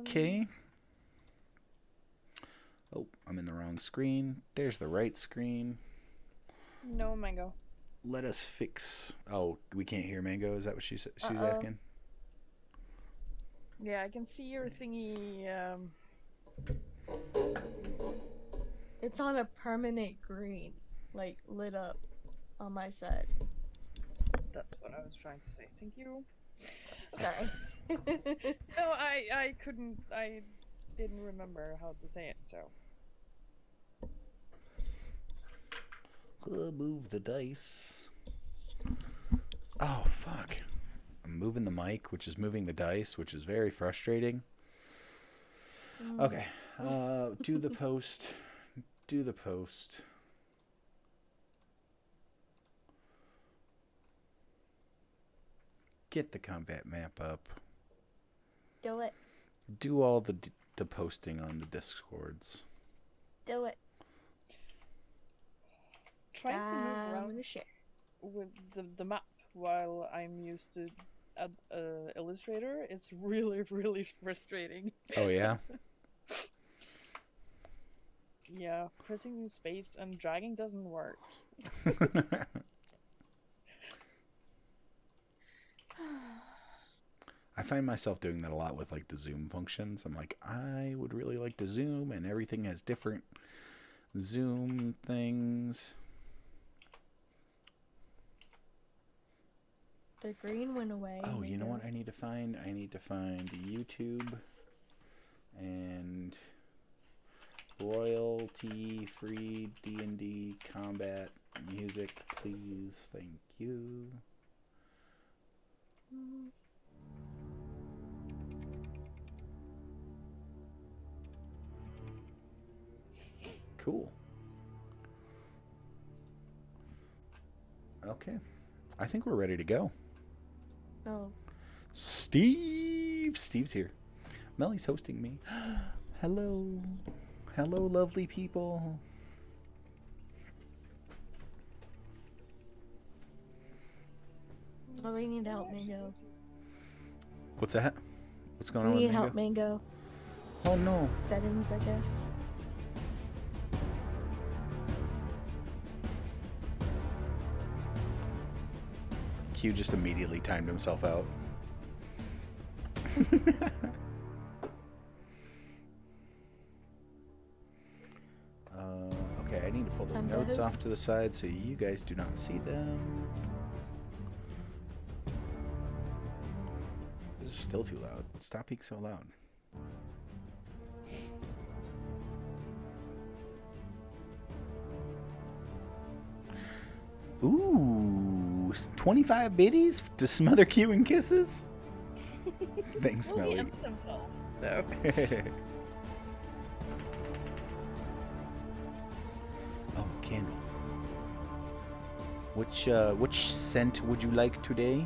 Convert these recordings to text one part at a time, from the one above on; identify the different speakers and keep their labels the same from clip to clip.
Speaker 1: Okay. Oh, I'm in the wrong screen. There's the right screen.
Speaker 2: No mango.
Speaker 1: Let us fix. Oh, we can't hear Mango. Is that what she's
Speaker 3: Uh-oh.
Speaker 1: asking?
Speaker 2: Yeah, I can see your thingy.
Speaker 3: It's on a permanent green, like lit up on my side.
Speaker 2: That's what I was trying to say. Thank you.
Speaker 3: Sorry.
Speaker 2: No, I couldn't. I didn't remember how to say it. So.
Speaker 1: Move the dice. Oh, fuck. I'm moving the mic, which is moving the dice, which is very frustrating. Okay. Do the post. Do the post. Get the combat map up.
Speaker 3: Do it.
Speaker 1: Do all the posting on the Discords.
Speaker 3: Do it.
Speaker 2: Trying to move around
Speaker 3: gonna share.
Speaker 2: with the map while I'm used to Illustrator is really, really frustrating.
Speaker 1: Oh, yeah?
Speaker 2: Yeah, pressing space and dragging doesn't work.
Speaker 1: I find myself doing that a lot with like the zoom functions. I'm like, I would really like to zoom, and everything has different zoom things.
Speaker 3: The green went away.
Speaker 1: Oh, you know what I need to find? I need to find YouTube and royalty-free D&D combat music, please. Thank you. Cool. Okay. I think we're ready to go.
Speaker 3: Oh.
Speaker 1: Steve's here. Melly's hosting me. Hello. Hello, lovely people.
Speaker 3: Oh, we need help, Mango.
Speaker 1: What's that? What's going
Speaker 3: We
Speaker 1: on with
Speaker 3: need
Speaker 1: Mango?
Speaker 3: help, Mango.
Speaker 1: Oh, no.
Speaker 3: Settings, I guess.
Speaker 1: Q just immediately timed himself out. Okay, I need to pull the notes off to the side so you guys do not see them. This is still too loud. Stop being so loud. Ooh, 25 biddies to smother Q and kisses? Thanks,
Speaker 2: Well, he
Speaker 1: Melly.
Speaker 2: emptied himself, so.
Speaker 1: Oh, candle. Which scent would you like today?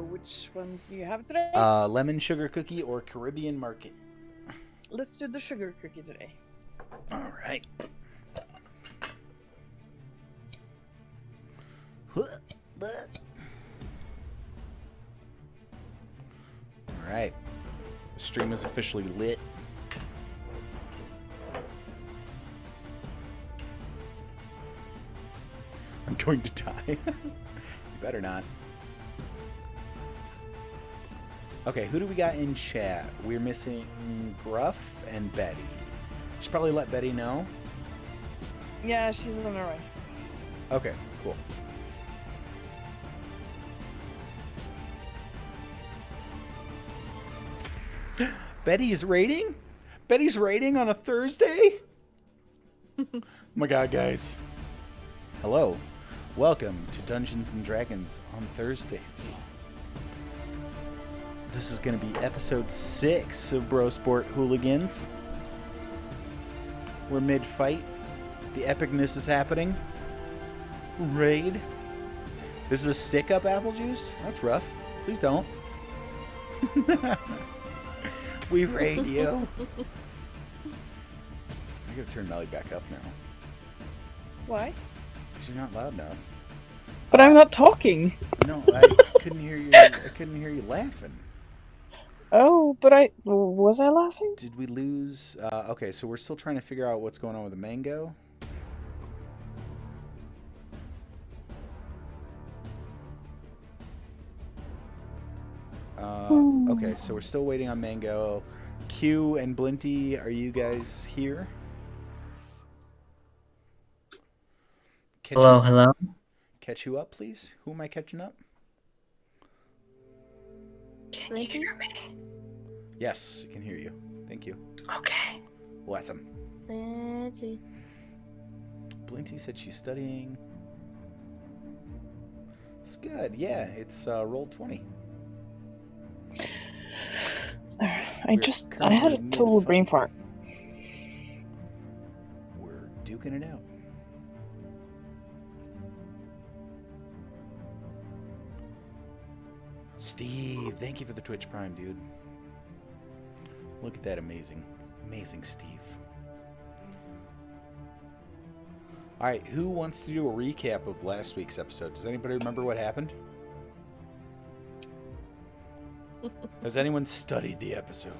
Speaker 2: Which ones do you have today?
Speaker 1: Lemon sugar cookie or Caribbean market?
Speaker 2: Let's do the sugar cookie today.
Speaker 1: All right. All right. The stream is officially lit. I'm going to die. You better not. Okay, who do we got in chat? We're missing Gruff and Betty. Should probably let Betty know.
Speaker 2: Yeah, she's on her way.
Speaker 1: Okay, cool. Betty's rating? Betty's rating on a Thursday? Oh my god, guys. Hello. Welcome to Dungeons and Dragons on Thursdays. This is going to be episode 6 of BrosPort Hooligans. We're mid-fight. The epicness is happening. Raid. This is a stick-up apple juice? That's rough. Please don't. We raid you. I gotta turn Melly back up now.
Speaker 2: Why?
Speaker 1: Because you're not loud enough.
Speaker 2: But I'm not talking.
Speaker 1: No, I couldn't hear you. I couldn't hear you laughing.
Speaker 4: Oh, but was I laughing?
Speaker 1: Did we lose? Okay, so we're still trying to figure out what's going on with the mango. Okay, so we're still waiting on mango. Q and Blinty, are you guys here?
Speaker 5: Hello, hello.
Speaker 1: Catch you up, please. Who am I catching up?
Speaker 5: Can you hear me?
Speaker 1: Yes, I can hear you. Thank you.
Speaker 5: Okay.
Speaker 1: Awesome.
Speaker 3: Fancy.
Speaker 1: Blinty said she's studying. It's good. Yeah, it's roll 20.
Speaker 4: I
Speaker 1: We're
Speaker 4: had a
Speaker 1: currently
Speaker 4: total brain
Speaker 1: mid-fight.
Speaker 4: fart.
Speaker 1: We're duking it out. Steve, thank you for the Twitch Prime, dude. Look at that amazing Steve. All right, who wants to do a recap of last week's episode? Does anybody remember what happened? Has anyone studied the episode?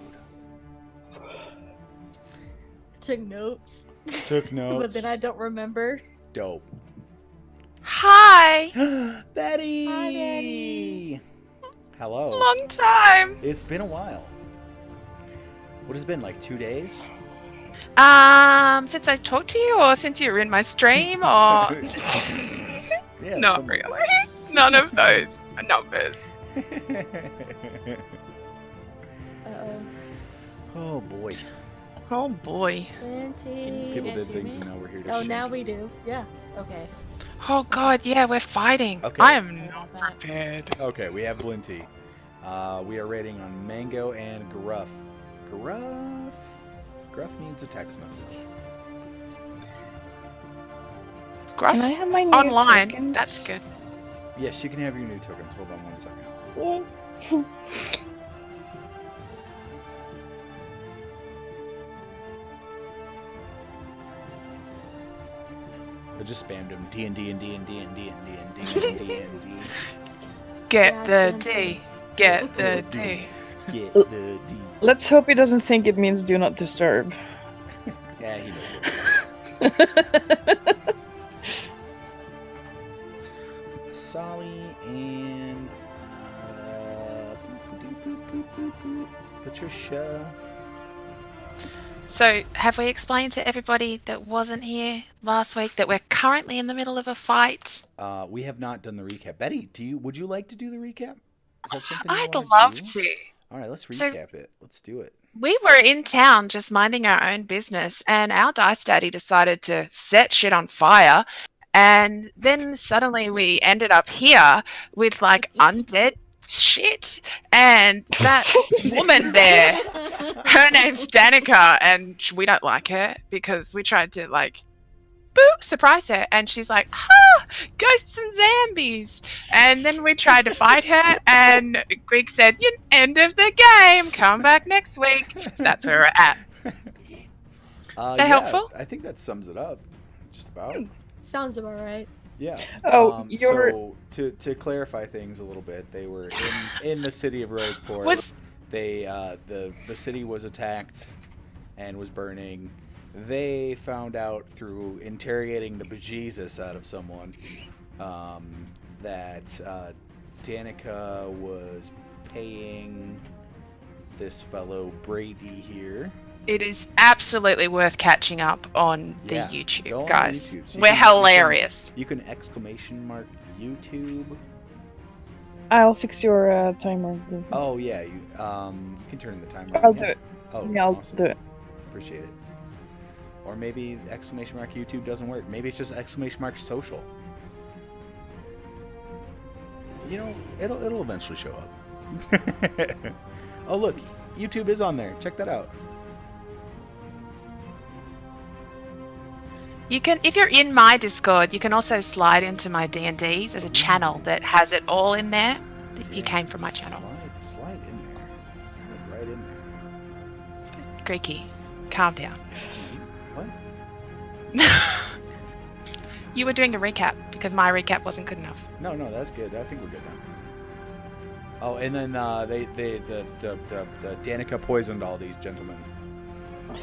Speaker 3: Took notes.
Speaker 1: Took notes.
Speaker 3: But then I don't remember.
Speaker 1: Dope.
Speaker 6: Hi!
Speaker 1: Betty!
Speaker 3: Hi, Betty.
Speaker 1: Hello.
Speaker 6: Long time!
Speaker 1: It's been a while. What has it been, like 2 days?
Speaker 6: Since I talked to you, or since you were in my stream, or...
Speaker 1: Yeah,
Speaker 6: Not
Speaker 1: something
Speaker 6: really.
Speaker 1: like
Speaker 6: None of those numbers.
Speaker 1: that.
Speaker 3: Uh-oh.
Speaker 1: Oh boy.
Speaker 6: Oh boy.
Speaker 3: Fancy.
Speaker 1: People
Speaker 7: guys
Speaker 1: did
Speaker 7: hear
Speaker 1: things
Speaker 7: me?
Speaker 1: and now we're here to
Speaker 3: Oh,
Speaker 1: shake.
Speaker 3: now we do. Yeah.
Speaker 7: Okay.
Speaker 6: Oh god, yeah, we're fighting.
Speaker 1: Okay.
Speaker 6: I am
Speaker 7: Sorry
Speaker 6: not
Speaker 7: about that.
Speaker 6: prepared.
Speaker 1: Okay, we have Blinty. We are rating on Mango and Gruff. Gruff needs a text message.
Speaker 4: Can I
Speaker 6: Gruff's
Speaker 4: have my new
Speaker 6: online.
Speaker 4: tokens?
Speaker 6: That's good.
Speaker 1: Yes, you can have your new tokens. Hold on 1 second.
Speaker 4: Yeah.
Speaker 1: I just spammed him. D and D and D and D and D and D and D and D and D.
Speaker 6: Get
Speaker 3: Yeah,
Speaker 6: the
Speaker 3: it's
Speaker 6: D. Get the D.
Speaker 1: Get the D.
Speaker 4: Let's hope he doesn't think it means do not disturb.
Speaker 1: Yeah, he knows it. Solly and Patricia.
Speaker 6: So, have we explained to everybody that wasn't here last week that we're currently in the middle of a fight?
Speaker 1: We have not done the recap. Betty, would you like to do the recap? Is that something you
Speaker 6: I'd
Speaker 1: wanna
Speaker 6: love
Speaker 1: do?
Speaker 6: to.
Speaker 1: All right, let's
Speaker 6: So-
Speaker 1: recap it. Let's do it.
Speaker 6: We were in town just minding our own business, and our dice daddy decided to set shit on fire. And then suddenly we ended up here with like undead shit. And that woman there, her name's Danica, and we don't like her because we tried to like boop surprise her, and she's like, "Ha! Ghosts and zombies!" And then we tried to fight her, and Greg said, "End of the game. Come back next week." So that's where we're at.
Speaker 1: Is
Speaker 6: that helpful?
Speaker 1: I think that sums it up. Just about.
Speaker 3: Sounds about right.
Speaker 1: Yeah.
Speaker 4: Oh, you're.
Speaker 1: So to clarify things a little bit, they were in the city of BrosPort.
Speaker 6: Was-
Speaker 1: They the city was attacked and was burning. They found out through interrogating the bejesus out of someone that Danica was paying this fellow Brady here.
Speaker 6: It is absolutely worth catching up on the
Speaker 1: Yeah,
Speaker 6: YouTube,
Speaker 1: go on
Speaker 6: guys.
Speaker 1: YouTube. So you
Speaker 6: We're
Speaker 1: can-
Speaker 6: hilarious.
Speaker 1: You can exclamation mark YouTube.
Speaker 4: I'll fix your timer.
Speaker 1: Oh yeah, you can turn the timer.
Speaker 4: I'll
Speaker 1: on,
Speaker 4: do
Speaker 1: yeah.
Speaker 4: it.
Speaker 1: Oh,
Speaker 4: Yeah, I'll
Speaker 1: awesome.
Speaker 4: do it.
Speaker 1: Appreciate it. Or maybe exclamation mark YouTube doesn't work. Maybe it's just exclamation mark social. You know, it'll eventually show up. Oh look, YouTube is on there. Check that out.
Speaker 6: You can, if you're in my Discord, you can also slide into my D&Ds. There's a channel that has it all in there. If you came from my channel,
Speaker 1: Slide in there. Slide right in there.
Speaker 6: Greeky, calm down.
Speaker 1: See? What?
Speaker 6: You were doing a recap because my recap wasn't good enough.
Speaker 1: No, that's good. I think we're good now. Oh, and then the Danica poisoned all these gentlemen,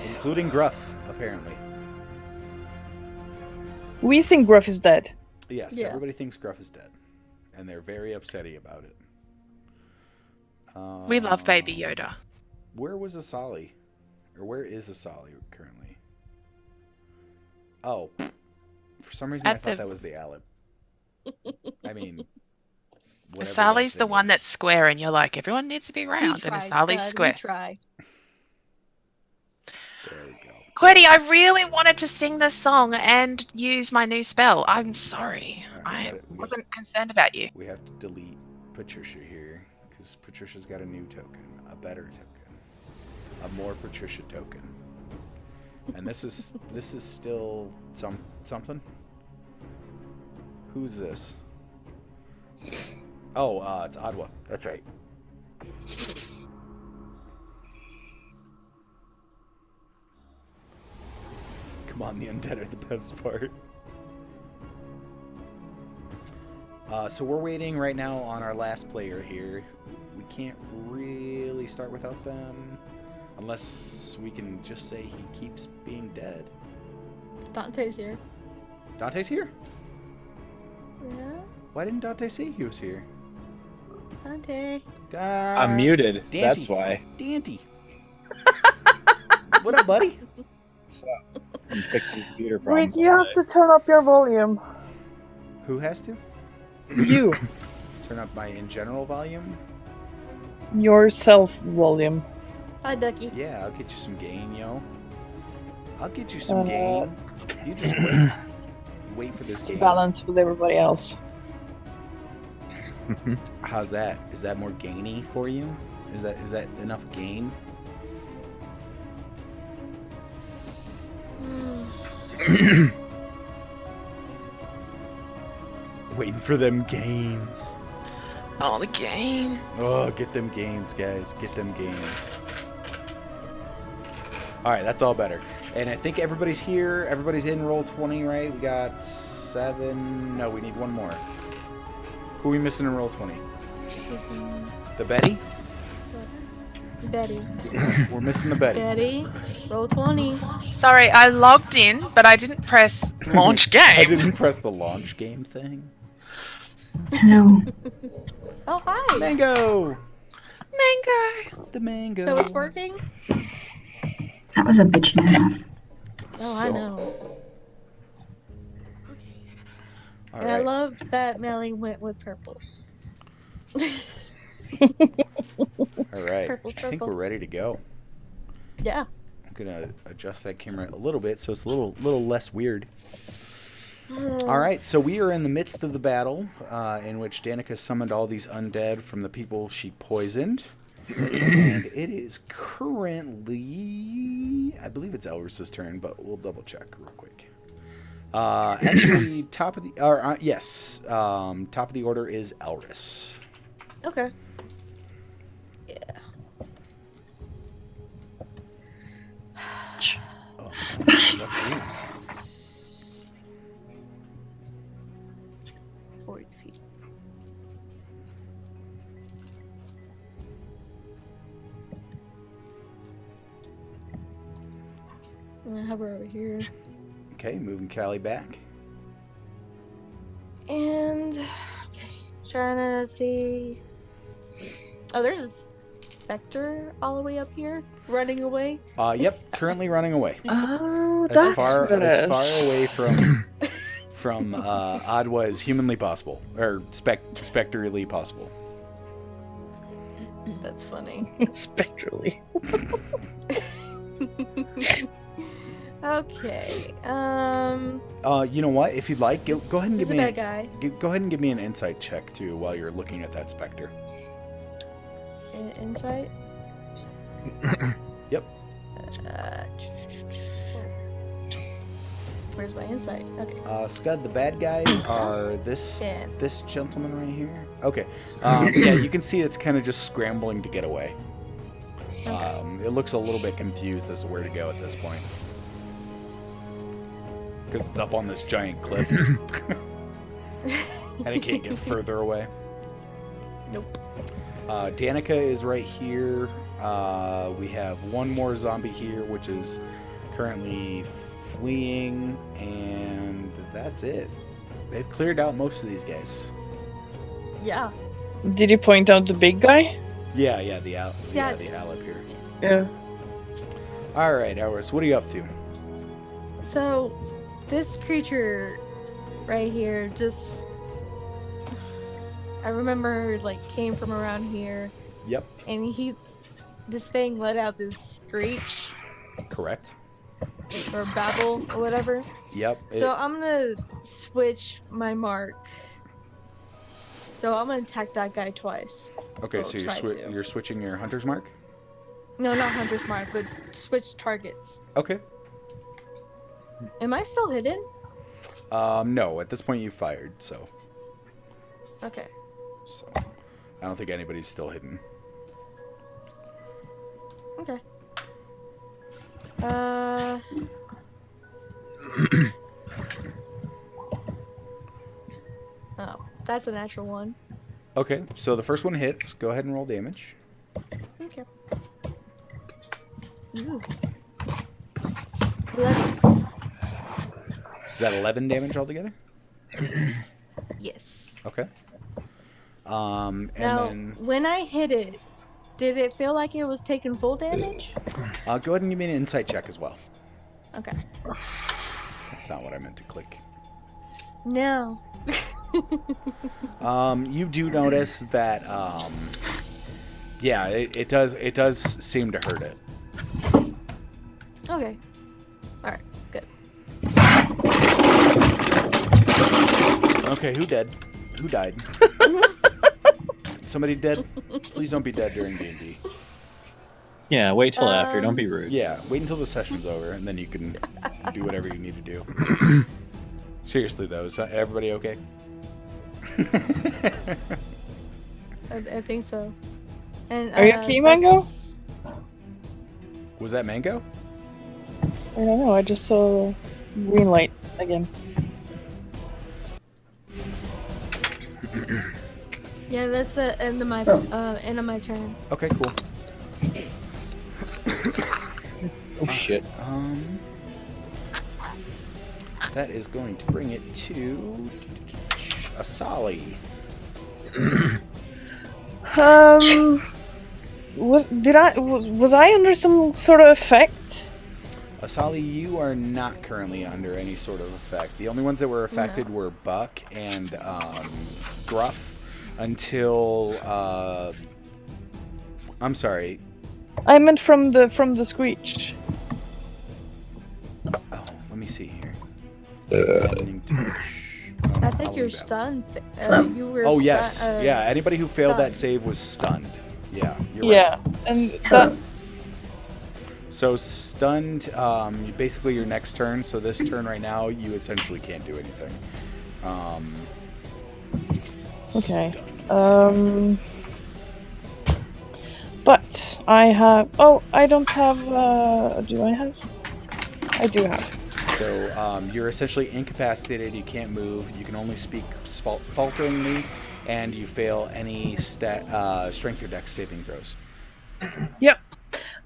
Speaker 1: including Gruff, apparently.
Speaker 4: We think Gruff is dead.
Speaker 1: Yes,
Speaker 3: Yeah.
Speaker 1: everybody thinks Gruff is dead, and they're very upsetty about it.
Speaker 6: We love Baby Yoda.
Speaker 1: Where was Asali? Or where is Asali currently? Oh, for some reason I
Speaker 6: At
Speaker 1: thought
Speaker 6: the-
Speaker 1: that was the Alep. I mean, whatever that
Speaker 6: Asali's the
Speaker 1: thing
Speaker 6: one
Speaker 1: is.
Speaker 6: that's square, and you're like, everyone needs to be
Speaker 3: We
Speaker 6: round, and
Speaker 3: try,
Speaker 6: Asali's
Speaker 3: Scud,
Speaker 6: square.
Speaker 3: we try.
Speaker 1: There we go.
Speaker 6: Quiddy, I really wanted to sing this song and use my new spell. I'm sorry.
Speaker 1: Alright, we
Speaker 6: I
Speaker 1: got it.
Speaker 6: wasn't concerned about you.
Speaker 1: We have to delete Patricia here because Patricia's got a new token, a better token, a more Patricia token. And this is still something. Who's this? Oh, it's Adwa. That's right. Come on, the undead are the best part. So we're waiting right now on our last player here. We can't really start without them. Unless we can just say he keeps being dead.
Speaker 3: Dante's here.
Speaker 1: Dante's here?
Speaker 3: Yeah,
Speaker 1: Why didn't Dante say he was here?
Speaker 3: Dante.
Speaker 7: I'm muted.
Speaker 1: Dante.
Speaker 7: That's why.
Speaker 1: Dante. What up, buddy?
Speaker 7: So, I'm fixing computer
Speaker 4: Wait,
Speaker 7: problems.
Speaker 4: you
Speaker 7: all
Speaker 4: have
Speaker 7: day.
Speaker 4: to turn up your volume.
Speaker 1: Who has to?
Speaker 4: You.
Speaker 1: Turn up my in general volume?
Speaker 4: Your self volume.
Speaker 3: Hi, Ducky.
Speaker 1: Yeah, I'll get you some gain, yo. I'll get you some
Speaker 4: Uh,
Speaker 1: gain. You just wait. Wait for this
Speaker 4: To
Speaker 1: game.
Speaker 4: balance with everybody else.
Speaker 1: How's that? Is that more gainy for you? Is that enough gain? Waiting for them gains.
Speaker 6: Oh, the game.
Speaker 1: Oh, get them gains, guys. Get them gains. Alright, that's all better. And I think everybody's here. Everybody's in roll 20, right? We got 7. No, we need one more. Who are we missing in roll 20? The Betty?
Speaker 3: Betty.
Speaker 1: We're missing the Betty.
Speaker 3: Betty. Roll 20.
Speaker 6: Sorry, I logged in, but I didn't press launch game.
Speaker 1: I didn't press the launch game thing.
Speaker 5: Hello.
Speaker 3: Oh, hi.
Speaker 1: Mango!
Speaker 6: Mango.
Speaker 1: The mango.
Speaker 3: So it's working?
Speaker 5: That was a bitch and a half.
Speaker 3: Oh, I know.
Speaker 1: All
Speaker 3: And I
Speaker 1: right.
Speaker 3: love that Melly went with purple.
Speaker 1: All right.
Speaker 3: Purple
Speaker 1: I think
Speaker 3: circle.
Speaker 1: we're ready to go.
Speaker 3: Yeah.
Speaker 1: I'm gonna adjust that camera a little bit so it's a little less weird. All right, so we are in the midst of the battle in which Danica summoned all these undead from the people she poisoned. And it is currently, I believe it's Elris's turn, but we'll double check real quick. Actually, top of the order is Elris.
Speaker 3: Okay. Yeah.
Speaker 1: Oh, it's up to you.
Speaker 3: 40 feet. I'm gonna hover over here.
Speaker 1: Okay, moving Callie back.
Speaker 3: And okay, trying to see. Oh, there's a specter all the way up here, running away.
Speaker 1: Yep, currently running away.
Speaker 4: Oh,
Speaker 1: As
Speaker 4: that's
Speaker 1: far
Speaker 4: good.
Speaker 1: away from Adwa as humanly possible, or spectrally possible.
Speaker 3: That's funny.
Speaker 4: Spectrally.
Speaker 3: Okay.
Speaker 1: You know what? If you'd like, go ahead and
Speaker 3: He's
Speaker 1: give
Speaker 3: a
Speaker 1: me
Speaker 3: bad guy.
Speaker 1: go ahead and give me an insight check too while you're looking at that specter.
Speaker 3: Insight.
Speaker 1: Yep.
Speaker 3: Where's my insight? Okay.
Speaker 1: Scud, the bad guys are this
Speaker 3: 10.
Speaker 1: this gentleman right here. Okay. Yeah, you can see it's kind of just scrambling to get away.
Speaker 3: Okay.
Speaker 1: It looks a little bit confused as to where to go at this point. Because it's up on this giant cliff. And it can't get further away.
Speaker 3: Nope.
Speaker 1: Danica is right here. We have one more zombie here, which is currently fleeing, and that's it. They've cleared out most of these guys.
Speaker 3: Yeah.
Speaker 4: Did you point out the big guy?
Speaker 1: Yeah, the owl up here.
Speaker 4: Yeah.
Speaker 1: All right, Elris, what are you up to?
Speaker 3: So, this creature right here just... I remember, like, came from around here,
Speaker 1: Yep,
Speaker 3: and this thing let out this screech,
Speaker 1: correct.
Speaker 3: or babble, or whatever.
Speaker 1: Yep.
Speaker 3: So I'm gonna switch my mark. So I'm gonna attack that guy twice.
Speaker 1: Okay,
Speaker 3: Or
Speaker 1: so
Speaker 3: try to.
Speaker 1: you're switching your hunter's mark?
Speaker 3: No, not Hunter's Mark, but switch targets.
Speaker 1: Okay.
Speaker 3: Am I still hidden?
Speaker 1: No, at this point you fired, so
Speaker 3: Okay.
Speaker 1: I don't think anybody's still hidden.
Speaker 3: Okay. Oh, that's a natural one.
Speaker 1: Okay, so the first one hits. Go ahead and roll damage.
Speaker 3: Okay. Ooh. 11.
Speaker 1: Is that 11 damage altogether?
Speaker 3: Yes.
Speaker 1: Okay. And
Speaker 3: Now,
Speaker 1: then
Speaker 3: when I hit it, did it feel like it was taking full damage?
Speaker 1: go ahead and give me an insight check as well.
Speaker 3: Okay.
Speaker 1: That's not what I meant to click.
Speaker 3: No.
Speaker 1: You do notice that, yeah, it does seem to hurt it.
Speaker 3: Okay. Alright, good.
Speaker 1: Okay, who dead? Who died? Somebody dead? Please don't be dead during D&D.
Speaker 7: Yeah, wait till after. Don't be rude.
Speaker 1: Yeah, wait until the session's over, and then you can do whatever you need to do. Seriously, though, is everybody okay?
Speaker 3: I think so. And
Speaker 4: Are you okay, Mango?
Speaker 1: Was that Mango?
Speaker 4: I don't know. I just saw green light again.
Speaker 3: Yeah, that's the end of my turn.
Speaker 1: Okay, cool.
Speaker 7: Oh shit.
Speaker 1: That is going to bring it to Asali.
Speaker 4: Was I under some sort of effect?
Speaker 1: Asali, you are not currently under any sort of effect. The only ones that were affected were Buck and Gruff until I'm sorry.
Speaker 4: I meant from the screech.
Speaker 1: Oh, let me see here. Lightning touch.
Speaker 3: I think
Speaker 1: I'll
Speaker 3: you're
Speaker 1: leave that.
Speaker 3: stunned. You were.
Speaker 1: Oh yes, yeah. Anybody who failed that
Speaker 3: stunned.
Speaker 1: save was stunned. Yeah, you're
Speaker 4: Yeah,
Speaker 1: right.
Speaker 4: and that.
Speaker 1: So stunned. Basically your next turn. So this turn right now, you essentially can't do anything.
Speaker 4: Okay.
Speaker 1: Stunned.
Speaker 4: But I have. Oh, I don't have. Do I have? I do have.
Speaker 1: So you're essentially incapacitated. You can't move. You can only speak falteringly, and you fail any strength or dex saving throws.
Speaker 4: Yep.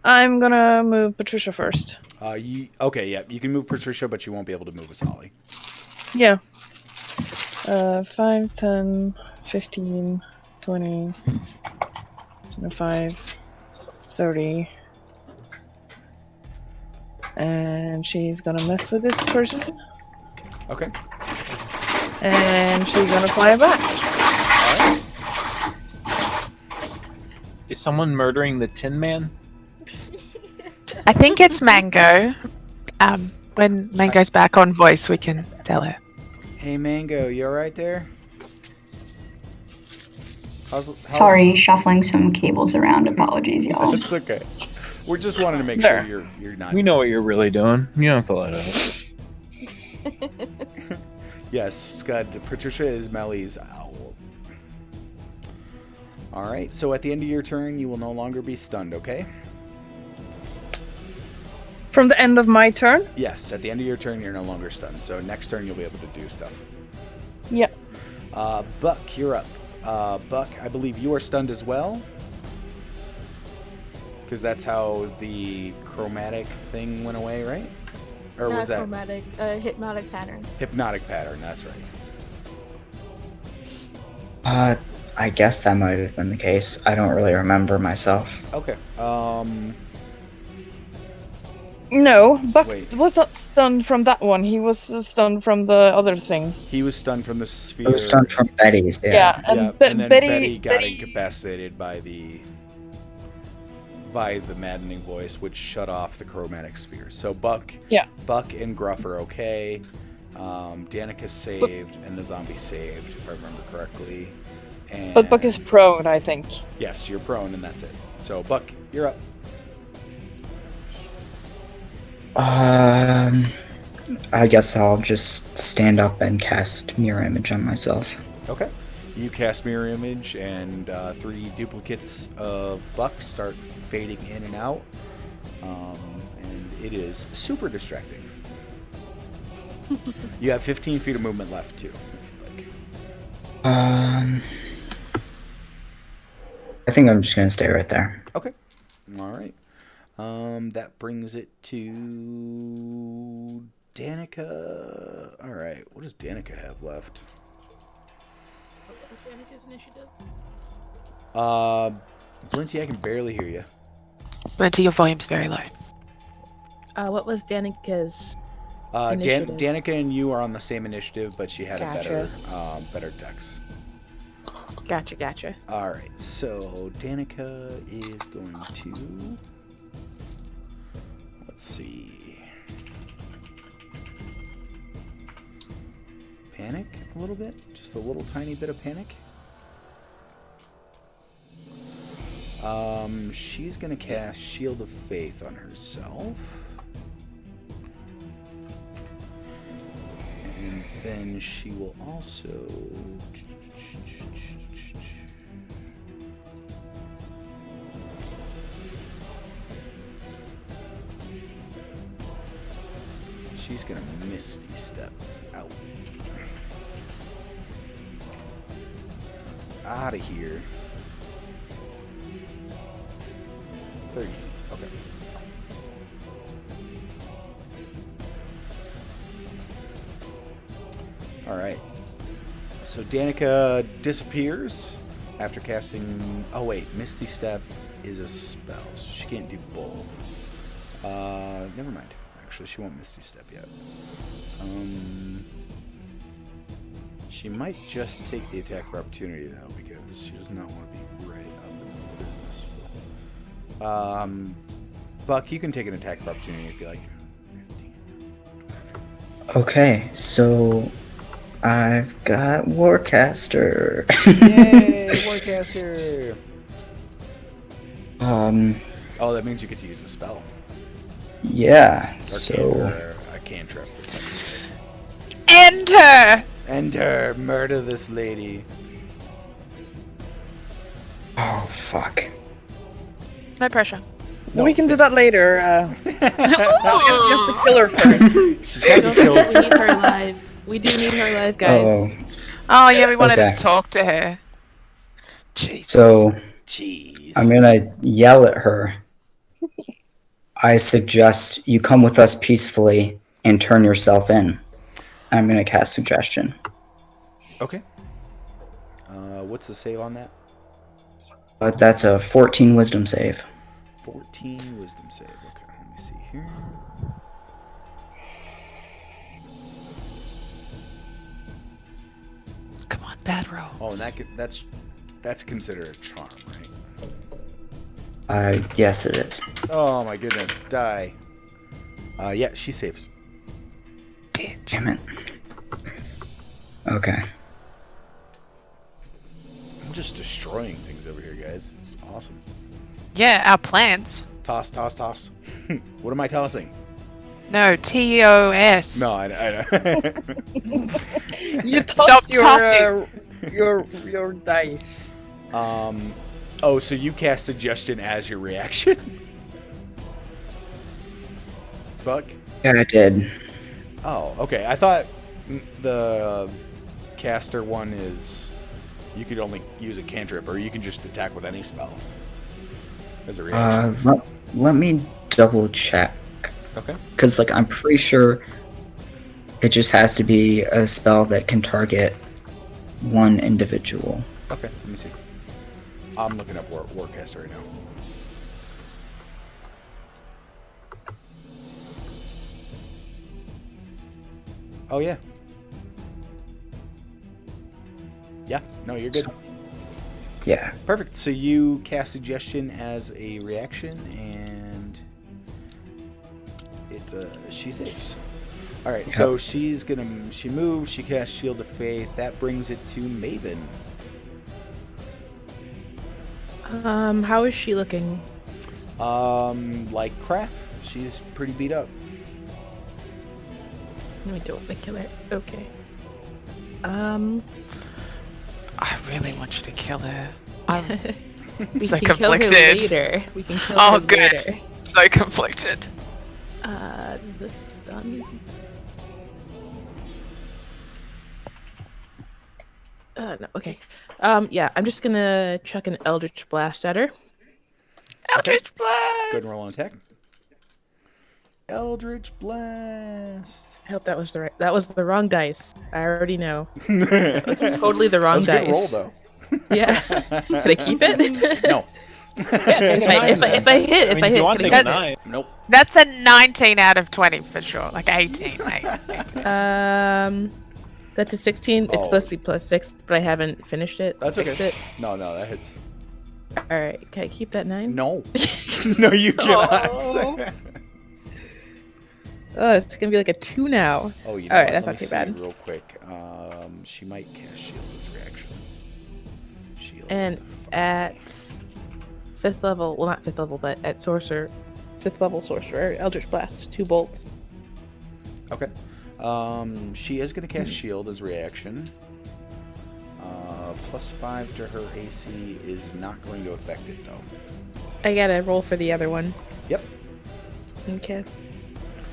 Speaker 4: I'm gonna move Patricia first.
Speaker 1: Okay, yeah. You can move Patricia, but you won't be able to move Asali.
Speaker 4: Yeah. 5, 10, 15, 20, 25, 30. And she's gonna mess with this person.
Speaker 1: Okay.
Speaker 4: And she's gonna fly back.
Speaker 7: Is someone murdering the Tin Man?
Speaker 6: I think it's Mango. When Mango's back on voice, we can tell her.
Speaker 1: Hey, Mango, you alright there? How's
Speaker 5: Sorry, shuffling some cables around. Apologies, y'all.
Speaker 1: It's okay. We just wanted to make
Speaker 7: There.
Speaker 1: sure you're not.
Speaker 7: We know what you're really doing. You don't have to let us.
Speaker 1: Yes, Scud. Patricia is Melly's owl. Alright, so at the end of your turn, you will no longer be stunned, okay?
Speaker 4: From the end of my turn?
Speaker 1: Yes, at the end of your turn, you're no longer stunned. So next turn, you'll be able to do stuff.
Speaker 4: Yep.
Speaker 1: Buck, you're up. Buck, I believe you are stunned as well. Because that's how the chromatic thing went away, right? Or
Speaker 3: Not
Speaker 1: was that
Speaker 3: chromatic, hypnotic pattern.
Speaker 1: hypnotic pattern? That's right.
Speaker 8: I guess that might have been the case. I don't really remember myself.
Speaker 1: Okay.
Speaker 4: No, Buck
Speaker 1: Wait.
Speaker 4: was not stunned from that one. He was stunned from the other thing.
Speaker 1: He was stunned from the sphere.
Speaker 8: I was stunned from Betty's. Yeah.
Speaker 4: And,
Speaker 1: Yeah,
Speaker 4: Be-
Speaker 1: and then
Speaker 4: Betty
Speaker 1: got incapacitated by the maddening voice, which shut off the chromatic sphere. So Buck and Gruff are okay. Danica's saved, and the zombie saved, if I remember correctly. And
Speaker 4: But Buck is prone, I think.
Speaker 1: yes, you're prone, and that's it. So Buck, you're up.
Speaker 8: I guess I'll just stand up and cast Mirror Image on myself.
Speaker 1: Okay. You cast Mirror Image, and 3 duplicates of Buck start fading in and out. And it is super distracting. You have 15 feet of movement left, too, if you'd like.
Speaker 8: I think I'm just gonna stay right there.
Speaker 1: Okay. All right. That brings it to Danica. All right. What does Danica have left?
Speaker 9: What was Danica's initiative?
Speaker 1: Blinty, I can barely hear you.
Speaker 6: Linty, your volume's very low.
Speaker 9: What was Danica's initiative?
Speaker 1: Danica and you are on the same initiative, but she had
Speaker 9: Gotcha.
Speaker 1: a better dex.
Speaker 9: Gotcha.
Speaker 1: All right. So Danica is going to. Let's see. Panic a little bit? Just a little tiny bit of panic? She's gonna cast Shield of Faith on herself. And then she will also... She's gonna Misty Step out. Out of here. 30 feet. Okay. Alright. So Danica disappears after casting... Oh wait, Misty Step is a spell, so she can't do both. Never mind. Actually, she won't Misty Step yet. She might just take the attack of opportunity though, because she does not want to be right up in the business. Buck, you can take an attack of opportunity if you like.
Speaker 8: Okay, so I've got Warcaster.
Speaker 1: Yay, Warcaster! Oh, that means you get to use the spell.
Speaker 8: Yeah,
Speaker 1: Or
Speaker 8: so
Speaker 1: I can't trust this.
Speaker 6: Enter!
Speaker 1: Enter, murder this lady.
Speaker 8: oh fuck.
Speaker 6: No pressure.
Speaker 4: We can do that later. We have to kill her first.
Speaker 1: She's got to
Speaker 9: Don't
Speaker 1: be killed
Speaker 9: forget we need
Speaker 1: first.
Speaker 9: her alive. We do need her alive, guys.
Speaker 8: Oh,
Speaker 6: Oh, yeah, we wanted
Speaker 8: Okay.
Speaker 6: to talk to her. Jeez.
Speaker 8: so
Speaker 1: Jeez.
Speaker 8: I'm gonna yell at her. I suggest you come with us peacefully and turn yourself in. I'm gonna cast Suggestion.
Speaker 1: Okay. What's the save on that?
Speaker 8: But that's a 14 Wisdom save.
Speaker 1: 14 wisdom save. Okay, let me see here.
Speaker 6: Come on, bad roll.
Speaker 1: Oh, and that's considered a charm, right?
Speaker 8: Yes, it is.
Speaker 1: Oh my goodness, die. Yeah, she saves.
Speaker 6: Bitch.
Speaker 8: Damn it. Okay.
Speaker 1: I'm just destroying things over here, guys. It's awesome.
Speaker 6: Yeah, our plans.
Speaker 1: Toss, toss, toss. What am I tossing?
Speaker 6: No, TOS.
Speaker 1: No, I
Speaker 4: You
Speaker 6: Stop
Speaker 4: tossed your dice.
Speaker 1: Oh, so you cast Suggestion as your reaction? Buck?
Speaker 8: Yeah, I did.
Speaker 1: Oh, okay. I thought the caster one is You could only use a cantrip, or you can just attack with any spell as a reaction.
Speaker 8: Let me double check.
Speaker 1: Okay.
Speaker 8: Because, like, I'm pretty sure it just has to be a spell that can target one individual.
Speaker 1: Okay, let me see. I'm looking up Warcaster right now. Oh, yeah. Yeah, no, you're good.
Speaker 8: Yeah.
Speaker 1: Perfect. So you cast Suggestion as a reaction, and she saves. All right, so she moves, she casts Shield of Faith. That brings it to Maven.
Speaker 9: How is she looking?
Speaker 1: Like crap. She's pretty beat up.
Speaker 9: I don't want to kill her. Okay.
Speaker 6: I really want you to kill her.
Speaker 9: We
Speaker 6: so
Speaker 9: can
Speaker 6: conflicted.
Speaker 9: kill her later. We can kill her
Speaker 6: good.
Speaker 9: later.
Speaker 6: So conflicted.
Speaker 9: Is this stun? No, okay. Yeah, I'm just gonna chuck an Eldritch Blast at her.
Speaker 6: Eldritch Blast!
Speaker 1: Go ahead and roll an attack. Eldritch Blast.
Speaker 9: I hope that was the wrong dice. I already know. It's totally the wrong
Speaker 1: that was
Speaker 9: dice.
Speaker 1: a good roll, though.
Speaker 9: Yeah. Can I keep it?
Speaker 1: No.
Speaker 7: Yeah, take a 9.
Speaker 9: If I hit,
Speaker 7: if you want to
Speaker 9: can
Speaker 7: take
Speaker 9: I
Speaker 7: a
Speaker 9: keep it?
Speaker 7: 9.
Speaker 1: Nope.
Speaker 6: That's a 19 out of 20 for sure. Like 18, mate. 18.
Speaker 9: That's a 16. It's
Speaker 1: Oh.
Speaker 9: supposed to be +6, but I haven't finished it.
Speaker 1: That's
Speaker 9: Fixed
Speaker 1: okay.
Speaker 9: it.
Speaker 1: No, that hits.
Speaker 9: All right. Can I keep that 9?
Speaker 1: No. No, you cannot.
Speaker 9: Oh, it's gonna be like a 2 now.
Speaker 1: Oh, you know
Speaker 9: All right,
Speaker 1: what?
Speaker 9: that's
Speaker 1: Let
Speaker 9: not
Speaker 1: me
Speaker 9: too bad.
Speaker 1: see real quick. She might cast Shield as a reaction. Shield.
Speaker 9: And at 5th level, well, not 5th level, but at Sorcerer, 5th level Sorcerer, Eldritch Blast, 2 bolts.
Speaker 1: Okay. She is going to cast Shield as a reaction. +5 to her AC is not going to affect it, though.
Speaker 9: I gotta roll for the other one.
Speaker 1: Yep.
Speaker 9: Okay.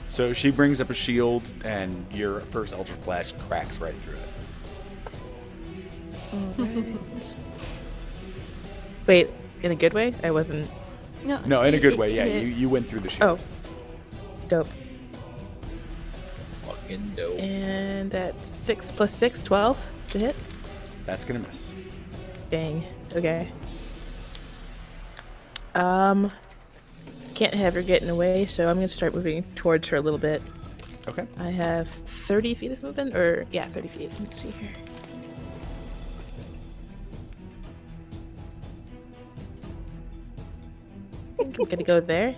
Speaker 1: So she brings up a shield, and your first Eldritch Blast cracks right through it.
Speaker 9: Alright. Wait, in a good way? I wasn't.
Speaker 1: No, in a good way, yeah. You went through the shield.
Speaker 9: Oh. Dope.
Speaker 7: Fucking dope.
Speaker 9: And at 6 + 6, 12 to hit.
Speaker 1: That's going to miss.
Speaker 9: Dang. Okay. Can't have her getting away, so I'm gonna start moving towards her a little bit.
Speaker 1: Okay.
Speaker 9: I have 30 feet of movement, or yeah, 30 feet. Let's see here. I think I'm gonna go there.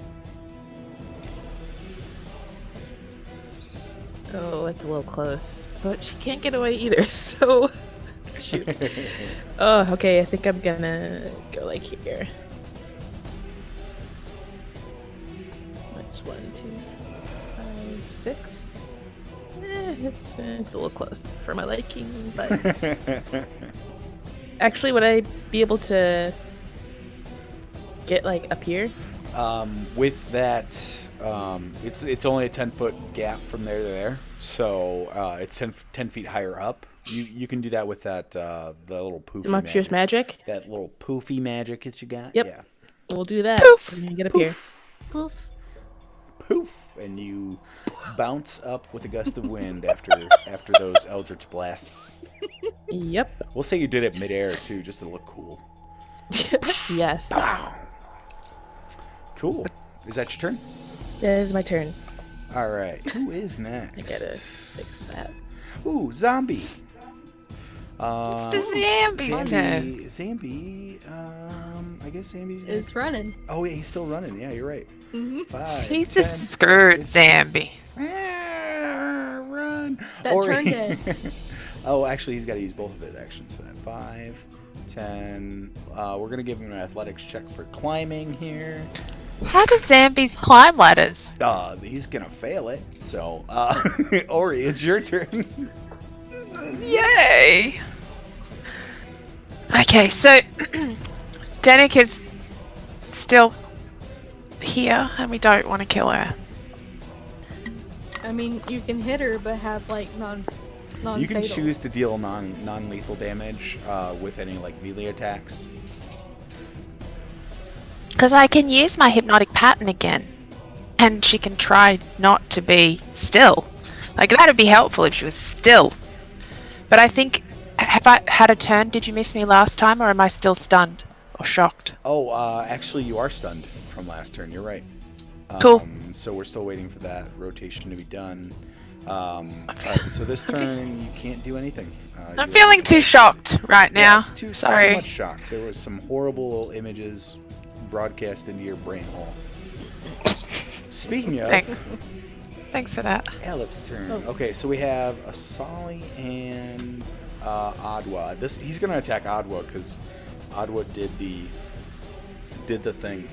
Speaker 9: Oh, it's a little close, but she can't get away either. So, shoot. Oh, okay. I think I'm gonna go like here. That's 1, 2, 5, 6. It's a little close for my liking, but actually, would I be able to get like up here?
Speaker 1: With that, it's only a 10-foot gap from there to there, so it's 10 feet higher up. You can do that with that the little poofy
Speaker 9: Demonstrous magic.
Speaker 1: That little poofy magic that you got.
Speaker 9: Yep.
Speaker 1: Yeah.
Speaker 9: We'll do that.
Speaker 6: Poof.
Speaker 9: We're gonna get up
Speaker 1: Poof.
Speaker 9: here.
Speaker 3: Poof.
Speaker 1: Poof, and you bounce up with a gust of wind after those Eldritch Blasts.
Speaker 9: Yep.
Speaker 1: We'll say you did it midair too, just to look cool.
Speaker 9: Yes.
Speaker 1: Cool. Is that your turn?
Speaker 9: That is my turn.
Speaker 1: All right. Who is next?
Speaker 9: I gotta fix that.
Speaker 1: Ooh, zombie.
Speaker 6: It's the Zambi turn.
Speaker 1: Zambi. I guess Zambi's.
Speaker 3: It's running.
Speaker 1: Oh yeah, he's still running. Yeah, you're right.
Speaker 3: Mm-hmm.
Speaker 1: 5.
Speaker 6: He's
Speaker 1: 10,
Speaker 6: just screwed,
Speaker 1: 15.
Speaker 6: Zambi.
Speaker 1: Run.
Speaker 3: That turned it.
Speaker 1: Oh, actually, he's got to use both of his actions for that. 5, 10. We're gonna give him an athletics check for climbing here.
Speaker 6: How do Zambis climb ladders?
Speaker 1: He's gonna fail it. So, Ori, it's your turn.
Speaker 6: Yay! Okay, so Danik is still here, and we don't want to kill her.
Speaker 3: I mean, you can hit her, but have like
Speaker 1: You can
Speaker 3: Non-fatal.
Speaker 1: choose to deal non-lethal damage with any like melee attacks.
Speaker 6: Because I can use my hypnotic pattern again. And she can try not to be still. Like, that'd be helpful if she was still. But I think, have I had a turn? Did you miss me last time, or am I still stunned? Or shocked?
Speaker 1: Oh, actually, you are stunned from last turn. You're right.
Speaker 6: Cool.
Speaker 1: So we're still waiting for that rotation to be done. Alright, so this turn you can't do anything.
Speaker 6: I'm feeling too shocked right now.
Speaker 1: Yeah, it's too
Speaker 6: Sorry.
Speaker 1: much shock. There was some horrible images broadcast into your brain hole. Speaking of,
Speaker 6: Thanks for that.
Speaker 1: Alip's turn.
Speaker 3: Oh.
Speaker 1: Okay, so we have Asali and Adwa. He's gonna attack Adwa because Adwa did the thing.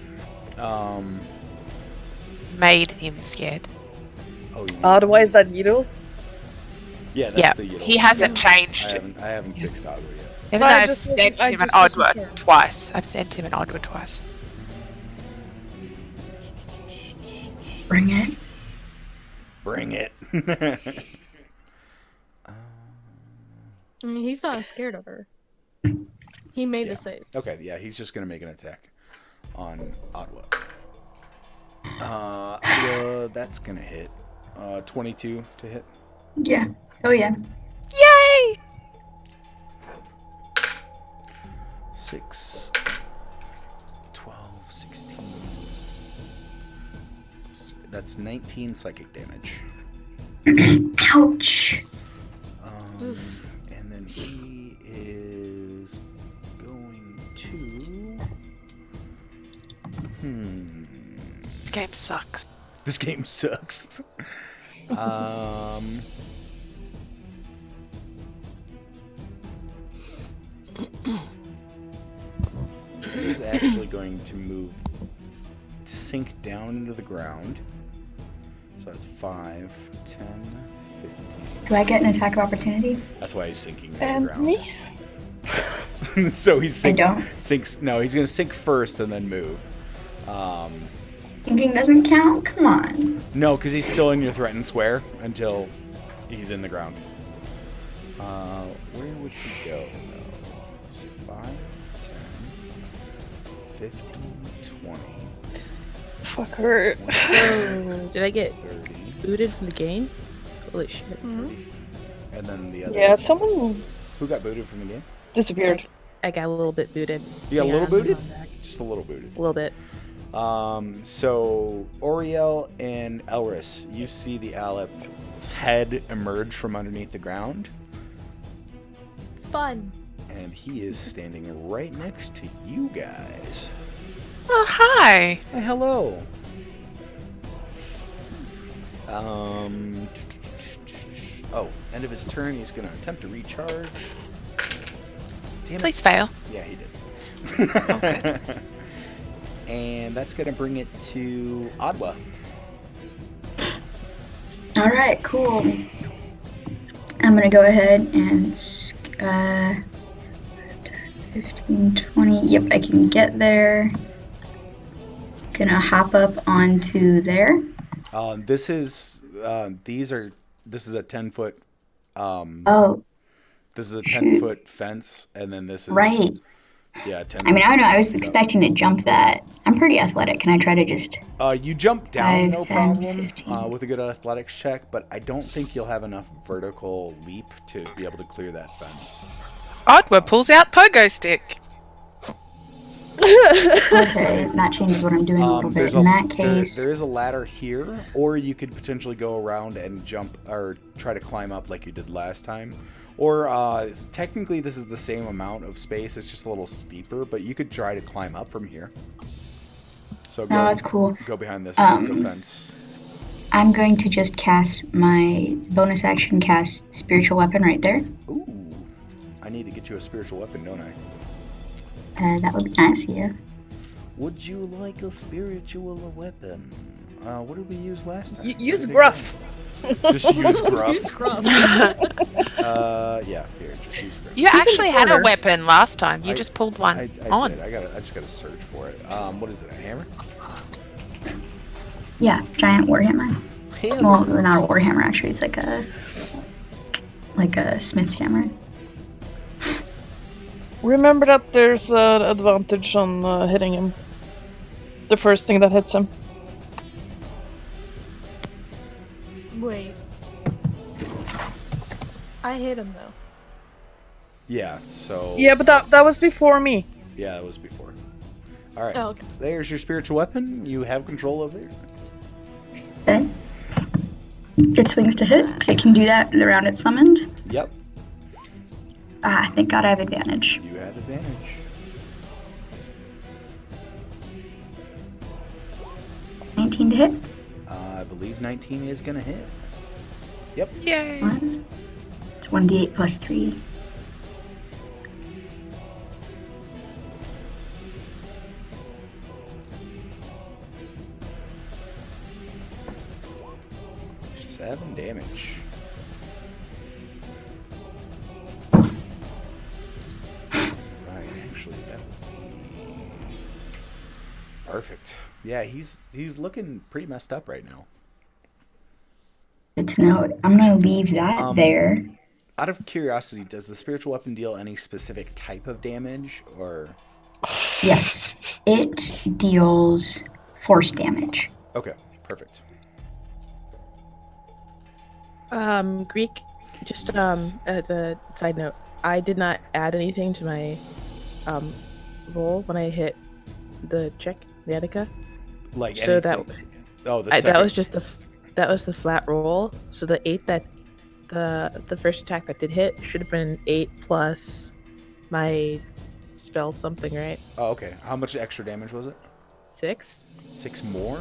Speaker 6: Made him scared.
Speaker 1: Oh, you
Speaker 2: Otherwise, that Yiddle.
Speaker 1: Yeah, that's
Speaker 6: Yeah,
Speaker 1: the Yiddle.
Speaker 6: he hasn't changed.
Speaker 1: I haven't fixed Adwa yet.
Speaker 6: Even
Speaker 2: But
Speaker 6: though
Speaker 2: I
Speaker 6: I've
Speaker 2: just
Speaker 6: sent
Speaker 2: wasn't- I
Speaker 6: him an
Speaker 2: just wasn't
Speaker 6: Oddwa
Speaker 2: sure.
Speaker 6: twice. I've sent him an Oddwa twice.
Speaker 5: Bring it.
Speaker 1: Bring it.
Speaker 3: I mean, he's not scared of her. He made the save.
Speaker 1: Okay, yeah, he's just gonna make an attack on Adwa. Adwa, that's gonna hit. 22 to hit.
Speaker 5: Yeah. Oh yeah.
Speaker 6: Yay!
Speaker 1: 6, 12, 16. That's 19 psychic damage.
Speaker 5: Ouch.
Speaker 1: And then he is going to.
Speaker 6: This game sucks.
Speaker 1: This game sucks. He's actually going to sink down into the ground. So that's 5, 10, 15.
Speaker 5: Do I get an attack of opportunity?
Speaker 1: That's why he's sinking into the
Speaker 4: And
Speaker 1: ground.
Speaker 4: me?
Speaker 1: So he sinks.
Speaker 5: don't.
Speaker 1: No, he's gonna sink first and then move.
Speaker 5: Sinking doesn't count? Come on.
Speaker 1: No, because he's still in your threatened square until he's in the ground. Where would he go? 5, 10, 15, 20,
Speaker 4: Fuck her.
Speaker 1: 25,
Speaker 9: Did I get
Speaker 1: 30,
Speaker 9: booted from the game? Holy shit.
Speaker 1: 40. And then the other.
Speaker 4: Yeah, someone
Speaker 1: Who got booted from the game?
Speaker 4: disappeared.
Speaker 9: I got a little bit booted.
Speaker 1: You got a
Speaker 9: Yeah,
Speaker 1: little
Speaker 9: I'm
Speaker 1: booted?
Speaker 9: on back.
Speaker 1: Just a little booted.
Speaker 9: A little bit.
Speaker 1: So Oriel and Elris, you see the Alep's head emerge from underneath the ground,
Speaker 3: Fun.
Speaker 1: and he is standing right next to you guys.
Speaker 6: Oh, hi.
Speaker 1: Hey, hello. End of his turn, he's gonna attempt to recharge. Damn it.
Speaker 6: Please fail.
Speaker 1: Yeah, he did.
Speaker 6: Okay.
Speaker 1: And that's gonna bring it to Adwa.
Speaker 5: All right, cool. I'm gonna go ahead and 15, 20. Yep, I can get there. Gonna hop up onto there.
Speaker 1: This is a 10-foot.
Speaker 5: Oh,
Speaker 1: This is a
Speaker 5: shoot.
Speaker 1: 10-foot fence, and then this is
Speaker 5: Right.
Speaker 1: Yeah, 10.
Speaker 5: I mean, I don't know. I was expecting to jump that. I'm pretty athletic. Can I try to just?
Speaker 1: You jump down,
Speaker 5: 5,
Speaker 1: no
Speaker 5: 10,
Speaker 1: problem,
Speaker 5: 15.
Speaker 1: with a good athletics check, but I don't think you'll have enough vertical leap to be able to clear that fence.
Speaker 6: Oddwa pulls out pogo stick.
Speaker 5: Okay, that changes what I'm doing a little bit. In that case,
Speaker 1: there is a ladder here, or you could potentially go around and jump or try to climb up like you did last time. Or technically, this is the same amount of space. It's just a little steeper, but you could try to climb up from here. So go,
Speaker 5: no, that's cool.
Speaker 1: go behind this the fence.
Speaker 5: I'm going to just cast my bonus action cast spiritual weapon right there.
Speaker 1: Ooh, I need to get you a spiritual weapon, don't I?
Speaker 5: That would be nice, yeah.
Speaker 1: Would you like a spiritual weapon? What did we use last time?
Speaker 2: Use
Speaker 1: Where did it
Speaker 2: gruff.
Speaker 1: go? Just use gruff.
Speaker 3: Use gruff.
Speaker 1: Yeah, here, just use gruff.
Speaker 6: You actually had a
Speaker 3: corner.
Speaker 6: weapon last time. You
Speaker 1: I-
Speaker 6: just pulled one
Speaker 1: I
Speaker 6: on.
Speaker 1: did. I just gotta search for it. What is it? A hammer?
Speaker 5: Yeah, giant warhammer.
Speaker 1: Hammer.
Speaker 5: Well, not a warhammer actually. It's like a like a smith's hammer.
Speaker 4: Remember that there's an advantage on hitting him. The first thing that hits him.
Speaker 3: Wait. I hit him though.
Speaker 1: Yeah, so...
Speaker 4: Yeah, but that was before me.
Speaker 1: Yeah, that was before. Alright,
Speaker 3: Oh, okay.
Speaker 1: there's your spiritual weapon. You have control of it.
Speaker 5: Okay. It swings to hit, because it can do that the round it's summoned.
Speaker 1: Yep,
Speaker 5: Ah, thank God I have advantage.
Speaker 1: you have advantage.
Speaker 5: 19 to hit.
Speaker 1: I believe 19 is gonna hit. Yep.
Speaker 6: Yay!
Speaker 5: One. It's 1d8 plus 3.
Speaker 1: Seven damage. Right, actually, that would be perfect. Yeah, he's looking pretty messed up right now.
Speaker 5: Good to know. I'm gonna leave that there.
Speaker 1: Out of curiosity, does the spiritual weapon deal any specific type of damage, or?
Speaker 5: Yes, it deals force damage.
Speaker 1: Okay, perfect.
Speaker 9: Greek, just as a side note, I did not add anything to my roll when I hit the check, the Attica.
Speaker 1: Like
Speaker 9: So
Speaker 1: anything. That
Speaker 9: that was just that was the flat roll. So the 8 that the first attack that did hit should have been 8 plus my spell something, right?
Speaker 1: Oh, okay. How much extra damage was it?
Speaker 9: 6?
Speaker 1: 6 more?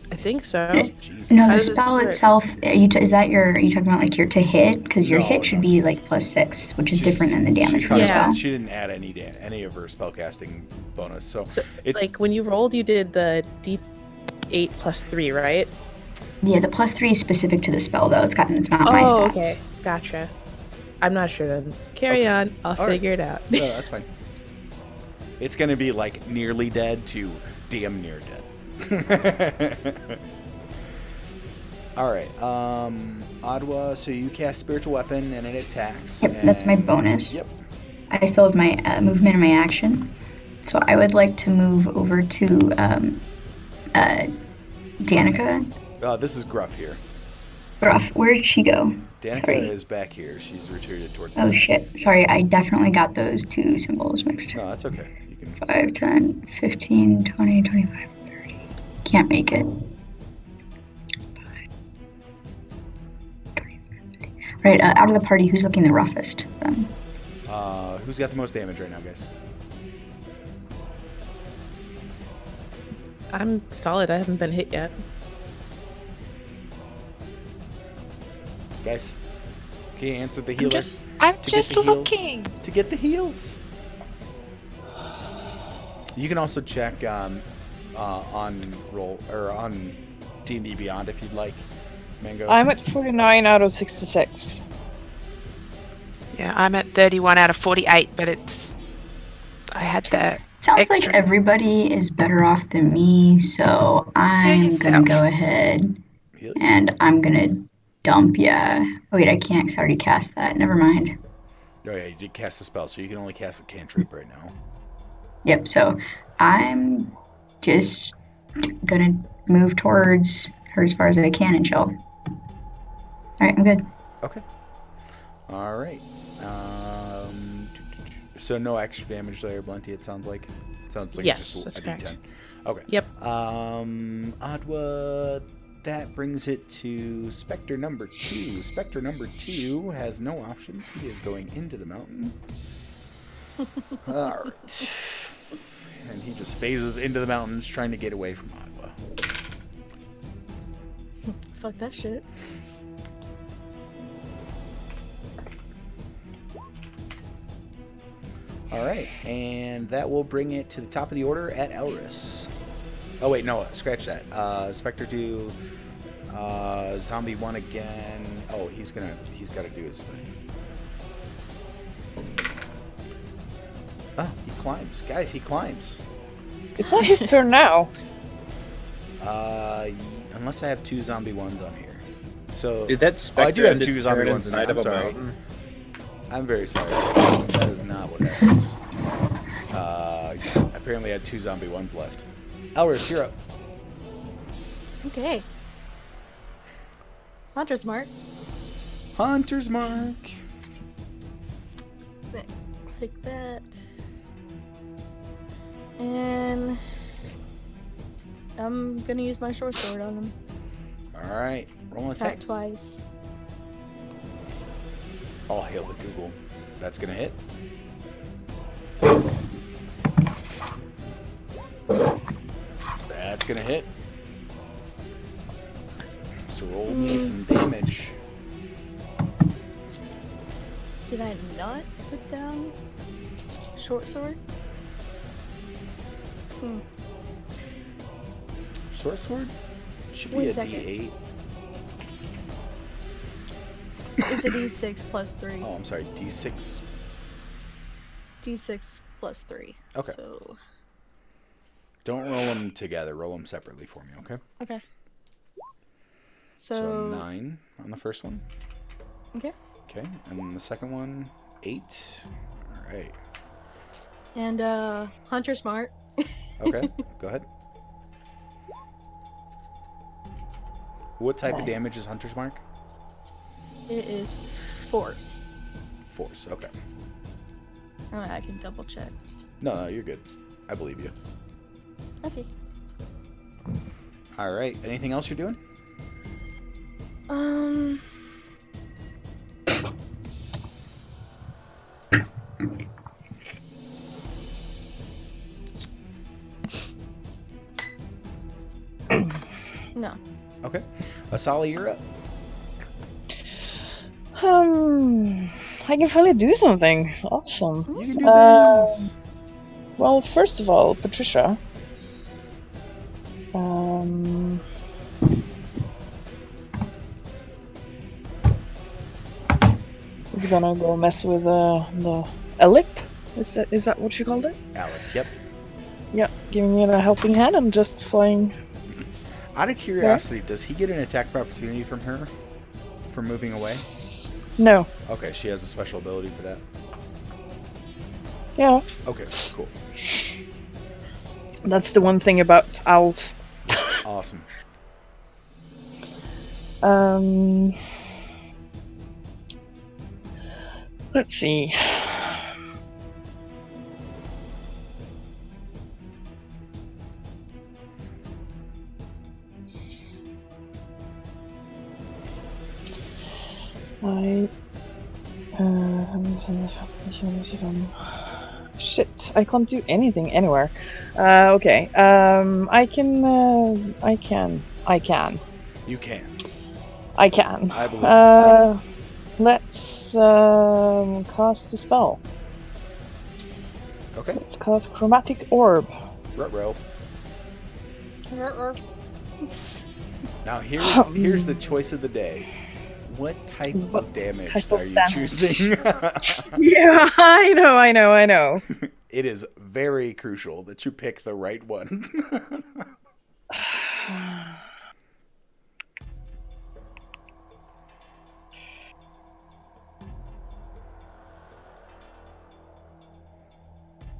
Speaker 9: I think so.
Speaker 1: Jesus.
Speaker 5: No,
Speaker 9: How
Speaker 5: the
Speaker 9: does it
Speaker 5: spell
Speaker 9: work?
Speaker 5: itself. Are you talking about like your to hit? Because your
Speaker 1: No,
Speaker 5: hit should
Speaker 1: no.
Speaker 5: be like plus 6, which is
Speaker 1: She's-
Speaker 5: different than the damage
Speaker 1: she's
Speaker 5: from the
Speaker 1: talking about-
Speaker 5: spell.
Speaker 1: She didn't add any of her spellcasting bonus, so
Speaker 9: So,
Speaker 1: it's
Speaker 9: like when you rolled, you did the D8 plus 3, right?
Speaker 5: Yeah, the plus 3 is specific to the spell though. It's not my
Speaker 9: Oh,
Speaker 5: stats.
Speaker 9: okay, gotcha. I'm not sure then. Carry
Speaker 1: Okay.
Speaker 9: on. I'll
Speaker 1: All right.
Speaker 9: figure it out.
Speaker 1: no, that's fine. It's gonna be like nearly dead to damn near dead. All right, Adwa. So you cast spiritual weapon and it attacks.
Speaker 5: Yep, that's my
Speaker 1: and-
Speaker 5: bonus.
Speaker 1: Yep.
Speaker 5: I still have my movement and my action. So I would like to move over to Danica.
Speaker 1: This is Gruff here.
Speaker 5: Ruff, where did she go?
Speaker 1: Danica
Speaker 5: Sorry.
Speaker 1: is back here. She's retreated towards.
Speaker 5: Oh
Speaker 1: the-
Speaker 5: shit. Sorry, I definitely got those two symbols mixed.
Speaker 1: No, that's okay. You can.
Speaker 5: 5, 10, 15, 20, 25, 30. Can't make it. 25, 30. Right, out of the party, who's looking the roughest then?
Speaker 1: Who's got the most damage right now, guys?
Speaker 9: I'm solid. I haven't been hit yet.
Speaker 1: Guys, can you answer the healer?
Speaker 6: I'm
Speaker 1: To get
Speaker 6: just
Speaker 1: the heals.
Speaker 6: looking.
Speaker 1: To get the heals. You can also check on roll or on D&D Beyond if you'd like. Mango.
Speaker 4: I'm at 49 out of 66.
Speaker 6: Yeah, I'm at 31 out of 48, but I had that.
Speaker 5: Sounds like
Speaker 6: Extra.
Speaker 5: everybody is better off than me, so I'm gonna
Speaker 6: yourself.
Speaker 5: go ahead
Speaker 1: Heal
Speaker 5: and I'm gonna dump, yeah. Oh wait, I can't because I already cast that. Never mind.
Speaker 1: Oh yeah, you did cast a spell, so you can only cast a cantrip right now.
Speaker 5: Yep, so I'm just gonna move towards her as far as I can and chill. Alright, I'm good.
Speaker 1: Okay. All right. So no extra damage there, Blenty. It sounds like. It sounds like
Speaker 9: Yes,
Speaker 1: just
Speaker 9: that's
Speaker 1: a
Speaker 9: correct.
Speaker 1: D10. Okay.
Speaker 9: Yep.
Speaker 1: Adwa. That brings it to Spectre number 2. Spectre number 2 has no options. He is going into the mountain. All right. And he just phases into the mountains, trying to get away from Adwa.
Speaker 3: Fuck that shit.
Speaker 1: All right, and that will bring it to the top of the order at Elris. Oh wait, no, scratch that. Spectre 2, Zombie 1 again. Oh, he's got to do his thing. Oh, he climbs, guys. He climbs.
Speaker 4: It's not his turn now.
Speaker 1: Unless I have 2 Zombie 1s on here. So
Speaker 7: Did that
Speaker 1: I
Speaker 7: specter
Speaker 1: do have
Speaker 7: end
Speaker 1: two
Speaker 7: its
Speaker 1: zombie
Speaker 7: turn
Speaker 1: ones in there.
Speaker 7: inside
Speaker 1: I'm
Speaker 7: of a
Speaker 1: sorry.
Speaker 7: mountain?
Speaker 1: I'm very sorry. That is not what happens. Apparently I had 2 zombie ones left. Elris, you're up.
Speaker 3: Okay. Hunter's mark.
Speaker 1: Hunter's mark.
Speaker 3: Click that. And I'm gonna use my short sword on him.
Speaker 1: Alright, roll an
Speaker 3: Attack
Speaker 1: attack.
Speaker 3: twice.
Speaker 1: All hail the Google. That's gonna hit. That's gonna hit. So roll me some damage.
Speaker 3: Did I not put down short sword?
Speaker 1: Short sword? Should be
Speaker 3: Wait
Speaker 1: a
Speaker 3: a second.
Speaker 1: D8.
Speaker 3: It's a D6 plus 3.
Speaker 1: Oh, I'm sorry, D6.
Speaker 3: D6 plus 3.
Speaker 1: Okay.
Speaker 3: So,
Speaker 1: Don't roll them together. Roll them separately for me, okay?
Speaker 3: okay.
Speaker 1: So
Speaker 3: So
Speaker 1: 9 on the first one.
Speaker 3: okay.
Speaker 1: Okay, and then the second one, 8. All right.
Speaker 3: And Hunter's mark.
Speaker 1: Okay, go ahead. What type of damage is Hunter's Mark?
Speaker 3: It is force.
Speaker 1: Force, okay.
Speaker 3: Oh, I can double check.
Speaker 1: No, you're good. I believe you.
Speaker 3: Okay.
Speaker 1: All right, anything else you're doing?
Speaker 3: No.
Speaker 1: Okay. Asali, you're up.
Speaker 4: I can finally do something. Awesome.
Speaker 1: You can do things.
Speaker 4: Well, first of all, Patricia. We're gonna go mess with the Elip. Is that what you called it?
Speaker 1: Alec, yep.
Speaker 4: Yeah, giving it a helping hand. I'm just flying.
Speaker 1: Out of curiosity, does he get an attack of opportunity from her for moving away?
Speaker 4: No.
Speaker 1: Okay, she has a special ability for that.
Speaker 4: Yeah.
Speaker 1: Okay, cool.
Speaker 4: That's the one thing about owls.
Speaker 1: Awesome.
Speaker 4: Let's see. Shit, I can't do anything anywhere. Okay. I can.
Speaker 1: You can.
Speaker 4: I can.
Speaker 1: I believe
Speaker 4: Let's cast a spell.
Speaker 1: Okay.
Speaker 4: Let's cast Chromatic Orb.
Speaker 1: Ruh-roh. Now here's the choice of the day. What type of damage are you choosing?
Speaker 4: Yeah, I know.
Speaker 1: It is very crucial that you pick the right one.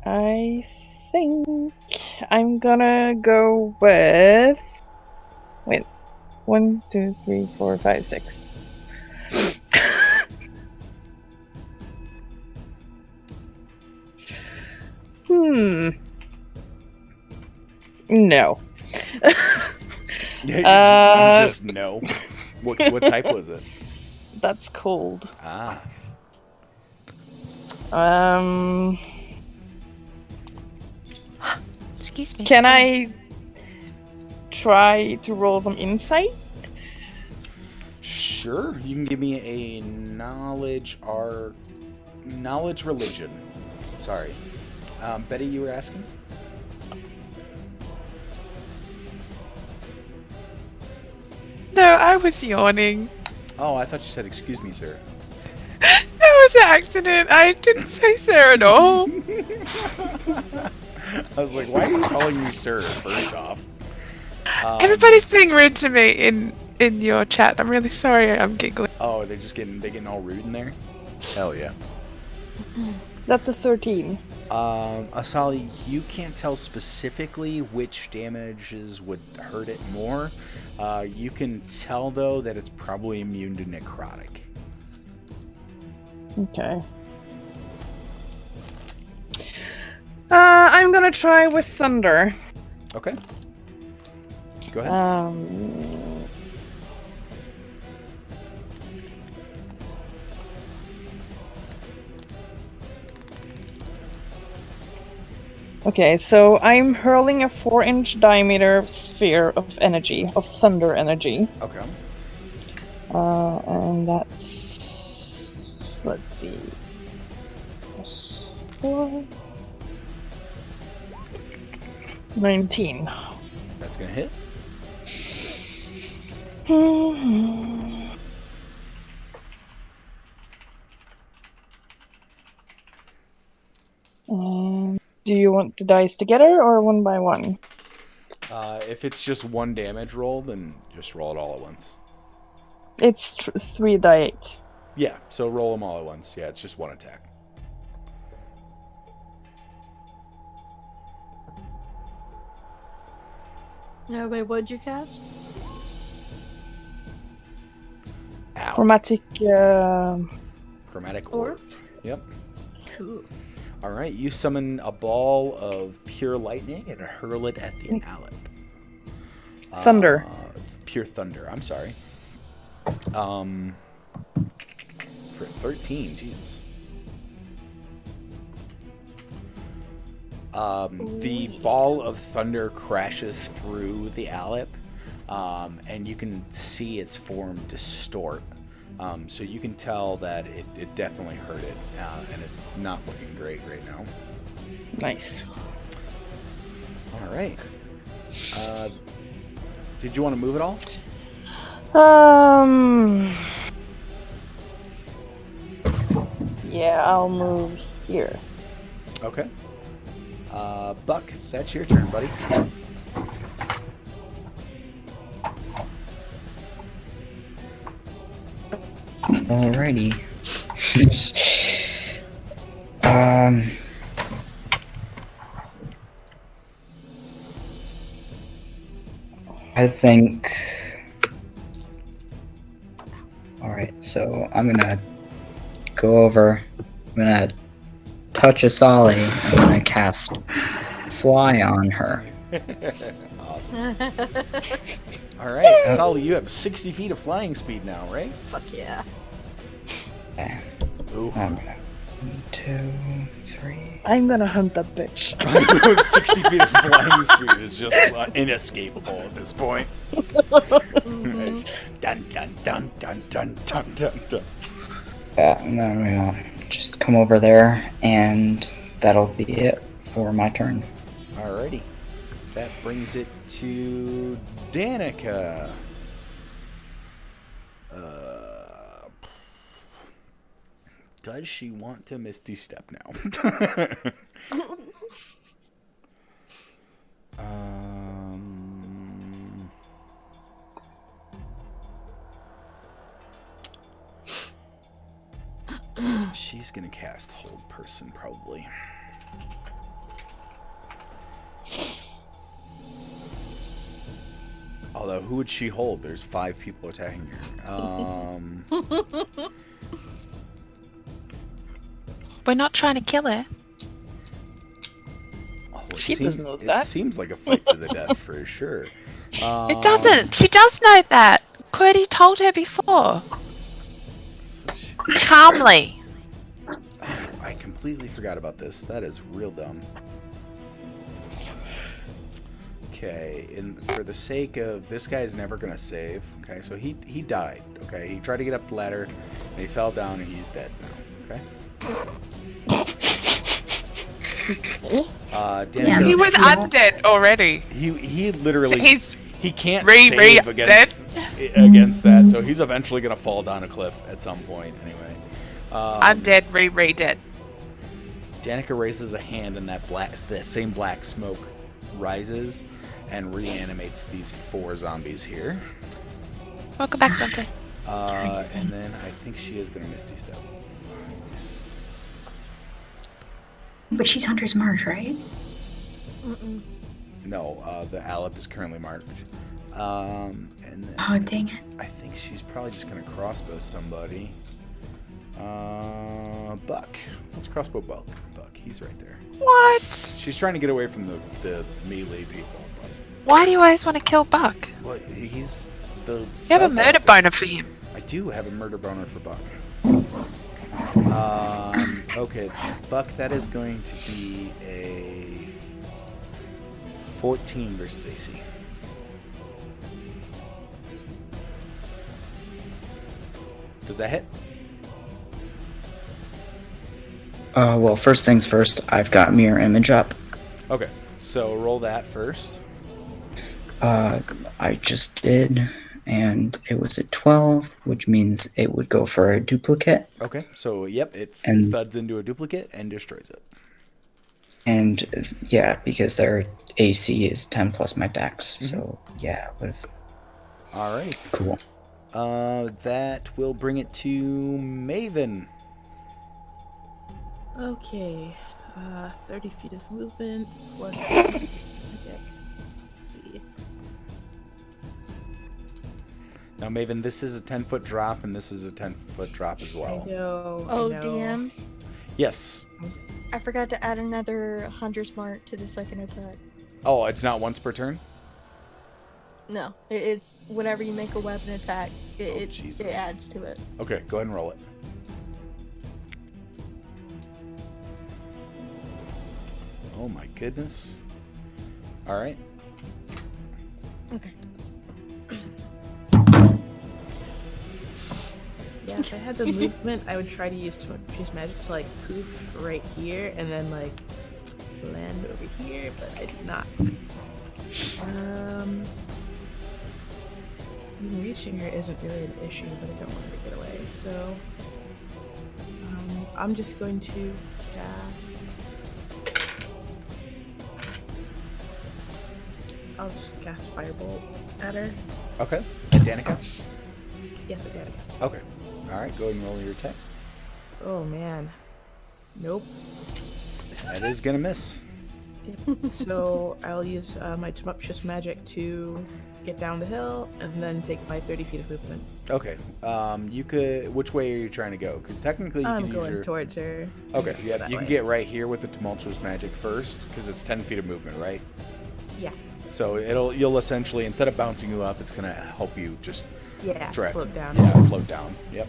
Speaker 4: I think I'm gonna go with. Wait. 1, 2, 3, 4, 5, 6. No.
Speaker 1: You just know. What type was it?
Speaker 4: That's cold.
Speaker 1: Ah.
Speaker 6: Excuse me.
Speaker 4: Can I try to roll some insight?
Speaker 1: Sure. You can give me a knowledge religion. Sorry. Betty, you were asking?
Speaker 6: No, I was yawning.
Speaker 1: Oh, I thought you said, excuse me, sir.
Speaker 6: That was an accident. I didn't say sir at all.
Speaker 1: I was like, why are you calling me sir, first off?
Speaker 6: Everybody's being rude to me in your chat. I'm really sorry. I'm giggling.
Speaker 1: Oh, they're getting all rude in there? Hell yeah.
Speaker 4: That's a 13.
Speaker 1: Asali, you can't tell specifically which damages would hurt it more. You can tell, though, that it's probably immune to necrotic.
Speaker 4: Okay. I'm gonna try with thunder.
Speaker 1: Okay. Go ahead.
Speaker 4: Okay, so I'm hurling a 4-inch diameter sphere of energy, of thunder energy.
Speaker 1: Okay.
Speaker 4: And that's... let's see... plus 4... 19.
Speaker 1: That's gonna hit.
Speaker 4: Do you want the dice together or one by one?
Speaker 1: If it's just one damage roll, then just roll it all at once.
Speaker 4: It's 3 die 8.
Speaker 1: Yeah, so roll them all at once. Yeah, it's just one attack.
Speaker 3: No, wait, what'd you cast?
Speaker 1: Ow.
Speaker 4: Chromatic...
Speaker 1: Chromatic
Speaker 3: Orb?
Speaker 1: Yep.
Speaker 3: Cool.
Speaker 1: All right, you summon a ball of pure lightning and hurl it at the Alep.
Speaker 4: Thunder.
Speaker 1: Pure thunder. I'm sorry. For 13, Jesus. The ball of thunder crashes through the Alep, and you can see its form distort. So you can tell that it definitely hurt it, and it's not looking great right now.
Speaker 4: Nice.
Speaker 1: All right. Did you want to move at all?
Speaker 4: Yeah, I'll move here.
Speaker 1: Okay. Buck, that's your turn, buddy.
Speaker 8: Alrighty. I think. Alright, so I'm gonna go over. I'm gonna touch Asali. I'm gonna cast Fly on her.
Speaker 1: Awesome. All right, Sally, you have 60 feet of flying speed now, right?
Speaker 3: Fuck yeah.
Speaker 8: Okay.
Speaker 1: Ooh.
Speaker 8: 1, 2, 3.
Speaker 4: I'm gonna hunt that bitch.
Speaker 1: 60 feet of flying speed is just inescapable at this point. Right. Dun dun dun dun dun dun dun dun.
Speaker 8: Yeah, and then we'll just come over there, and that'll be it for my turn.
Speaker 1: Alrighty. That brings it to Danica. Does she want to Misty Step now? She's gonna cast Hold Person probably. Although, who would she hold? There's 5 people attacking her.
Speaker 6: We're not trying to kill her.
Speaker 4: She doesn't know that.
Speaker 1: It seems like a fight to the death for sure.
Speaker 6: It doesn't. She does know that. Qwerty told her before. Calmly.
Speaker 1: Oh, I completely forgot about this. That is real dumb. Okay, for the sake of this guy's never gonna save. Okay, so he died. Okay, he tried to get up the ladder, and he fell down, and he's dead now. Okay.
Speaker 8: Damn.
Speaker 6: He was undead already.
Speaker 1: He literally he can't
Speaker 6: Re
Speaker 1: save against that, so he's eventually gonna fall down a cliff at some point. Anyway,
Speaker 6: Undead, re dead.
Speaker 1: Danica raises a hand, and that same black smoke rises and reanimates these 4 zombies here.
Speaker 6: Welcome back, Dante.
Speaker 1: And then I think she is gonna Misty Step.
Speaker 5: But she's Hunter's Mark, right?
Speaker 3: Mm-mm.
Speaker 1: No, the Alep is currently marked. And then
Speaker 5: Oh, dang it.
Speaker 1: I think she's probably just gonna crossbow somebody. Buck. Let's crossbow Buck. He's right there.
Speaker 6: What?
Speaker 1: She's trying to get away from the melee people. But,
Speaker 6: Why do you always want to kill Buck?
Speaker 1: well, he's the.
Speaker 6: You have a murder
Speaker 1: spellcaster.
Speaker 6: boner for him.
Speaker 1: I do have a murder boner for Buck. Okay, Buck, that is going to be a 14 versus AC. Does that hit?
Speaker 8: Well, first things first, I've got mirror image up.
Speaker 1: Okay, so roll that first.
Speaker 8: I just did, and it was at 12, which means it would go for a duplicate.
Speaker 1: Okay, so yep, it
Speaker 8: And-
Speaker 1: thuds into a duplicate and destroys it.
Speaker 8: And yeah, because their AC is 10 plus my dex, so yeah, would've...
Speaker 1: All right.
Speaker 8: Cool.
Speaker 1: That will bring it to Maven.
Speaker 9: Okay. 30 feet of movement plus magic. Let's see.
Speaker 1: Now, Maven, this is a 10-foot drop, and this is a 10-foot drop as
Speaker 9: I
Speaker 1: well.
Speaker 9: know.
Speaker 3: Oh,
Speaker 9: I know.
Speaker 3: damn.
Speaker 1: Yes.
Speaker 3: I forgot to add another Hunter's Mark to the second attack.
Speaker 1: Oh, it's not once per turn?
Speaker 3: No, it's whenever you make a weapon attack, it
Speaker 1: Jesus.
Speaker 3: adds to it.
Speaker 1: Okay, go ahead and roll it. Oh my goodness. All right.
Speaker 3: Okay.
Speaker 9: Yeah, if I had the movement, I would try to use magic to like poof right here and then like land over here, but I did not. Even reaching her isn't really an issue, but I don't want her to get away, so I'm just going to cast. I'll just cast a firebolt at her.
Speaker 1: Okay. And Danica?
Speaker 9: Yes, I did.
Speaker 1: Okay. All right, go ahead and roll your attack.
Speaker 9: Oh man. Nope.
Speaker 1: That is going to miss.
Speaker 9: Yep. So I'll use my tumultuous magic to get down the hill and then take my 30 feet of movement.
Speaker 1: Okay. You could. Which way are you trying to go? Because technically you
Speaker 9: I'm
Speaker 1: can use
Speaker 9: going
Speaker 1: your.
Speaker 9: towards her.
Speaker 1: Okay. Yeah.
Speaker 9: that
Speaker 1: You can
Speaker 9: way.
Speaker 1: get right here with the tumultuous magic first, because it's 10 feet of movement, right?
Speaker 9: Yeah.
Speaker 1: So you'll essentially, instead of bouncing you up, it's gonna help you just
Speaker 9: Yeah.
Speaker 1: drag.
Speaker 9: Float down.
Speaker 1: Yeah, float down. Yep.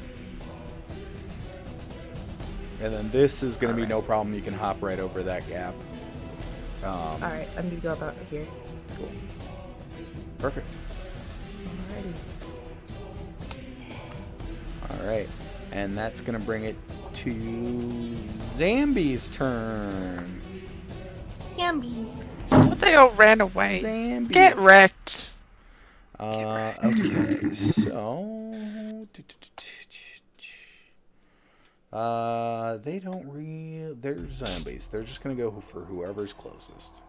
Speaker 1: And then this is gonna be no problem. You can hop right over that gap.
Speaker 9: All right. I'm gonna go about here.
Speaker 1: Cool. Perfect.
Speaker 9: Alrighty.
Speaker 1: All right, and that's gonna bring it to Zambi's turn.
Speaker 3: Hamby.
Speaker 6: They all ran away.
Speaker 1: Zambi's.
Speaker 6: Get wrecked.
Speaker 1: Okay, so they don't they're zombies. They're just gonna go for whoever's closest.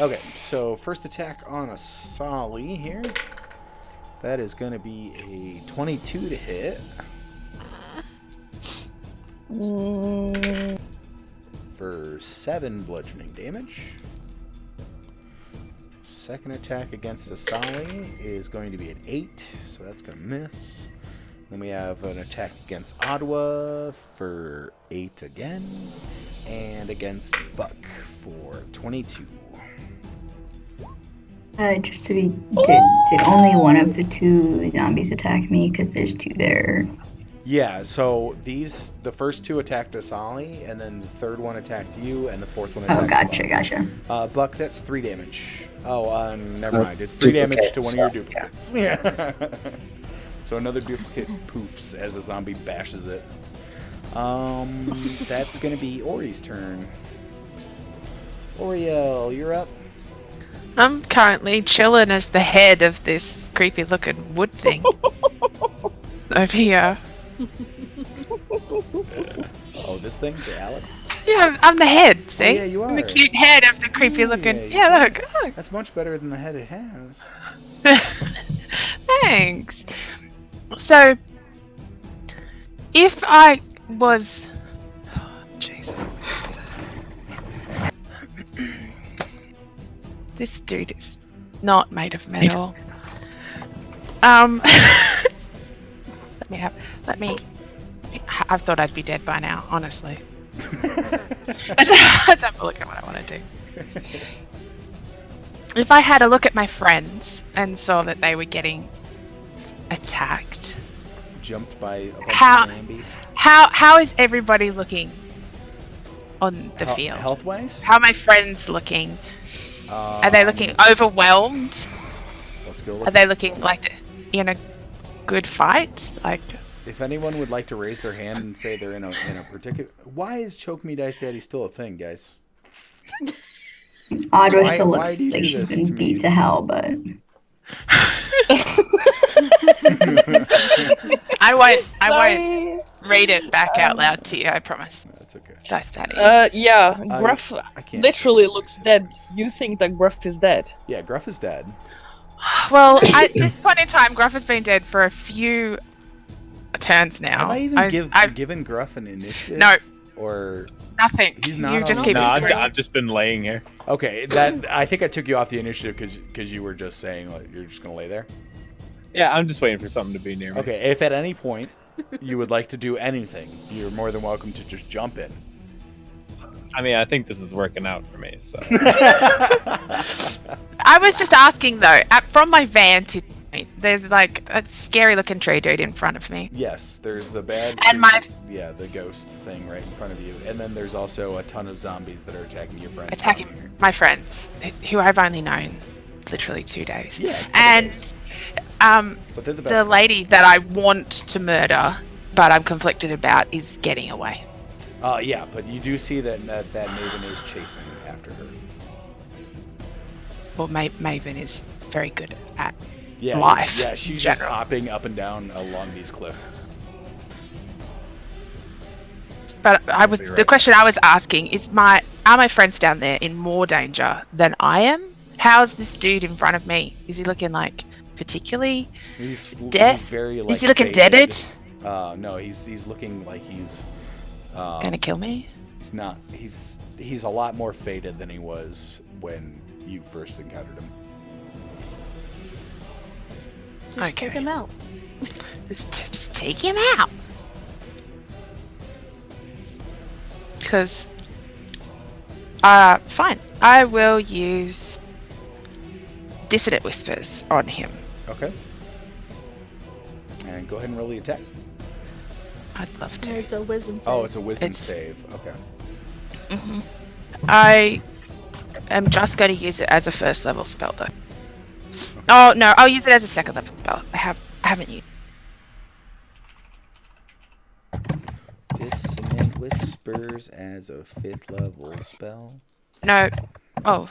Speaker 1: Okay, so first attack on a Solly here. That is gonna be a 22 to hit. For 7 bludgeoning damage. Second attack against a Solly is going to be an 8, so that's going to miss. Then we have an attack against Ottawa for 8 again, and against Buck for 22.
Speaker 5: Just to be, did only one of the 2 zombies attack me? Because there's 2 there.
Speaker 1: Yeah, so the first 2 attacked Asali, and then the third one attacked you, and the fourth one attacked
Speaker 5: Oh, gotcha,
Speaker 1: Buck.
Speaker 5: gotcha.
Speaker 1: Buck, that's 3 damage. Oh, never mind. It's 3 damage to one of your
Speaker 8: duplicate,
Speaker 1: duplicates. Yeah. So another duplicate poofs as a zombie bashes it. That's gonna be Ori's turn. Oriel, you're up.
Speaker 6: I'm currently chilling as the head of this creepy looking wood thing. Over here.
Speaker 1: Oh, this thing, the Alec.
Speaker 6: Yeah, I'm the head, see?
Speaker 1: yeah, you
Speaker 6: I'm the
Speaker 1: are.
Speaker 6: cute head of the creepy looking.
Speaker 1: you
Speaker 6: Yeah,
Speaker 1: are.
Speaker 6: look.
Speaker 1: That's much better than the head it has.
Speaker 6: Thanks. So, if I was. Oh, Jesus. This dude is not made of metal. Let me. I thought I'd be dead by now, honestly. Let's have a look at what I want to do. If I had a look at my friends and saw that they were getting attacked,
Speaker 1: Jumped by a bunch
Speaker 6: How-
Speaker 1: of zombies.
Speaker 6: how is everybody looking on the field?
Speaker 1: Health-wise?
Speaker 6: How are my friends looking? Are they looking overwhelmed?
Speaker 1: Let's go
Speaker 6: Are
Speaker 1: look.
Speaker 6: they looking like in a good fight? Like,
Speaker 1: If anyone would like to raise their hand and say they're in a particular... Why is Choke Me Dice Daddy still a thing, guys?
Speaker 5: Audra
Speaker 1: Why-
Speaker 5: still
Speaker 1: why
Speaker 5: looks
Speaker 1: do you
Speaker 5: like
Speaker 1: do
Speaker 5: she's
Speaker 1: this
Speaker 5: been
Speaker 1: to
Speaker 5: beat
Speaker 1: me?
Speaker 5: to hell, but
Speaker 6: I won't
Speaker 4: Sorry.
Speaker 6: read it back out loud to you, I promise.
Speaker 1: That's okay.
Speaker 6: Dice Daddy.
Speaker 4: Yeah,
Speaker 1: I-
Speaker 4: Gruff
Speaker 1: I can't
Speaker 4: literally
Speaker 1: say
Speaker 4: looks
Speaker 1: voice
Speaker 4: dead.
Speaker 1: actors.
Speaker 4: You think that Gruff is dead.
Speaker 1: Yeah, Gruff is dead.
Speaker 6: Well, at this point in time, Gruff has been dead for a few turns now.
Speaker 1: Have I even
Speaker 6: I've
Speaker 1: given Gruff an initiative?
Speaker 6: No.
Speaker 1: Or...
Speaker 6: nothing.
Speaker 1: He's not
Speaker 6: You
Speaker 1: on
Speaker 6: just
Speaker 1: the
Speaker 6: keep
Speaker 7: No,
Speaker 1: list.
Speaker 7: I've just been laying here.
Speaker 1: Okay, that I think I took you off the initiative because you were just saying like, you're just going to lay there.
Speaker 7: Yeah, I'm just waiting for something to be near me.
Speaker 1: Okay, if at any point you would like to do anything, you're more than welcome to just jump in.
Speaker 7: I mean, I think this is working out for me, so.
Speaker 6: I was just asking though, from my vantage point, there's like a scary looking tree dude in front of me.
Speaker 1: Yes, there's the bad
Speaker 6: And my-
Speaker 1: yeah, the ghost thing right in front of you. And then there's also a ton of zombies that are attacking your friends.
Speaker 6: Attacking
Speaker 1: down here.
Speaker 6: my friends, who I've only known literally 2 days.
Speaker 1: Yeah. a couple
Speaker 6: And
Speaker 1: days. But they're the best
Speaker 6: the
Speaker 1: friends.
Speaker 6: lady that I want to murder, but I'm conflicted about, is getting away.
Speaker 1: Yeah, but you do see that Maven is chasing after her.
Speaker 6: Well, Maven is very good at
Speaker 1: Yeah,
Speaker 6: life.
Speaker 1: Yeah,
Speaker 6: in
Speaker 1: she's just
Speaker 6: general.
Speaker 1: hopping up and down along these cliffs.
Speaker 6: But
Speaker 1: Be
Speaker 6: the
Speaker 1: right
Speaker 6: question I was asking is, are my friends down there in more danger than I am? How's this dude in front of me? Is he looking like particularly
Speaker 1: He's
Speaker 6: dead?
Speaker 1: very like.
Speaker 6: Is he looking
Speaker 1: faded.
Speaker 6: deaded?
Speaker 1: No, he's looking like he's.
Speaker 6: Gonna kill me?
Speaker 1: He's not. He's a lot more faded than he was when you first encountered him.
Speaker 3: Just
Speaker 6: Okay.
Speaker 3: check him out.
Speaker 6: Just take him out. Because, fine. I will use Dissonant Whispers on him.
Speaker 1: Okay. And go ahead and roll the attack.
Speaker 6: I'd love to.
Speaker 3: It's a wisdom save.
Speaker 1: Oh, it's a wisdom
Speaker 6: It's-
Speaker 1: save. Okay.
Speaker 6: hmm I am just going to use it as a first level spell though. Oh no, I'll use it as a second level spell. I haven't used.
Speaker 1: Dissonant Whispers as a 5th level spell.
Speaker 6: No. Oh,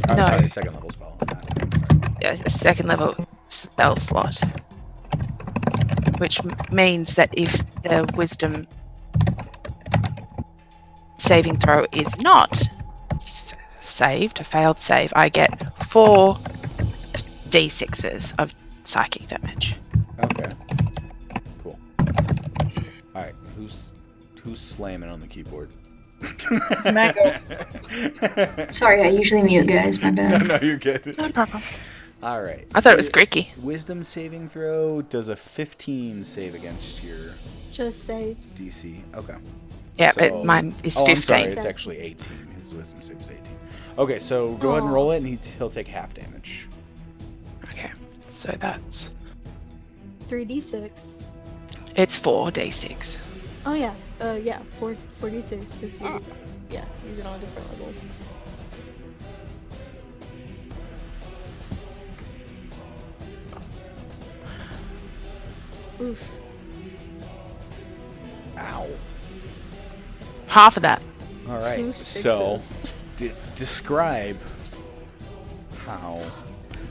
Speaker 1: I'm
Speaker 6: No.
Speaker 1: sorry, 2nd level spell.
Speaker 6: a second level spell slot. Which means that if the wisdom saving throw is not saved, a failed save, I get 4 d6s of psychic damage.
Speaker 1: Okay. Cool. All right. Who's slamming on the keyboard?
Speaker 4: Mango.
Speaker 5: sorry, I usually mute guys. My bad.
Speaker 1: No, you're good.
Speaker 6: No problem.
Speaker 1: All right.
Speaker 6: I thought it was Greeky.
Speaker 1: Wisdom saving throw does a 15 save against your
Speaker 3: Just saves.
Speaker 1: DC. Okay.
Speaker 6: Yeah,
Speaker 1: So-
Speaker 6: but mine is
Speaker 1: Oh,
Speaker 6: 15.
Speaker 1: I'm sorry. It's actually 18. His wisdom save is 18. Okay, so go ahead and
Speaker 3: Aw.
Speaker 1: roll it, and he'll take half damage.
Speaker 6: Okay, so that's
Speaker 3: 3d6.
Speaker 6: it's 4d6.
Speaker 3: Oh yeah. Yeah. 4d6 because you. Yeah, use it on a different level. Oof.
Speaker 1: Ow.
Speaker 6: Half of that.
Speaker 1: All
Speaker 3: 2
Speaker 1: right.
Speaker 3: sixes.
Speaker 1: So, describe how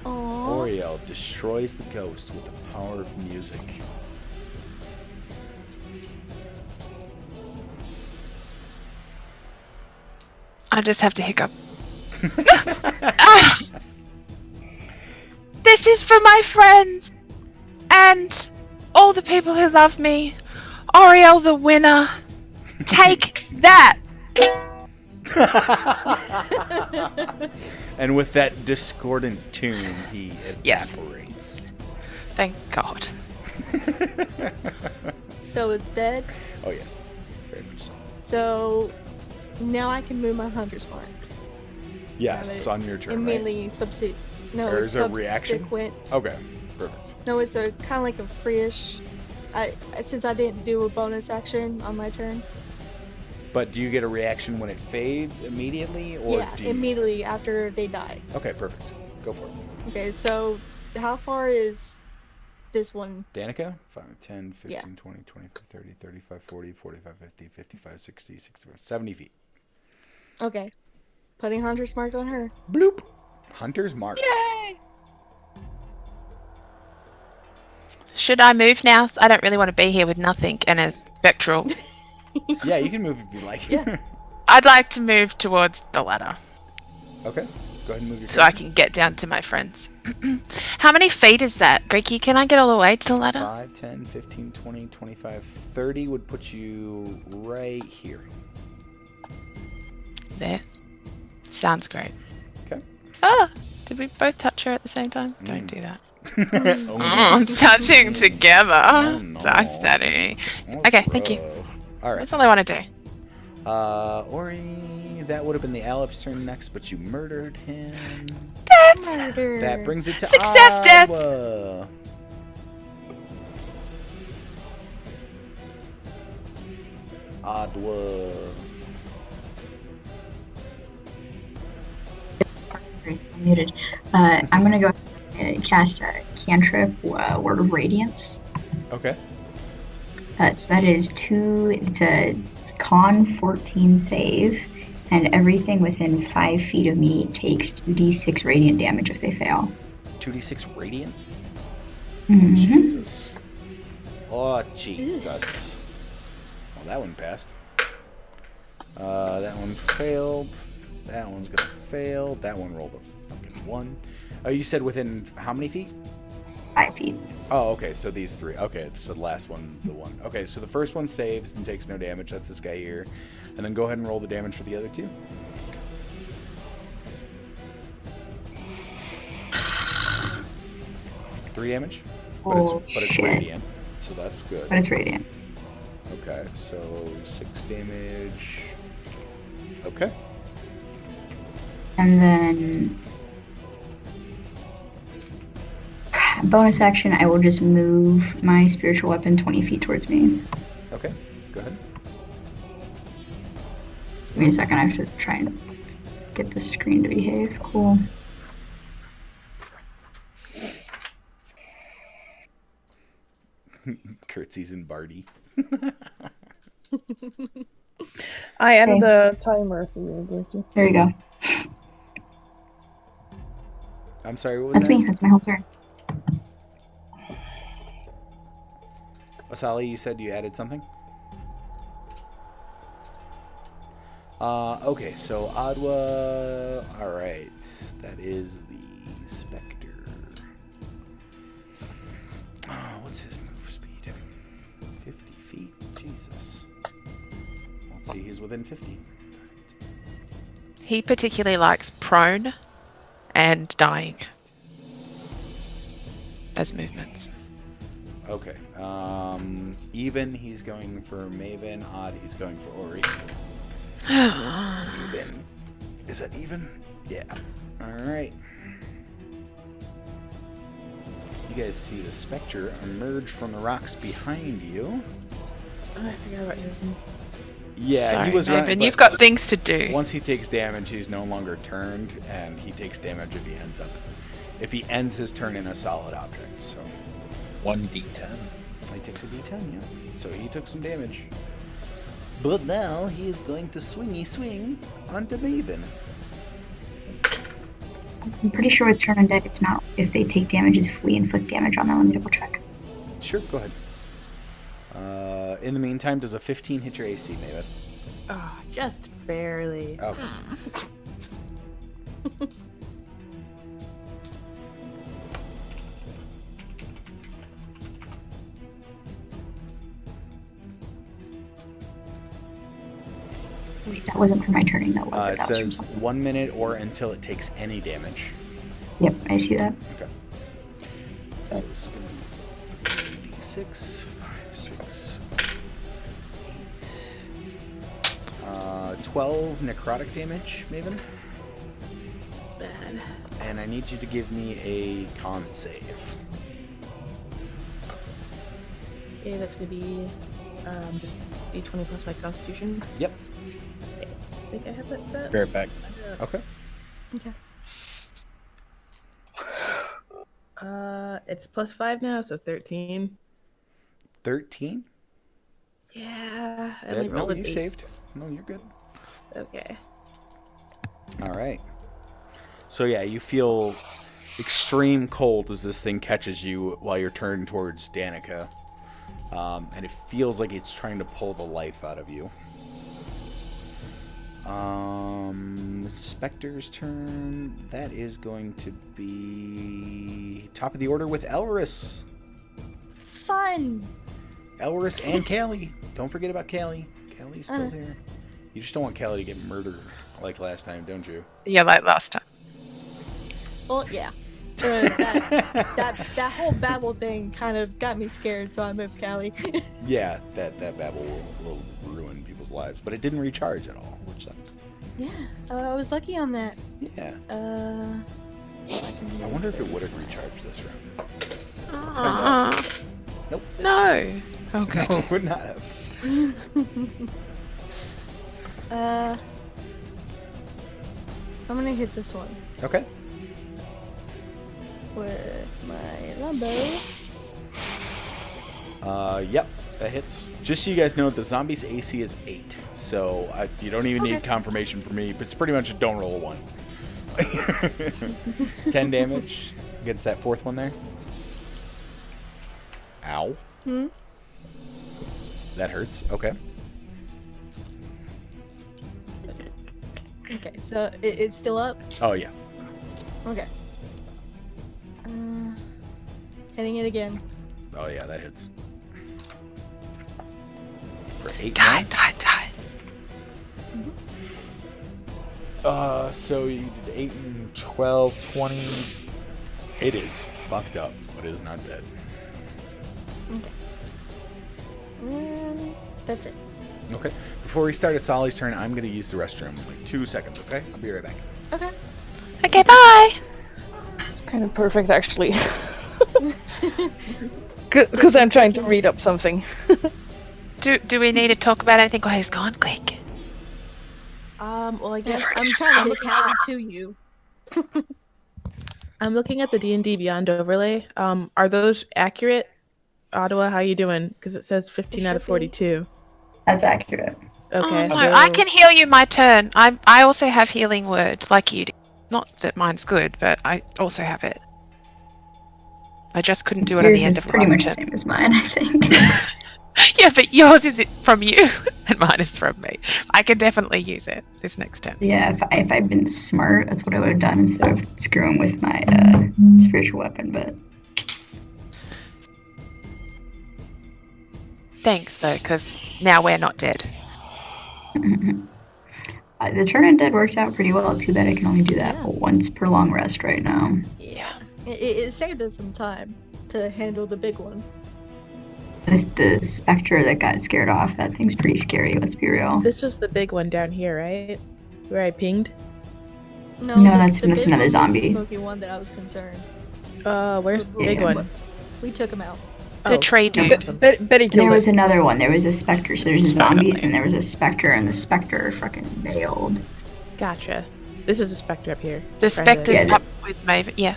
Speaker 3: Aww.
Speaker 1: Oriel destroys the ghost with the power of music.
Speaker 6: I just have to hiccup. Ah! This is for my friends and all the people who love me. Oriel the winner. Take that.
Speaker 1: And with that discordant tune, he evaporates.
Speaker 6: Thank God.
Speaker 3: So it's dead.
Speaker 1: Oh yes, very much so.
Speaker 3: So now I can move my hunter's mark.
Speaker 1: Yes, on your turn, right?
Speaker 3: Immediately No,
Speaker 1: There's
Speaker 3: it's
Speaker 1: a reaction?
Speaker 3: subsequent.
Speaker 1: Okay, perfect.
Speaker 3: No, it's a kind of like a freeish. Since I didn't do a bonus action on my turn.
Speaker 1: But do you get a reaction when it fades immediately, or
Speaker 3: Yeah,
Speaker 1: do you...
Speaker 3: immediately after they die.
Speaker 1: Okay, perfect. Go for it.
Speaker 3: Okay, so how far is this one?
Speaker 1: Danica? 5, 10, 15,
Speaker 3: Yeah.
Speaker 1: 20, 25, 30, 35, 40, 45, 50, 55, 60, 65, 70 feet.
Speaker 3: Okay. Putting Hunter's Mark on her.
Speaker 1: Bloop. Hunter's Mark.
Speaker 6: Yay! Should I move now? I don't really want to be here with nothing and a spectral.
Speaker 1: Yeah, you can move if you like.
Speaker 3: Yeah.
Speaker 6: I'd like to move towards the ladder.
Speaker 1: Okay. Go ahead and move your
Speaker 6: So I can get down to my friends. How many feet is that? Greeky, can I get all the way to the ladder?
Speaker 1: 5, 10, 15, 20, 25, 30 would put you right here.
Speaker 6: There. Sounds great.
Speaker 1: Okay.
Speaker 6: Ah! Did we both touch her at the same time? Don't do that.
Speaker 1: Oh,
Speaker 6: Touching together.
Speaker 1: Oh, no.
Speaker 6: Dice Daddy.
Speaker 1: That's
Speaker 6: Okay, thank you.
Speaker 1: rough. All right.
Speaker 6: That's all I want to do.
Speaker 1: Ori, that would have been the Alip's turn next, but you murdered him.
Speaker 3: Murder.
Speaker 1: That brings it to
Speaker 6: Success, Death!
Speaker 1: Adwa. Adwa.
Speaker 5: Sorry, I'm muted. I'm gonna go and cast a cantrip, Word of Radiance.
Speaker 1: Okay.
Speaker 5: So that is it's a con 14 save, and everything within 5 feet of me takes 2d6 radiant damage if they fail.
Speaker 1: 2d6 radiant?
Speaker 5: Mm-hmm.
Speaker 1: Jesus. Oh, Jesus. Well, that one passed. That one failed. That one's gonna fail. That one rolled a fucking 1. Oh, you said within how many feet?
Speaker 5: 5 feet.
Speaker 1: Oh, okay, so these 3. Okay, so the last one, the 1. Okay, so the first one saves and takes no damage. That's this guy here. And then go ahead and roll the damage for the other 2. Three damage?
Speaker 5: Oh,
Speaker 1: but it's
Speaker 5: shit.
Speaker 1: radiant, so that's good.
Speaker 5: But it's radiant.
Speaker 1: Okay, so 6 damage. Okay.
Speaker 5: And then bonus action, I will just move my spiritual weapon 20 feet towards me.
Speaker 1: Okay, go ahead.
Speaker 5: Give me a second, I have to try and get the screen to behave. Cool.
Speaker 1: Curtsies and Barty.
Speaker 4: I added a timer for you, Ricky.
Speaker 5: There you go.
Speaker 1: I'm sorry, what was
Speaker 5: That's
Speaker 1: that?
Speaker 5: me. That's my whole turn.
Speaker 1: Asali, you said you added something? Okay, so Adwa... Alright, that is the Spectre. What's his move speed? 50 feet? Jesus. Let's see, he's within 50.
Speaker 6: He particularly likes prone and dying as movements.
Speaker 1: Okay. Even, he's going for Maven. Odd, he's going for Ori. Even. Is that even? Yeah. Alright. You guys see the Spectre emerge from the rocks behind you.
Speaker 9: Oh, I forgot about him.
Speaker 1: Yeah,
Speaker 6: Sorry,
Speaker 1: he was running.
Speaker 6: Raven, you've got things to do.
Speaker 1: Once he takes damage, he's no longer turned, and he takes damage if he ends his turn in a solid object. So
Speaker 7: 1d10.
Speaker 1: he takes a d10, yeah. So he took some damage. But now he is going to swing onto Maven.
Speaker 5: I'm pretty sure with turn undead, it's not if they take damage, it's if we inflict damage on them. Let me double check.
Speaker 1: Sure, go ahead. In the meantime, does a 15 hit your AC, Maven?
Speaker 9: Oh, just barely.
Speaker 1: Okay.
Speaker 5: Wait, that wasn't for my turning, though, was it?
Speaker 1: It
Speaker 5: That was from
Speaker 1: says
Speaker 5: something.
Speaker 1: 1 minute or until it takes any damage.
Speaker 5: Yep, I see that.
Speaker 1: Okay. So it's going to be 6, 5, 6, 8. 12 necrotic damage, Maven.
Speaker 9: Bad.
Speaker 1: And I need you to give me a con save.
Speaker 9: Okay, that's gonna be just d20 plus my constitution.
Speaker 1: Yep.
Speaker 9: Okay. I think I have that set.
Speaker 7: Bear back.
Speaker 1: Okay.
Speaker 3: Okay.
Speaker 9: It's +5 now, so 13.
Speaker 1: 13?
Speaker 9: Yeah, I only
Speaker 1: No,
Speaker 9: rolled an
Speaker 1: you
Speaker 9: 8.
Speaker 1: saved. No, you're good.
Speaker 9: Okay.
Speaker 1: All right. So yeah, you feel extreme cold as this thing catches you while you're turned towards Danica. And it feels like it's trying to pull the life out of you. Spectre's turn. That is going to be top of the order with Elris.
Speaker 3: Fun.
Speaker 1: Elris and Callie. Don't forget about Callie. Callie's still here. You just don't want Callie to get murdered like last time, don't you?
Speaker 6: Yeah, like last time.
Speaker 3: Well, yeah. That whole babble thing kind of got me scared, so I moved Callie.
Speaker 1: Yeah, that babble will ruin people's lives, but it didn't recharge at all, which sucked.
Speaker 3: Yeah, I was lucky on that.
Speaker 1: Yeah.
Speaker 3: I
Speaker 1: I wonder if it would have recharged this round. Nope.
Speaker 6: No. Okay.
Speaker 1: No, it would not have.
Speaker 3: I'm gonna hit this one
Speaker 1: Okay.
Speaker 3: with my longbow.
Speaker 1: Yep, that hits. Just so you guys know, the zombie's AC is 8, so you don't even need confirmation from me. But it's pretty much a don't roll a 1. 10 damage against that fourth one there. Ow. That hurts. Okay.
Speaker 3: Okay, so it's still up?
Speaker 1: Oh, yeah.
Speaker 3: Okay. Hitting it again.
Speaker 1: Oh, yeah, that hits. For 8
Speaker 6: Die.
Speaker 1: So you did 8 and 12, 20. It is fucked up, but it is not dead.
Speaker 3: Okay. And that's it.
Speaker 1: Okay. Before we start Solly's turn, I'm going to use the restroom. Like 2 seconds, okay? I'll be right back.
Speaker 3: Okay.
Speaker 6: Okay, bye.
Speaker 4: It's kind of perfect, actually. Because I'm trying to read up something.
Speaker 6: Do we need to talk about anything while he's gone? Quick.
Speaker 3: Well, I guess I'm trying to get Callie to you.
Speaker 9: I'm looking at the D&D Beyond overlay. Are those accurate? Ottawa, how you doing? Because it says 15 out of 42.
Speaker 5: That's accurate.
Speaker 9: Okay,
Speaker 6: Oh, no,
Speaker 9: so...
Speaker 6: I can heal you my turn. I also have healing word, like you do. Not that mine's good, but I also have it. I just couldn't do it on the end
Speaker 5: Yours
Speaker 6: of
Speaker 5: is pretty
Speaker 6: last
Speaker 5: much the
Speaker 6: turn.
Speaker 5: same as mine, I think.
Speaker 6: Yeah, but yours is from you, and mine is from me. I can definitely use it this next turn.
Speaker 5: Yeah, if I'd been smart, that's what I would have done instead of screwing with my spiritual weapon, but...
Speaker 6: Thanks, though, because now we're not dead.
Speaker 5: The turn undead worked out pretty well. Too bad I can only do that once per long rest right now.
Speaker 3: Yeah. It saved us some time to handle the big one.
Speaker 5: The specter that got scared off, that thing's pretty scary, let's be real.
Speaker 9: This is the big one down here, right? Where I pinged?
Speaker 5: No, that's
Speaker 3: big
Speaker 5: another
Speaker 3: one was
Speaker 5: zombie.
Speaker 3: The smoky one that I was concerned.
Speaker 9: Where's the big one?
Speaker 3: We took him out.
Speaker 6: The tree dude.
Speaker 9: awesome.
Speaker 4: Betty killed
Speaker 5: There
Speaker 4: it.
Speaker 5: was another one. There was a specter. So there's zombies and there was a specter, and the specter fucking bailed.
Speaker 9: Gotcha. This is a specter up here.
Speaker 6: The
Speaker 9: Trying to-
Speaker 6: spectre
Speaker 5: Yeah,
Speaker 6: up with Maven. Yeah.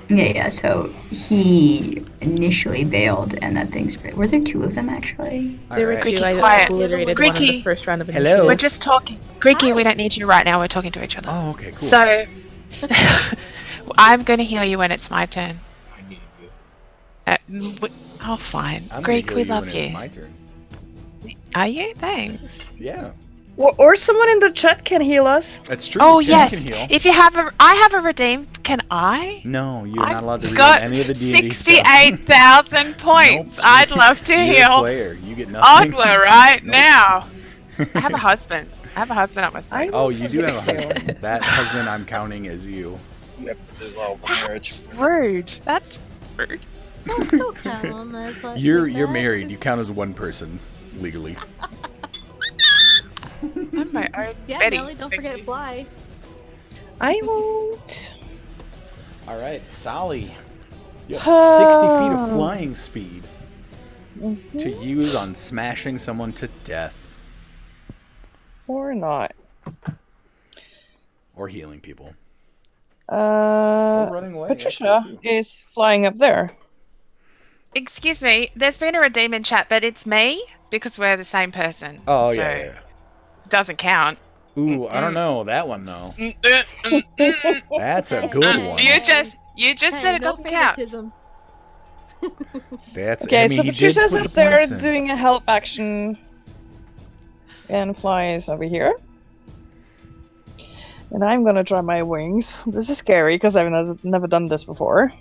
Speaker 5: Yeah. So he initially bailed, and that thing's. Were there 2 of them actually?
Speaker 9: There were
Speaker 1: Alright.
Speaker 9: 2.
Speaker 6: Greeky,
Speaker 9: I
Speaker 6: quiet.
Speaker 9: obliterated one in the
Speaker 6: Greeky.
Speaker 9: first round of
Speaker 1: Hello.
Speaker 9: initiative.
Speaker 6: We're just talking. Greeky, we don't need you right now. We're talking to each other.
Speaker 1: Oh, okay, cool.
Speaker 6: So, I'm going to heal you when it's my turn.
Speaker 7: I need you.
Speaker 6: Oh, fine.
Speaker 1: I'm gonna
Speaker 6: Greek,
Speaker 1: heal
Speaker 6: we
Speaker 1: you
Speaker 6: love
Speaker 1: when
Speaker 6: you.
Speaker 1: It's my turn.
Speaker 6: Are you? Thanks.
Speaker 1: Yeah.
Speaker 4: Or someone in the chat can heal us.
Speaker 1: That's true.
Speaker 6: Oh
Speaker 1: Ken
Speaker 6: yes.
Speaker 1: can heal.
Speaker 6: If you have I have a redeem. Can I?
Speaker 1: No, you're not allowed to redeem
Speaker 6: got
Speaker 1: any of the D&D stuff.
Speaker 6: 68,000 points.
Speaker 1: Nope.
Speaker 6: I'd love to
Speaker 1: You're
Speaker 6: heal.
Speaker 1: a player. You get nothing.
Speaker 6: Odler right
Speaker 1: Nope.
Speaker 6: now. I have a husband. I have a husband on my side.
Speaker 1: Oh, you do have a husband. That husband I'm counting as you.
Speaker 7: You have to dissolve the marriage.
Speaker 6: That's rude. That's rude.
Speaker 3: Don't count on that. Like
Speaker 1: You're
Speaker 3: that.
Speaker 1: married. You count as one person legally.
Speaker 6: I'm my own
Speaker 3: Yeah,
Speaker 6: Betty.
Speaker 3: Nelly, don't forget fly.
Speaker 4: I won't.
Speaker 1: All right, Sally. You have 60 feet of flying speed to use on smashing someone to death.
Speaker 4: Or not.
Speaker 1: Or healing people. Or running away.
Speaker 4: Patricia is flying up there.
Speaker 6: Excuse me. There's been a redeem in chat, but it's me because we're the same person.
Speaker 1: Oh,
Speaker 6: so
Speaker 1: yeah.
Speaker 6: doesn't count.
Speaker 1: Ooh, I don't know that one though.
Speaker 6: You
Speaker 1: That's a good one.
Speaker 6: just
Speaker 3: Hey,
Speaker 6: said it
Speaker 3: no
Speaker 6: doesn't count.
Speaker 3: favoritism.
Speaker 1: That's
Speaker 4: Okay,
Speaker 1: I mean,
Speaker 4: so
Speaker 1: he did
Speaker 4: Patricia's
Speaker 1: put
Speaker 4: up
Speaker 1: the
Speaker 4: there
Speaker 1: points in.
Speaker 4: doing a help action. And flies over here. And I'm gonna try my wings. This is scary because I've never done this before.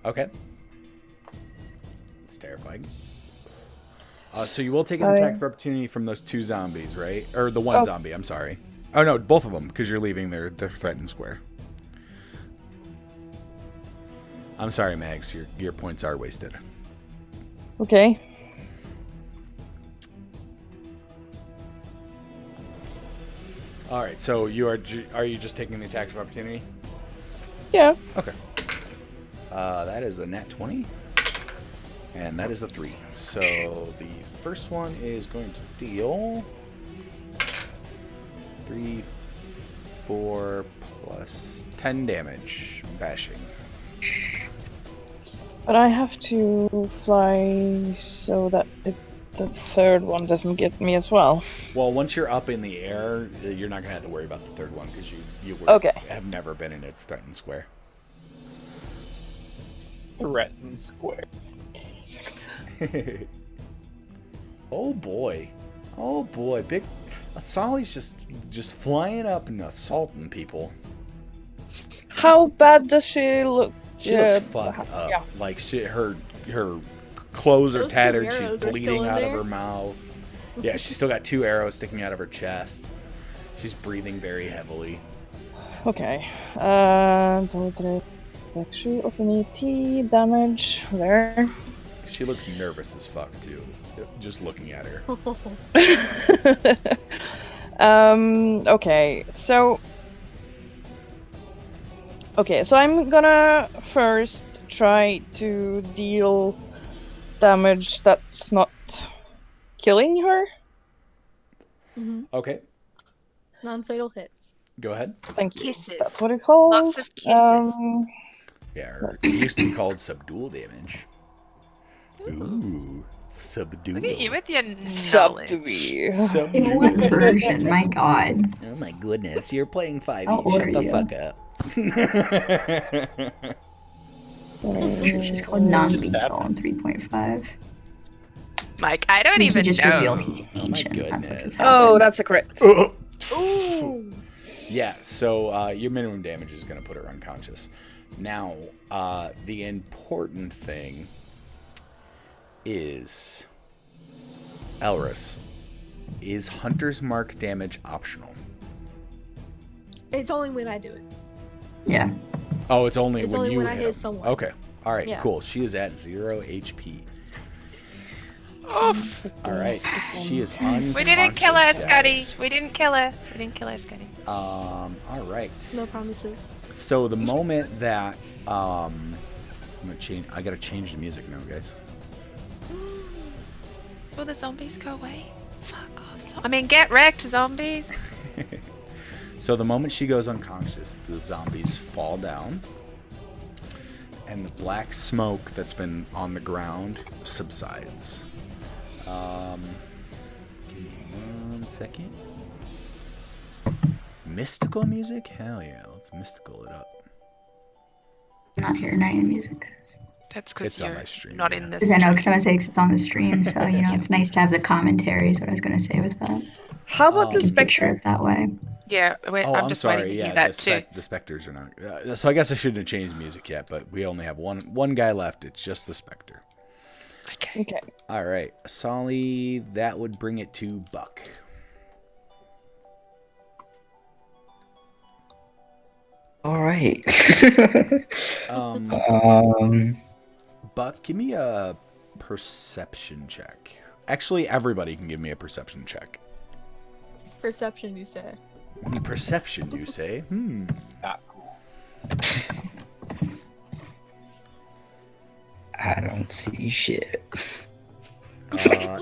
Speaker 1: Okay. It's terrifying. So you will take an attack of opportunity from those two zombies, right? Or the one zombie, I'm sorry. Oh no, both of them, because you're leaving their threatened square. I'm sorry, Mags, your points are wasted.
Speaker 4: Okay.
Speaker 1: Alright, so are you just taking the attack of opportunity?
Speaker 4: Yeah.
Speaker 1: Okay. That is a nat 20. And that is a 3. So the first one is going to deal 3, 4 plus 10 damage bashing.
Speaker 4: But I have to fly so that the third one doesn't get me as well.
Speaker 1: Well, once you're up in the air, you're not gonna have to worry about the third one because you have never been in its threatened square.
Speaker 7: Threatened square.
Speaker 1: Oh boy, big Solly's just flying up and assaulting people.
Speaker 4: How bad does she look?
Speaker 1: She looks fucked up.
Speaker 4: Yeah.
Speaker 1: Like her clothes are
Speaker 3: Those two
Speaker 1: tattered. She's
Speaker 3: arrows are
Speaker 1: bleeding
Speaker 3: still in
Speaker 1: out of
Speaker 3: there?
Speaker 1: her mouth. Yeah, she's still got 2 arrows sticking out of her chest. She's breathing very heavily.
Speaker 4: Okay. 2, 3, 6, 7, 8, 9, 10 damage there.
Speaker 1: She looks nervous as fuck too. Just looking at her.
Speaker 4: Okay, so I'm gonna first try to deal damage that's not killing her.
Speaker 1: Okay,
Speaker 3: Non-fatal hits.
Speaker 1: go ahead.
Speaker 4: Thank you.
Speaker 6: Kisses.
Speaker 4: That's what it calls.
Speaker 6: Lots of kisses.
Speaker 1: Yeah, or it used to be called subdual damage. Ooh, subdual.
Speaker 6: Look at you with your knowledge.
Speaker 4: Subdue.
Speaker 5: In what version? My god.
Speaker 1: Oh my goodness, you're playing 5e.
Speaker 5: How old
Speaker 1: Shut
Speaker 5: are
Speaker 1: the
Speaker 5: you?
Speaker 1: fuck up.
Speaker 5: She's called non-lethal on 3.5.
Speaker 6: Mike, I don't even
Speaker 5: just
Speaker 6: know.
Speaker 5: revealed he's
Speaker 1: my
Speaker 5: ancient. That's what
Speaker 1: goodness.
Speaker 5: just
Speaker 4: Oh,
Speaker 5: happened.
Speaker 4: that's a crit.
Speaker 3: Ooh.
Speaker 1: Yeah, so your minimum damage is going to put her unconscious. Now, the important thing is, Elris, is Hunter's Mark damage optional?
Speaker 3: It's only when I do it.
Speaker 5: Yeah.
Speaker 1: Oh, it's only
Speaker 3: It's
Speaker 1: when
Speaker 3: only
Speaker 1: you
Speaker 3: when I
Speaker 1: hit
Speaker 3: hit
Speaker 1: him.
Speaker 3: someone.
Speaker 1: Okay, all right,
Speaker 3: Yeah.
Speaker 1: cool. She is at 0 HP.
Speaker 6: Oof.
Speaker 1: All right, she is unconscious.
Speaker 6: We didn't kill her, Scotty.
Speaker 1: status.
Speaker 6: We didn't kill her. We didn't kill her, Scotty.
Speaker 1: All right.
Speaker 3: No promises.
Speaker 1: So the moment that I'm gonna change, I gotta change the music now, guys.
Speaker 6: Will the zombies go away? Fuck off. I mean, get wrecked, zombies.
Speaker 1: So the moment she goes unconscious, the zombies fall down, and the black smoke that's been on the ground subsides. Give me 1 second. Mystical music? Hell yeah, let's mystical it up.
Speaker 5: I'm not hearing any music.
Speaker 6: That's because
Speaker 1: It's on
Speaker 6: you're
Speaker 1: my stream,
Speaker 6: not
Speaker 1: yeah.
Speaker 6: in the
Speaker 5: Because I know,
Speaker 6: stream.
Speaker 5: because I'm gonna say 'cause it's on the stream, so it's nice to have the commentary. Is what I was gonna say with that.
Speaker 4: How about
Speaker 1: Um,
Speaker 4: the
Speaker 5: You can picture
Speaker 4: spectre?
Speaker 5: it that way.
Speaker 6: Yeah, I'm
Speaker 1: I'm
Speaker 6: just waiting
Speaker 1: sorry.
Speaker 6: to hear
Speaker 1: Yeah,
Speaker 6: that too.
Speaker 1: the specters are not. So I guess I shouldn't have changed music yet, but we only have one guy left. It's just the specter.
Speaker 6: Okay.
Speaker 4: Okay.
Speaker 1: All right, Solly. That would bring it to Buck.
Speaker 8: All right.
Speaker 1: Buck, give me a perception check. Actually, everybody can give me a perception check.
Speaker 3: Perception, you say?
Speaker 1: Perception, you say?
Speaker 7: Not cool.
Speaker 8: I don't see shit.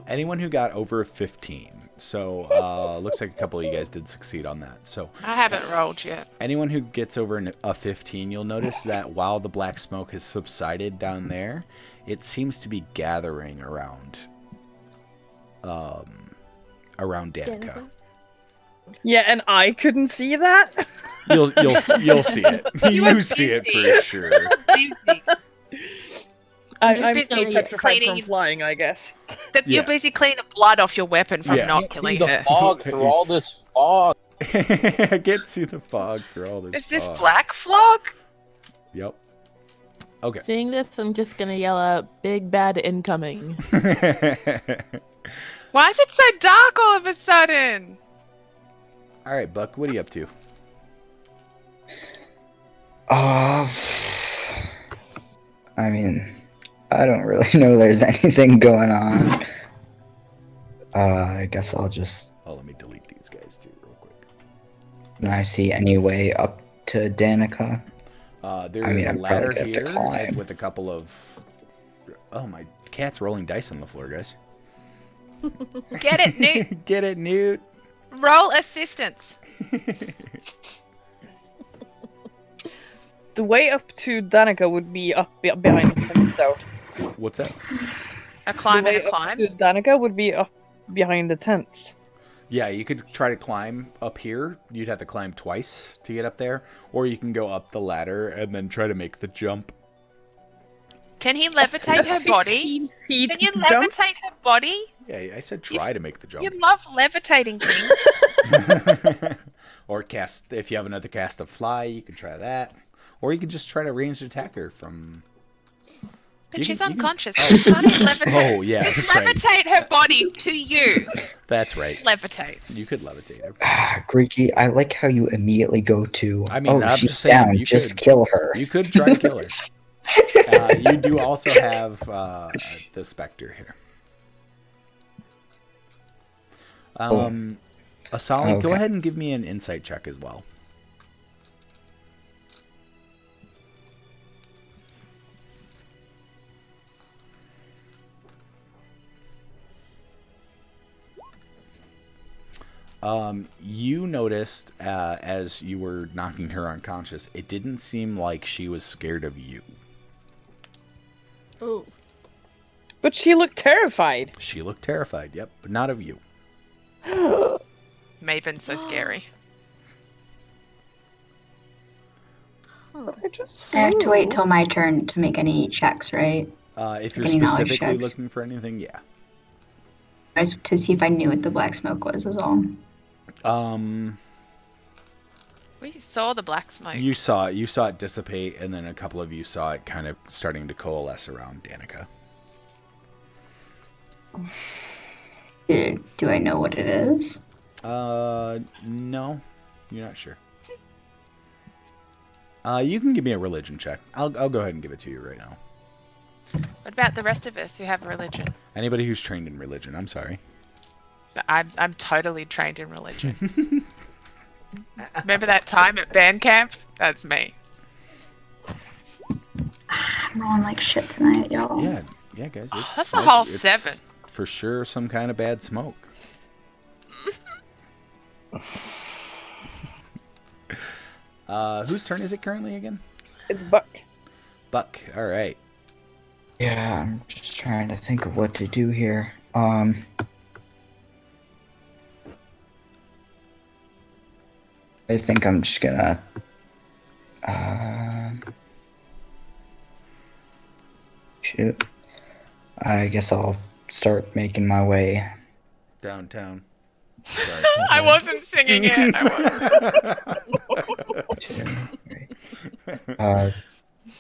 Speaker 1: Anyone who got over 15. So, looks like a couple of you guys did succeed on that. So,
Speaker 6: I haven't rolled yet.
Speaker 1: anyone who gets over a 15, you'll notice that while the black smoke has subsided down there, it seems to be gathering around Danica.
Speaker 4: Yeah, and I couldn't see that.
Speaker 1: You'll see it. You see it for sure.
Speaker 6: Busy.
Speaker 4: I'm
Speaker 6: busy
Speaker 4: still petrified
Speaker 6: cleaning-
Speaker 4: from flying, I guess.
Speaker 6: You're busy cleaning the blood off your weapon from
Speaker 1: Yeah.
Speaker 6: not killing
Speaker 7: the
Speaker 6: her.
Speaker 7: fog through all this fog.
Speaker 1: I can't see the fog for all this.
Speaker 6: Is this
Speaker 1: fog.
Speaker 6: black fog?
Speaker 1: Yep. Okay.
Speaker 9: Seeing this, I'm just gonna yell out, "Big bad incoming!"
Speaker 6: Why is it so dark all of a sudden?
Speaker 1: All right, Buck. What are you up to?
Speaker 8: I mean, I don't really know there's anything going on. I guess I'll just.
Speaker 1: Oh, let me delete these guys too, real quick.
Speaker 8: Can I see any way up to Danica?
Speaker 1: There's
Speaker 8: I mean,
Speaker 1: a
Speaker 8: I'm
Speaker 1: ladder
Speaker 8: probably gonna have to
Speaker 1: here
Speaker 8: climb.
Speaker 1: with a couple of. Oh, my cat's rolling dice on the floor, guys.
Speaker 6: Get it, Newt.
Speaker 1: Get it, Newt.
Speaker 6: Roll assistance.
Speaker 4: The way up to Danica would be up behind the fence, though.
Speaker 1: What's that?
Speaker 6: A climb
Speaker 4: The way
Speaker 6: and a climb.
Speaker 4: up to Danica would be up behind the tents.
Speaker 1: Yeah, you could try to climb up here. You'd have to climb twice to get up there, or you can go up the ladder and then try to make the jump.
Speaker 6: Can he levitate her body?
Speaker 4: 15 feet
Speaker 6: Can you
Speaker 4: jump?
Speaker 6: levitate her body?
Speaker 1: Yeah, I said try to make the jump.
Speaker 6: You love levitating, King.
Speaker 1: Or cast, if you have another cast of fly, you could try that. Or you could just try to ranged attack her from.
Speaker 6: But
Speaker 1: You
Speaker 6: she's
Speaker 1: can- you can-
Speaker 6: unconscious. So how do you levitate?
Speaker 1: Oh yeah, that's right.
Speaker 6: Levitate her body to you.
Speaker 1: That's right.
Speaker 6: Levitate.
Speaker 1: You could levitate her.
Speaker 8: Greeky, I like how you immediately go to.
Speaker 1: I mean,
Speaker 8: oh,
Speaker 1: I'm
Speaker 8: she's
Speaker 1: just saying,
Speaker 8: down.
Speaker 1: you
Speaker 8: Just
Speaker 1: could-
Speaker 8: kill her.
Speaker 1: You could try to kill her. You do also have the specter here. Asali, go
Speaker 8: Okay.
Speaker 1: ahead and give me an insight check as well. You noticed as you were knocking her unconscious, it didn't seem like she was scared of you.
Speaker 3: Oh.
Speaker 4: But she looked terrified.
Speaker 1: She looked terrified, yep, but not of you.
Speaker 6: Maven's so scary.
Speaker 4: I just
Speaker 5: I have to
Speaker 4: flew.
Speaker 5: wait till my turn to make any checks, right?
Speaker 1: If you're
Speaker 5: Any knowledge
Speaker 1: specifically
Speaker 5: checks?
Speaker 1: looking for anything, yeah.
Speaker 5: Just to see if I knew what the black smoke was, is all.
Speaker 6: We saw the black smoke.
Speaker 1: You saw it dissipate, and then a couple of you saw it kind of starting to coalesce around Danica.
Speaker 5: Do I know what it is?
Speaker 1: No, you're not sure. You can give me a religion check. I'll go ahead and give it to you right now.
Speaker 6: What about the rest of us who have religion?
Speaker 1: Anybody who's trained in religion, I'm sorry.
Speaker 6: I'm totally trained in religion. Remember that time at band camp? That's me.
Speaker 5: I'm rolling like shit tonight, y'all.
Speaker 1: Yeah, guys. It's
Speaker 6: That's a whole
Speaker 1: it's
Speaker 6: 7.
Speaker 1: For sure, some kind of bad smoke. Whose turn is it currently again?
Speaker 4: It's Buck.
Speaker 1: Buck. All right.
Speaker 8: Yeah, I'm just trying to think of what to do here. I think I'm just gonna. I guess I'll start making my way.
Speaker 1: Downtown. Sorry.
Speaker 6: I wasn't singing it. I wasn't.
Speaker 8: 2, 3.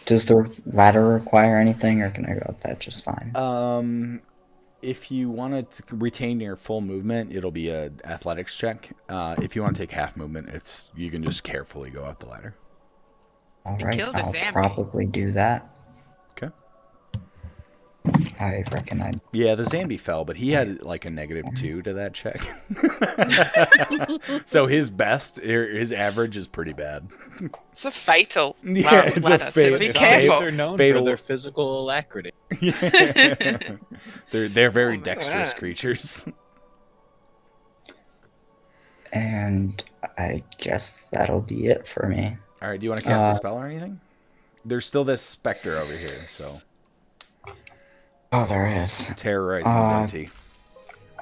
Speaker 8: Does the ladder require anything, or can I go up that just fine?
Speaker 1: If you want to retain your full movement, it'll be a athletics check. If you want to take half movement, you can just carefully go up the ladder.
Speaker 8: All right,
Speaker 6: killed a
Speaker 8: I'll
Speaker 6: zombie.
Speaker 8: probably do that.
Speaker 1: Okay.
Speaker 8: I reckon I.
Speaker 1: Yeah, the zombie fell, but he had like a -2 to that check. So his average is pretty bad.
Speaker 6: It's a fatal.
Speaker 1: Yeah, it's a
Speaker 6: ladder, so
Speaker 1: fatal.
Speaker 6: be
Speaker 7: Zombies
Speaker 6: careful.
Speaker 7: are known
Speaker 1: Fatal.
Speaker 7: for their physical alacrity.
Speaker 1: They're very
Speaker 6: Oh my
Speaker 1: dexterous
Speaker 6: God.
Speaker 1: creatures.
Speaker 8: And I guess that'll be it for me.
Speaker 1: All right, do you want to cast a spell or anything? There's still this specter over here, so
Speaker 8: Oh, there is.
Speaker 1: terrorizing Venti.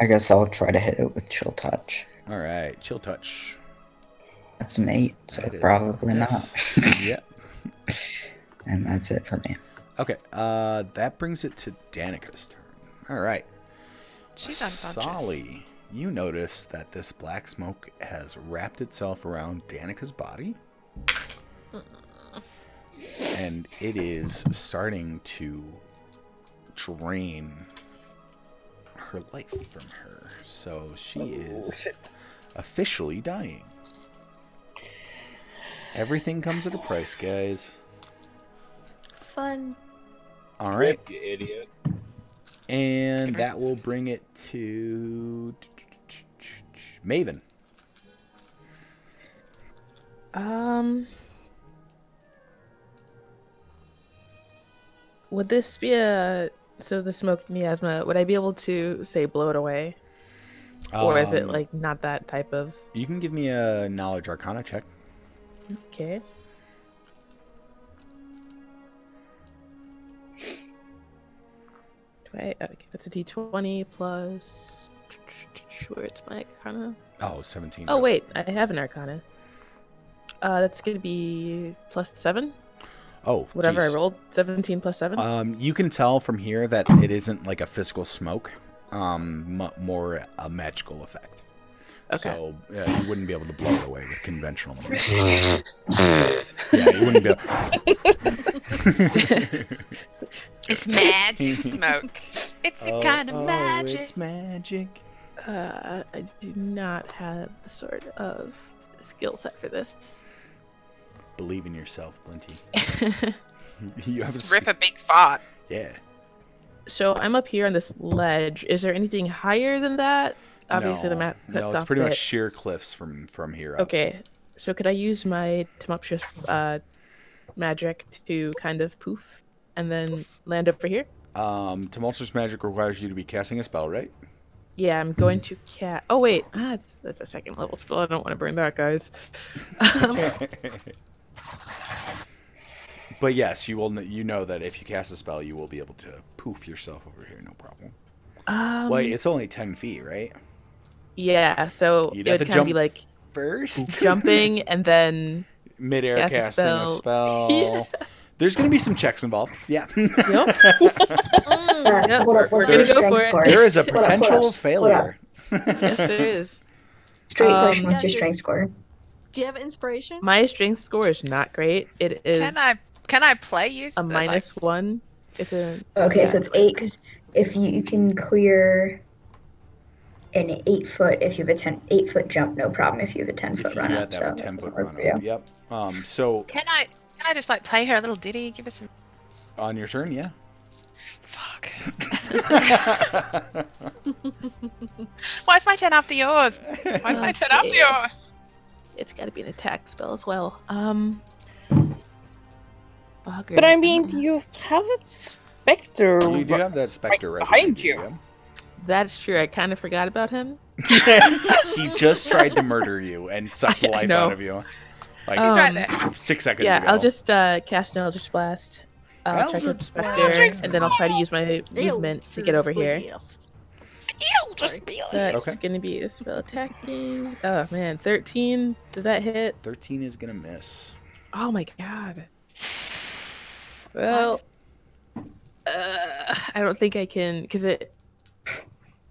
Speaker 8: I guess I'll try to hit it with Chill Touch.
Speaker 1: All right, chill touch.
Speaker 8: That's an 8, so
Speaker 1: That is-
Speaker 8: probably
Speaker 1: yes.
Speaker 8: not.
Speaker 1: Yeah.
Speaker 8: And that's it for me.
Speaker 1: Okay, that brings it to Danica's turn. All right.
Speaker 6: She's unconscious.
Speaker 1: Solly, you notice that this black smoke has wrapped itself around Danica's body. And it is starting to drain her life from her. So she is officially dying. Everything comes at a price, guys.
Speaker 3: Fun.
Speaker 1: All right.
Speaker 7: You idiot.
Speaker 1: And that will bring it to Maven.
Speaker 9: Would this be so the smoke miasma, would I be able to say blow it away? Or is it like not that type of
Speaker 1: You can give me a knowledge arcana check.
Speaker 9: okay. Okay, that's a d20 plus where it's my arcana.
Speaker 1: Oh, 17.
Speaker 9: Oh wait, I have an arcana. That's gonna be +7.
Speaker 1: Oh,
Speaker 9: Whatever
Speaker 1: geez.
Speaker 9: I rolled, 17 plus 7.
Speaker 1: You can tell from here that it isn't like a physical smoke, more a magical effect.
Speaker 9: Okay.
Speaker 1: So you wouldn't be able to blow it away with conventional means. Yeah, you wouldn't be able.
Speaker 6: It's magic smoke. It's a kind of magic.
Speaker 1: It's magic.
Speaker 9: I do not have the sort of skill set for this.
Speaker 1: Believe in yourself, Blinty. You have
Speaker 6: Just rip a big fart.
Speaker 1: Yeah.
Speaker 9: So I'm up here on this ledge. Is there anything higher than that? Obviously, the map puts
Speaker 1: No, it's
Speaker 9: off
Speaker 1: pretty
Speaker 9: a
Speaker 1: much
Speaker 9: bit.
Speaker 1: sheer cliffs from here up.
Speaker 9: Okay, so could I use my tumultuous magic to kind of poof and then land over here?
Speaker 1: Tumultuous magic requires you to be casting a spell, right?
Speaker 9: Yeah, I'm going to cat. Oh wait, that's a second level spell. I don't want to burn that, guys.
Speaker 1: But yes, you will. You know that if you cast a spell, you will be able to poof yourself over here, no problem. Wait, it's only 10 feet, right?
Speaker 9: Yeah, so
Speaker 1: You'd
Speaker 9: it
Speaker 1: have
Speaker 9: would
Speaker 1: to
Speaker 9: kind of be
Speaker 1: jump
Speaker 9: like
Speaker 1: first.
Speaker 9: jumping and then
Speaker 1: Mid-air
Speaker 9: cast a
Speaker 1: casting a
Speaker 9: spell.
Speaker 1: spell.
Speaker 9: Yeah.
Speaker 1: There's going to be some checks involved. Yeah.
Speaker 9: Yep.
Speaker 5: What up,
Speaker 9: We're
Speaker 5: what's
Speaker 9: gonna
Speaker 5: your
Speaker 9: go
Speaker 5: strength
Speaker 9: for it.
Speaker 5: score?
Speaker 1: There is a
Speaker 5: What up,
Speaker 1: potential
Speaker 5: what
Speaker 1: of
Speaker 5: up?
Speaker 1: failure.
Speaker 9: Yes, there is.
Speaker 5: Straight question,
Speaker 9: Um,
Speaker 5: what's your strength score?
Speaker 3: Do you have inspiration?
Speaker 9: My strength score is not great. It is
Speaker 6: Can I play you?
Speaker 9: a -1. It's a
Speaker 5: Okay,
Speaker 9: yeah,
Speaker 5: so it's 8, because if you can clear an 8-foot, if you have a 8-foot jump, no problem if you have a 10-foot
Speaker 1: If you
Speaker 5: run
Speaker 1: had
Speaker 5: up.
Speaker 1: that
Speaker 5: So
Speaker 1: with
Speaker 5: that
Speaker 1: 10-foot
Speaker 5: doesn't work
Speaker 1: run
Speaker 5: for you.
Speaker 1: up. Yep. So
Speaker 6: Can I just like play her a little ditty? Give us some.
Speaker 1: on your turn, yeah.
Speaker 6: Fuck. Why is my turn after yours? Why is my turn after
Speaker 9: Okay.
Speaker 6: yours?
Speaker 9: It's got to be an attack spell as well. Bugger.
Speaker 4: But I mean, you have a specter.
Speaker 1: You do have that specter right
Speaker 4: behind you.
Speaker 1: yeah?
Speaker 9: That's true. I kind of forgot about him.
Speaker 1: He just tried to murder you and suck the
Speaker 9: I
Speaker 1: life
Speaker 9: know.
Speaker 1: out of you. Like
Speaker 6: He's right there.
Speaker 1: 6 seconds
Speaker 9: Yeah,
Speaker 1: ago.
Speaker 9: I'll just cast an Eldritch Blast. I'll try to
Speaker 1: Eldritch
Speaker 9: specter, and then I'll try to use my movement to get over here.
Speaker 6: Ew, just be like.
Speaker 9: That's
Speaker 1: Okay.
Speaker 9: gonna be a spell attacking. Oh man, 13. Does that hit?
Speaker 1: 13 is going to miss.
Speaker 9: Oh my god. Well, I don't think I can, because it.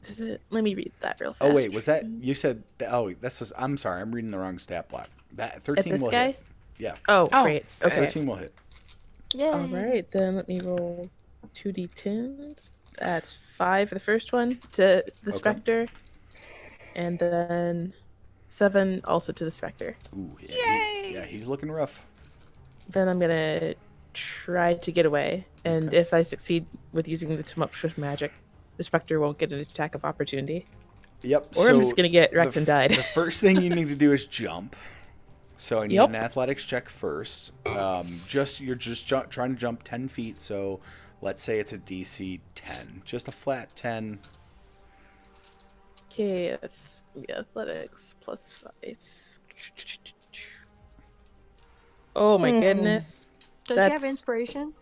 Speaker 9: Does it? Let me read that real fast.
Speaker 1: Oh wait, was that you said? Oh, that's just, I'm sorry, I'm reading the wrong stat block. That 13
Speaker 9: this
Speaker 1: will
Speaker 9: guy?
Speaker 1: hit. Yeah.
Speaker 9: Oh,
Speaker 6: Oh,
Speaker 9: great. Okay.
Speaker 1: 13 will hit.
Speaker 3: Yay.
Speaker 9: All right, then let me roll 2d10s. That's 5 for the first one to the
Speaker 1: Okay.
Speaker 9: Spectre, and then 7 also to the Spectre.
Speaker 1: Ooh, yeah,
Speaker 6: Yay!
Speaker 1: yeah, he's looking rough.
Speaker 9: Then I'm gonna try to get away, and
Speaker 1: Okay.
Speaker 9: if I succeed with using the tumultuous magic, the Spectre won't get an attack of opportunity.
Speaker 1: Yep.
Speaker 9: Or I'm just gonna get wrecked and died.
Speaker 1: The first thing you need to do is jump. So I need
Speaker 9: Yep.
Speaker 1: an athletics check first. You're just trying to jump 10 feet. So let's say it's a DC 10, just a flat 10.
Speaker 9: Okay, athletics plus 5. Oh my goodness.
Speaker 3: Don't you have
Speaker 9: That's-
Speaker 3: inspiration?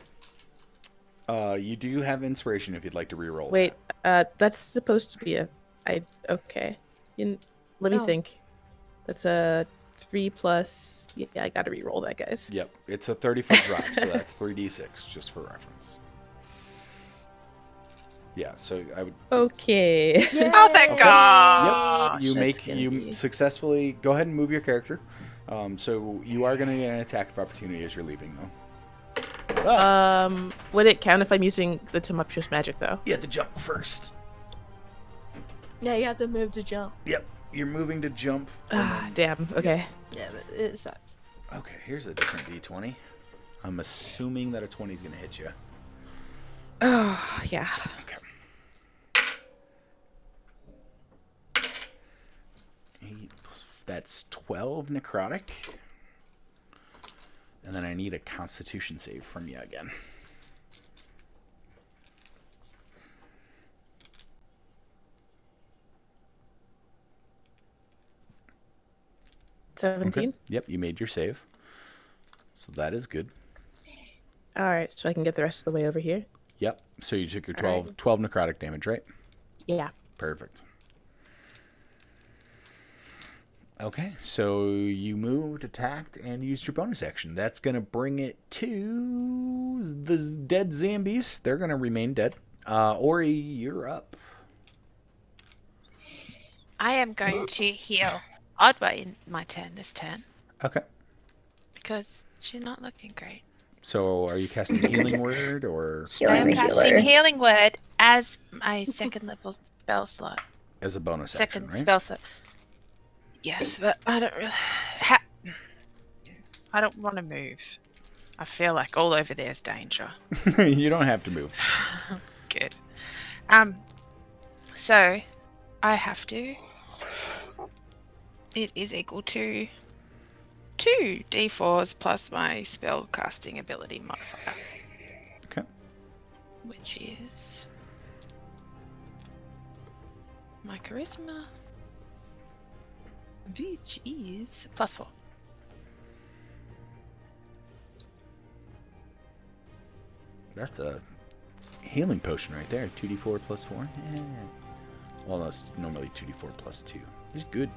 Speaker 1: You do have inspiration if you'd like to reroll.
Speaker 9: Wait, that's supposed to be okay. Let me
Speaker 3: Oh.
Speaker 9: think. That's a 3 plus. Yeah, I gotta re-roll that, guys.
Speaker 1: Yep, it's a 30-foot drop, so that's 3d6 just for reference. Yeah, so I would.
Speaker 9: Okay.
Speaker 6: Oh, thank God.
Speaker 1: Yep,
Speaker 9: That's
Speaker 1: you
Speaker 9: gonna be-
Speaker 1: successfully go ahead and move your character. So you are going to get an attack of opportunity as you're leaving, though.
Speaker 9: Would it count if I'm using the tumultuous magic though?
Speaker 1: You have to jump first.
Speaker 3: Yeah, you have to move to jump.
Speaker 1: Yep, you're moving to jump.
Speaker 9: Ah, damn. Okay.
Speaker 3: Yeah, but it sucks.
Speaker 1: Okay, here's a different d20. I'm assuming that a 20 is going to hit you.
Speaker 9: Oh, yeah.
Speaker 1: Okay. 8 plus, that's 12 necrotic. And then I need a constitution save from you again. Okay.
Speaker 9: 17.
Speaker 1: Yep, you made your save. So that is good.
Speaker 9: All right, so I can get the rest of the way over here.
Speaker 1: Yep. So you took your
Speaker 9: All
Speaker 1: 12 necrotic damage, right?
Speaker 9: Yeah.
Speaker 1: Perfect. Okay, so you moved, attacked, and used your bonus action. That's going to bring it to the dead zombies. They're going to remain dead. Ori, you're up.
Speaker 6: I am going to heal Oddway in my turn this turn
Speaker 1: Okay.
Speaker 6: because she's not looking great.
Speaker 1: So are you casting Healing Word or
Speaker 6: I
Speaker 5: Healing
Speaker 6: am
Speaker 5: the
Speaker 6: casting
Speaker 5: healer.
Speaker 6: Healing Word as my second level spell slot.
Speaker 1: as a bonus
Speaker 6: Second
Speaker 1: action, right?
Speaker 6: spell slot. Yes, but I don't really. I don't want to move. I feel like all over there's danger.
Speaker 1: You don't have to move.
Speaker 6: Good. So I have to. It is equal to 2d4s plus my spell casting ability modifier.
Speaker 1: Okay.
Speaker 6: Which is my charisma, which is +4.
Speaker 1: That's a healing potion right there. 2d4 plus 4. Yeah. Well, that's normally 2d4 plus 2. It's good.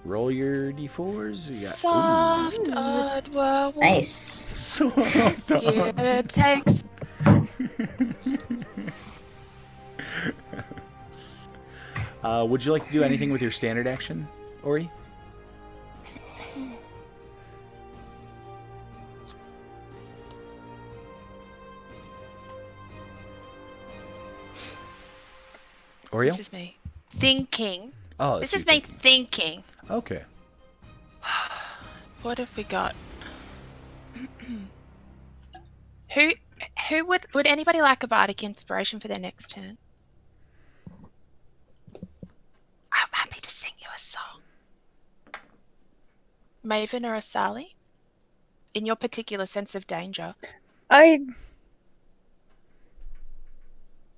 Speaker 1: Roll your d4s. You got
Speaker 6: Soft Oddwa.
Speaker 5: Nice.
Speaker 1: Soft
Speaker 6: Yeah, it takes.
Speaker 1: Would you like to do anything with your standard action, Ori? Oreo?
Speaker 6: This is me thinking.
Speaker 1: Oh,
Speaker 6: This
Speaker 1: that's
Speaker 6: is
Speaker 1: you
Speaker 6: me thinking.
Speaker 1: Okay.
Speaker 6: What have we got? Who would anybody like a bardic inspiration for their next turn? I'm happy to sing you a song. Maven or Asali? In your particular sense of danger.
Speaker 4: I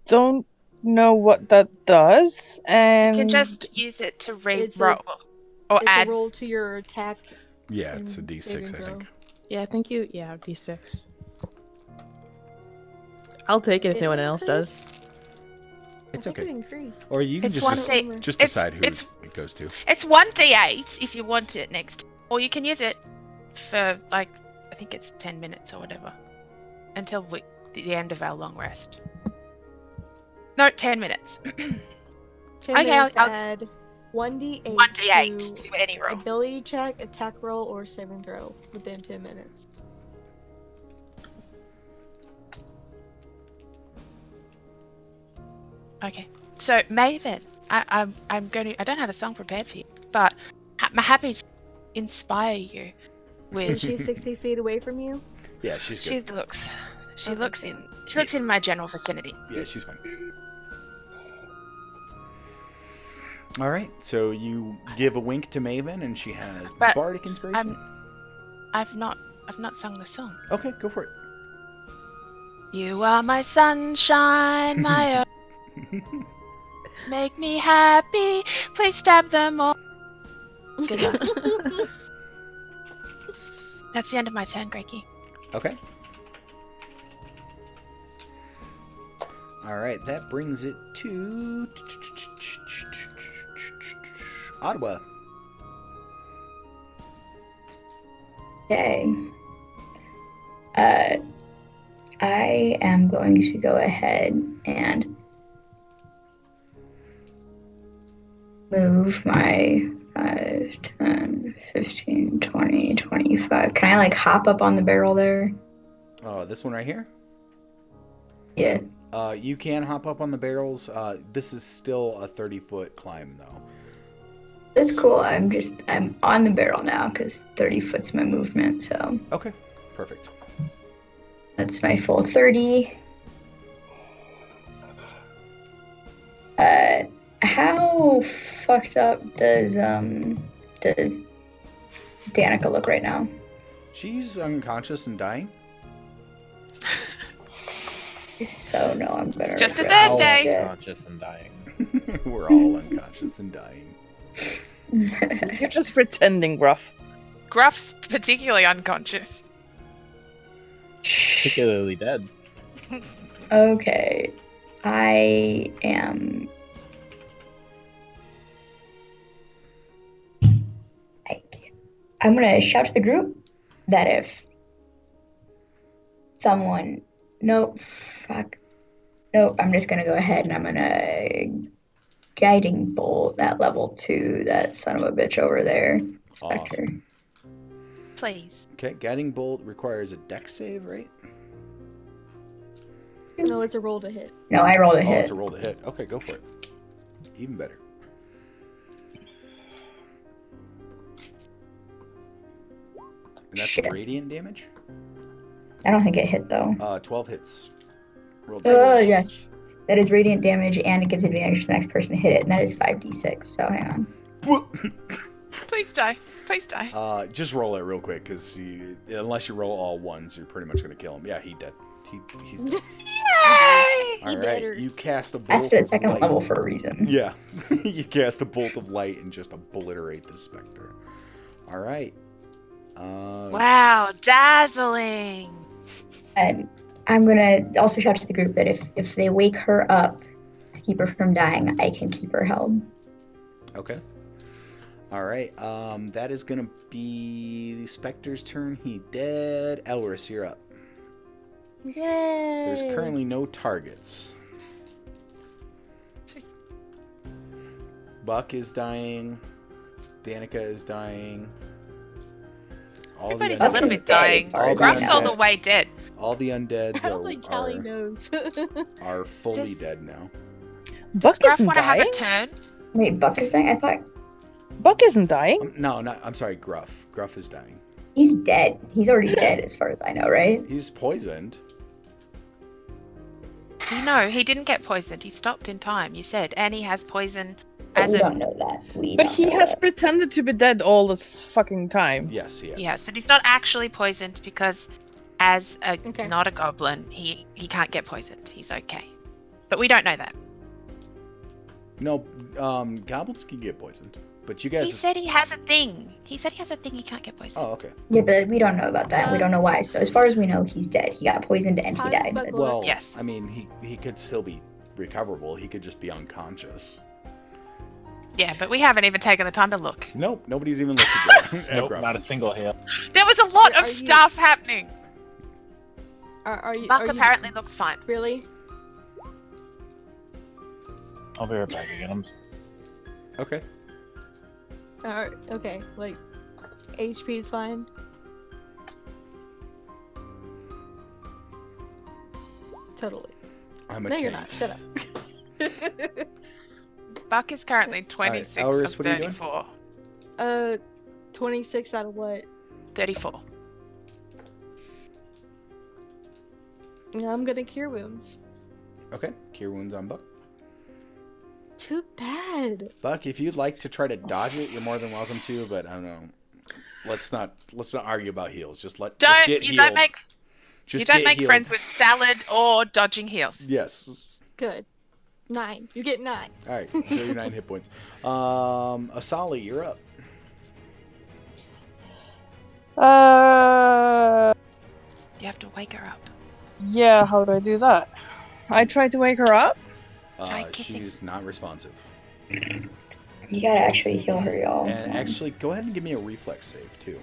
Speaker 4: don't know what that does, and
Speaker 6: You can just use it to
Speaker 3: It's a-
Speaker 6: re-roll or
Speaker 3: It's
Speaker 6: add.
Speaker 3: a roll to your attack.
Speaker 1: Yeah, it's a
Speaker 3: and
Speaker 1: d6,
Speaker 3: saving
Speaker 1: I think.
Speaker 3: throw.
Speaker 9: Yeah, thank you. Yeah, D6. I'll take it if no one else does.
Speaker 1: It's
Speaker 3: I think
Speaker 1: okay.
Speaker 3: it increased.
Speaker 1: Or you can
Speaker 6: It's
Speaker 1: just,
Speaker 6: one
Speaker 1: just,
Speaker 6: day-
Speaker 1: just
Speaker 6: it's-
Speaker 1: decide who
Speaker 6: it's-
Speaker 1: it goes to.
Speaker 6: It's 1d8 if you want it next, or you can use it for like I think it's 10 minutes or whatever until the end of our long rest. No, 10 minutes.
Speaker 3: 10
Speaker 6: Okay,
Speaker 3: minutes to
Speaker 6: I'll-
Speaker 3: add 1d8
Speaker 6: 1d8
Speaker 3: to
Speaker 6: to any roll.
Speaker 3: ability check, attack roll, or saving throw within 10 minutes.
Speaker 6: Okay. So Maven, I'm going to. I don't have a song prepared for you, but I'm happy to inspire you
Speaker 3: Is
Speaker 6: with.
Speaker 3: she 60 feet away from you?
Speaker 1: Yeah, she's
Speaker 6: She
Speaker 1: good.
Speaker 6: looks. She
Speaker 3: Okay.
Speaker 6: looks in. She looks in my general vicinity.
Speaker 1: Yeah, she's fine. All right, so you give a wink to Maven, and she has
Speaker 6: But
Speaker 1: bardic inspiration.
Speaker 6: I've not sung the song.
Speaker 1: Okay, go for it.
Speaker 6: You are my sunshine, my own. Make me happy. Please stab them all. Good luck. That's the end of my turn, Greggy.
Speaker 1: Okay. All right, that brings it to Ottawa.
Speaker 5: Okay. I am going to go ahead and move my 5, 10, 15, 20, 25. Can I like hop up on the barrel there?
Speaker 1: Oh, this one right here?
Speaker 5: Yeah.
Speaker 1: You can hop up on the barrels. This is still a 30-foot climb, though.
Speaker 5: That's cool. I'm on the barrel now because 30 foot's my movement, so
Speaker 1: Okay, perfect.
Speaker 5: that's my full 30. How fucked up does Danica look right now?
Speaker 1: She's unconscious and dying.
Speaker 5: So no, I'm better.
Speaker 6: Just a
Speaker 5: go
Speaker 6: dead
Speaker 7: All
Speaker 6: day.
Speaker 5: dead.
Speaker 7: unconscious and dying.
Speaker 1: We're all unconscious and dying.
Speaker 4: You're just pretending, Gruff.
Speaker 6: Gruff's particularly unconscious.
Speaker 7: Particularly dead.
Speaker 5: Okay, I am. I'm gonna shout to the group that if someone, nope, fuck, nope, I'm just gonna go ahead and I'm gonna guiding bolt at level 2 that son of a bitch over there. Spectre.
Speaker 1: Awesome.
Speaker 6: Please.
Speaker 1: Okay, guiding bolt requires a dex save, right?
Speaker 3: No, it's a roll to hit.
Speaker 5: No, I rolled a
Speaker 1: Oh,
Speaker 5: hit.
Speaker 1: it's a roll to hit. Okay, go for it. Even better. And that's
Speaker 5: Shit.
Speaker 1: radiant damage?
Speaker 5: I don't think it hit though.
Speaker 1: 12 hits. Roll
Speaker 5: Oh
Speaker 1: damage.
Speaker 5: yes, that is radiant damage, and it gives advantage to the next person to hit it, and that is 5d6. So hang on.
Speaker 6: Please die. Please die.
Speaker 1: Just roll it real quick, because unless you roll all ones, you're pretty much going to kill him. Yeah, he's dead. He's dead.
Speaker 6: Yay!
Speaker 1: All right,
Speaker 3: better.
Speaker 1: you cast a bolt
Speaker 5: That's at
Speaker 1: of
Speaker 5: second
Speaker 1: light.
Speaker 5: level for a reason.
Speaker 1: Yeah, you cast a bolt of light and just obliterate the specter. All right.
Speaker 6: Wow, dazzling.
Speaker 5: And I'm gonna also shout to the group that if they wake her up to keep her from dying, I can keep her held.
Speaker 1: Okay. All right. That is gonna be the Spectre's turn. He dead. Elris, you're up.
Speaker 3: Yay!
Speaker 1: There's currently no targets. Buck is dying. Danica is dying. All
Speaker 6: Everybody's
Speaker 1: the
Speaker 6: a little
Speaker 5: Buck is
Speaker 6: bit
Speaker 5: dead
Speaker 6: dying.
Speaker 5: as far as
Speaker 1: I
Speaker 6: Gruff's
Speaker 1: know.
Speaker 6: all the way dead.
Speaker 1: All the undeads
Speaker 3: I don't think Callie knows.
Speaker 1: are fully
Speaker 6: Just-
Speaker 1: dead now.
Speaker 4: Buck
Speaker 6: Gruff
Speaker 4: isn't
Speaker 6: want to have
Speaker 4: dying.
Speaker 6: a turn?
Speaker 5: Wait, Buck is dying? I thought
Speaker 4: Buck isn't dying.
Speaker 1: No, not. I'm sorry. Gruff. Gruff is dying.
Speaker 5: he's dead. He's already dead as far as I know, right?
Speaker 1: He's poisoned.
Speaker 6: No, he didn't get poisoned. He stopped in time, you said. And he has poison
Speaker 5: But
Speaker 6: as
Speaker 5: we
Speaker 6: a...
Speaker 5: don't know that.
Speaker 4: But he has pretended to be dead all this fucking time.
Speaker 1: Yes, he is.
Speaker 6: Yes, but he's not actually poisoned because as a
Speaker 3: Okay.
Speaker 6: not a goblin, he can't get poisoned. He's okay. But we don't know that.
Speaker 1: No, goblins can get poisoned, but you guys.
Speaker 6: He said he has a thing. He said he has a thing he can't get poisoned.
Speaker 1: Oh, okay.
Speaker 5: Yeah, but we don't know about that. We don't know why. So as far as we know, he's dead. He got poisoned and he
Speaker 3: How does
Speaker 5: died.
Speaker 3: Buck
Speaker 5: That's-
Speaker 3: look?
Speaker 1: Well,
Speaker 6: Yes.
Speaker 1: I mean, he could still be recoverable. He could just be unconscious.
Speaker 6: Yeah, but we haven't even taken the time to look.
Speaker 1: Nope, nobody's even looked at
Speaker 7: Nope,
Speaker 1: Gruff.
Speaker 7: not a single hit.
Speaker 6: There was a lot
Speaker 3: Are
Speaker 6: of
Speaker 3: you-
Speaker 6: stuff happening.
Speaker 3: Are you?
Speaker 6: Buck
Speaker 3: Are you
Speaker 6: apparently looks fine.
Speaker 3: really?
Speaker 7: I'll be right back again.
Speaker 1: Okay.
Speaker 3: Okay. Like, HP is fine. Totally.
Speaker 1: I'm a
Speaker 3: No,
Speaker 1: tank.
Speaker 3: you're not. Shut up.
Speaker 6: Buck is currently 26
Speaker 1: Elris,
Speaker 6: of
Speaker 1: what are you doing?
Speaker 6: 34.
Speaker 3: 26 out of what?
Speaker 6: 34.
Speaker 3: Yeah, I'm gonna cure wounds.
Speaker 1: Okay. Cure wounds on Buck.
Speaker 3: Too bad.
Speaker 1: Buck, if you'd like to try to dodge it, you're more than welcome to. But I don't know. Let's not argue about heals. Just get
Speaker 6: You
Speaker 1: healed.
Speaker 6: don't make
Speaker 1: Just
Speaker 6: you don't
Speaker 1: get
Speaker 6: make
Speaker 1: healed.
Speaker 6: friends with salad or dodging heals.
Speaker 1: Yes.
Speaker 3: Good. 9. You get 9.
Speaker 1: All right. Show your 9 hit points. Asali, you're up.
Speaker 6: You have to wake her up.
Speaker 4: Yeah, how do I do that? I try to wake her up.
Speaker 6: Try kissing.
Speaker 1: She's not responsive.
Speaker 5: You gotta actually heal her, y'all.
Speaker 1: And actually, go ahead and give me a reflex save too.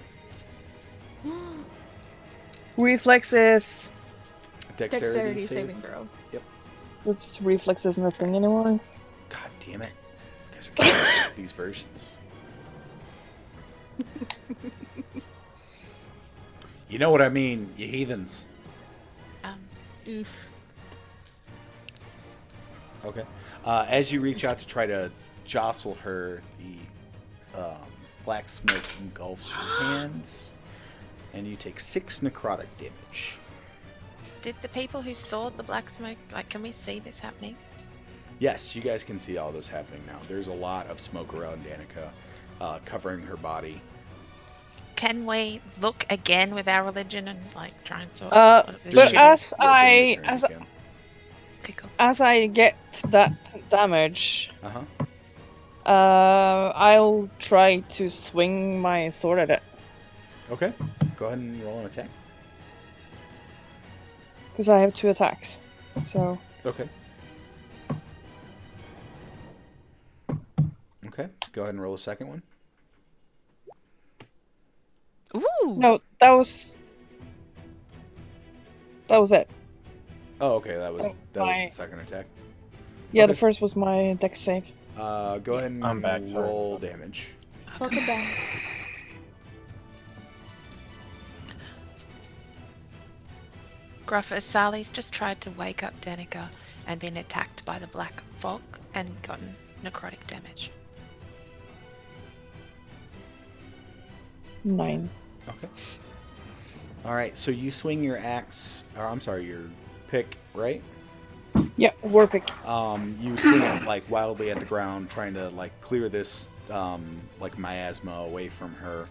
Speaker 4: Reflexes.
Speaker 1: Dexterity
Speaker 3: saving throw.
Speaker 1: Yep.
Speaker 4: This reflex isn't a thing anymore.
Speaker 1: God damn it! You guys are killing me with these versions. You know what I mean, you heathens.
Speaker 3: Oof.
Speaker 1: Okay. As you reach out to try to jostle her, the black smoke engulfs your hands, and you take 6 necrotic damage.
Speaker 6: Did the people who saw the black smoke, can we see this happening?
Speaker 1: Yes, you guys can see all this happening now. There's a lot of smoke around Danica, covering her body.
Speaker 6: Can we look again with our religion and try and sort?
Speaker 4: But as
Speaker 1: During your turn, you can.
Speaker 6: Okay, cool.
Speaker 4: as I get that damage,
Speaker 1: Uh-huh.
Speaker 4: I'll try to swing my sword at it.
Speaker 1: Okay. Go ahead and roll an attack.
Speaker 4: Because I have 2 attacks. So.
Speaker 1: Okay. Okay. Go ahead and roll a second one.
Speaker 6: Ooh.
Speaker 4: No, that was it.
Speaker 1: Oh, okay. That was
Speaker 4: my-
Speaker 1: the second attack.
Speaker 4: Yeah,
Speaker 1: Okay.
Speaker 4: the first was my dex save.
Speaker 1: Go ahead and
Speaker 7: I'm back, sorry.
Speaker 1: roll damage.
Speaker 3: Welcome back.
Speaker 6: Gruffer, Sally's just tried to wake up Danica and been attacked by the black fog and gotten necrotic damage.
Speaker 4: 9.
Speaker 1: Okay. All right. So you swing your axe, or I'm sorry, your pick, right?
Speaker 4: Yeah, war pick.
Speaker 1: You swing it wildly at the ground, trying to clear this miasma away from her.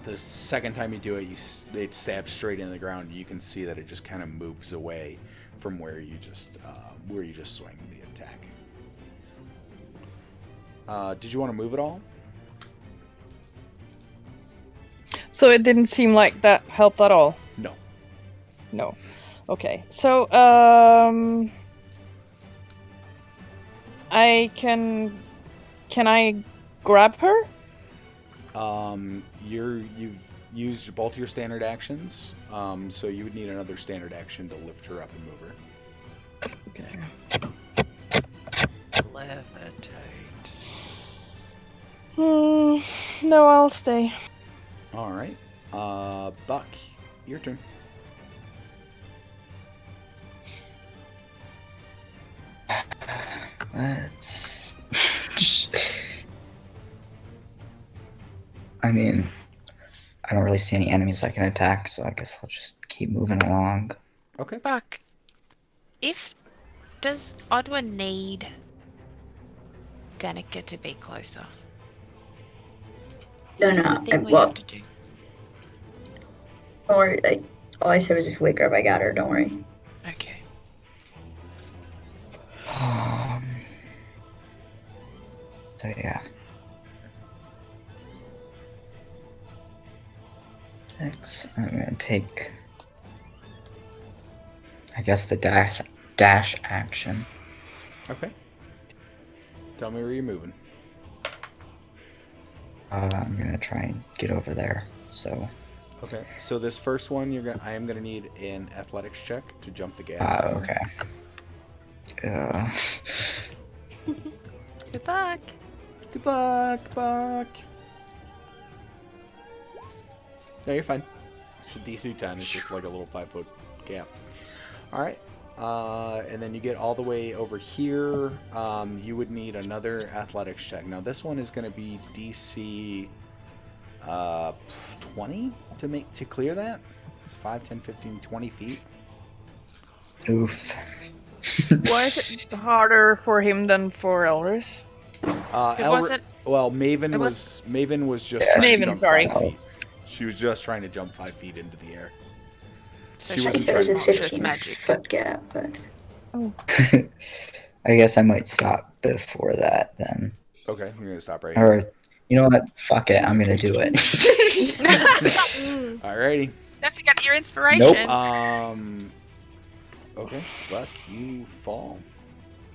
Speaker 1: The second time you do it, it stabs straight into the ground. You can see that it just kind of moves away from where you just swing the attack. Did you want to move at all?
Speaker 4: So it didn't seem like that helped at all.
Speaker 1: No.
Speaker 4: No. Okay. So can I grab her?
Speaker 1: You've used both your standard actions, so you would need another standard action to lift her up and move her.
Speaker 4: Okay.
Speaker 6: Levitate.
Speaker 4: No, I'll stay.
Speaker 1: All right. Buck, your turn.
Speaker 8: Let's. I mean, I don't really see any enemies I can attack, so I guess I'll just keep moving along.
Speaker 1: Okay.
Speaker 6: Buck, does Odwa need Danica to be closer?
Speaker 5: No,
Speaker 6: Is this
Speaker 5: no.
Speaker 6: a thing we
Speaker 5: Well,
Speaker 6: have to do?
Speaker 5: don't worry. All I said was if you wake her up, I got her. Don't worry.
Speaker 6: Okay.
Speaker 8: So yeah. 6. I'm gonna take, I guess, the dash action.
Speaker 1: Okay. Tell me where you're moving.
Speaker 8: I'm gonna try and get over there. So
Speaker 1: Okay, so this first one, I am gonna need an athletics check to jump the gap.
Speaker 8: Okay.
Speaker 6: Good luck.
Speaker 1: Good luck, Buck. No, you're fine. It's a DC 10. It's just like a little 5-foot gap. All right. And then you get all the way over here. You would need another athletics check. Now this one is going to be DC 20 to clear that. It's 5, 10, 15, 20 feet.
Speaker 8: Oof.
Speaker 4: Why is it harder for him than for Elris?
Speaker 6: wasn't.
Speaker 1: Well, Maven
Speaker 6: it
Speaker 1: was just
Speaker 8: Yeah.
Speaker 1: trying to
Speaker 4: Maven,
Speaker 1: jump
Speaker 4: sorry.
Speaker 1: 5 feet. She was just trying to jump 5 feet into the air.
Speaker 6: So
Speaker 1: She
Speaker 6: she
Speaker 5: I
Speaker 1: wasn't
Speaker 5: said it was a
Speaker 6: not just
Speaker 5: 15
Speaker 6: magic.
Speaker 5: foot gap, but
Speaker 8: I guess I might stop before that then.
Speaker 1: Okay, you're gonna stop right here.
Speaker 8: Or, you know what? Fuck it. I'm gonna do it.
Speaker 1: Alrighty.
Speaker 6: Don't forget your inspiration.
Speaker 8: Nope.
Speaker 1: Okay, Buck, you fall.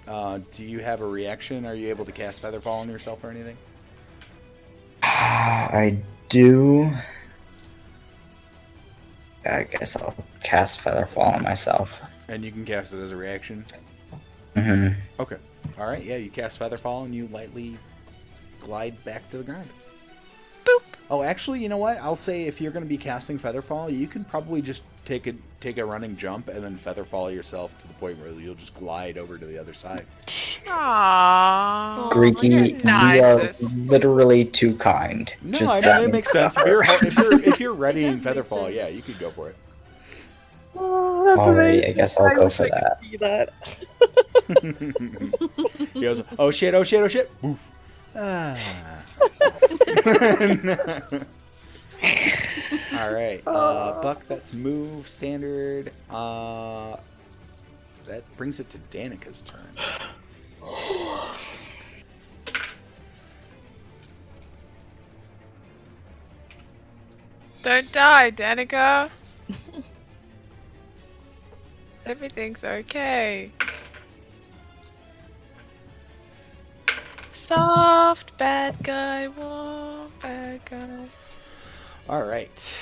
Speaker 1: Do you have a reaction? Are you able to cast Featherfall on yourself or anything?
Speaker 8: I do. I guess I'll cast Featherfall on myself.
Speaker 1: And you can cast it as a reaction?
Speaker 8: Mm-hmm.
Speaker 1: Okay. Alright, yeah, you cast Featherfall and you lightly glide back to the ground.
Speaker 6: Boop.
Speaker 1: Oh, actually, you know what? I'll say if you're going to be casting Featherfall, you can probably just take a running jump and then Featherfall yourself to the point where you'll just glide over to the other side.
Speaker 6: Aww.
Speaker 8: Greeky,
Speaker 6: you're
Speaker 8: you
Speaker 6: nice.
Speaker 8: are literally too kind.
Speaker 1: No,
Speaker 8: Just
Speaker 1: I
Speaker 8: that
Speaker 1: mean, it makes sense. If you're readying
Speaker 3: does make
Speaker 1: Featherfall,
Speaker 3: sense.
Speaker 1: yeah, you could go for it.
Speaker 4: Oh, that's
Speaker 8: Alrighty,
Speaker 4: amazing.
Speaker 8: I guess I'll go
Speaker 4: wish
Speaker 8: for
Speaker 4: I could
Speaker 8: that.
Speaker 4: see that.
Speaker 1: He goes, oh shit, oh shit, oh shit. Boof. Ah. Alright, Buck, that's move, standard. That brings it to Danica's turn.
Speaker 6: Don't die, Danica. Everything's okay. Soft bad guy, warm bad guy.
Speaker 1: Alright.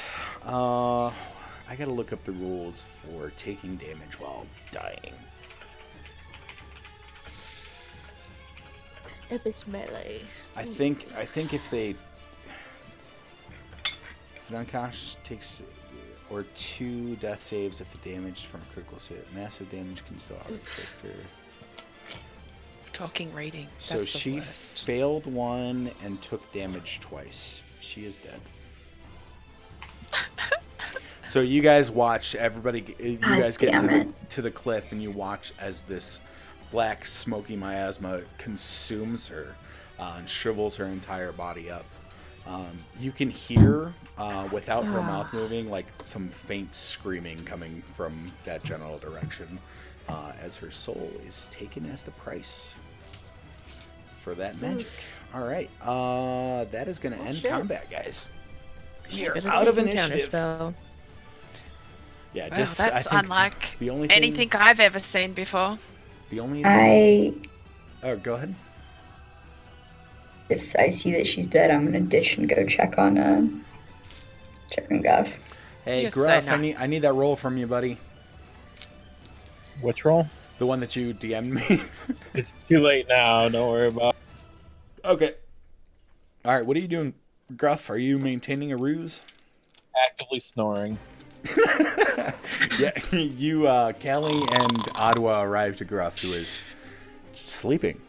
Speaker 1: I gotta look up the rules for taking damage while dying.
Speaker 3: if it's melee.
Speaker 1: I think if an unconscious takes or 2 death saves if the damage from a critical hit, massive damage can still harm the character.
Speaker 6: Talking reading.
Speaker 1: So
Speaker 6: That's the
Speaker 1: she
Speaker 6: worst.
Speaker 1: failed 1 and took damage twice. She is dead. So you guys watch, everybody, you
Speaker 5: God
Speaker 1: guys get
Speaker 5: damn
Speaker 1: to the cliff and you watch as this black smoky miasma consumes her and shrivels her entire body up. You can hear, without her mouth moving, like some faint screaming coming from that general direction as her soul is taken as the price for that magic. All right, that is going to end
Speaker 3: shit.
Speaker 1: combat, guys. You're
Speaker 9: Should've
Speaker 1: out of
Speaker 9: taken
Speaker 1: initiative.
Speaker 9: Counterspell.
Speaker 1: Yeah,
Speaker 6: Wow,
Speaker 1: just
Speaker 6: that's
Speaker 1: I think
Speaker 6: unlike
Speaker 1: the only thing,
Speaker 6: anything I've ever seen before.
Speaker 1: the only. Oh, go ahead.
Speaker 5: If I see that she's dead, I'm gonna ditch and go check on Gav.
Speaker 1: Hey,
Speaker 6: You're so
Speaker 1: Gruff,
Speaker 6: nice.
Speaker 1: I need that roll from you, buddy.
Speaker 7: Which roll?
Speaker 1: The one that you DM'd me.
Speaker 7: It's too late now. Don't worry about it.
Speaker 1: Okay. All right, what are you doing, Gruff? Are you maintaining a ruse?
Speaker 7: Actively snoring.
Speaker 1: Yeah, you, Callie and Ottawa arrive to Gruff, who is sleeping.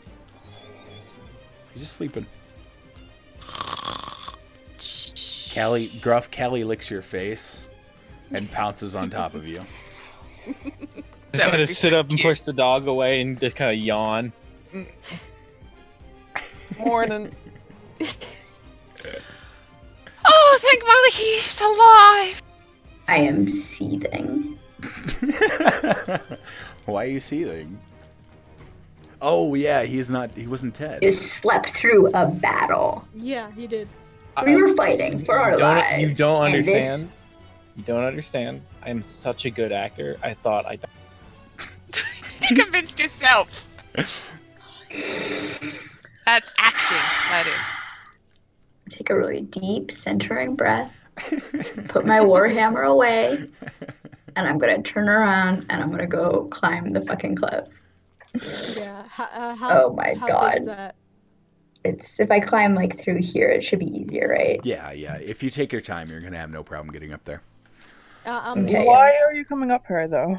Speaker 1: He's just sleeping. Callie licks your face and pounces on top of you.
Speaker 7: Just
Speaker 6: That
Speaker 7: gonna
Speaker 6: would be
Speaker 7: sit
Speaker 6: so
Speaker 7: up and
Speaker 6: cute.
Speaker 7: push the dog away and just kind of yawn.
Speaker 4: Morning.
Speaker 6: Oh, thank Molly, he's alive.
Speaker 5: I am seething.
Speaker 1: Why are you seething? Oh yeah, he wasn't dead.
Speaker 5: Just slept through a battle.
Speaker 3: Yeah, he did.
Speaker 5: We were fighting for our lives.
Speaker 7: You don't
Speaker 5: and this-
Speaker 7: understand. You don't understand. I am such a good actor. I thought I.
Speaker 6: You convinced yourself. That's acting. That is.
Speaker 5: Take a really deep, centering breath. Put my warhammer away, and I'm gonna turn around and I'm gonna go climb the fucking cliff.
Speaker 3: Yeah.
Speaker 5: Oh my
Speaker 3: how big is
Speaker 5: god.
Speaker 3: that?
Speaker 5: It's if I climb like through here, it should be easier, right?
Speaker 1: Yeah. If you take your time, you're gonna have no problem getting up there.
Speaker 3: I'm
Speaker 5: Okay.
Speaker 4: Why are you coming up here though?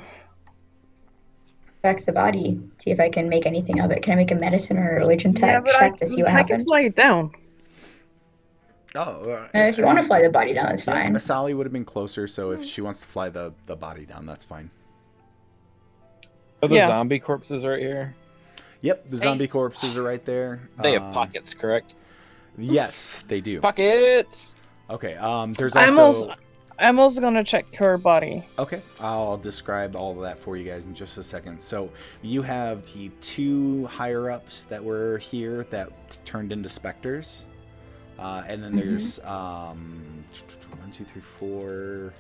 Speaker 5: Check the body, see if I can make anything of it. Can I make a medicine or a religion
Speaker 4: Yeah, but
Speaker 5: check to see what
Speaker 4: I can
Speaker 5: happened?
Speaker 4: fly it down.
Speaker 1: Oh,
Speaker 5: If you want to fly the body down, that's
Speaker 1: yeah,
Speaker 5: fine.
Speaker 1: Asali would have been closer, so if she wants to fly the body down, that's fine.
Speaker 7: Are the
Speaker 4: Yeah.
Speaker 7: zombie corpses right here?
Speaker 1: Yep, the zombie corpses are right there.
Speaker 7: They have pockets, correct?
Speaker 1: Yes, they do.
Speaker 7: Pockets!
Speaker 1: Okay, there's
Speaker 4: I'm
Speaker 1: also...
Speaker 4: also gonna check her body.
Speaker 1: Okay, I'll describe all of that for you guys in just a second. So you have the two higher-ups that were here that turned into specters. And then there's 1, 2, 3, 4.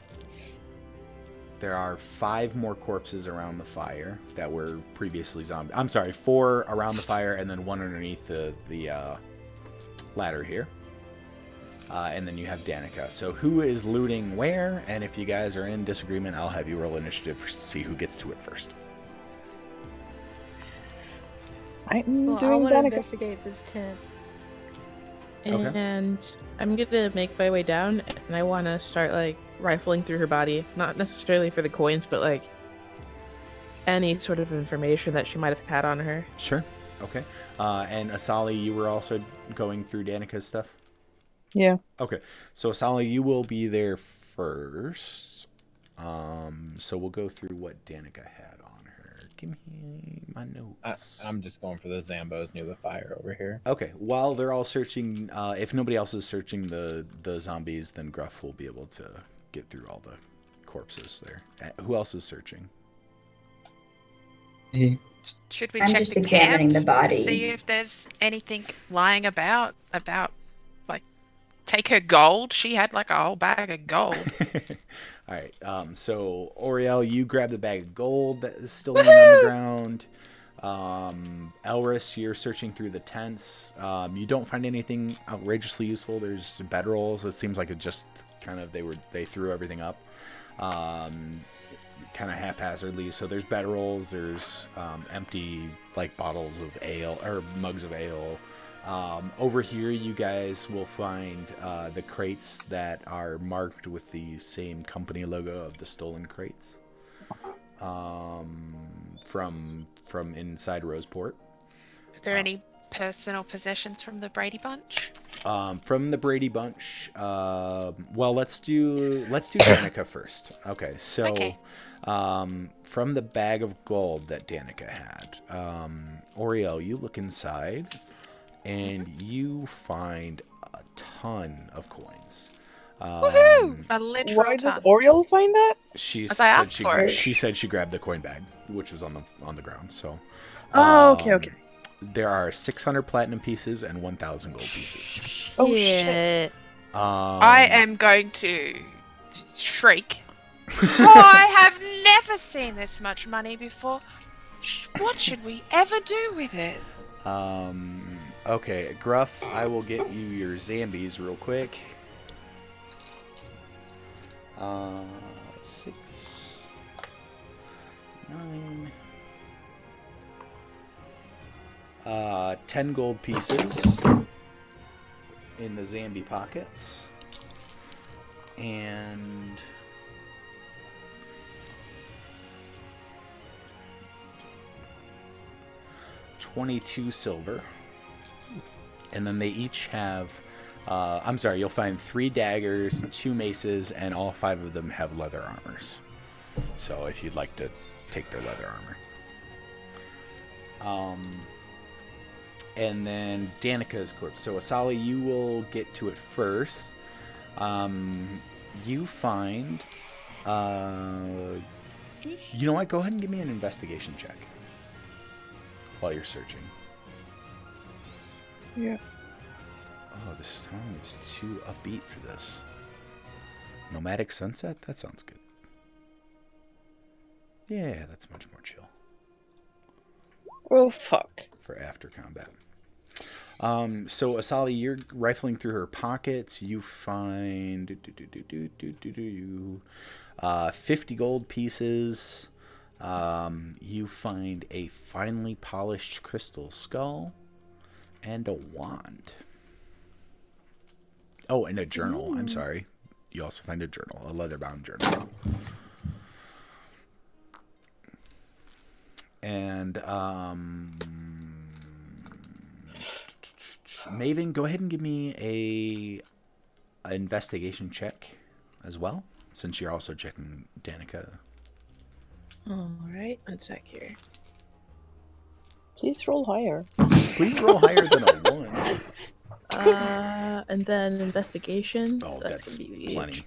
Speaker 1: There are 5 more corpses around the fire that were previously zombie. I'm sorry, 4 around the fire, and then 1 underneath the ladder here. And then you have Danica. So who is looting where? And if you guys are in disagreement, I'll have you roll initiative to see who gets to it first.
Speaker 4: I'm
Speaker 3: Well, I
Speaker 4: doing
Speaker 3: want to
Speaker 4: Danica.
Speaker 3: investigate this tent.
Speaker 1: Okay.
Speaker 9: And I'm gonna make my way down, and I want to start like rifling through her body, not necessarily for the coins, but like any sort of information that she might have had on her.
Speaker 1: Sure. Okay. And Asali, you were also going through Danica's stuff?
Speaker 4: Yeah.
Speaker 1: Okay. So Asali, you will be there first. So we'll go through what Danica had on her. Give me my notes.
Speaker 7: I'm just going for the Zambos near the fire over here.
Speaker 1: Okay. While they're all searching, if nobody else is searching the zombies, then Gruff will be able to get through all the corpses there. Who else is searching?
Speaker 6: Should we
Speaker 5: I'm
Speaker 6: check
Speaker 5: just
Speaker 6: the
Speaker 5: examining
Speaker 6: camp
Speaker 5: the body.
Speaker 6: to see if there's anything lying about like take her gold? She had like a whole bag of gold.
Speaker 1: All right. So Oriel, you grab the bag of gold that is still laying on the ground. Elris, you're searching through the tents. You don't find anything outrageously useful. There's bedrolls. It seems like it just kind of they threw everything up, kind of haphazardly. So there's bedrolls. There's empty like bottles of ale or mugs of ale. Over here, you guys will find the crates that are marked with the same company logo of the stolen crates from inside BrosPort.
Speaker 6: Are there any personal possessions from the Brady Bunch?
Speaker 1: From the Brady Bunch, well, let's do Danica first. Okay, so
Speaker 6: Okay.
Speaker 1: from the bag of gold that Danica had, Oriel, you look inside. And you find a ton of coins.
Speaker 6: Woohoo! A literal
Speaker 4: Why does
Speaker 6: ton.
Speaker 4: Oriel find that?
Speaker 1: She
Speaker 6: As I
Speaker 1: said
Speaker 6: asked for it.
Speaker 1: she said she grabbed the coin bag, which was on the ground. So.
Speaker 4: Oh, okay.
Speaker 1: There are 600 platinum pieces and 1,000 gold pieces.
Speaker 4: Oh shit.
Speaker 6: I am going to shriek. I have never seen this much money before. What should we ever do with it?
Speaker 1: Okay, Gruff, I will get you your Zambies real quick. 6, 9, 10 gold pieces in the Zambi pockets, and 22 silver. And then they each have, I'm sorry, you'll find 3 daggers, 2 maces, and all 5 of them have leather armors. So if you'd like to take their leather armor. And then Danica's corpse. So Asali, you will get to it first. You find, you know what? Go ahead and give me an investigation check while you're searching.
Speaker 4: Yeah.
Speaker 1: Oh, this song is too upbeat for this. Nomadic Sunset? That sounds good. Yeah, that's much more chill.
Speaker 4: Oh fuck.
Speaker 1: For after combat. So Asali, you're rifling through her pockets. You find 50 gold pieces. You find a finely polished crystal skull and a wand. Oh, and a journal. I'm sorry. You also find a journal, a leather-bound journal. And Maven, go ahead and give me a investigation check as well, since you're also checking Danica.
Speaker 9: All right, one sec here.
Speaker 4: Please roll higher.
Speaker 1: Please roll higher than a 1.
Speaker 9: And then investigation.
Speaker 1: Oh,
Speaker 9: So
Speaker 1: that's
Speaker 9: gonna be
Speaker 1: plenty.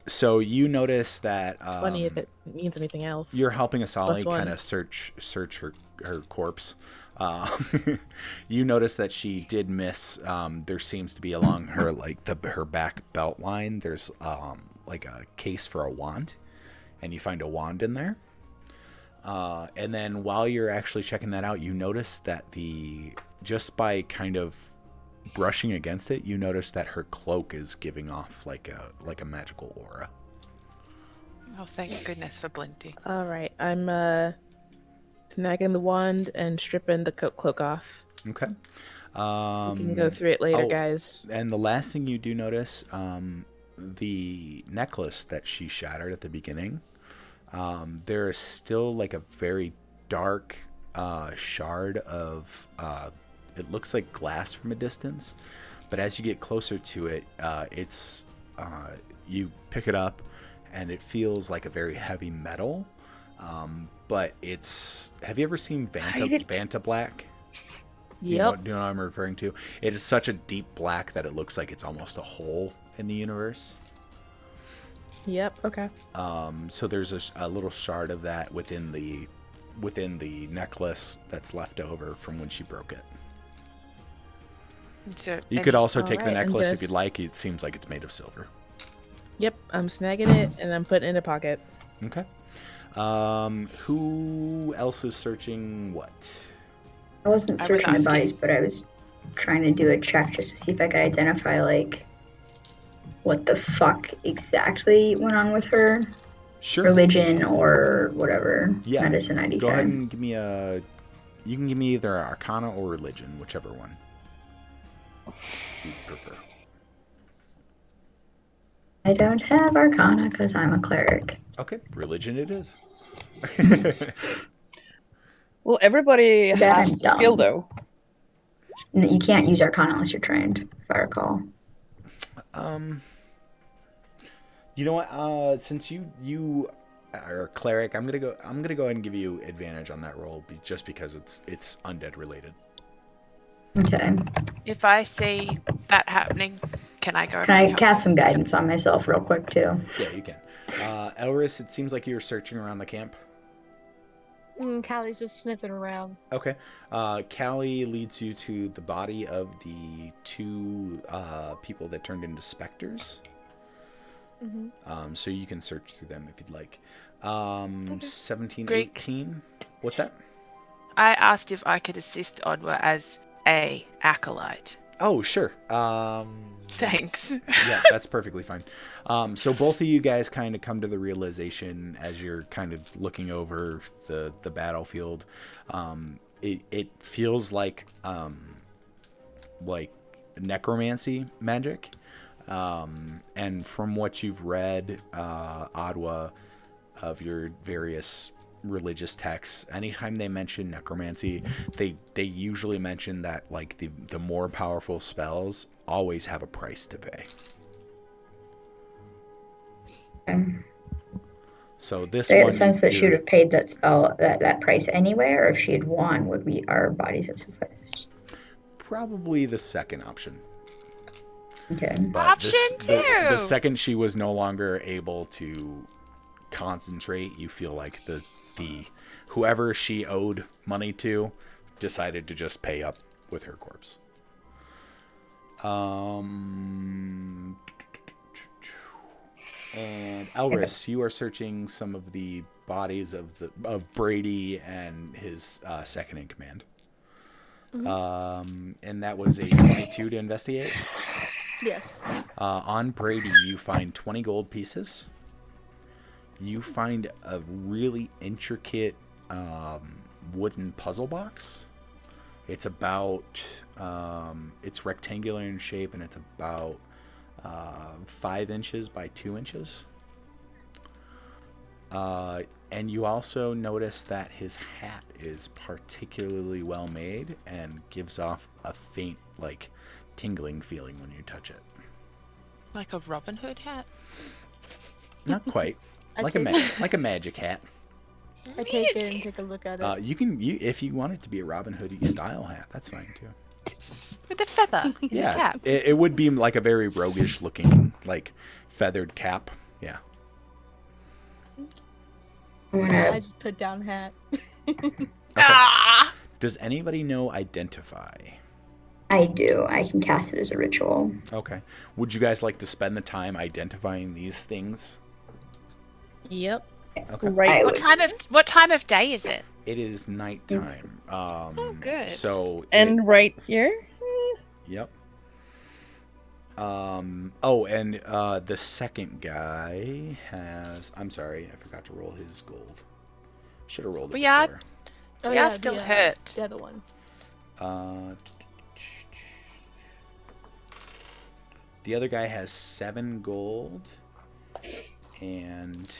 Speaker 1: So you notice that
Speaker 9: 20 if it means anything else.
Speaker 1: you're helping Asali
Speaker 9: +1.
Speaker 1: kind of search her corpse. You notice that she did miss. There seems to be along her her back belt line. There's like a case for a wand, and you find a wand in there. And then while you're actually checking that out, you notice that just by kind of brushing against it, you notice that her cloak is giving off like a magical aura.
Speaker 6: Oh, thank goodness for Blinty.
Speaker 9: All right, I'm snagging the wand and stripping the cloak off.
Speaker 1: Okay.
Speaker 9: We can go through it later, guys.
Speaker 1: And the last thing you do notice, the necklace that she shattered at the beginning, there is still like a very dark shard of it looks like glass from a distance, but as you get closer to it, you pick it up and it feels like a very heavy metal, but have you ever seen Vanta Black?
Speaker 9: Yep.
Speaker 1: Do you know what I'm referring to? It is such a deep black that it looks like it's almost a hole in the universe.
Speaker 9: Yep. Okay.
Speaker 1: So there's a little shard of that within the necklace that's left over from when she broke it. You could also take the necklace if you'd like. It seems like it's made of silver.
Speaker 9: Yep. I'm snagging it and I'm putting it in a pocket.
Speaker 1: Okay. Who else is searching what?
Speaker 5: I wasn't searching the bodies, but I was trying to do a check just to see if I could identify, like, what the fuck exactly went on with her.
Speaker 1: Sure.
Speaker 5: Religion or whatever.
Speaker 1: Yeah.
Speaker 5: Medicine ID
Speaker 1: Go
Speaker 5: card.
Speaker 1: ahead and give me you can give me either Arcana or Religion, whichever one you prefer.
Speaker 5: I don't have Arcana because I'm a cleric.
Speaker 1: Okay, Religion it is.
Speaker 4: Well, everybody has skill, though.
Speaker 5: You can't use Arcana unless you're trained, if I recall.
Speaker 1: You know what? Since you are a cleric, I'm gonna go ahead and give you advantage on that roll, just because it's undead related.
Speaker 5: Okay.
Speaker 6: If I see that happening, can I go?
Speaker 5: Can I cast some guidance on myself real quick too?
Speaker 1: Yeah, you can. Elris, it seems like you're searching around the camp.
Speaker 3: Callie's just sniffing around.
Speaker 1: Okay. Callie leads you to the body of the 2 people that turned into specters.
Speaker 3: Mm-hmm.
Speaker 1: So you can search through them if you'd like.
Speaker 3: Okay.
Speaker 1: 17,
Speaker 6: Greek.
Speaker 1: 18. What's that?
Speaker 6: I asked if I could assist Odwa as a acolyte.
Speaker 1: Oh, sure.
Speaker 6: Thanks.
Speaker 1: Yeah, that's perfectly fine. So both of you guys kind of come to the realization as you're kind of looking over the battlefield. It feels like necromancy magic. And from what you've read, Adwa, of your various religious texts, anytime they mention necromancy, they usually mention that like the more powerful spells always have a price to pay. So this
Speaker 5: I get
Speaker 1: one,
Speaker 5: the sense that she would have paid that spell that price anyway, or if she had won, would our bodies have sufficed?
Speaker 1: probably the second option.
Speaker 5: Okay.
Speaker 1: But the second she was no longer able to concentrate, you feel like the whoever she owed money to decided to just pay up with her corpse. And Elris, you are searching some of the bodies of Brady and his second in command. And that was a 22 to investigate.
Speaker 3: Yes.
Speaker 1: On Brady, you find 20 gold pieces. You find a really intricate wooden puzzle box. It's about, it's rectangular in shape, and it's about 5 inches by 2 inches. And you also notice that his hat is particularly well made and gives off a faint, like, tingling feeling when you touch it.
Speaker 6: Like a Robin Hood hat?
Speaker 1: Not quite. like a magic hat.
Speaker 3: I take it and take a look at it.
Speaker 1: You can, if you want it to be a Robin Hood style hat, that's fine too.
Speaker 6: With a feather in
Speaker 1: Yeah,
Speaker 6: the cap.
Speaker 1: it would be like a very roguish looking, like, feathered cap. Yeah.
Speaker 3: I just put down hat.
Speaker 1: Okay.
Speaker 6: Ah!
Speaker 1: Does anybody know Identify?
Speaker 5: I do. I can cast it as a ritual.
Speaker 1: Okay. Would you guys like to spend the time identifying these things?
Speaker 9: Yep.
Speaker 1: Okay.
Speaker 4: Right.
Speaker 6: What time of day is it?
Speaker 1: It is nighttime.
Speaker 6: Oh, good.
Speaker 1: So.
Speaker 4: And right here?
Speaker 1: Yep. Oh, and the second guy has. I'm sorry, I forgot to roll his gold. Should have rolled it before.
Speaker 6: We are still hurt.
Speaker 3: The other one.
Speaker 1: The other guy has 7 gold and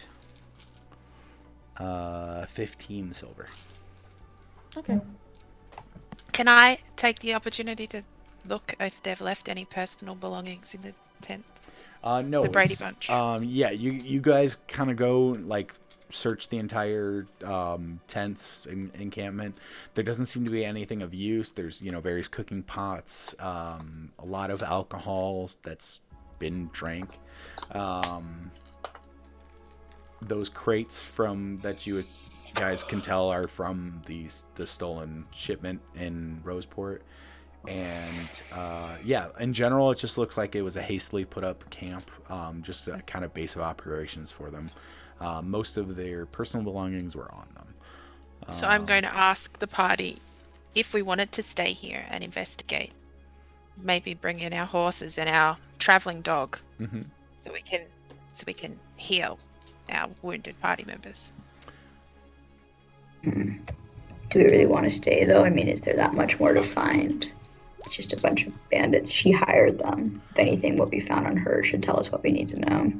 Speaker 1: 15 silver.
Speaker 3: Okay.
Speaker 6: Can I take the opportunity to look if they've left any personal belongings in the tent?
Speaker 1: No.
Speaker 6: The Brady Bunch.
Speaker 1: Yeah, you guys kind of go, like, search the entire tents and encampment. There doesn't seem to be anything of use. There's, various cooking pots, a lot of alcohol that's been drank. Those crates that you guys can tell are from the stolen shipment in BrosPort. And yeah, in general, it just looks like it was a hastily put up camp, just a kind of base of operations for them. Most of their personal belongings were on them.
Speaker 6: So I'm going to ask the party if we wanted to stay here and investigate. Maybe bring in our horses and our traveling dog, so we can heal our wounded party members.
Speaker 5: Do we really want to stay, though? I mean, is there that much more to find? It's just a bunch of bandits. She hired them. If anything, what we found on her should tell us what we need to know.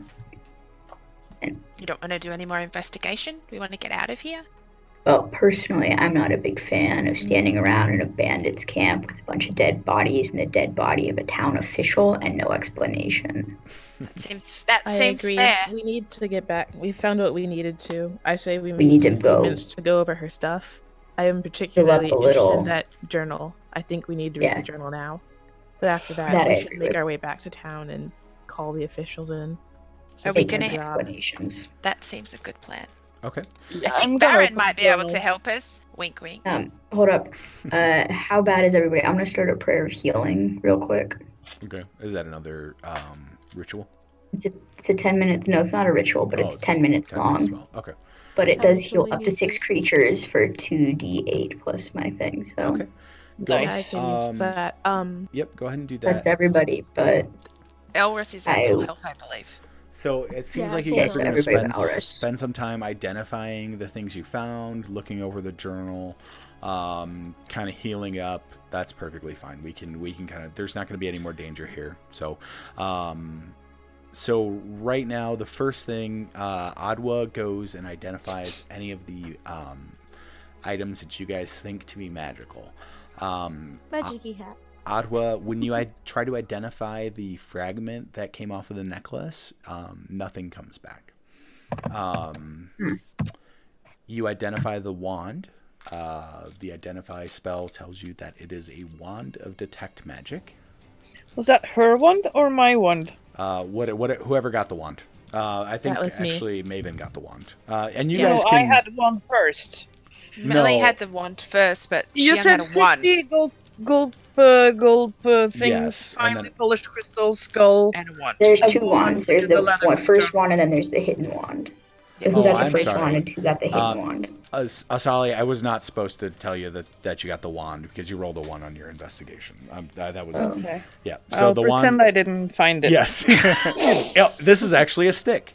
Speaker 5: And,
Speaker 6: You don't want to do any more investigation? We want to get out of here?
Speaker 5: well, personally, I'm not a big fan of standing around in a bandits camp with a bunch of dead bodies and the dead body of a town official and no explanation.
Speaker 6: That
Speaker 9: I
Speaker 6: seems
Speaker 9: agree.
Speaker 6: fair.
Speaker 9: We need to get back. We found what we needed to. I say we
Speaker 5: need to
Speaker 9: take a few
Speaker 5: go.
Speaker 9: minutes to go over her stuff. I am particularly
Speaker 5: a little.
Speaker 9: interested in that journal. I think we need to read the journal now. But after that
Speaker 5: That I
Speaker 9: we should
Speaker 5: agree
Speaker 9: make
Speaker 5: with.
Speaker 9: our way back to town and call the officials in.
Speaker 6: Are we
Speaker 5: Take some
Speaker 6: gonna-
Speaker 5: explanations?
Speaker 6: That seems a good plan.
Speaker 1: Okay.
Speaker 4: Yeah,
Speaker 6: I think Baron might be able to help us. Wink, wink.
Speaker 5: Hold up. How bad is everybody? I'm gonna start a prayer of healing real quick.
Speaker 1: Okay. Is that another ritual?
Speaker 5: It's a 10 minutes. No, it's not a ritual, but it's 10 minutes
Speaker 1: 10
Speaker 5: long.
Speaker 1: minutes long. Okay.
Speaker 5: But it does heal
Speaker 3: Absolutely
Speaker 5: up to 6 creatures for 2d8 plus my thing. So
Speaker 1: Okay. Go
Speaker 9: I
Speaker 1: ahead.
Speaker 9: can use that.
Speaker 1: Yep. Go ahead and do that.
Speaker 5: that's everybody. But
Speaker 6: Elris is actual health, I believe.
Speaker 1: So it seems
Speaker 3: Yeah,
Speaker 1: like you
Speaker 3: yeah,
Speaker 1: guys are going to
Speaker 5: everybody but Elris.
Speaker 1: spend some time identifying the things you found, looking over the journal, kind of healing up. That's perfectly fine. We can kind of. There's not going to be any more danger here. So, so right now, the first thing, Adwa goes and identifies any of the items that you guys think to be magical.
Speaker 3: Magic-y hat.
Speaker 1: Adwa, when you try to identify the fragment that came off of the necklace, nothing comes back. You identify the wand. The identify spell tells you that it is a wand of detect magic.
Speaker 4: Was that her wand or my wand?
Speaker 1: Whoever got the wand. I think
Speaker 9: That was me.
Speaker 1: actually Maven got the wand. And you
Speaker 4: No,
Speaker 1: guys can.
Speaker 4: I had one first.
Speaker 6: Melly
Speaker 1: No.
Speaker 6: had the wand first, but
Speaker 4: You
Speaker 6: she
Speaker 4: said
Speaker 6: had a one
Speaker 4: 60 gold things,
Speaker 1: Yes, and
Speaker 4: finely
Speaker 1: then-
Speaker 4: polished crystal skull.
Speaker 6: and a one.
Speaker 5: there's
Speaker 4: A
Speaker 5: 2
Speaker 4: wand
Speaker 5: wands. There's
Speaker 4: to the
Speaker 5: the
Speaker 4: leather
Speaker 5: first
Speaker 4: charm.
Speaker 5: wand and then there's the hidden wand. So who got the
Speaker 1: I'm
Speaker 5: first
Speaker 1: sorry.
Speaker 5: wand and who got the hidden wand?
Speaker 1: Asali, I was not supposed to tell you that you got the wand because you rolled a 1 on your investigation. That was
Speaker 4: Okay.
Speaker 1: yeah. So
Speaker 4: I'll
Speaker 1: the
Speaker 4: pretend
Speaker 1: wand.
Speaker 4: I didn't find it.
Speaker 1: Yes. Yeah, this is actually a stick.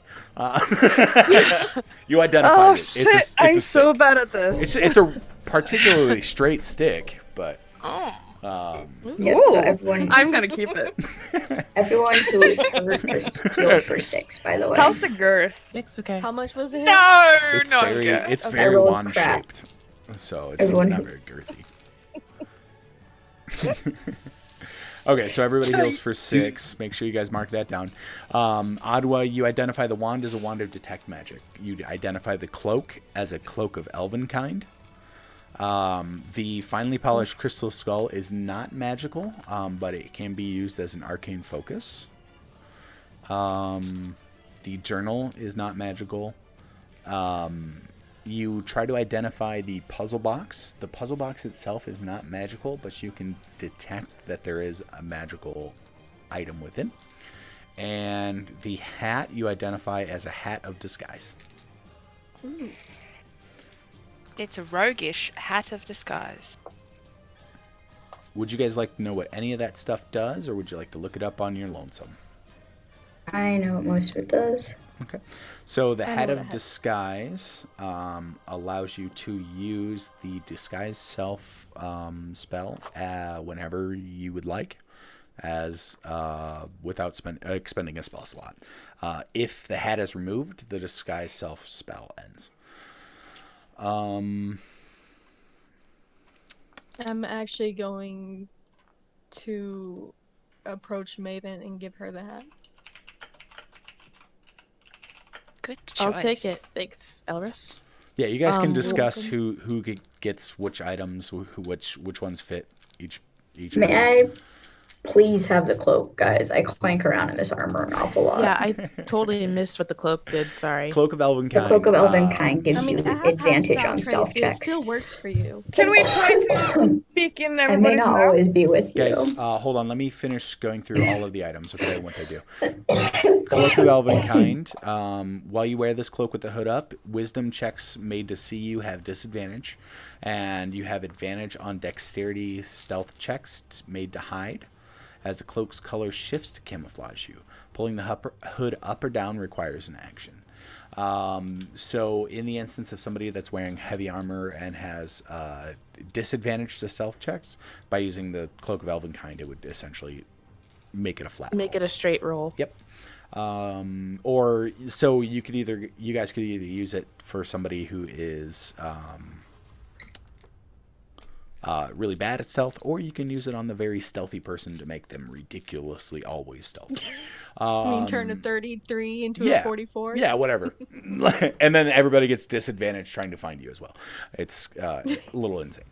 Speaker 1: You identified
Speaker 4: Oh
Speaker 1: it.
Speaker 4: shit!
Speaker 1: It's a
Speaker 4: I'm
Speaker 1: stick.
Speaker 4: so bad at this.
Speaker 1: It's a particularly straight stick, but
Speaker 6: Oh.
Speaker 5: Yep, so everyone
Speaker 4: I'm gonna keep it.
Speaker 5: everyone who is hurt just healed for 6, by the way.
Speaker 4: How's the girth?
Speaker 9: 6, okay.
Speaker 3: How much was it?
Speaker 6: No,
Speaker 1: it's
Speaker 6: not
Speaker 1: very
Speaker 6: good.
Speaker 1: it's
Speaker 3: Okay.
Speaker 1: very
Speaker 5: I rolled
Speaker 1: wand
Speaker 5: crap.
Speaker 1: shaped, so it's
Speaker 5: Everyone
Speaker 1: not
Speaker 5: who-
Speaker 1: very girthy. Okay, so everybody heals for 6. Make sure you guys mark that down. Adwa, you identify the wand as a wand of detect magic. You identify the cloak as a cloak of elven kind. The finely polished crystal skull is not magical, but it can be used as an arcane focus. The journal is not magical. You try to identify the puzzle box. The puzzle box itself is not magical, but you can detect that there is a magical item within. And the hat you identify as a hat of disguise.
Speaker 3: Ooh.
Speaker 6: It's a roguish hat of disguise.
Speaker 1: Would you guys like to know what any of that stuff does, or would you like to look it up on your lonesome?
Speaker 5: I know what most of it does.
Speaker 1: Okay. So the
Speaker 3: I know
Speaker 1: Hat
Speaker 3: what a
Speaker 1: of
Speaker 3: hat-
Speaker 1: Disguise allows you to use the Disguise Self spell whenever you would like, as without expending a spell slot. If the hat is removed, the Disguise Self spell ends.
Speaker 3: I'm actually going to approach Maven and give her the hat.
Speaker 6: Good choice.
Speaker 9: I'll take it. Thanks, Elris.
Speaker 1: Yeah, you guys can
Speaker 9: You're
Speaker 1: discuss
Speaker 3: welcome.
Speaker 1: who gets which items, which ones fit each
Speaker 5: May
Speaker 1: person.
Speaker 5: I please have the cloak, guys? I clank around in this armor an awful lot.
Speaker 9: Yeah, I totally missed what the cloak did. Sorry.
Speaker 1: Cloak of Elven
Speaker 5: The
Speaker 1: Kind.
Speaker 5: Cloak of Elven Kind gives
Speaker 3: I mean,
Speaker 5: you
Speaker 3: I have
Speaker 5: advantage
Speaker 3: passed
Speaker 5: on
Speaker 3: that,
Speaker 5: stealth
Speaker 3: Tracy.
Speaker 5: checks.
Speaker 3: It still works for you.
Speaker 4: Can we try to speak in
Speaker 5: I may
Speaker 4: everybody's
Speaker 5: not
Speaker 4: mouth?
Speaker 5: always be with you.
Speaker 1: Guys, hold on. Let me finish going through all of the items, okay, what they do. Cloak of Elven Kind. While you wear this cloak with the hood up, wisdom checks made to see you have disadvantage, and you have advantage on dexterity stealth checks made to hide, as the cloak's color shifts to camouflage you. Pulling the hood up or down requires an action. So in the instance of somebody that's wearing heavy armor and has disadvantage to stealth checks, by using the Cloak of Elven Kind, it would essentially make it a flat
Speaker 9: Make
Speaker 1: roll.
Speaker 9: it a straight roll.
Speaker 1: Yep. Or so you guys could either use it for somebody who is really bad at stealth, or you can use it on the very stealthy person to make them ridiculously always stealthy.
Speaker 3: I mean, turn a 33 into
Speaker 1: yeah.
Speaker 3: a 44.
Speaker 1: Yeah, whatever. And then everybody gets disadvantage trying to find you as well. It's a little insane.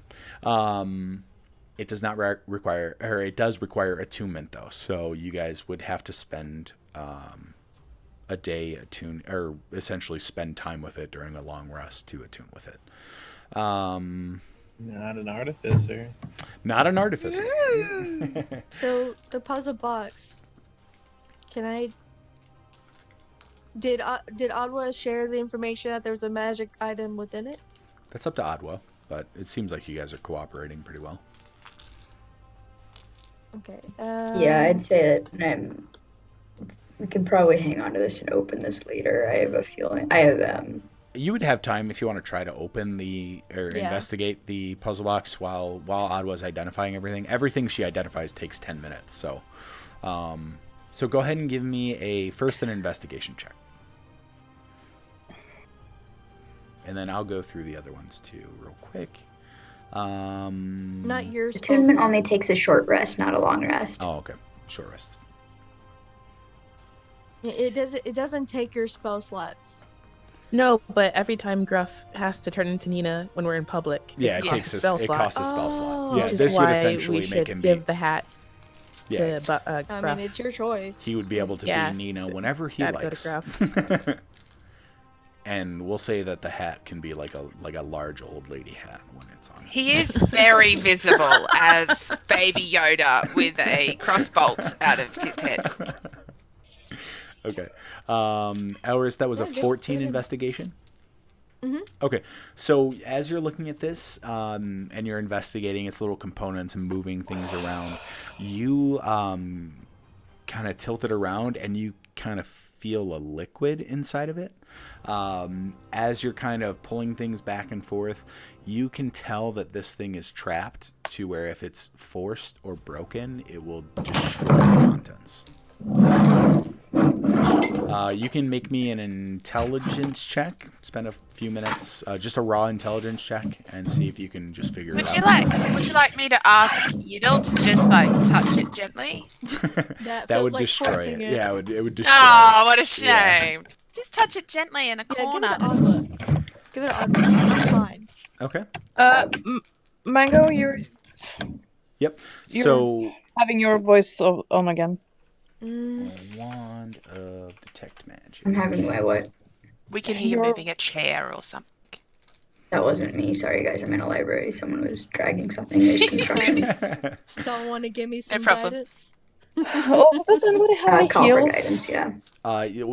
Speaker 1: It does not require, or it does require attunement though. So you guys would have to spend a day attune, or essentially spend time with it during a long rest to attune with it.
Speaker 7: Not an artificer.
Speaker 1: Not an artificer.
Speaker 3: So the puzzle box. Can I? Did Adwa share the information that there was a magic item within it?
Speaker 1: That's up to Adwa, but it seems like you guys are cooperating pretty well.
Speaker 3: Okay.
Speaker 5: Yeah, I'd say that we can probably hang on to this and open this later. I have a feeling.
Speaker 1: You would have time if you want to try to open
Speaker 3: Yeah.
Speaker 1: investigate the puzzle box while Adwa's identifying everything. Everything she identifies takes 10 minutes, so so go ahead and give me a first an investigation check. And then I'll go through the other ones too real quick.
Speaker 3: Not yours.
Speaker 5: Attunement only takes a short rest, not a long rest.
Speaker 1: Oh, okay. Short rest.
Speaker 3: It doesn't take your spell slots.
Speaker 9: No, but every time Gruff has to turn into Nina when we're in public,
Speaker 1: Yeah, it
Speaker 9: costs
Speaker 1: takes
Speaker 9: a spell slot.
Speaker 1: costs a spell slot.
Speaker 3: Oh.
Speaker 1: Yeah,
Speaker 9: Which is
Speaker 1: this would
Speaker 9: why
Speaker 1: essentially
Speaker 9: we
Speaker 1: make
Speaker 9: should
Speaker 1: him
Speaker 9: give
Speaker 1: be.
Speaker 9: the hat
Speaker 1: Yeah,
Speaker 9: to
Speaker 3: I
Speaker 9: Gruff.
Speaker 3: mean, it's your choice.
Speaker 1: he would be able to
Speaker 9: Yeah,
Speaker 1: be Nina
Speaker 9: it's-
Speaker 1: whenever
Speaker 9: it's
Speaker 1: he
Speaker 9: gotta go to
Speaker 1: likes.
Speaker 9: Gruff.
Speaker 1: And we'll say that the hat can be like a large old lady hat when it's on.
Speaker 6: He is very visible as Baby Yoda with a crossbolt out of his head.
Speaker 1: Okay. Elris, that was a
Speaker 3: Yeah, good,
Speaker 1: 14
Speaker 3: good.
Speaker 1: investigation?
Speaker 3: Mhm.
Speaker 1: Okay. So as you're looking at this and you're investigating its little components and moving things around, you kind of tilt it around and you kind of feel a liquid inside of it. As you're kind of pulling things back and forth, you can tell that this thing is trapped to where if it's forced or broken, it will destroy the contents. You can make me an intelligence check. Spend a few minutes, just a raw intelligence check, and see if you can just figure it out.
Speaker 6: Would you like me to ask Yiddle to just like touch it gently?
Speaker 3: That
Speaker 1: That
Speaker 3: feels
Speaker 1: would
Speaker 3: like
Speaker 1: destroy
Speaker 3: forcing
Speaker 1: it.
Speaker 3: it.
Speaker 1: Yeah, it would destroy
Speaker 6: Oh,
Speaker 1: it.
Speaker 6: what a
Speaker 1: Yeah.
Speaker 6: shame! Just touch it gently in a
Speaker 3: Yeah, give it
Speaker 6: corner.
Speaker 3: to Ottawa. Give it to Ottawa. I'm fine.
Speaker 1: Okay.
Speaker 4: Mango, you're
Speaker 1: Yep.
Speaker 4: You're-
Speaker 1: So
Speaker 4: having your voice on again.
Speaker 1: wand of detect magic.
Speaker 5: I'm having my what?
Speaker 6: We can hear you
Speaker 4: You're-
Speaker 6: moving a chair or something.
Speaker 5: That wasn't me. Sorry, guys. I'm in a library. Someone was dragging something. There's construction.
Speaker 3: Someone to give me some
Speaker 6: problem.
Speaker 3: guidance.
Speaker 4: Also, does anybody have any
Speaker 5: Call for
Speaker 4: heals?
Speaker 5: guidance. Yeah.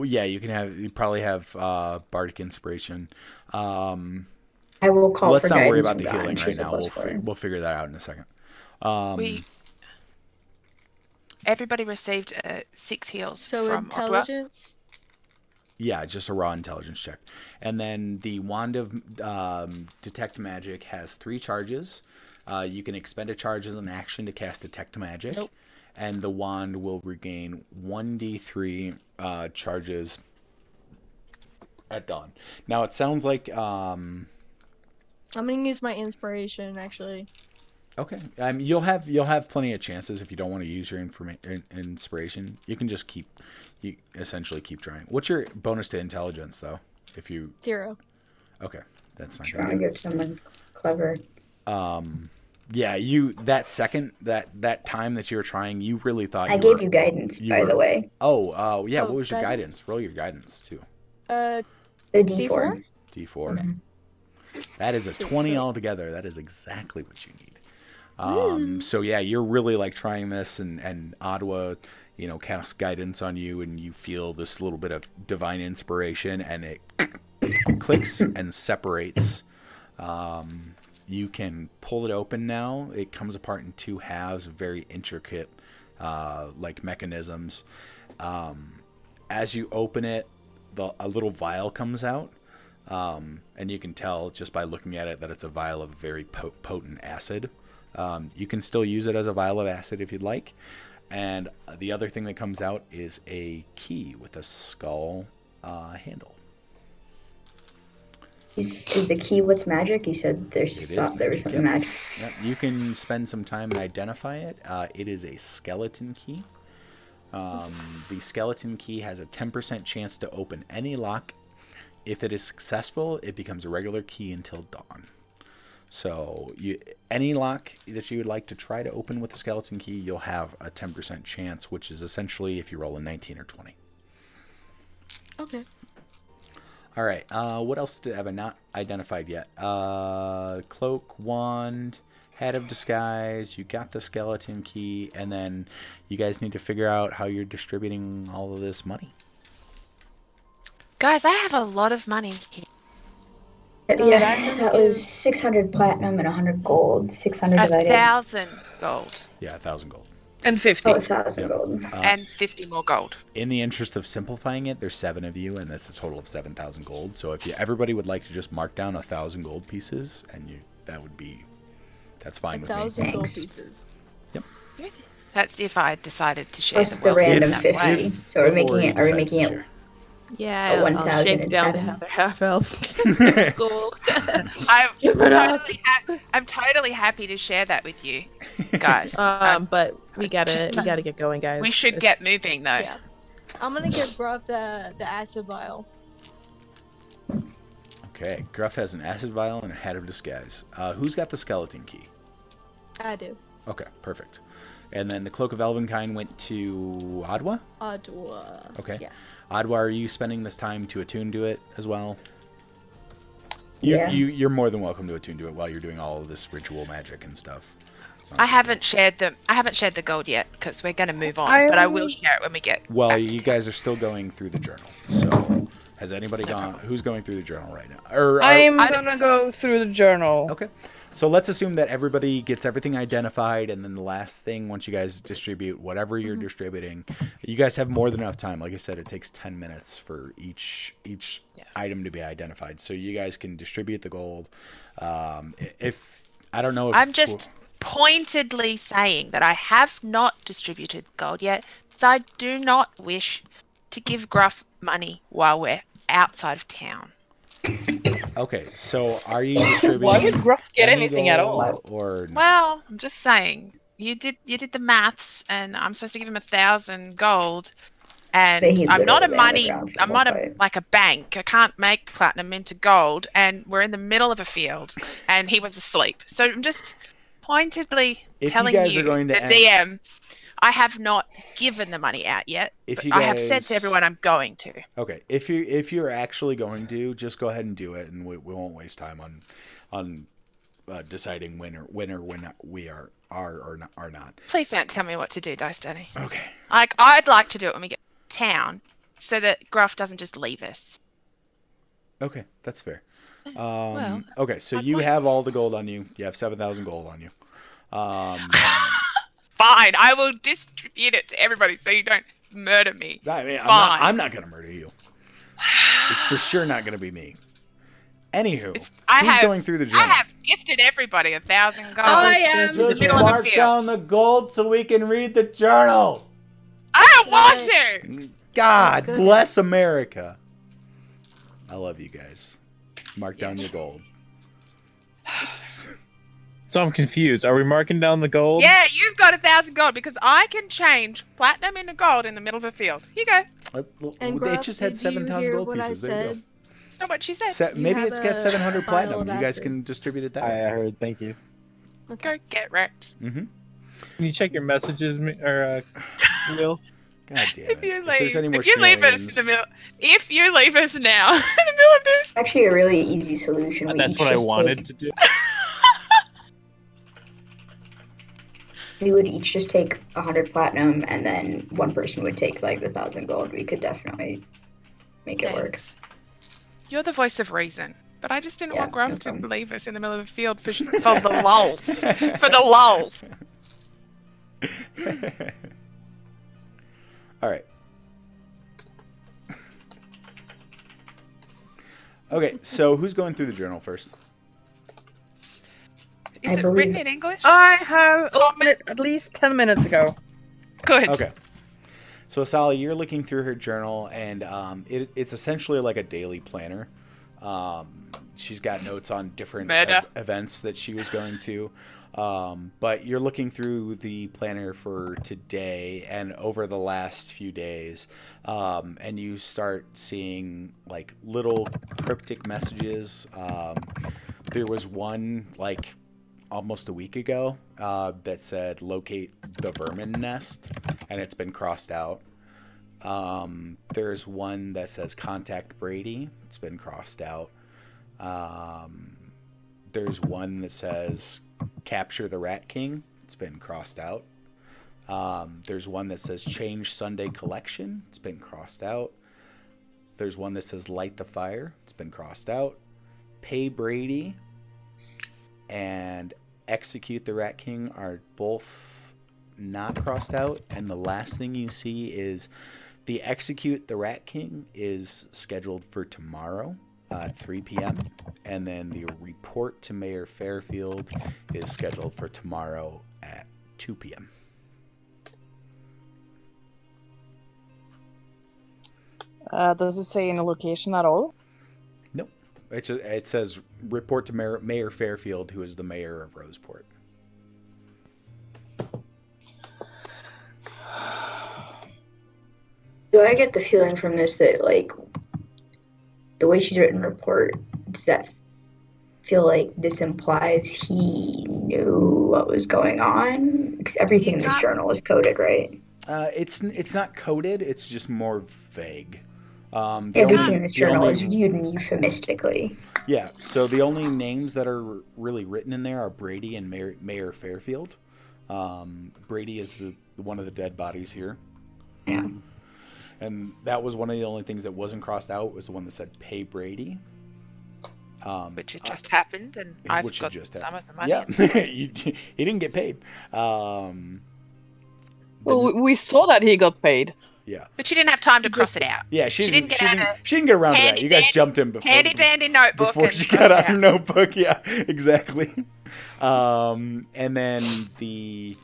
Speaker 1: Yeah, you probably have bardic inspiration.
Speaker 5: I will call
Speaker 1: Let's
Speaker 5: for
Speaker 1: not worry
Speaker 5: guidance
Speaker 1: about
Speaker 5: from
Speaker 1: the
Speaker 5: Dawn.
Speaker 1: healing right
Speaker 5: She's a
Speaker 1: now.
Speaker 5: +4.
Speaker 1: We'll figure that out in a second.
Speaker 6: Everybody received 6 heals
Speaker 3: So
Speaker 6: from Ottawa.
Speaker 3: intelligence.
Speaker 1: Yeah, just a raw intelligence check. And then the wand of detect magic has 3 charges. You can expend a charge as an action to cast detect magic.
Speaker 3: Nope.
Speaker 1: And the wand will regain 1d3 charges at dawn. Now it sounds like
Speaker 3: I'm gonna use my inspiration actually.
Speaker 1: okay. You'll have plenty of chances if you don't want to use your inspiration. You can just essentially keep trying. What's your bonus to intelligence though? If you
Speaker 3: 0.
Speaker 1: okay, that's not
Speaker 5: Trying to
Speaker 1: good.
Speaker 5: get someone clever.
Speaker 1: Yeah, that time that you were trying, you really thought
Speaker 5: I gave you guidance, by the way.
Speaker 1: Oh, yeah. What was your
Speaker 3: guidance?
Speaker 1: guidance? Roll your guidance too.
Speaker 5: The D4.
Speaker 1: D4.
Speaker 3: Okay.
Speaker 1: That is a
Speaker 3: So-
Speaker 1: 20
Speaker 3: so-
Speaker 1: altogether. That is exactly what you need. So yeah, you're really like trying this, and Ottawa, casts guidance on you, and you feel this little bit of divine inspiration, and it clicks and separates. You can pull it open now. It comes apart in 2 halves, very intricate, like mechanisms. As you open it, a little vial comes out, and you can tell just by looking at it that it's a vial of very potent acid. You can still use it as a vial of acid if you'd like. And the other thing that comes out is a key with a skull handle.
Speaker 5: Is the key what's magic? You said there was something magic.
Speaker 1: Yep. You can spend some time and identify it. It is a skeleton key. The skeleton key has a 10% chance to open any lock. If it is successful, it becomes a regular key until dawn. So any lock that you would like to try to open with the skeleton key, you'll have a 10% chance, which is essentially if you roll a 19 or 20.
Speaker 3: Okay.
Speaker 1: All right. What else have I not identified yet? Cloak, wand, head of disguise. You got the skeleton key, and then you guys need to figure out how you're distributing all of this money.
Speaker 6: Guys, I have a lot of money here.
Speaker 5: Yeah, that was 600 platinum and 100 gold. 600 divided.
Speaker 6: 1,000 gold.
Speaker 1: Yeah, 1,000 gold.
Speaker 4: And 50.
Speaker 5: 1,000
Speaker 1: Yep.
Speaker 5: gold.
Speaker 6: And 50 more gold.
Speaker 1: In the interest of simplifying it, there's 7 of you, and that's a total of 7,000 gold. So if everybody would like to just mark down 1,000 gold pieces, and that's fine with me.
Speaker 3: 1,000 gold
Speaker 5: Thanks.
Speaker 3: pieces.
Speaker 6: That's if I decided to share
Speaker 5: Plus
Speaker 6: the
Speaker 5: the
Speaker 6: wealth
Speaker 5: random
Speaker 6: that way.
Speaker 5: 50. So are we
Speaker 1: Before he
Speaker 5: making it? Are we
Speaker 1: decides to
Speaker 5: making it?
Speaker 1: share.
Speaker 9: Yeah,
Speaker 5: At
Speaker 9: I'll
Speaker 5: 1,000
Speaker 9: shake
Speaker 5: and
Speaker 9: down to
Speaker 5: 10.
Speaker 9: have a half elf gold.
Speaker 6: I'm
Speaker 9: Give it up.
Speaker 6: I'm totally happy to share that with you, guys.
Speaker 9: But we gotta get going, guys.
Speaker 6: We should get moving though.
Speaker 3: Yeah. I'm gonna give Gruff the acid vial.
Speaker 1: Okay, Gruff has an acid vial and a head of disguise. Who's got the skeleton key?
Speaker 3: I do.
Speaker 1: Okay, perfect. And then the Cloak of Elvenkind went to Ottawa?
Speaker 3: Ottawa.
Speaker 1: Okay.
Speaker 3: Yeah.
Speaker 1: Ottawa, are you spending this time to attune to it as well?
Speaker 5: Yeah.
Speaker 1: You're more than welcome to attune to it while you're doing all of this ritual magic and stuff.
Speaker 6: I haven't shared the gold yet because we're going to move on. But I will share it when we get.
Speaker 1: Well,
Speaker 6: back
Speaker 1: you
Speaker 6: to
Speaker 1: guys are still going through the journal. So, has anybody gone? Who's going through the journal right now? Or
Speaker 4: I'm gonna go through the journal.
Speaker 1: Okay. So let's assume that everybody gets everything identified, and then the last thing, once you guys distribute whatever you're distributing, you guys have more than enough time. Like I said, it takes 10 minutes for each item to be identified. So you guys can distribute the gold. If I don't know if
Speaker 6: I'm just pointedly saying that I have not distributed gold yet, so I do not wish to give Gruff money while we're outside of town.
Speaker 1: Okay, so are you distributing?
Speaker 4: Why would Gruff get
Speaker 1: any
Speaker 4: anything at
Speaker 1: gold
Speaker 4: all?
Speaker 1: Or no?
Speaker 6: Well, I'm just saying you did the maths, and I'm supposed to give him 1,000 gold, and
Speaker 5: But he
Speaker 6: I'm not a
Speaker 5: literally ran the
Speaker 6: money.
Speaker 5: ground for the
Speaker 6: I'm
Speaker 5: whole
Speaker 6: not
Speaker 5: fight.
Speaker 6: like a bank. I can't make platinum into gold, and we're in the middle of a field, and he was asleep. So I'm just pointedly telling
Speaker 1: guys
Speaker 6: you,
Speaker 1: are going to
Speaker 6: the
Speaker 1: end-
Speaker 6: DM, I have not given the money out yet.
Speaker 1: If
Speaker 6: but
Speaker 1: you
Speaker 6: I have said
Speaker 1: guys-
Speaker 6: to everyone I'm going to.
Speaker 1: Okay, if you're actually going to, just go ahead and do it, and we won't waste time on deciding when we are or not.
Speaker 6: Please don't tell me what to do, Dice Danny.
Speaker 1: Okay.
Speaker 6: Like, I'd like to do it when we get to town, so that Gruff doesn't just leave us.
Speaker 1: Okay, that's fair.
Speaker 6: Well,
Speaker 1: okay, so
Speaker 6: my
Speaker 1: you
Speaker 6: point.
Speaker 1: have all the gold on you. You have 7,000 gold on you.
Speaker 6: Fine, I will distribute it to everybody so you don't murder me.
Speaker 1: I mean,
Speaker 6: Fine.
Speaker 1: I'm not gonna murder you. It's for sure not gonna be me. Anywho, who's going through the journal?
Speaker 6: I have gifted everybody 1,000 gold.
Speaker 4: I am.
Speaker 6: In the
Speaker 1: Just
Speaker 6: middle of the
Speaker 1: mark
Speaker 6: field.
Speaker 1: down the gold so we can read the journal.
Speaker 6: I don't want to!
Speaker 1: God
Speaker 3: Good.
Speaker 1: bless America. I love you guys. Mark down your gold.
Speaker 7: So I'm confused. Are we marking down the gold?
Speaker 6: Yeah, you've got 1,000 gold because I can change platinum into gold in the middle of a field. Here you go.
Speaker 3: And
Speaker 1: It
Speaker 3: Gruff,
Speaker 1: just had
Speaker 3: did you
Speaker 1: 7,000
Speaker 3: hear
Speaker 1: gold
Speaker 3: what I
Speaker 1: pieces. There you
Speaker 3: said?
Speaker 6: That's not what she said.
Speaker 1: go. Maybe
Speaker 3: have
Speaker 1: it's got
Speaker 3: a
Speaker 1: 700
Speaker 3: vial
Speaker 1: platinum.
Speaker 3: of
Speaker 1: You guys
Speaker 3: acid.
Speaker 1: can distribute it that
Speaker 7: I
Speaker 1: way.
Speaker 7: heard. Thank you.
Speaker 6: Go get wrecked.
Speaker 1: Mm-hmm.
Speaker 7: Can you check your messages, Will?
Speaker 1: God damn it.
Speaker 6: If you
Speaker 1: If there's any
Speaker 6: leave,
Speaker 1: more
Speaker 6: if you leave us in
Speaker 1: shenanigans-
Speaker 6: the middle, if you leave us now in the middle of this,
Speaker 5: Actually, a really easy solution. We
Speaker 7: That's
Speaker 5: each
Speaker 7: what I
Speaker 5: just
Speaker 7: wanted
Speaker 5: take,
Speaker 7: to do.
Speaker 5: We would each just take 100 platinum, and then one person would take like the 1,000 gold. We could definitely make it work.
Speaker 6: Thanks. You're the voice of reason. But I just didn't
Speaker 5: Yeah,
Speaker 6: want Gruff
Speaker 5: no
Speaker 6: to
Speaker 5: problem.
Speaker 6: leave us in the middle of a field for the lulls. For the lulls.
Speaker 1: All right. Okay, so who's going through the journal first?
Speaker 6: Is
Speaker 5: I
Speaker 6: it
Speaker 5: believe
Speaker 6: written
Speaker 5: it.
Speaker 6: in English?
Speaker 4: I have opened it at least 10 minutes ago.
Speaker 6: Good.
Speaker 1: Okay. So Sally, you're looking through her journal, and it's essentially like a daily planner. She's got notes on different events that she was going to. But you're looking through the planner for today and over the last few days, and you start seeing like little cryptic messages. There was one like almost a week ago that said locate the vermin nest, and it's been crossed out. There's one that says contact Brady. It's been crossed out. There's one that says capture the Rat King. It's been crossed out. There's one that says change Sunday collection. It's been crossed out. There's one that says light the fire. It's been crossed out. Pay Brady and execute the Rat King are both not crossed out. And the last thing you see is the execute the Rat King is scheduled for tomorrow at 3 p.m. And then the report to Mayor Fairfield is scheduled for tomorrow at 2 p.m.
Speaker 4: Does it say any location at all?
Speaker 1: Nope. It says report to Mayor Fairfield, who is the mayor of BrosPort.
Speaker 5: Do I get the feeling from this that, like, the way she's written report, does that feel like this implies he knew what was going on? Because everything in this journal is coded, right?
Speaker 1: It's not coded. It's just more vague.
Speaker 5: Everything in this journal is viewed euphemistically.
Speaker 1: Yeah. So the only names that are really written in there are Brady and Mayor Fairfield. Brady is the one of the dead bodies here.
Speaker 5: Yeah.
Speaker 1: And that was one of the only things that wasn't crossed out, was the one that said pay Brady.
Speaker 6: Which had just happened, and I've
Speaker 1: which
Speaker 6: got
Speaker 1: had just
Speaker 6: some
Speaker 1: happened.
Speaker 6: of the money.
Speaker 1: Yeah, he didn't get paid.
Speaker 4: Well, we saw that he got paid.
Speaker 1: Yeah.
Speaker 6: But she didn't have time to cross it out.
Speaker 1: Yeah, she
Speaker 6: didn't get out
Speaker 1: she didn't get around to that.
Speaker 6: handy
Speaker 1: You guys
Speaker 6: dandy-
Speaker 1: jumped in before.
Speaker 6: handy dandy notebook
Speaker 1: before
Speaker 6: and
Speaker 1: she
Speaker 6: crossed
Speaker 1: got
Speaker 6: it
Speaker 1: out her
Speaker 6: out.
Speaker 1: notebook. Yeah, exactly. And then the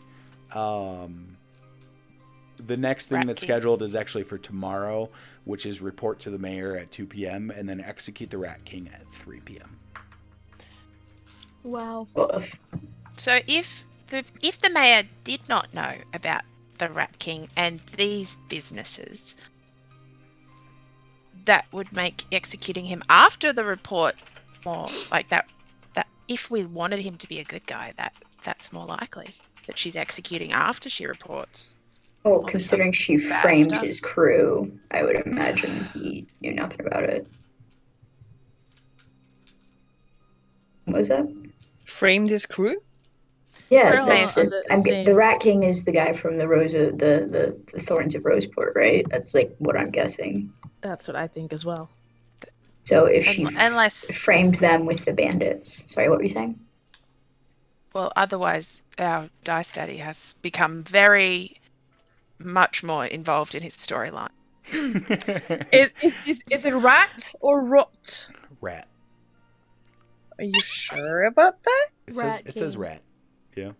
Speaker 1: next thing
Speaker 6: Rat
Speaker 1: that's
Speaker 6: King.
Speaker 1: scheduled is actually for tomorrow, which is report to the mayor at 2 p.m. and then execute the Rat King at 3 p.m.
Speaker 3: Wow.
Speaker 5: Woof.
Speaker 6: So if the mayor did not know about the Rat King and these businesses, that would make executing him after the report more like that. That if we wanted him to be a good guy, that's more likely that she's executing after she reports.
Speaker 5: Oh,
Speaker 6: this
Speaker 5: considering she
Speaker 6: bad
Speaker 5: framed
Speaker 6: stuff.
Speaker 5: his crew, I would imagine he knew nothing about it. What was that?
Speaker 4: Framed his crew?
Speaker 5: Yeah,
Speaker 6: Well,
Speaker 5: like
Speaker 3: on the same-
Speaker 5: the Rat King is the guy from the the Thorns of BrosPort, right? That's like what I'm guessing.
Speaker 9: That's what I think as well.
Speaker 5: So if she
Speaker 6: Unless,
Speaker 5: framed them with the bandits, sorry, what were you saying?
Speaker 6: well, otherwise our Dice Daddy has become very much more involved in his storyline.
Speaker 4: Is it rat or rot?
Speaker 1: Rat.
Speaker 4: Are you sure about that?
Speaker 1: It says
Speaker 3: King.
Speaker 1: rat. Yeah.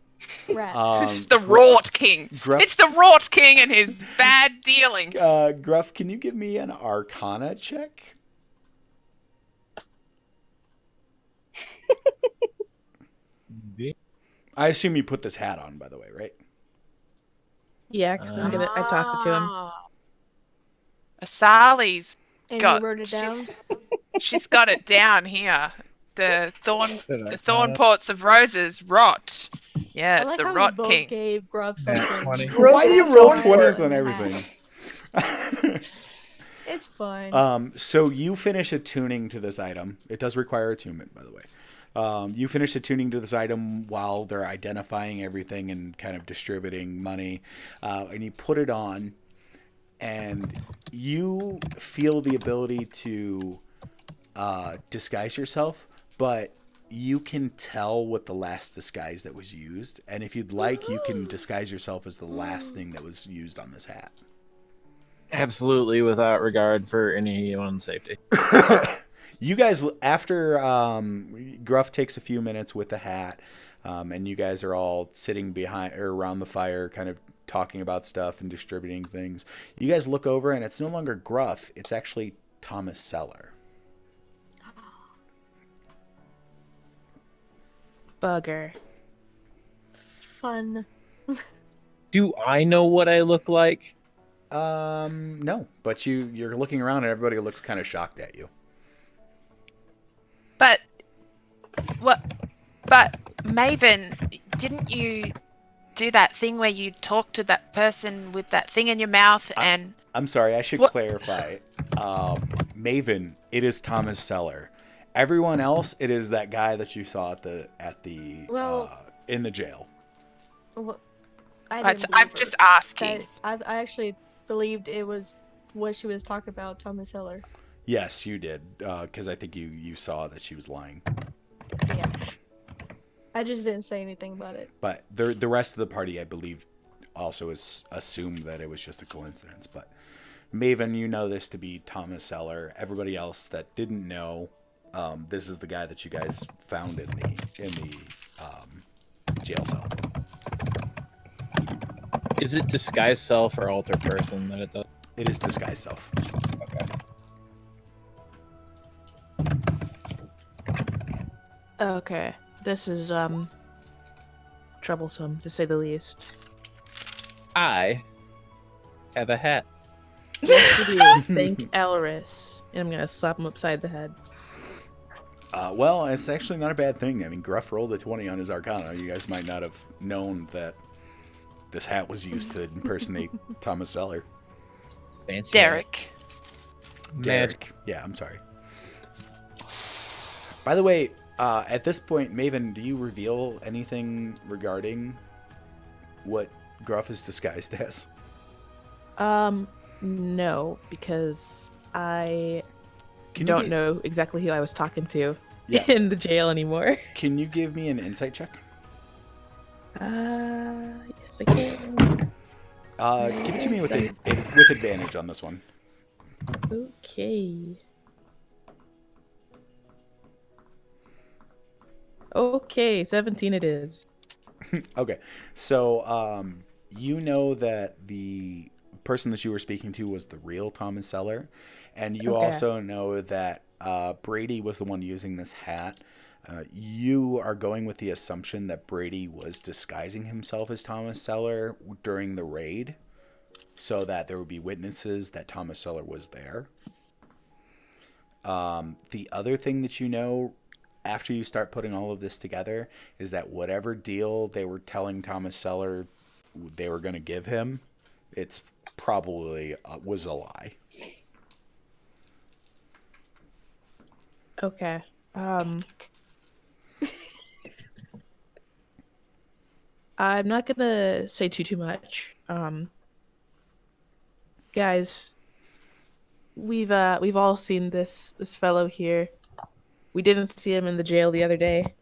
Speaker 3: Rat.
Speaker 6: It's the Rort King.
Speaker 1: Gruff,
Speaker 6: It's the Rort King and his bad dealings.
Speaker 1: Gruff, can you give me an Arcana check? I assume you put this hat on, by the way, right?
Speaker 9: Yeah, because I tossed it to him.
Speaker 6: Asali's
Speaker 3: And
Speaker 6: got.
Speaker 3: you wrote it down?
Speaker 6: She's got it down here. The
Speaker 7: Should I
Speaker 6: thorn ports of roses rot. Yeah,
Speaker 3: I
Speaker 6: it's
Speaker 3: like
Speaker 6: the
Speaker 3: how
Speaker 6: Rot
Speaker 3: we both
Speaker 6: King.
Speaker 3: gave Gruff
Speaker 7: Nat
Speaker 3: something.
Speaker 7: 20.
Speaker 1: Why do you roll
Speaker 5: Thorn
Speaker 1: 20s
Speaker 5: Fort.
Speaker 1: on everything?
Speaker 3: It's fun.
Speaker 1: So you finish attuning to this item. It does require attunement, by the way. You finish attuning to this item while they're identifying everything and kind of distributing money. And you put it on, and you feel the ability to disguise yourself, but you can tell what the last disguise that was used. And if you'd like, you can disguise yourself as the last thing that was used on this hat.
Speaker 7: Absolutely, without regard for anyone's safety.
Speaker 1: You guys, after Gruff takes a few minutes with the hat, and you guys are all sitting behind or around the fire, kind of talking about stuff and distributing things. You guys look over, and it's no longer Gruff; it's actually Thomas Seller.
Speaker 9: Bugger.
Speaker 3: Fun.
Speaker 7: Do I know what I look like?
Speaker 1: No, but you're looking around, and everybody looks kind of shocked at you.
Speaker 6: But what? But Maven, didn't you do that thing where you talk to that person with that thing in your mouth and?
Speaker 1: I'm sorry, I should
Speaker 6: What?
Speaker 1: clarify. Maven, it is Thomas Seller. Everyone else, it is that guy that you saw at the
Speaker 3: Well-
Speaker 1: in the jail.
Speaker 3: Well,
Speaker 6: I'm
Speaker 3: believe
Speaker 6: just
Speaker 3: her.
Speaker 6: asking.
Speaker 3: I actually believed it was what she was talking about, Thomas Seller.
Speaker 1: Yes, you did, because I think you saw that she was lying.
Speaker 3: Yeah. I just didn't say anything about it.
Speaker 1: But the rest of the party, I believe, also is assumed that it was just a coincidence. But Maven, you know this to be Thomas Seller. Everybody else that didn't know, this is the guy that you guys found in the jail cell.
Speaker 7: Is it disguise self or alter person that it does?
Speaker 1: It is disguise self.
Speaker 9: Okay. This is troublesome to say the least.
Speaker 7: I have a hat.
Speaker 9: Yes, you do. Thank Elris. And I'm gonna slap him upside the head.
Speaker 1: Well, it's actually not a bad thing. I mean, Gruff rolled a 20 on his Arcana. You guys might not have known that this hat was used to impersonate Thomas Seller.
Speaker 7: Fancy
Speaker 6: Derek.
Speaker 7: Magic.
Speaker 1: Yeah, I'm sorry. By the way, at this point, Maven, do you reveal anything regarding what Gruff is disguised as?
Speaker 9: No, because I
Speaker 1: Can you
Speaker 9: don't
Speaker 1: get-
Speaker 9: know exactly who I was talking to
Speaker 1: Yeah.
Speaker 9: in the jail anymore.
Speaker 1: Can you give me an insight check?
Speaker 9: Yes, I can.
Speaker 1: Give it to me with
Speaker 9: Insight.
Speaker 1: with advantage on this one.
Speaker 9: Okay. Okay, 17 it is.
Speaker 1: Okay, so you know that the person that you were speaking to was the real Thomas Seller, and you
Speaker 9: Okay.
Speaker 1: also know that Brady was the one using this hat. You are going with the assumption that Brady was disguising himself as Thomas Seller during the raid, so that there would be witnesses that Thomas Seller was there. The other thing that you know after you start putting all of this together is that whatever deal they were telling Thomas Seller they were going to give him, it's probably was a lie.
Speaker 9: Okay. I'm not gonna say too much. Guys, we've all seen this fellow here. We didn't see him in the jail the other day.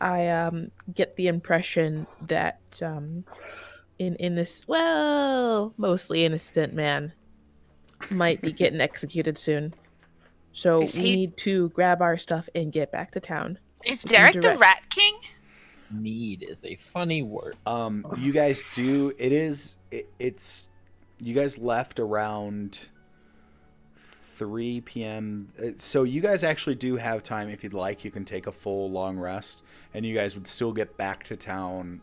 Speaker 9: I get the impression that in this mostly innocent man might be getting executed soon. So
Speaker 6: Is
Speaker 9: we
Speaker 6: he-
Speaker 9: need to grab our stuff and get back to town.
Speaker 6: Is
Speaker 9: We can
Speaker 6: Derek the
Speaker 9: direct-
Speaker 6: Rat King?
Speaker 7: Need is a funny word.
Speaker 1: You guys do. It's. You guys left around 3 p.m. So you guys actually do have time. If you'd like, you can take a full long rest, and you guys would still get back to town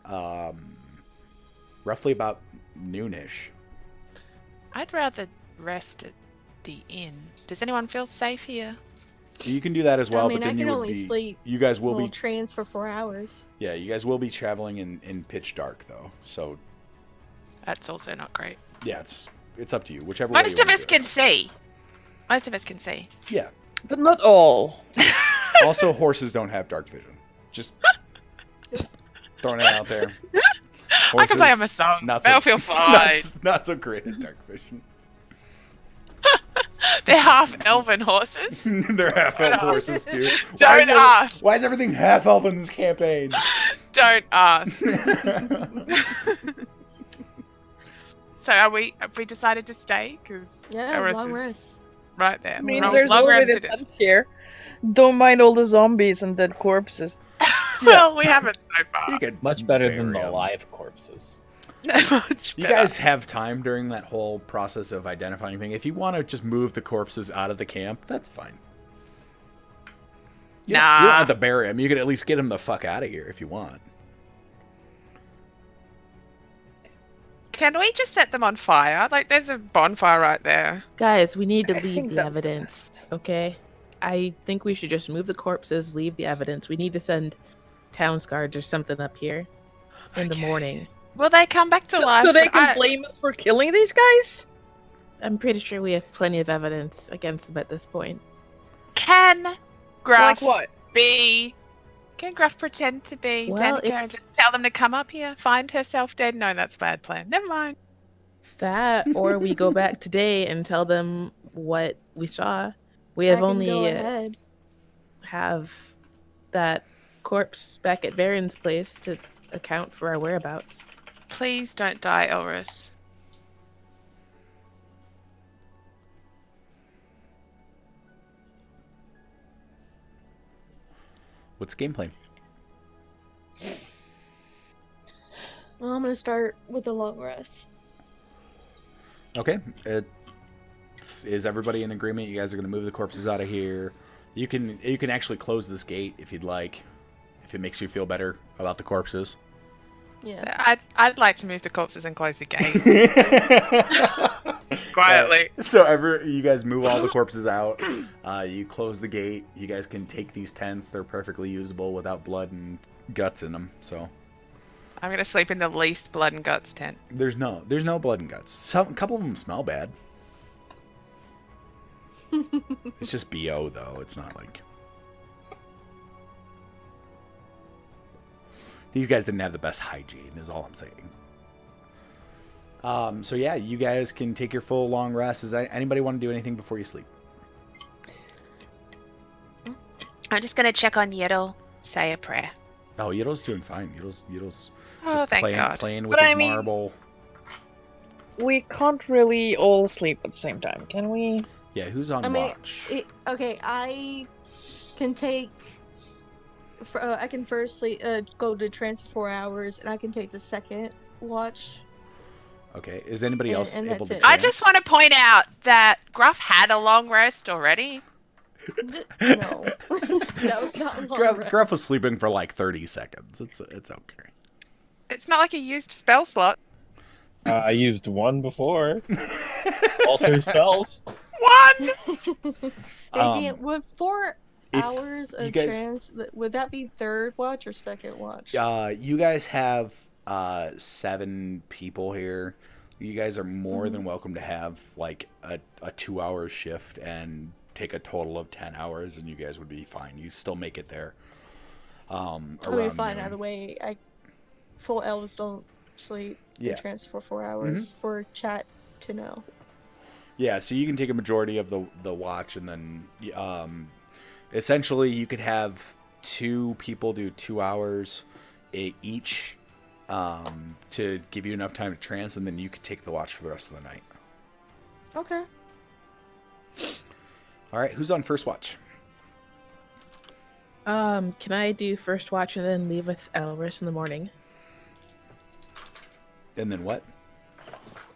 Speaker 1: roughly about noonish.
Speaker 6: I'd rather rest at the inn. Does anyone feel safe here?
Speaker 1: You can do that as well,
Speaker 3: I mean,
Speaker 1: but then
Speaker 3: I
Speaker 1: you
Speaker 3: can
Speaker 1: would
Speaker 3: only
Speaker 1: be.
Speaker 3: sleep.
Speaker 1: You guys will
Speaker 3: We'll
Speaker 1: be.
Speaker 3: trains for 4 hours.
Speaker 1: Yeah, you guys will be traveling in pitch dark though. So
Speaker 6: That's also not great.
Speaker 1: yeah, it's up to you. Whichever way
Speaker 6: Most
Speaker 1: you
Speaker 6: of
Speaker 1: wanna
Speaker 6: us
Speaker 1: do it.
Speaker 6: can see. Most of us can see.
Speaker 1: Yeah.
Speaker 4: But not all.
Speaker 1: Also, horses don't have dark vision. Just throwing it out there.
Speaker 6: I can play them a
Speaker 1: Horses,
Speaker 6: song.
Speaker 1: not
Speaker 6: They'll
Speaker 1: so-
Speaker 6: feel fine.
Speaker 1: Not so great at dark vision.
Speaker 6: They're half elven horses.
Speaker 1: They're half elf horses too.
Speaker 6: Don't ask.
Speaker 1: Why is everything half elf in this campaign?
Speaker 6: Don't ask. So have we decided to stay? Because
Speaker 3: Yeah, long rest.
Speaker 6: right there.
Speaker 4: I mean,
Speaker 6: Long-
Speaker 4: there's
Speaker 6: long
Speaker 4: already
Speaker 6: rest it is.
Speaker 4: tents here. Don't mind all the zombies and dead corpses.
Speaker 6: Well, we haven't so far.
Speaker 1: You could
Speaker 7: Much better than
Speaker 1: bury
Speaker 7: the
Speaker 1: 'em.
Speaker 7: live corpses.
Speaker 6: Much
Speaker 1: You
Speaker 6: better.
Speaker 1: guys have time during that whole process of identifying thing. If you want to just move the corpses out of the camp, that's fine. You don't
Speaker 6: Nah.
Speaker 1: have to bury them. You could at least get them the fuck out of here if you want.
Speaker 6: Can we just set them on fire? Like, there's a bonfire right there.
Speaker 9: Guys, we need to
Speaker 4: I
Speaker 9: leave
Speaker 4: think
Speaker 9: the
Speaker 4: that's
Speaker 9: evidence, okay? I think we should just move the corpses, leave the evidence. We need to send town guards or something up here in the
Speaker 6: Okay.
Speaker 9: morning.
Speaker 6: Will they come back to life?
Speaker 4: So they
Speaker 6: But
Speaker 4: can blame us for killing these guys?
Speaker 9: I'm pretty sure we have plenty of evidence against them at this point.
Speaker 6: Can Gruff
Speaker 4: Like what?
Speaker 6: be... Can Gruff pretend to be
Speaker 9: Well,
Speaker 6: Danica and
Speaker 9: it's-
Speaker 6: just tell them to come up here, find herself dead? No, that's a bad plan. Never mind.
Speaker 9: That, or we go back today and tell them what we saw. We have
Speaker 3: I can
Speaker 9: only
Speaker 3: go ahead.
Speaker 9: have that corpse back at Varen's place to account for our whereabouts.
Speaker 6: Please don't die, Elris.
Speaker 1: What's game plan?
Speaker 3: Well, I'm gonna start with the long rest.
Speaker 1: Okay. Is everybody in agreement? You guys are going to move the corpses out of here. You can actually close this gate if you'd like, if it makes you feel better about the corpses.
Speaker 3: Yeah.
Speaker 6: I'd like to move the corpses and close the gate. Quietly.
Speaker 1: So you guys move all the corpses out. You close the gate. You guys can take these tents. They're perfectly usable without blood and guts in them. So
Speaker 6: I'm gonna sleep in the least blood and guts tent.
Speaker 1: there's no blood and guts. A couple of them smell bad. It's just BO though. It's not like these guys didn't have the best hygiene. Is all I'm saying. So yeah, you guys can take your full long rest. Does anybody want to do anything before you sleep?
Speaker 6: I'm just gonna check on Yeddle, say a prayer.
Speaker 1: Oh, Yiddle's doing fine. Yiddle's
Speaker 6: Oh,
Speaker 1: just
Speaker 6: thank
Speaker 1: playing
Speaker 6: God.
Speaker 1: with
Speaker 4: But
Speaker 1: his
Speaker 4: I mean-
Speaker 1: marble.
Speaker 4: We can't really all sleep at the same time, can we?
Speaker 1: Yeah, who's on
Speaker 3: I mean,
Speaker 1: watch?
Speaker 3: okay, I can take. I can firstly go to trance for 4 hours, and I can take the second watch.
Speaker 1: Okay, is anybody else
Speaker 3: and
Speaker 1: able
Speaker 3: that's
Speaker 1: to
Speaker 3: it.
Speaker 6: I just want to point out that Gruff had a long rest already.
Speaker 3: No, that was not a long rest.
Speaker 1: Gruff was sleeping for like 30 seconds. It's okay.
Speaker 6: It's not like he used spell slot.
Speaker 7: I used one before. Alter spells.
Speaker 6: One!
Speaker 3: With 4
Speaker 1: if
Speaker 3: hours
Speaker 1: you
Speaker 3: of
Speaker 1: guys-
Speaker 3: trance, would that be third watch or second watch?
Speaker 1: You guys have 7 people here. You guys are more than welcome to have like a 2-hour shift and take a total of 10 hours, and you guys would be fine. You still make it there.
Speaker 3: I'll be
Speaker 1: Around
Speaker 3: fine
Speaker 1: noon.
Speaker 3: either way. Full elves don't sleep. They
Speaker 1: Yeah.
Speaker 3: trance for 4 hours for chat to know.
Speaker 1: Yeah, so you can take a majority of the watch, and then essentially you could have 2 people do 2 hours each to give you enough time to trance, and then you could take the watch for the rest of the night.
Speaker 3: Okay.
Speaker 1: All right, who's on first watch?
Speaker 9: Can I do first watch and then leave with Elris in the morning?
Speaker 1: And then what?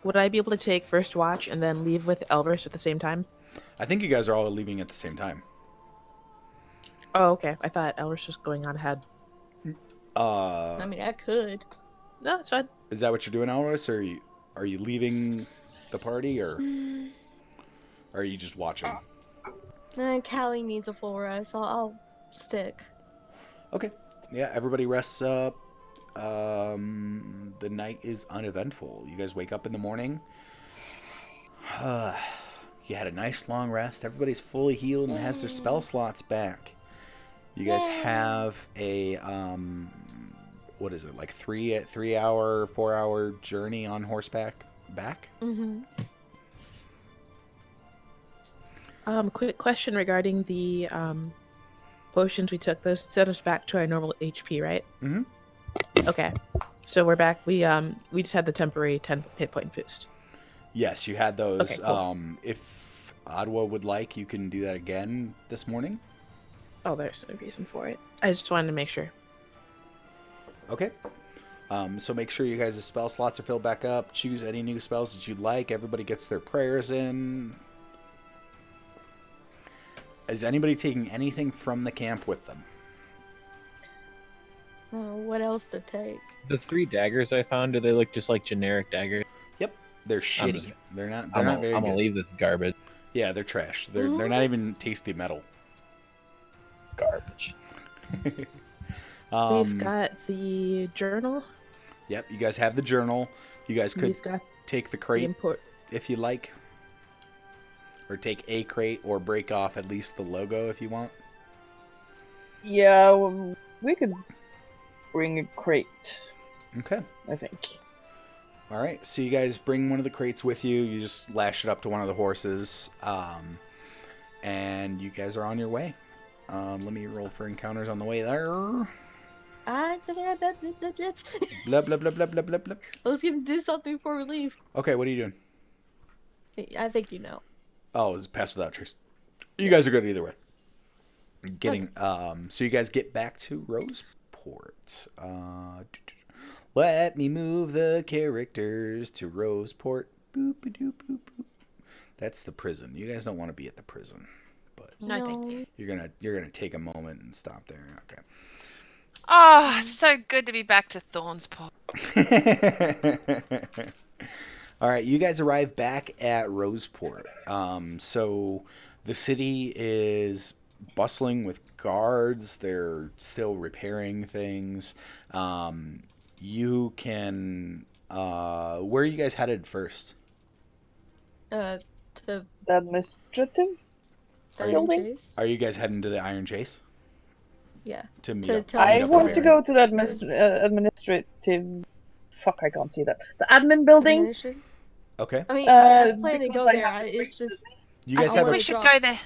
Speaker 9: Would I be able to take first watch and then leave with Elris at the same time?
Speaker 1: I think you guys are all leaving at the same time.
Speaker 9: Oh, okay. I thought Elris was going on ahead.
Speaker 3: I mean, I could.
Speaker 9: No, it's fine.
Speaker 1: Is that what you're doing, Elris? Or are you leaving the party, or are you just watching?
Speaker 3: Callie needs a full rest. I'll stick.
Speaker 1: Okay. Yeah, everybody rests up. The night is uneventful. You guys wake up in the morning. You had a nice long rest. Everybody's fully healed and has their spell slots back. You guys have a what is it, like 3 hour, 4 hour journey on horseback back?
Speaker 3: Mm-hmm.
Speaker 9: Quick question regarding the potions we took. Those set us back to our normal HP, right?
Speaker 1: Mm-hmm.
Speaker 9: Okay. So we're back. We just had the temporary 10 hit point boost.
Speaker 1: Yes, you had those.
Speaker 9: Okay, cool.
Speaker 1: If Adwa would like, you can do that again this morning.
Speaker 9: Oh, there's no reason for it. I just wanted to make sure.
Speaker 1: Okay. So make sure you guys' spell slots are filled back up. Choose any new spells that you'd like. Everybody gets their prayers in. Is anybody taking anything from the camp with them?
Speaker 3: What else to take?
Speaker 7: The 3 daggers I found, do they look just like generic daggers?
Speaker 1: Yep, they're shitty.
Speaker 7: just-
Speaker 1: They're not
Speaker 7: I'm
Speaker 1: very
Speaker 7: gonna
Speaker 1: good.
Speaker 7: leave this garbage.
Speaker 1: Yeah, they're trash. They're not even tasty metal.
Speaker 7: Garbage.
Speaker 9: We've got the journal.
Speaker 1: Yep, you guys have the journal. You guys could
Speaker 9: We've got
Speaker 1: take the
Speaker 9: the
Speaker 1: crate
Speaker 9: import.
Speaker 1: if you like. Or take a crate, or break off at least the logo if you want.
Speaker 4: Yeah, we could bring a crate,
Speaker 1: Okay.
Speaker 4: I think.
Speaker 1: All right, so you guys bring one of the crates with you. You just lash it up to one of the horses, and you guys are on your way. Let me roll for encounters on the way there.
Speaker 3: Blah,
Speaker 1: Blah, blah, blah, blah, blah, blah, blah.
Speaker 3: Let's get do something before we leave.
Speaker 1: Okay, what are you doing?
Speaker 3: I think you know.
Speaker 1: Oh, it's pass without trace. You guys are good either way. Getting so you guys get back to Roseport. Let me move the characters to Roseport. Boop a doop boop boop. That's the prison. You guys don't want to be at the prison, but
Speaker 6: No, thank you.
Speaker 1: you're gonna take a moment and stop there. Okay.
Speaker 6: Oh, it's so good to be back to Thornsport.
Speaker 1: All right, you guys arrive back at Roseport. So the city is bustling with guards. They're still repairing things. You can. Where are you guys headed first?
Speaker 3: To
Speaker 4: The administrative building?
Speaker 3: Chase?
Speaker 1: Are you guys heading to the Iron Chase
Speaker 3: Yeah.
Speaker 1: to meet
Speaker 3: To
Speaker 1: up?
Speaker 3: tell
Speaker 1: meet
Speaker 4: I
Speaker 1: up with
Speaker 4: want to
Speaker 1: Baron?
Speaker 4: go to the administrative Fuck, I can't see that. The admin building.
Speaker 3: Administration?
Speaker 1: Okay.
Speaker 3: I mean, I plan to
Speaker 4: because
Speaker 3: go
Speaker 4: I
Speaker 3: there.
Speaker 4: have to
Speaker 3: It's just
Speaker 1: You
Speaker 3: I
Speaker 1: guys
Speaker 3: don't
Speaker 1: have
Speaker 3: wanna
Speaker 6: We
Speaker 1: a.
Speaker 6: should
Speaker 3: drop-
Speaker 6: go there.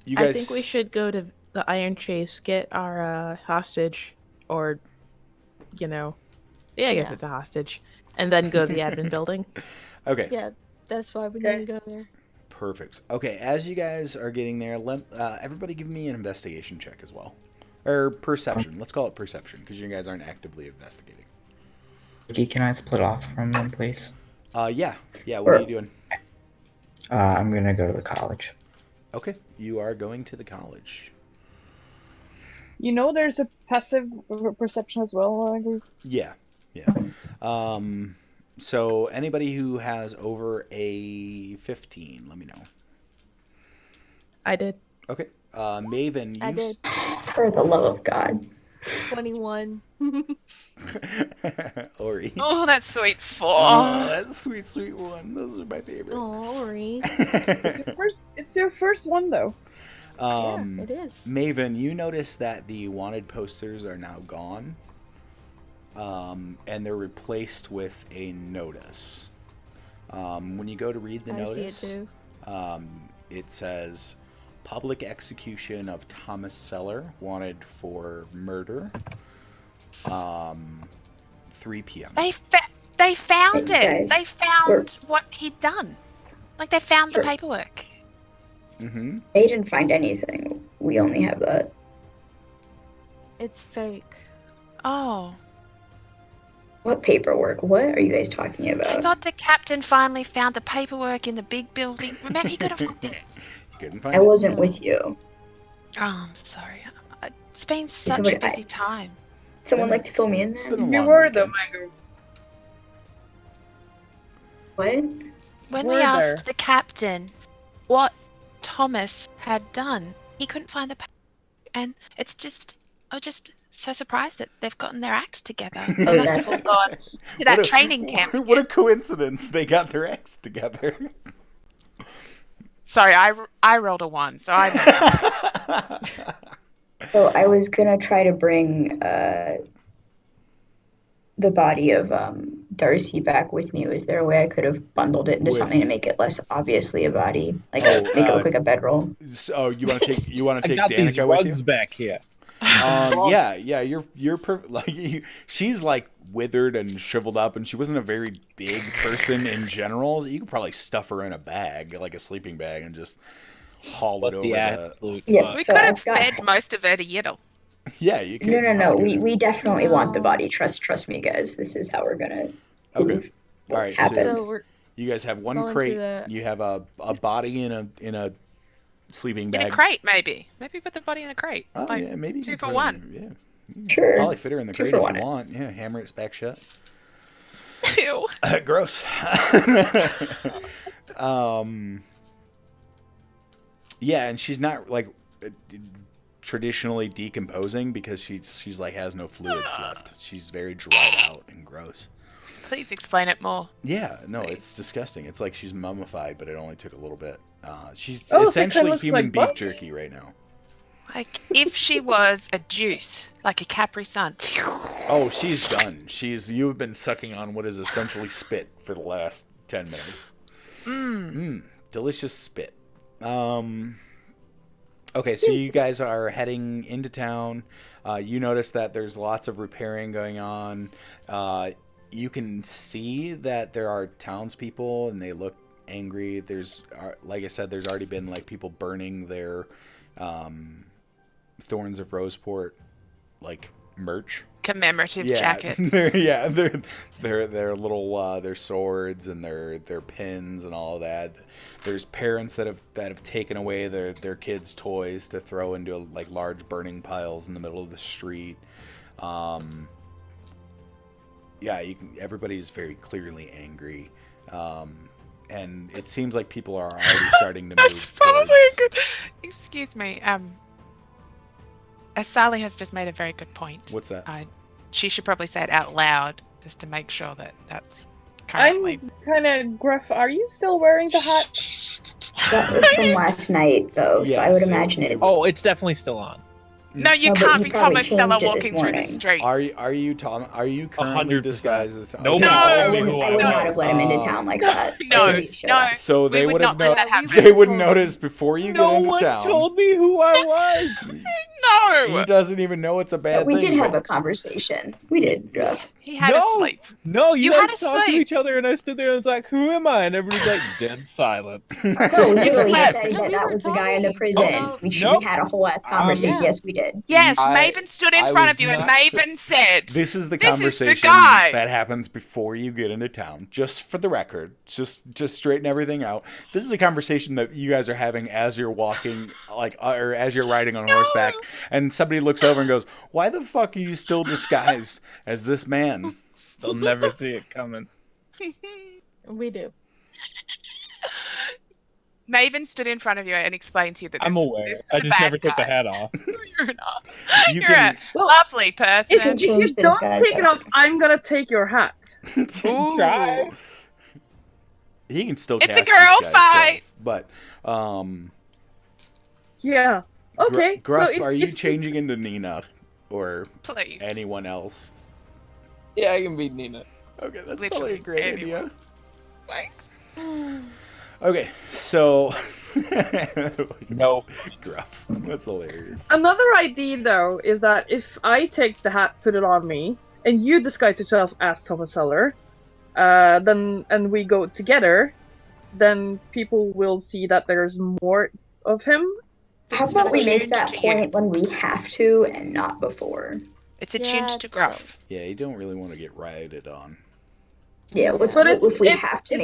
Speaker 1: You guys.
Speaker 9: I think we should go to the Iron Chase, get our hostage, or, you know, yeah, I guess
Speaker 3: Yeah.
Speaker 9: it's a hostage, and then go to the admin building.
Speaker 1: Okay.
Speaker 3: yeah. That's why we
Speaker 4: Okay.
Speaker 3: need to go there.
Speaker 1: Perfect. Okay. As you guys are getting there, everybody give me an investigation check as well, or perception. Let's call it perception because you guys aren't actively investigating.
Speaker 8: Ricky, can I split off from them, please?
Speaker 1: Yeah. What are you doing?
Speaker 8: I'm gonna go to the college.
Speaker 1: Okay. You are going to the college.
Speaker 4: You know, there's a passive perception as well.
Speaker 1: Yeah. So anybody who has over a 15, let me know.
Speaker 9: I did.
Speaker 1: Okay. Maven,
Speaker 3: I did.
Speaker 5: For the love of God.
Speaker 3: 21.
Speaker 1: Ori.
Speaker 6: Oh, that's sweet 4.
Speaker 1: Oh, that's sweet, sweet one. Those are my favorite.
Speaker 3: Oh, Ori.
Speaker 4: It's your first one though.
Speaker 3: Yeah, it is.
Speaker 1: Maven, you notice that the wanted posters are now gone. And they're replaced with a notice. When you go to read the
Speaker 3: I
Speaker 1: notice,
Speaker 3: see it too.
Speaker 1: it says public execution of Thomas Seller, wanted for murder. 3 p.m.
Speaker 6: They found
Speaker 5: Hey,
Speaker 6: it.
Speaker 5: guys,
Speaker 6: They found
Speaker 5: we're-
Speaker 6: what he'd done. Like they found the
Speaker 5: Sure.
Speaker 6: paperwork.
Speaker 1: Mm-hmm.
Speaker 5: They didn't find anything. We only have that.
Speaker 3: It's fake.
Speaker 6: Oh,
Speaker 5: What paperwork? What are you guys talking
Speaker 6: I
Speaker 5: about?
Speaker 6: thought the captain finally found the paperwork in the big building. Remember, he couldn't find it.
Speaker 1: You couldn't find
Speaker 5: I
Speaker 1: it.
Speaker 5: wasn't with you.
Speaker 6: Oh, I'm sorry. It's been such
Speaker 5: somebody-
Speaker 6: a busy time.
Speaker 5: Someone like to fill me in
Speaker 1: It's
Speaker 5: then?
Speaker 1: been a
Speaker 4: You
Speaker 1: long
Speaker 4: were though,
Speaker 1: weekend.
Speaker 4: Mango.
Speaker 5: What?
Speaker 6: When
Speaker 4: Were
Speaker 6: we asked
Speaker 4: there?
Speaker 6: the captain what Thomas had done, he couldn't find the paperwork. And it's just, I was just so surprised that they've gotten their acts together. They
Speaker 5: Oh,
Speaker 6: must
Speaker 5: that's-
Speaker 6: have all gone to that
Speaker 1: What a-
Speaker 6: training camp.
Speaker 1: What a coincidence. They got their acts together.
Speaker 6: Sorry, I rolled a 1, so I know.
Speaker 5: So I was gonna try to bring the body of Darcy back with me. Was there a way I could have bundled it into
Speaker 1: With-
Speaker 5: something to make it less obviously a body? Like
Speaker 1: Oh,
Speaker 5: make it look like a bedroll?
Speaker 1: So you want to
Speaker 7: I
Speaker 1: take
Speaker 7: got these
Speaker 1: Danica with
Speaker 7: rugs
Speaker 1: you?
Speaker 7: back here.
Speaker 1: Yeah. You're she's like withered and shriveled up, and she wasn't a very big person in general. You could probably stuff her in a bag, like a sleeping bag, and just haul
Speaker 7: What
Speaker 1: it over
Speaker 7: the
Speaker 1: the.
Speaker 7: absolute
Speaker 5: Yeah.
Speaker 7: fuck?
Speaker 6: We
Speaker 5: So
Speaker 6: could have
Speaker 5: I've got-
Speaker 6: fed most of her to Yiddle.
Speaker 1: Yeah, you could.
Speaker 5: No.
Speaker 1: you could.
Speaker 5: We definitely want the
Speaker 3: No.
Speaker 5: body. Trust me, guys. This is how we're gonna.
Speaker 1: Okay.
Speaker 5: prove
Speaker 1: All
Speaker 5: what
Speaker 1: right.
Speaker 5: happened.
Speaker 3: So we're
Speaker 1: You guys have one
Speaker 3: Going to
Speaker 1: crate.
Speaker 3: the-
Speaker 1: You have a body in a sleeping
Speaker 6: In
Speaker 1: bag.
Speaker 6: a crate, maybe. Maybe put the body in a crate.
Speaker 1: Oh
Speaker 6: Like,
Speaker 1: yeah, maybe you
Speaker 6: 2
Speaker 1: can
Speaker 6: for
Speaker 1: put her
Speaker 6: 1.
Speaker 1: in- Yeah. You can
Speaker 5: Sure.
Speaker 1: Probably fit her in the
Speaker 5: 2
Speaker 1: crate
Speaker 5: for
Speaker 1: if
Speaker 5: 1.
Speaker 1: you want. Yeah, hammer it back shut.
Speaker 6: Ew.
Speaker 1: Gross. Yeah, and she's not like traditionally decomposing because she's like has no fluids left. She's very dried out and gross.
Speaker 6: Please explain it more.
Speaker 1: Yeah, no, it's disgusting. It's like she's mummified, but it only took a little bit. She's
Speaker 4: Oh, so it
Speaker 1: essentially
Speaker 4: kinda looks
Speaker 1: human
Speaker 4: like
Speaker 1: beef
Speaker 4: bugs?
Speaker 1: jerky right now.
Speaker 6: Like, if she was a juice, like a Capri Sun.
Speaker 1: Oh, she's done. You've been sucking on what is essentially spit for the last 10 minutes. Delicious spit. Okay, so you guys are heading into town. You notice that there's lots of repairing going on. You can see that there are townspeople, and they look angry. There's, like I said, there's already been like people burning their Thorns of Roseport like merch.
Speaker 6: Commemorative
Speaker 1: Yeah,
Speaker 6: jacket.
Speaker 1: their little their swords and their pins and all of that. There's parents that have taken away their kids' toys to throw into like large burning piles in the middle of the street. Yeah, everybody's very clearly angry. And it seems like people are already starting to move
Speaker 6: Probably
Speaker 1: towards.
Speaker 6: good. Excuse me. Sally has just made a very good point.
Speaker 1: What's that?
Speaker 6: She should probably say it out loud just to make sure that that's currently.
Speaker 4: I'm kind of gruff. Are you still wearing the hat?
Speaker 5: That was from last night, though, so
Speaker 1: Yeah,
Speaker 5: I would
Speaker 1: so
Speaker 5: imagine
Speaker 1: it
Speaker 5: it.
Speaker 7: Oh, it's definitely still on.
Speaker 6: No, you
Speaker 5: No, but
Speaker 6: can't
Speaker 5: you
Speaker 6: be
Speaker 5: probably
Speaker 6: Thomas Seller
Speaker 5: changed it this
Speaker 6: walking through the
Speaker 5: morning.
Speaker 6: streets.
Speaker 1: Are you Tom? Are you currently
Speaker 7: 100%.
Speaker 1: disguised as Tom?
Speaker 7: Nobody
Speaker 6: No!
Speaker 5: I
Speaker 7: told me
Speaker 5: wouldn't.
Speaker 7: who
Speaker 5: I
Speaker 7: I
Speaker 5: would not
Speaker 7: was.
Speaker 5: have let him into town like that.
Speaker 6: No,
Speaker 5: Maybe you should
Speaker 6: no.
Speaker 5: have.
Speaker 1: So they
Speaker 6: We
Speaker 1: would
Speaker 6: would
Speaker 1: have
Speaker 6: not let
Speaker 1: no-
Speaker 6: that happen.
Speaker 1: they would
Speaker 9: told
Speaker 1: notice before you
Speaker 7: No
Speaker 1: get into
Speaker 7: one
Speaker 1: town.
Speaker 7: told me who I was.
Speaker 6: No!
Speaker 1: He doesn't even know it's a bad
Speaker 5: But we
Speaker 1: thing.
Speaker 5: did have
Speaker 1: but-
Speaker 5: a conversation. We did, Gruff.
Speaker 6: He had a sleep.
Speaker 7: No, you
Speaker 6: You had
Speaker 7: guys
Speaker 6: a
Speaker 7: talked to
Speaker 6: sleep.
Speaker 7: each other, and I stood there and was like, "Who am I?" And everybody's like, dead silence.
Speaker 5: No, we literally
Speaker 6: slept.
Speaker 5: decided
Speaker 3: No,
Speaker 5: that
Speaker 3: we
Speaker 5: that
Speaker 3: were
Speaker 5: was the guy in the
Speaker 3: talking
Speaker 5: prison.
Speaker 3: about-
Speaker 5: We
Speaker 7: Nope.
Speaker 5: had a whole ass conversation.
Speaker 3: Yeah.
Speaker 5: Yes, we did.
Speaker 6: Yes,
Speaker 7: I-
Speaker 6: Maven stood in
Speaker 7: I
Speaker 6: front
Speaker 7: was
Speaker 6: of you and
Speaker 7: not-
Speaker 6: Maven said,
Speaker 1: This is the
Speaker 6: This is the
Speaker 1: conversation
Speaker 6: guy.
Speaker 1: that happens before you get into town. Just for the record, just straighten everything out. This is a conversation that you guys are having as you're walking, like, or as you're riding on horseback, and somebody looks over and goes, "Why the fuck are you still disguised as this man?"
Speaker 7: They'll never see it coming.
Speaker 3: We do.
Speaker 6: Maven stood in front of you and explained to you that
Speaker 7: I'm
Speaker 6: this,
Speaker 7: aware.
Speaker 6: this is
Speaker 7: I
Speaker 6: the
Speaker 7: just
Speaker 6: bad
Speaker 7: never took the
Speaker 6: guy.
Speaker 7: hat off.
Speaker 6: You're not.
Speaker 1: You
Speaker 6: You're
Speaker 1: can-
Speaker 6: a
Speaker 2: Well,
Speaker 6: lovely person.
Speaker 2: If
Speaker 5: Change
Speaker 2: you
Speaker 5: this
Speaker 2: don't
Speaker 5: guy's
Speaker 2: take it off,
Speaker 5: outfit.
Speaker 2: I'm gonna take your hat.
Speaker 6: Ooh.
Speaker 7: Try.
Speaker 1: He can still
Speaker 6: It's a
Speaker 1: cast
Speaker 6: girl
Speaker 1: disguise
Speaker 6: fight.
Speaker 1: self, but
Speaker 2: Yeah. Okay.
Speaker 1: Gruff,
Speaker 2: so if,
Speaker 1: are you
Speaker 2: if
Speaker 1: changing into Nina or
Speaker 6: Please.
Speaker 1: anyone else?
Speaker 7: Yeah, I can beat Nina.
Speaker 1: Okay, that's
Speaker 6: Literally
Speaker 1: probably a great
Speaker 6: anyone.
Speaker 1: idea.
Speaker 6: Thanks.
Speaker 1: Okay, so
Speaker 7: No.
Speaker 1: Gruff. That's hilarious.
Speaker 2: Another idea, though, is that if I take the hat, put it on me, and you disguise yourself as Thomas Seller, then and we go together, then people will see that there's more of him.
Speaker 5: How about we make
Speaker 6: tuned
Speaker 5: that
Speaker 6: to you.
Speaker 5: point when we have to and not before?
Speaker 6: It's a
Speaker 3: Yeah,
Speaker 6: tuned to gruff.
Speaker 1: Yeah, you don't really want to get rioted on.
Speaker 5: Yeah, let's,
Speaker 2: But
Speaker 5: if we
Speaker 2: it's-
Speaker 5: have to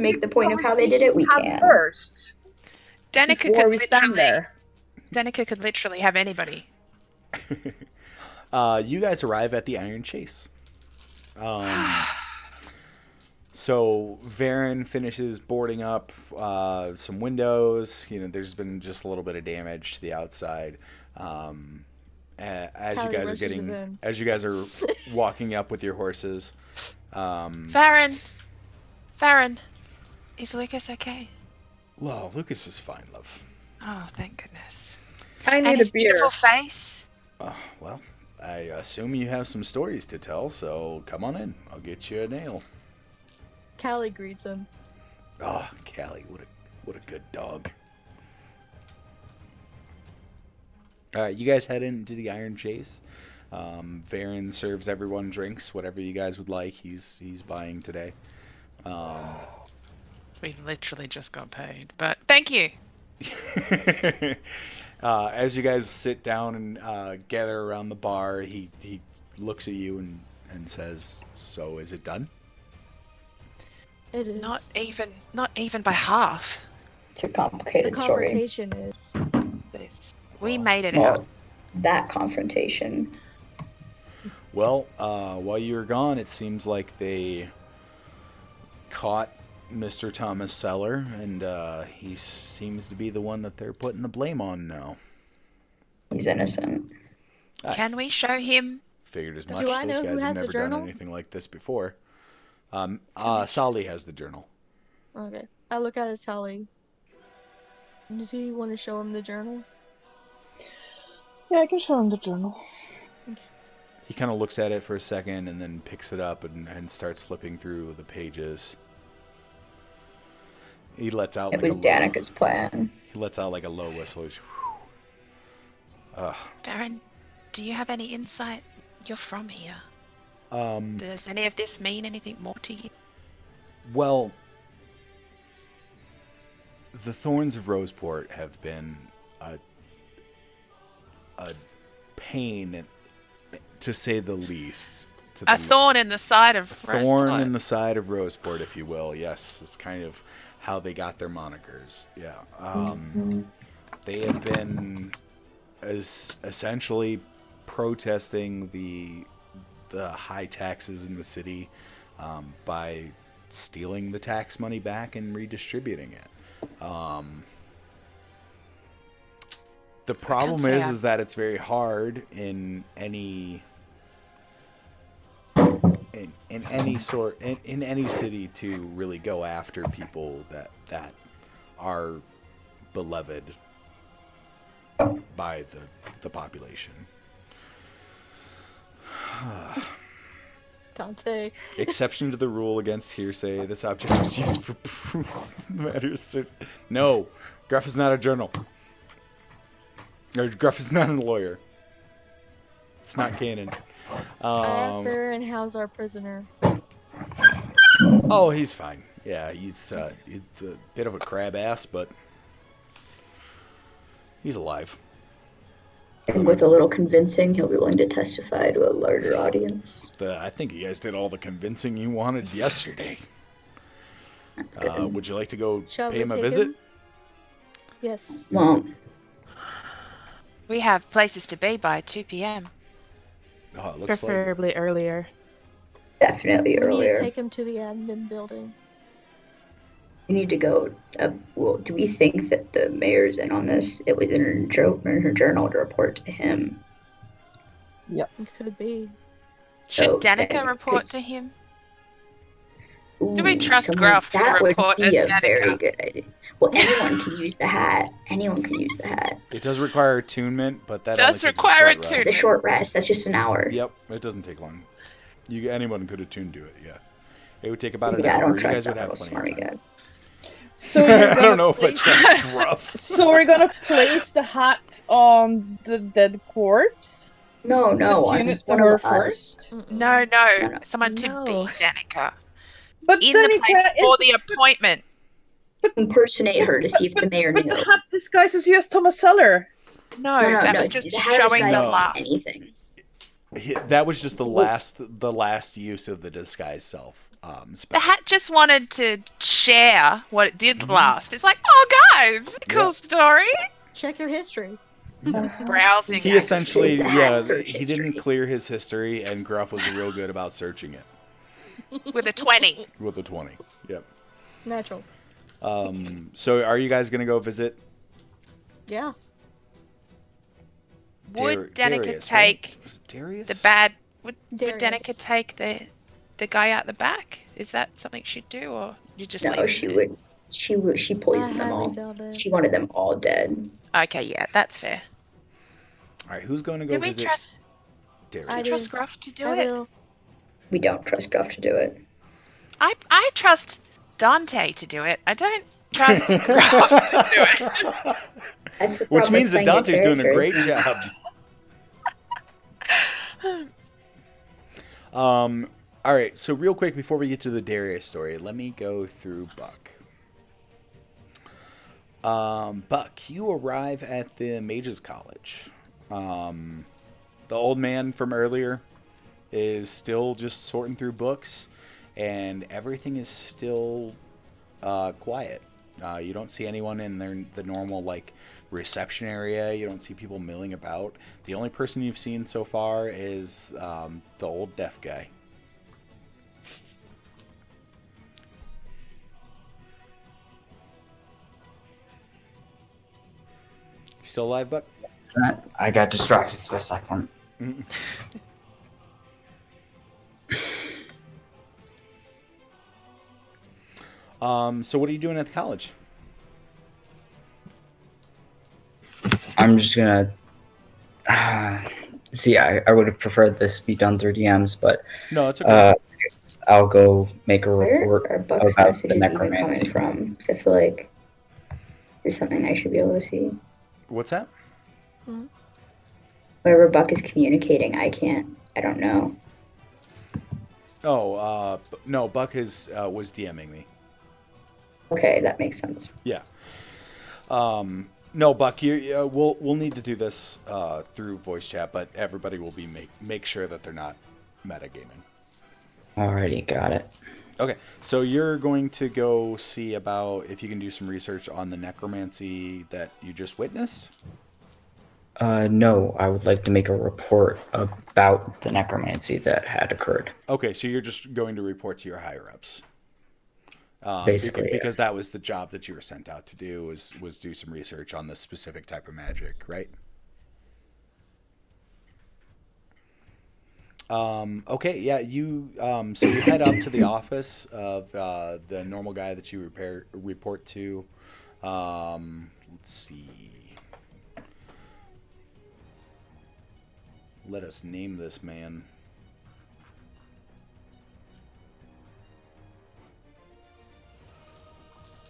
Speaker 5: make the point of how they did it, we
Speaker 2: have
Speaker 5: can.
Speaker 2: first
Speaker 6: Danica
Speaker 2: before
Speaker 6: could
Speaker 2: we stand
Speaker 6: literally.
Speaker 2: there.
Speaker 6: Danica could literally have anybody.
Speaker 1: You guys arrive at the Iron Chase. So Varen finishes boarding up some windows. You know, there's been just a little bit of damage to the outside. As you
Speaker 3: Callie
Speaker 1: guys are
Speaker 3: rushes
Speaker 1: getting,
Speaker 3: in.
Speaker 1: as you guys are walking up with your horses.
Speaker 6: Farron! Farron! Is Lucas okay?
Speaker 1: Well, Lucas is fine, love.
Speaker 6: Oh, thank goodness.
Speaker 2: I
Speaker 6: And
Speaker 2: need a
Speaker 6: his
Speaker 2: beer.
Speaker 6: beautiful face?
Speaker 1: Well, I assume you have some stories to tell, so come on in. I'll get you a nail.
Speaker 3: Callie greets him.
Speaker 1: Oh, Callie, what a good dog. All right, you guys head into the Iron Chase. Varen serves everyone drinks, whatever you guys would like. He's buying today.
Speaker 6: We literally just got paid, but thank you.
Speaker 1: As you guys sit down and gather around the bar, he looks at you and says, "So is it done?"
Speaker 3: It is.
Speaker 6: Not even by half.
Speaker 5: It's a
Speaker 3: The
Speaker 5: complicated story.
Speaker 3: confrontation is.
Speaker 6: We made it out.
Speaker 5: Well, that confrontation.
Speaker 1: Well, while you were gone, it seems like they caught Mr. Thomas Seller, and he seems to be the one that they're putting the blame on now.
Speaker 5: He's innocent.
Speaker 1: I
Speaker 6: Can we show him?
Speaker 1: figured as much.
Speaker 3: Do I
Speaker 1: Those
Speaker 3: know who
Speaker 1: guys have
Speaker 3: has the
Speaker 1: never
Speaker 3: journal?
Speaker 1: done anything like this before. Sally has the journal.
Speaker 3: Okay. I look at his tally. Did he want to show him the journal?
Speaker 4: Yeah, I can show him the journal.
Speaker 1: He kind of looks at it for a second and then picks it up and starts flipping through the pages. He lets out
Speaker 5: It
Speaker 1: like
Speaker 5: was Danica's plan.
Speaker 1: He lets out like a low whistle. He's,
Speaker 6: Farron, do you have any insight? You're from here. Does any of this mean anything more to you?
Speaker 1: Well, the Thorns of BrosPort have been a pain, to say the least.
Speaker 6: A thorn in the side of
Speaker 1: thorn
Speaker 6: Rosebud.
Speaker 1: in the side of BrosPort, if you will. Yes, it's kind of how they got their monikers. Yeah. They have been essentially protesting the high taxes in the city by stealing the tax money back and redistributing it. The problem is that it's very hard in any city to really go after people that are beloved by the population.
Speaker 3: Dante.
Speaker 1: Exception to the rule against hearsay. This object was used for proof matters. No, Gruff is not a journal. Or Gruff is not a lawyer. It's not canon.
Speaker 3: I asked her, and how's our prisoner?
Speaker 1: Oh, he's fine. Yeah, he's a bit of a crab ass, but he's alive.
Speaker 5: And with a little convincing, he'll be willing to testify to a larger audience.
Speaker 1: I think you guys did all the convincing you wanted yesterday.
Speaker 5: That's good.
Speaker 1: Would you like to go
Speaker 3: Shall
Speaker 1: pay
Speaker 3: we
Speaker 1: him a
Speaker 3: take
Speaker 1: visit?
Speaker 3: him? Yes.
Speaker 5: Well,
Speaker 6: We have places to be by 2 p.m.
Speaker 1: Oh, it looks
Speaker 9: Preferably earlier.
Speaker 5: definitely
Speaker 3: We need to
Speaker 5: earlier.
Speaker 3: take him to the admin building.
Speaker 5: We need to go. Well, do we think that the mayor's in on this? It was in her journal to report to him.
Speaker 3: It could be.
Speaker 6: Should
Speaker 5: Oh,
Speaker 6: Danica
Speaker 5: then
Speaker 6: report to
Speaker 5: it's-
Speaker 6: him?
Speaker 5: Ooh,
Speaker 6: Do we trust
Speaker 5: someone-
Speaker 6: Gruff to
Speaker 5: that
Speaker 6: report
Speaker 5: would be
Speaker 6: as
Speaker 5: a very
Speaker 6: Danica?
Speaker 5: good idea. Well, anyone can use the hat. Anyone can use the hat.
Speaker 1: like it does require attunement, but that
Speaker 6: Does
Speaker 1: only takes
Speaker 6: require
Speaker 1: a short rest.
Speaker 5: It's a short rest. That's just an hour.
Speaker 1: Yep, it doesn't take long. Anyone could attune to it. Yeah, it would take about an
Speaker 5: Yeah, I
Speaker 1: hour.
Speaker 5: don't
Speaker 1: You
Speaker 5: trust
Speaker 1: guys would
Speaker 5: that
Speaker 1: have
Speaker 5: little
Speaker 1: plenty of
Speaker 5: smarmy
Speaker 1: time.
Speaker 5: guy.
Speaker 4: So
Speaker 1: I don't know if I trust Gruff.
Speaker 4: So we're gonna place the hat on the dead corpse
Speaker 5: No,
Speaker 4: to
Speaker 5: on
Speaker 4: tune it to
Speaker 5: one
Speaker 4: her
Speaker 5: of us.
Speaker 4: first.
Speaker 6: No,
Speaker 5: No.
Speaker 6: someone to
Speaker 9: No.
Speaker 6: be Danica.
Speaker 4: But
Speaker 6: In the
Speaker 4: Danica
Speaker 6: place for
Speaker 4: is
Speaker 6: the appointment.
Speaker 5: Impersonate her to see if the mayor
Speaker 4: but
Speaker 5: knew.
Speaker 4: the hat disguises you as Thomas Seller.
Speaker 6: No,
Speaker 5: No,
Speaker 6: that
Speaker 5: no,
Speaker 6: was
Speaker 5: it's-
Speaker 6: just
Speaker 5: the hat
Speaker 6: showing
Speaker 5: disguise
Speaker 6: the
Speaker 1: No.
Speaker 6: laugh.
Speaker 5: anything.
Speaker 1: That was just the last use of the disguise self spell.
Speaker 6: The hat just wanted to share what it did
Speaker 1: Mhm.
Speaker 6: last. It's like, oh guys, cool story.
Speaker 3: Check your history.
Speaker 6: Browsing.
Speaker 1: He essentially,
Speaker 5: The hat
Speaker 1: yeah,
Speaker 5: search
Speaker 1: he didn't
Speaker 5: history.
Speaker 1: clear his history, and Gruff was real good about searching it
Speaker 6: with a 20.
Speaker 1: with a 20. Yep.
Speaker 3: Natural.
Speaker 1: So are you guys gonna go visit?
Speaker 3: Yeah.
Speaker 6: Would
Speaker 1: Darius,
Speaker 6: Danica
Speaker 1: right?
Speaker 6: take
Speaker 1: Was it Darius?
Speaker 6: the bad? Would
Speaker 3: Darius.
Speaker 6: Danica take the guy out the back? Is that something she'd do, or you just
Speaker 5: No,
Speaker 6: leave
Speaker 5: she
Speaker 6: it?
Speaker 5: would. She poisoned
Speaker 3: I
Speaker 5: them
Speaker 3: highly
Speaker 5: all.
Speaker 3: doubt it.
Speaker 5: She wanted them all dead.
Speaker 6: Okay, yeah, that's fair.
Speaker 1: All right, who's going to go
Speaker 6: Do we
Speaker 1: visit
Speaker 6: trust
Speaker 1: Darius?
Speaker 3: I do.
Speaker 6: trust Gruff to do
Speaker 3: I
Speaker 6: it?
Speaker 3: will.
Speaker 5: We don't trust Gruff to do it.
Speaker 6: I trust Dante to do it. I don't trust Gruff to do it.
Speaker 5: That's the
Speaker 1: Which
Speaker 5: problem
Speaker 1: means
Speaker 5: with
Speaker 1: that
Speaker 5: playing
Speaker 1: Dante's doing a great
Speaker 5: character.
Speaker 1: job. All right, so real quick before we get to the Darius story, let me go through Buck. Buck, you arrive at the Mages College. The old man from earlier is still just sorting through books, and everything is still quiet. You don't see anyone in the normal like reception area. You don't see people milling about. The only person you've seen so far is the old deaf guy. You still alive, Buck?
Speaker 8: I got distracted for a second.
Speaker 1: So what are you doing at the college?
Speaker 8: I'm just gonna see. I would have preferred this be done through DMs, but
Speaker 1: No, it's okay.
Speaker 8: I'll go make a
Speaker 5: Where
Speaker 8: report
Speaker 5: are Buck's
Speaker 8: about
Speaker 5: messages
Speaker 8: the
Speaker 5: even
Speaker 8: necromancy.
Speaker 5: coming from? Because I feel like this is something I should be able to see.
Speaker 1: What's that?
Speaker 5: Wherever Buck is communicating, I don't know.
Speaker 1: Oh, no, Buck was DMing me.
Speaker 5: Okay, that makes sense.
Speaker 1: Yeah. No, Buck, we'll need to do this through voice chat, but everybody will be make sure that they're not metagaming.
Speaker 8: Alrighty, got it.
Speaker 1: Okay, so you're going to go see about if you can do some research on the necromancy that you just witnessed?
Speaker 8: No, I would like to make a report about the necromancy that had occurred.
Speaker 1: Okay, so you're just going to report to your higher-ups.
Speaker 8: Basically, yeah.
Speaker 1: because that was the job that you were sent out to do, was do some research on this specific type of magic, right? Okay, yeah, so you head up to the office of the normal guy that you report to. Let's see. let us name this man.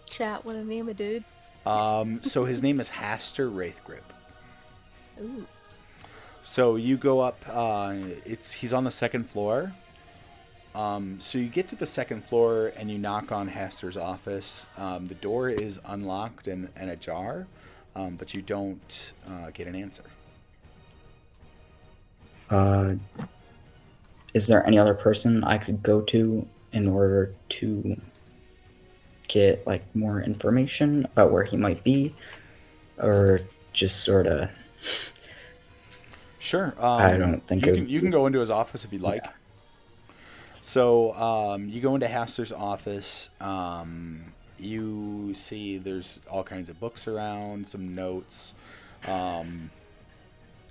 Speaker 3: Chat, want to name a dude?
Speaker 1: So his name is Haster Wraithgrip.
Speaker 3: Ooh.
Speaker 1: So you go up. He's on the second floor. So you get to the second floor and you knock on Haster's office. The door is unlocked and ajar, but you don't get an answer.
Speaker 8: Is there any other person I could go to in order to get like more information about where he might be, or just sort of?
Speaker 1: Sure.
Speaker 8: I don't think
Speaker 1: you can go into his office if you'd like.
Speaker 8: Yeah.
Speaker 1: So you go into Haster's office. You see there's all kinds of books around, some notes.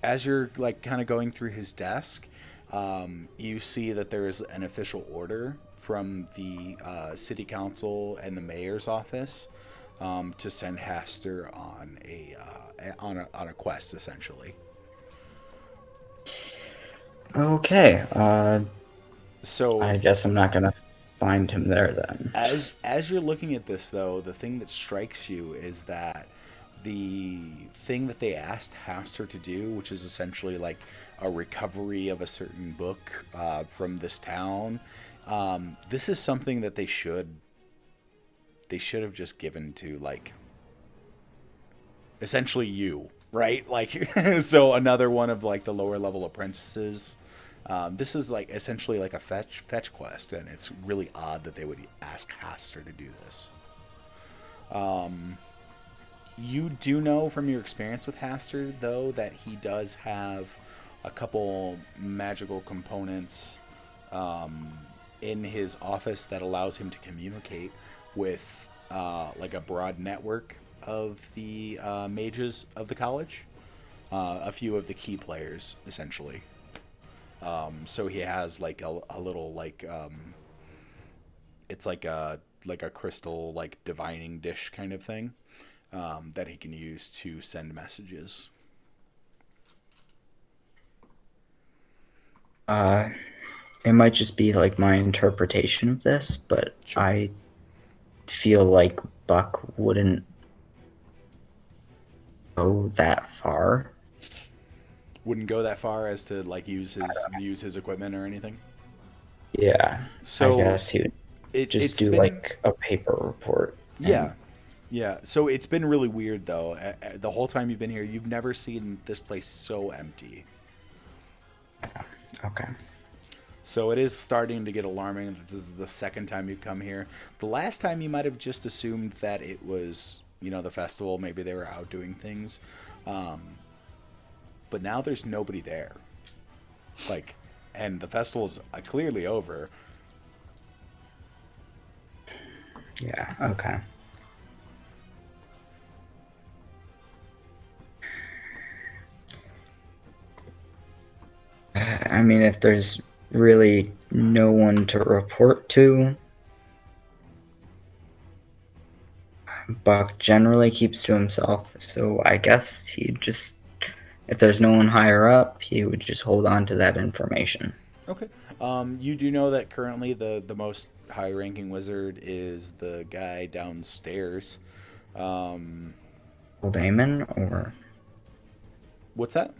Speaker 1: As you're like kind of going through his desk, you see that there is an official order from the city council and the mayor's office to send Haster on a quest, essentially.
Speaker 8: Okay.
Speaker 1: So
Speaker 8: I guess I'm not gonna find him there then.
Speaker 1: As you're looking at this, though, the thing that strikes you is that the thing that they asked Haster to do, which is essentially like a recovery of a certain book from this town, this is something that they should have just given to, like, essentially you, right? Like, so another one of like the lower level apprentices. This is like essentially like a fetch quest, and it's really odd that they would ask Haster to do this. You do know from your experience with Haster, though, that he does have a couple magical components in his office that allows him to communicate with like a broad network of the mages of the college, a few of the key players, essentially. So he has like a little like it's like a crystal like divining dish kind of thing that he can use to send messages.
Speaker 8: It might just be like my interpretation of this, but
Speaker 1: Sure.
Speaker 8: I feel like Buck wouldn't go that far.
Speaker 1: Wouldn't go that far as to like use his equipment or anything.
Speaker 8: Yeah.
Speaker 1: So
Speaker 8: I guess he would
Speaker 1: it's
Speaker 8: just do
Speaker 1: been,
Speaker 8: like a paper report.
Speaker 1: Yeah. Yeah. So it's been really weird though. The whole time you've been here, you've never seen this place so empty.
Speaker 8: Okay.
Speaker 1: So it is starting to get alarming that this is the second time you've come here. The last time you might have just assumed that it was, the festival. Maybe they were out doing things. But now there's nobody there. Like, and the festival's clearly over.
Speaker 8: Yeah, okay. I mean, if there's really no one to report to, Buck generally keeps to himself, so I guess he'd just, if there's no one higher up, he would just hold on to that information.
Speaker 1: Okay. You do know that currently the most high-ranking wizard is the guy downstairs.
Speaker 8: Old Damon, or
Speaker 1: What's that?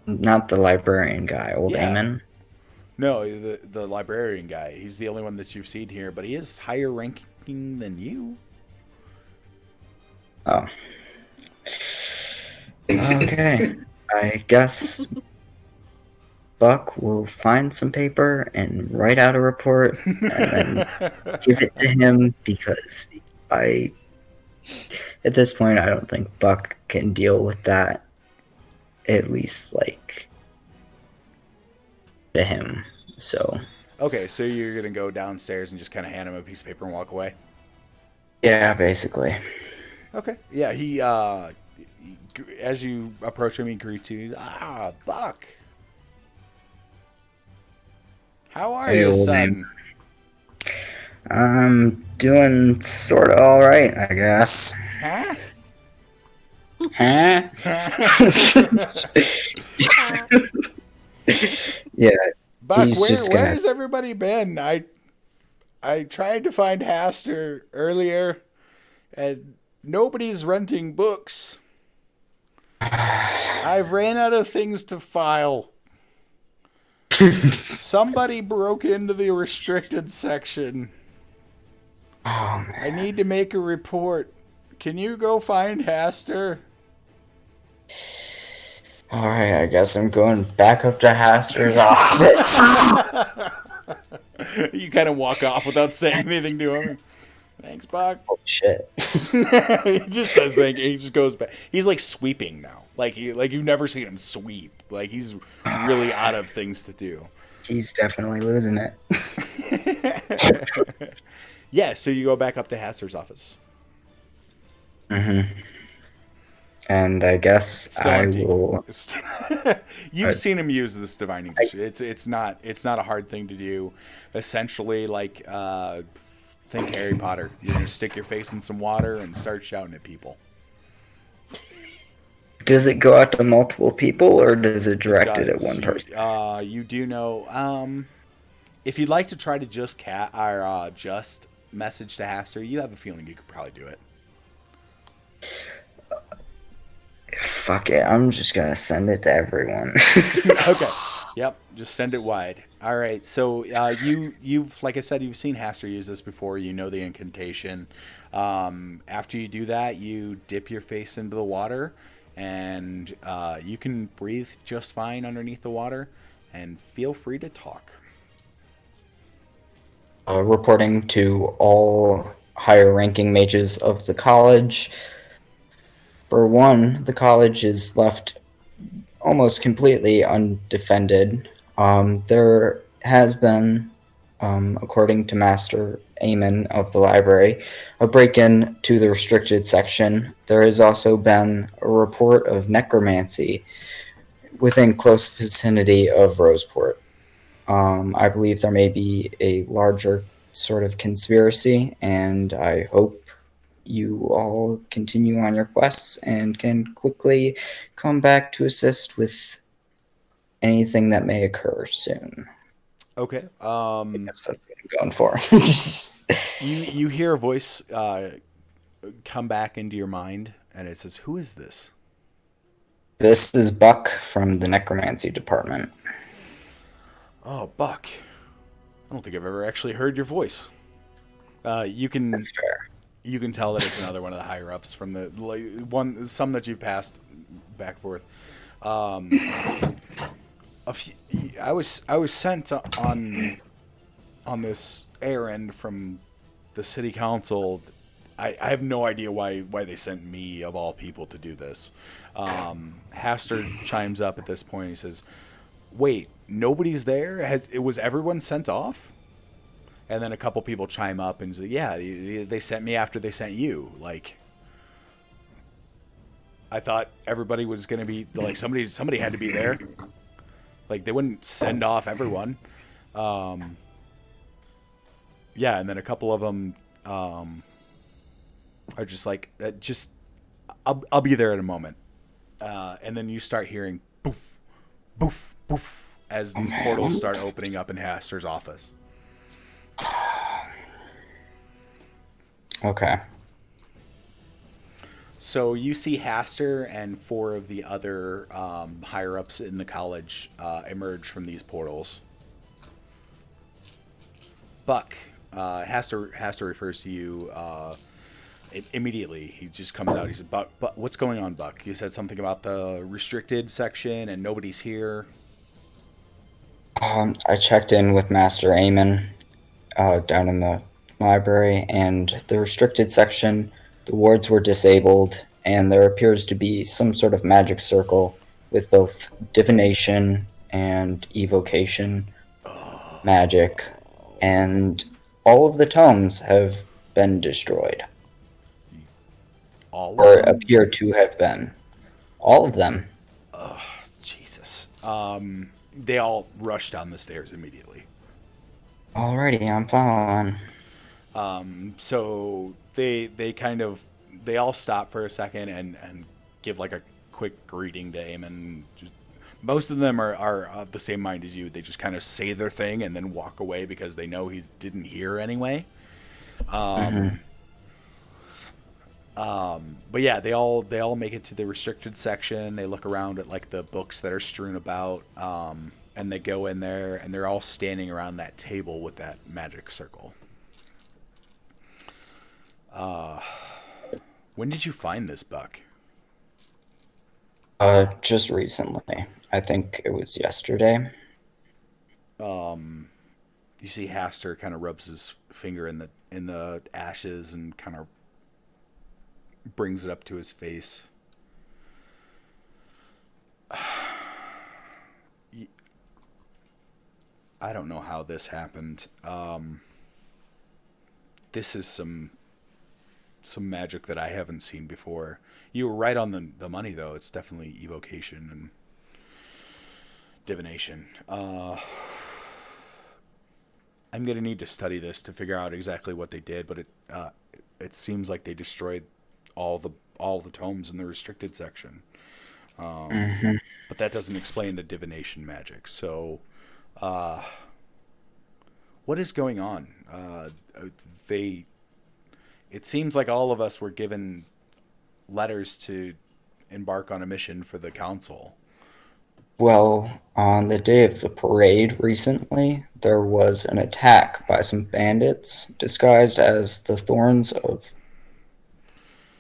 Speaker 8: not the librarian guy, Old
Speaker 1: Yeah.
Speaker 8: Damon?
Speaker 1: No, the librarian guy. He's the only one that you've seen here, but he is higher ranking than you.
Speaker 8: Oh. Okay. I guess Buck will find some paper and write out a report and then give it to him, because at this point, I don't think Buck can deal with that, at least, like, to him, so.
Speaker 1: Okay, so you're going to go downstairs and just kind of hand him a piece of paper and walk away?
Speaker 8: Yeah, basically.
Speaker 1: Okay. Yeah, he as you approach him, he greets you. Ah, Buck. How are
Speaker 8: Hey,
Speaker 1: you,
Speaker 8: old
Speaker 1: son?
Speaker 8: man. I'm doing sort of all right, I guess.
Speaker 1: Huh?
Speaker 8: Huh? Yeah,
Speaker 1: Buck,
Speaker 8: he's just gonna.
Speaker 1: where's everybody been? I tried to find Haster earlier, and nobody's renting books. I've ran out of things to file. Somebody broke into the restricted section.
Speaker 8: Oh man.
Speaker 1: I need to make a report. Can you go find Haster?
Speaker 8: All right, I guess I'm going back up to Haster's office.
Speaker 1: You kind of walk off without saying anything to him. Thanks, Buck.
Speaker 8: Oh shit.
Speaker 1: He just says thank you. He just goes back. He's like sweeping now. Like you've never seen him sweep. Like he's really out of things to do.
Speaker 8: He's definitely losing it.
Speaker 1: Yeah, so you go back up to Haster's office.
Speaker 8: Mm-hmm. And I guess
Speaker 1: Still
Speaker 8: I
Speaker 1: empty.
Speaker 8: will.
Speaker 1: You've seen him use this divining dish. It's not a hard thing to do. Essentially, like think Harry Potter. You're gonna stick your face in some water and start shouting at people.
Speaker 8: Does it go out to multiple people, or does it direct it at one
Speaker 1: You-
Speaker 8: person?
Speaker 1: You do know. If you'd like to try to just just message to Haster, you have a feeling you could probably do it.
Speaker 8: Fuck it, I'm just gonna send it to everyone.
Speaker 1: Okay. Yep. Just send it wide. All right. So you've like I said, you've seen Haster use this before. You know the incantation. After you do that, you dip your face into the water, and you can breathe just fine underneath the water. And feel free to talk.
Speaker 8: Reporting to all higher-ranking mages of the college. For one, the college is left almost completely undefended. There has been, according to Master Amon of the library, a break-in to the restricted section. There has also been a report of necromancy within close vicinity of BrosPort. I believe there may be a larger sort of conspiracy, and I hope you all continue on your quests and can quickly come back to assist with anything that may occur soon.
Speaker 1: Okay.
Speaker 8: I guess that's what I'm going for.
Speaker 1: You hear a voice come back into your mind, and it says, "Who is this?"
Speaker 8: This is Buck from the necromancy department.
Speaker 1: Oh, Buck. I don't think I've ever actually heard your voice. You can
Speaker 8: That's fair.
Speaker 1: You can tell that it's another one of the higher ups from some that you've passed back and forth. I was sent on this errand from the city council. I have no idea why they sent me of all people to do this. Haster chimes up at this point. He says, "Wait, nobody's there? Was everyone sent off?" And then a couple people chime up and say, "Yeah, they sent me after they sent you. Like, I thought everybody was gonna be like somebody had to be there. Like they wouldn't send off everyone." Yeah, and then a couple of them are just like, I'll be there in a moment." And then you start hearing boof, boof, boof as these portals start opening up in Haster's office.
Speaker 8: Okay.
Speaker 1: So you see Haster and 4 of the other higher-ups in the college emerge from these portals. Buck, Haster refers to you immediately. He just comes out. He says, "Buck, what's going on, Buck? You said something about the restricted section and nobody's here."
Speaker 8: I checked in with Master Amon down in the library, and the restricted section, the wards were disabled, and there appears to be some sort of magic circle with both divination and evocation magic, and all of the tomes have been destroyed.
Speaker 1: All
Speaker 8: Or
Speaker 1: of them?
Speaker 8: appear to have been. All of them.
Speaker 1: Oh, Jesus. They all rush down the stairs immediately.
Speaker 8: Alrighty, I'm following.
Speaker 1: So they all stop for a second and give like a quick greeting to him, and just, most of them are of the same mind as you. They just kind of say their thing and then walk away because they know he didn't hear anyway. But yeah, they all make it to the restricted section. They look around at like the books that are strewn about, and they go in there, and they're all standing around that table with that magic circle. When did you find this, Buck?
Speaker 8: Just recently. I think it was yesterday.
Speaker 1: You see Haster kind of rubs his finger in the ashes and kind of brings it up to his face. I don't know how this happened. This is some magic that I haven't seen before. You were right on the money, though. It's definitely evocation and divination. I'm gonna need to study this to figure out exactly what they did, but it seems like they destroyed all the tomes in the restricted section. But that doesn't explain the divination magic. So, what is going on? It seems like all of us were given letters to embark on a mission for the council.
Speaker 8: Well, on the day of the parade recently, there was an attack by some bandits disguised as the Thorns of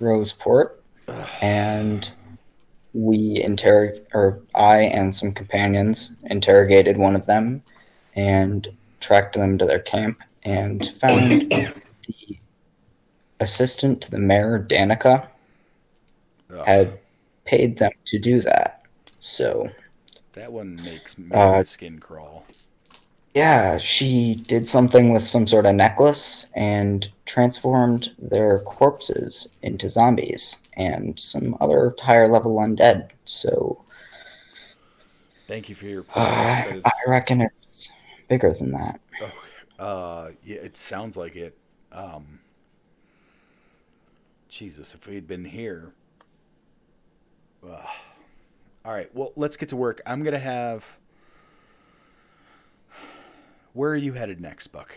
Speaker 8: BrosPort, and I and some companions interrogated one of them and tracked them to their camp and found the assistant to the mayor, Danica, had paid them to do that. So
Speaker 1: that one makes my skin crawl.
Speaker 8: Yeah, she did something with some sort of necklace and transformed their corpses into zombies and some other higher level undead. So
Speaker 1: thank you for your
Speaker 8: I reckon it's bigger than that.
Speaker 1: Yeah, it sounds like it. Jesus, if we had been here. All right, well, let's get to work. I'm going to have... Where are you headed next, Buck?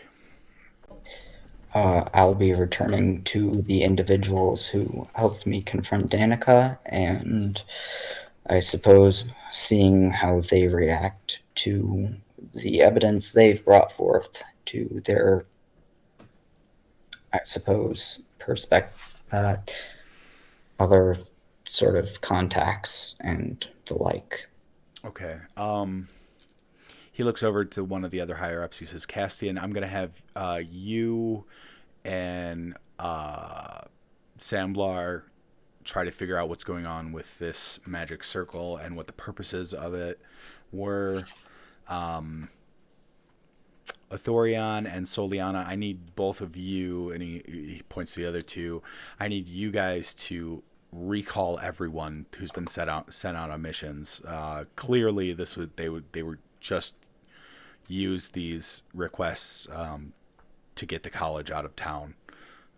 Speaker 8: I'll be returning to the individuals who helped me confront Danica, and I suppose seeing how they react to the evidence they've brought forth to their, I suppose, other sort of contacts and the like.
Speaker 1: Okay. He looks over to one of the other higher ups. He says, Castian, I'm going to have you and Samblar try to figure out what's going on with this magic circle and what the purposes of it were. Athorion and Soliana, I need both of you, and he points to the other two, I need you guys to recall everyone who's been sent out on missions. Clearly, they were just use these requests to get the college out of town.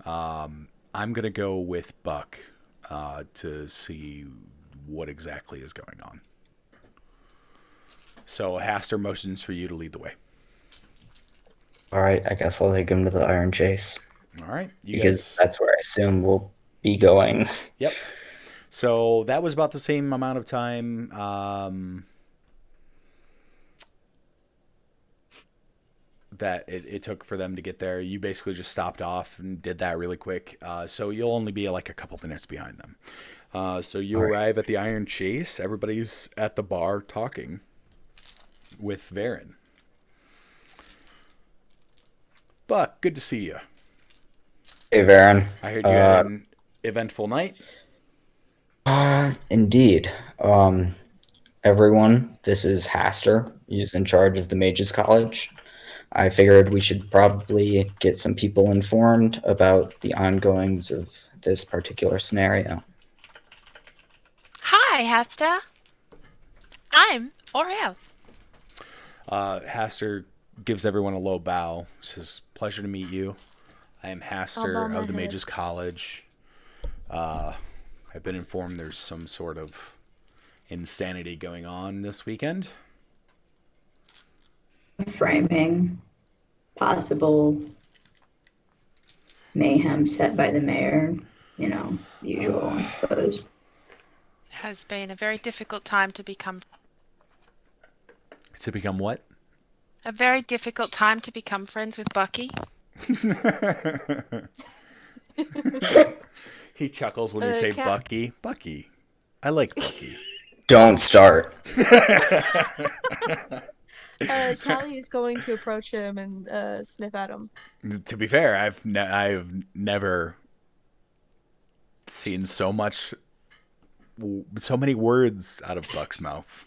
Speaker 1: I'm gonna go with Buck to see what exactly is going on. So Haster motions for you to lead the way.
Speaker 8: All right, I guess I'll take him to the Iron Chase.
Speaker 1: All right,
Speaker 8: because that's where I assume we'll be going.
Speaker 1: Yep. So that was about the same amount of time that it took for them to get there. You basically just stopped off and did that really quick. So you'll only be like a couple minutes behind them. So you arrive at the Iron Chase. Everybody's at the bar talking with Varen. Buck, good to see you.
Speaker 8: Hey, Varen.
Speaker 1: I heard you had an eventful night.
Speaker 8: Indeed. Everyone, this is Haster. He's in charge of the Mages College. I figured we should probably get some people informed about the ongoings of this particular scenario.
Speaker 6: Hi, Haster. I'm Oriel.
Speaker 1: Haster gives everyone a low bow. Says, "Pleasure to meet you. I am Haster of the Mages College. I I've been informed there's some sort of insanity going on this weekend.
Speaker 5: Framing possible mayhem set by the mayor. You know, usual, I suppose.
Speaker 6: It has been a very difficult time to become.
Speaker 1: To become what?
Speaker 6: A very difficult time to become friends with Bucky.
Speaker 1: He chuckles when you say
Speaker 3: Cat-
Speaker 1: Bucky. Bucky. I like Bucky.
Speaker 8: Don't start.
Speaker 3: Callie is going to approach him and sniff at him.
Speaker 1: To be fair, I've never seen so many words out of Buck's mouth.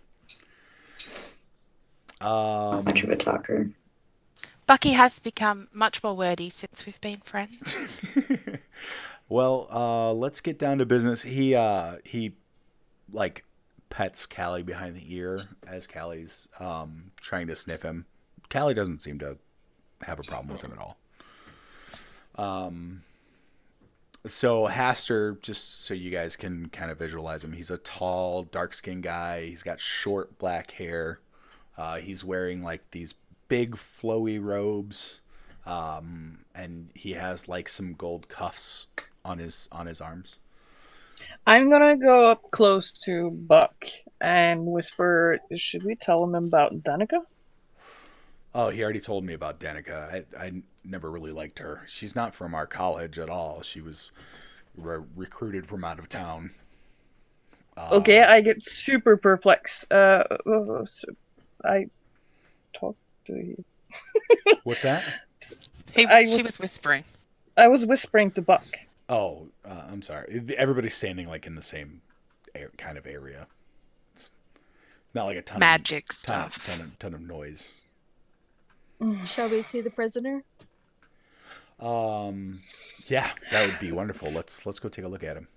Speaker 5: Not much of a talker.
Speaker 6: Bucky has become much more wordy since we've been friends.
Speaker 1: Well, let's get down to business. He like pets Callie behind the ear as Callie's trying to sniff him. Callie doesn't seem to have a problem with him at all. So Haster, just so you guys can kind of visualize him, he's a tall, dark-skinned guy. He's got short black hair. He's wearing like these big flowy robes, and he has like some gold cuffs on his arms.
Speaker 4: I'm gonna go up close to Buck and whisper, should we tell him about Danica?
Speaker 1: Oh, he already told me about Danica. I never really liked her. She's not from our college at all. She was recruited from out of town.
Speaker 4: Okay, I get super perplexed. I talk to you.
Speaker 1: What's that?
Speaker 6: She was whispering.
Speaker 4: I was whispering to Buck.
Speaker 1: Oh, I'm sorry. Everybody's standing like in the same kind of area. It's not like a ton
Speaker 6: Magic
Speaker 1: of,
Speaker 6: stuff.
Speaker 1: Ton of noise.
Speaker 3: Shall we see the prisoner?
Speaker 1: Yeah, that would be wonderful. Let's go take a look at him.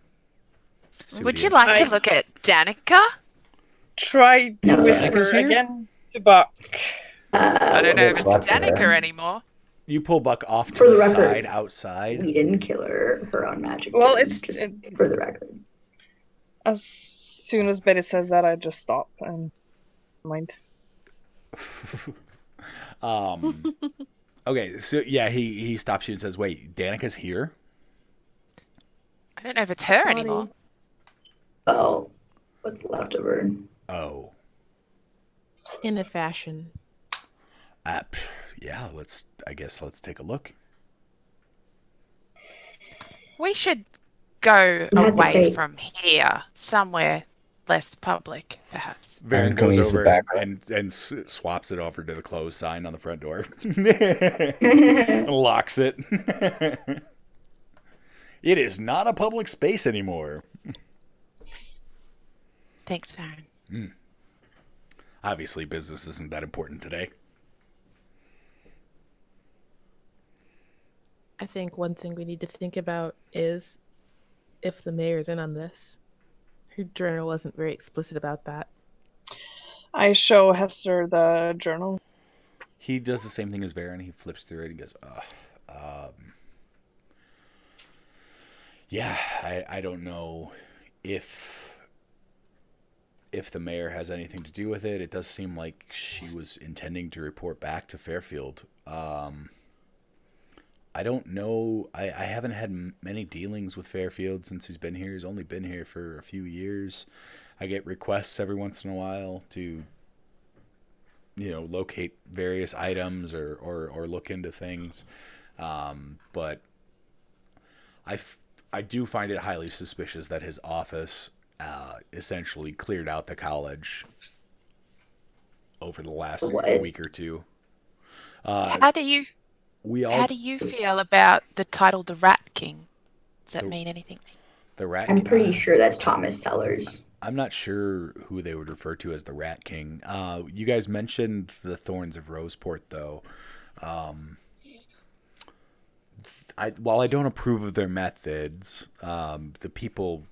Speaker 6: Would you like to look at Danica?
Speaker 4: Try to
Speaker 5: No,
Speaker 4: whisper
Speaker 1: Danica's here?
Speaker 4: again to Buck.
Speaker 6: I don't know if
Speaker 8: it's
Speaker 6: it's
Speaker 8: left
Speaker 6: Danica
Speaker 8: there.
Speaker 6: anymore.
Speaker 1: You pull Buck off to
Speaker 5: For
Speaker 1: the
Speaker 5: the record,
Speaker 1: side outside.
Speaker 5: We didn't kill her on magic.
Speaker 4: Well,
Speaker 5: turn,
Speaker 4: it's-
Speaker 5: just for the record.
Speaker 4: As soon as Betty says that, I just stop and mind.
Speaker 1: Okay, so yeah, he stops you and says, "Wait, Danica's here?"
Speaker 6: I don't know if it's her anymore.
Speaker 5: Well, what's left of her?
Speaker 1: Oh,
Speaker 9: In a fashion.
Speaker 1: yeah. I guess let's take a look.
Speaker 6: We should go
Speaker 5: We had the
Speaker 6: away
Speaker 5: bait.
Speaker 6: from here, somewhere less public, perhaps.
Speaker 1: Varen
Speaker 8: Can we
Speaker 1: goes
Speaker 8: use the
Speaker 1: over
Speaker 8: background?
Speaker 1: and swaps it over to the closed sign on the front door. And locks it. It is not a public space anymore.
Speaker 6: Thanks, Farron.
Speaker 1: Obviously, business isn't that important today.
Speaker 9: I think one thing we need to think about is if the mayor's in on this. Her journal wasn't very explicit about that.
Speaker 4: I show Hester the journal.
Speaker 1: He does the same thing as Varen. He flips through it and goes, yeah, I don't know if the mayor has anything to do with it. It does seem like she was intending to report back to Fairfield. I don't know. I haven't had many dealings with Fairfield since he's been here. He's only been here for a few years. I get requests every once in a while to, locate various items or look into things. But I do find it highly suspicious that his office essentially cleared out the college over the last week or two.
Speaker 6: How do you feel about the title The Rat King? Does that mean anything to you?
Speaker 1: The Rat
Speaker 5: I'm
Speaker 1: King?
Speaker 5: pretty sure that's Thomas Sellers.
Speaker 1: I'm not sure who they would refer to as the Rat King. You guys mentioned the Thorns of Roseport, though. While I don't approve of their methods, the people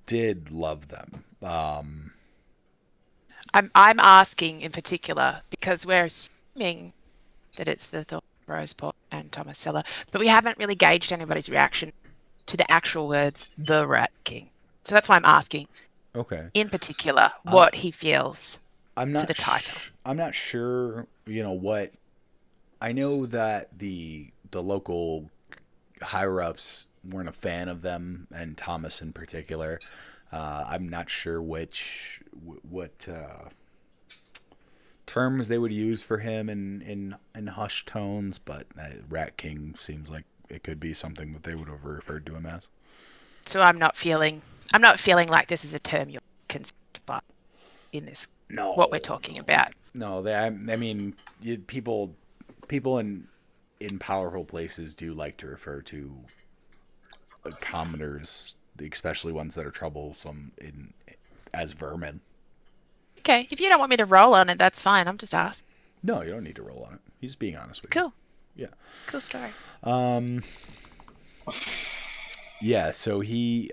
Speaker 1: did love them.
Speaker 6: I'm asking in particular because we're assuming that it's the Thorns of Roseport and Thomas Seller, but we haven't really gauged anybody's reaction to the actual words "the Rat working. So that's why I'm asking,
Speaker 1: Okay.
Speaker 6: in particular, what he feels
Speaker 1: I'm
Speaker 6: to
Speaker 1: not
Speaker 6: the title.
Speaker 1: I'm not sure, what. I know that the local higher ups weren't a fan of them, and Thomas in particular. I'm not sure what terms they would use for him in hushed tones, but Rat King seems like it could be something that they would have referred to him as.
Speaker 6: So I'm not feeling like this is a term you're concerned by in this.
Speaker 1: No.
Speaker 6: What we're talking about.
Speaker 1: No, I mean, people in powerful places do like to refer to commoners, especially ones that are troublesome, as vermin.
Speaker 6: Okay, if you don't want me to roll on it, that's fine. I'm just asking.
Speaker 1: No, you don't need to roll on it. He's being honest with you.
Speaker 6: Cool.
Speaker 1: Yeah.
Speaker 6: Cool story.
Speaker 1: Yeah, so he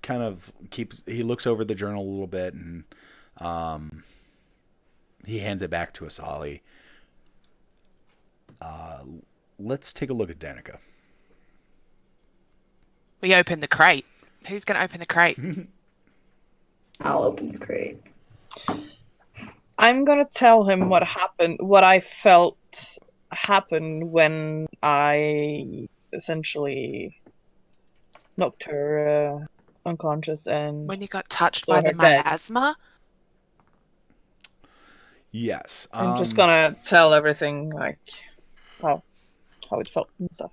Speaker 1: kind of he looks over the journal a little bit, and he hands it back to Asali. Let's take a look at Danica.
Speaker 6: We open the crate. Who's going to open the crate?
Speaker 5: I'll open the crate.
Speaker 4: I'm gonna tell him what happened, what I felt happened when I essentially knocked her unconscious and
Speaker 6: When you got touched
Speaker 4: saw
Speaker 6: by the
Speaker 4: her dead.
Speaker 6: miasma?
Speaker 1: Yes.
Speaker 4: I'm just gonna tell everything, like how it felt and stuff.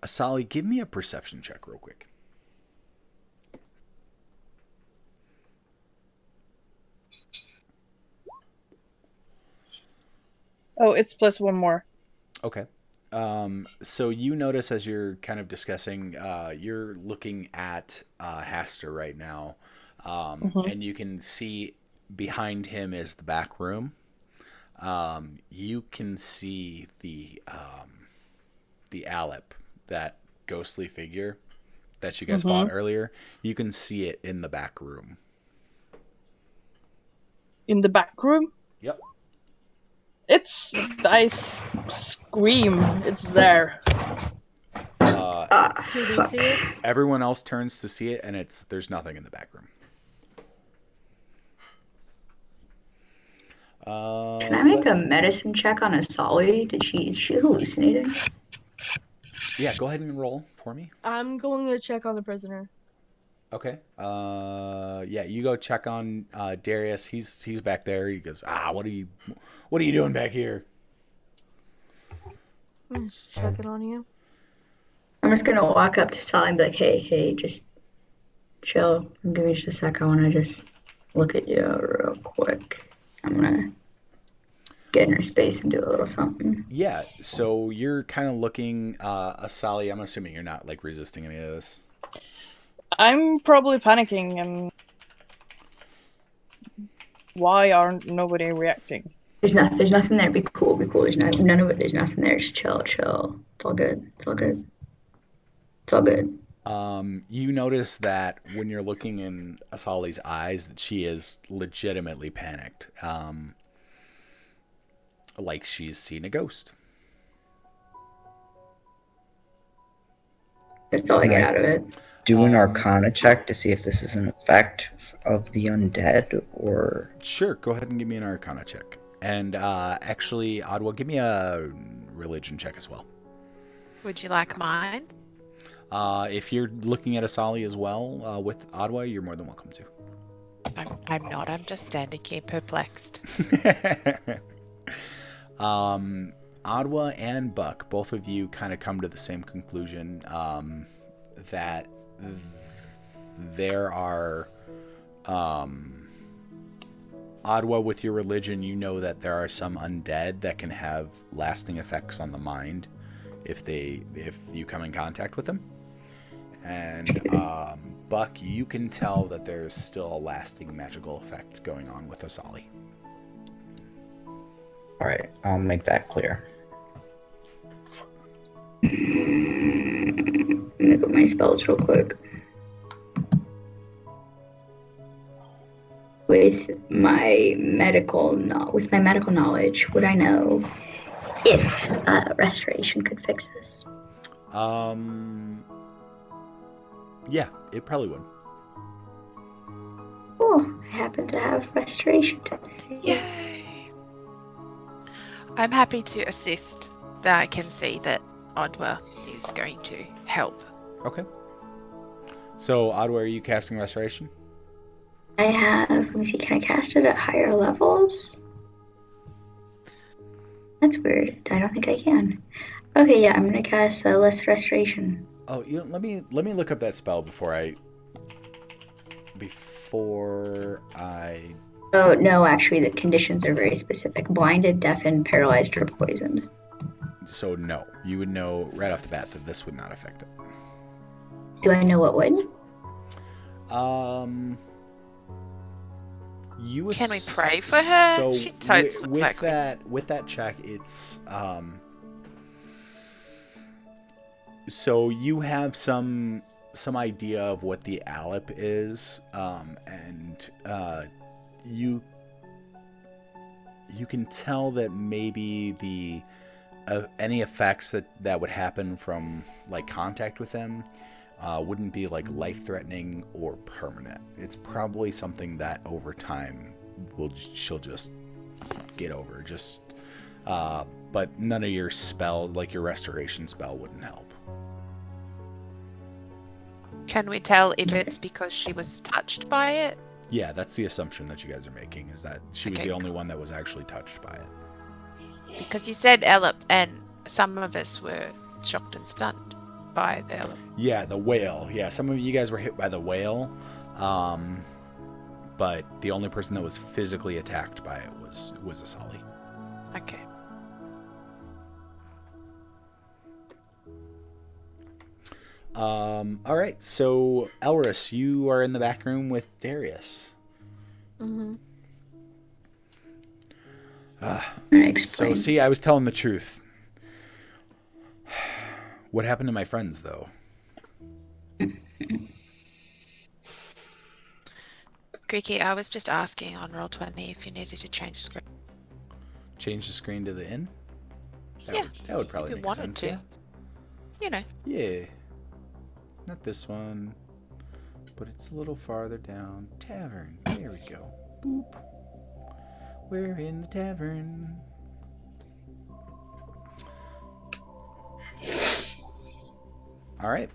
Speaker 1: Asali, give me a perception check real quick.
Speaker 4: Oh, it's plus one more.
Speaker 1: Okay. So you notice as you're kind of discussing, you're looking at Haster right now, and you can see behind him is the back room. You can see the Alep, that ghostly figure that you guys fought earlier. You can see it in the back room.
Speaker 4: In the back room?
Speaker 1: Yep.
Speaker 4: I scream. It's there.
Speaker 3: Do we see it?
Speaker 1: Everyone else turns to see it, and there's nothing in the back room.
Speaker 5: Can I make a medicine check on Asali? Is she hallucinating?
Speaker 1: Yeah, go ahead and roll for me.
Speaker 3: I'm going to check on the prisoner.
Speaker 1: Okay. Yeah, you go check on Darius. He's back there. He goes, what are you doing back here?
Speaker 3: I'm just checking on you.
Speaker 5: I'm just gonna walk up to Sally and be like, hey, just chill. Give me just a sec. I wanna just look at you real quick. I'm gonna get in her space and do a little something.
Speaker 1: Yeah, so you're kind of looking, Asali, I'm assuming you're not like resisting any of this.
Speaker 4: I'm probably panicking, and why aren't nobody reacting?
Speaker 5: There's nothing there. Be cool. There's none of it. There's nothing there. Just chill. It's all good.
Speaker 1: You notice that when you're looking in Asali's eyes, that she is legitimately panicked. Like she's seen a ghost.
Speaker 5: That's all I get out of it.
Speaker 8: Do an Arcana check to see if this is an effect of the undead, or...
Speaker 1: Sure, go ahead and give me an Arcana check. And actually, Adwa, give me a religion check as well.
Speaker 6: Would you like mine?
Speaker 1: If you're looking at Asali as well with Adwa, you're more than welcome to.
Speaker 6: I'm not. I'm just standing here perplexed.
Speaker 1: Adwa and Buck, both of you kind of come to the same conclusion, that there are... Adwa, with your religion, you know that there are some undead that can have lasting effects on the mind if you come in contact with them. And Buck, you can tell that there's still a lasting magical effect going on with Asali.
Speaker 8: Alright, I'll make that clear.
Speaker 5: Let me look at my spells real quick. With my medical knowledge, would I know if restoration could fix this?
Speaker 1: Yeah, it probably would.
Speaker 5: Oh, I happen to have restoration today.
Speaker 6: Yay! I'm happy to assist. That I can see that Odwa is going to help.
Speaker 1: Okay. So, Oddwa, are you casting Restoration?
Speaker 5: I have, let me see, can I cast it at higher levels? That's weird. I don't think I can. Okay, yeah, I'm gonna cast less restoration.
Speaker 1: Oh, let me look up that spell before I.
Speaker 5: Oh no, actually, the conditions are very specific: blinded, deafened, paralyzed, or poisoned.
Speaker 1: So no, you would know right off the bat that this would not affect it.
Speaker 5: Do I know what would?
Speaker 6: Can we pray for her?
Speaker 1: So
Speaker 6: She totally
Speaker 1: with that check, it's So you have some idea of what the Alep is, and you can tell that maybe the any effects that would happen from like contact with them wouldn't be like life-threatening or permanent. It's probably something that over time she'll just get over. But none of your spell, like your restoration spell, wouldn't help.
Speaker 6: Can we tell if it's because she was touched by it?
Speaker 1: Yeah, that's the assumption that you guys are making, is that she was the only one that was actually touched by it.
Speaker 6: Because you said Elip, and some of us were shocked and stunned by the Elip.
Speaker 1: Yeah, the whale. Yeah, some of you guys were hit by the whale, but the only person that was physically attacked by it was Asali.
Speaker 6: Okay.
Speaker 1: All right, so Elris, you are in the back room with Darius.
Speaker 3: Mm-hmm.
Speaker 1: So see, I was telling the truth. What happened to my friends, though?
Speaker 6: Greeky, I was just asking on Roll20 if you needed to change screen.
Speaker 1: Change the screen to the inn? That would probably
Speaker 6: if you
Speaker 1: make
Speaker 6: wanted
Speaker 1: sense.
Speaker 6: to.
Speaker 1: Yeah.
Speaker 6: You know.
Speaker 1: Yeah. Not this one, but it's a little farther down. Tavern. There we go. Boop. We're in the tavern. All right.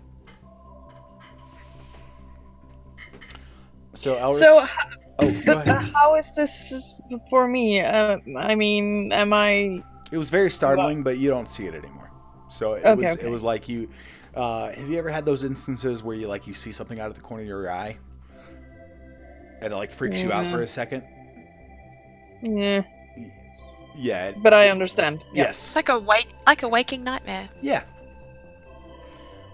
Speaker 1: So, Elris... go ahead.
Speaker 4: How is this for me? I mean, am I...
Speaker 1: It was very startling, but you don't see it anymore. So it was like you... have you ever had those instances where you see something out of the corner of your eye? And it freaks you out for a second?
Speaker 4: Yeah.
Speaker 1: Yeah.
Speaker 4: But I understand.
Speaker 1: Yes.
Speaker 6: It's like a waking nightmare.
Speaker 1: Yeah.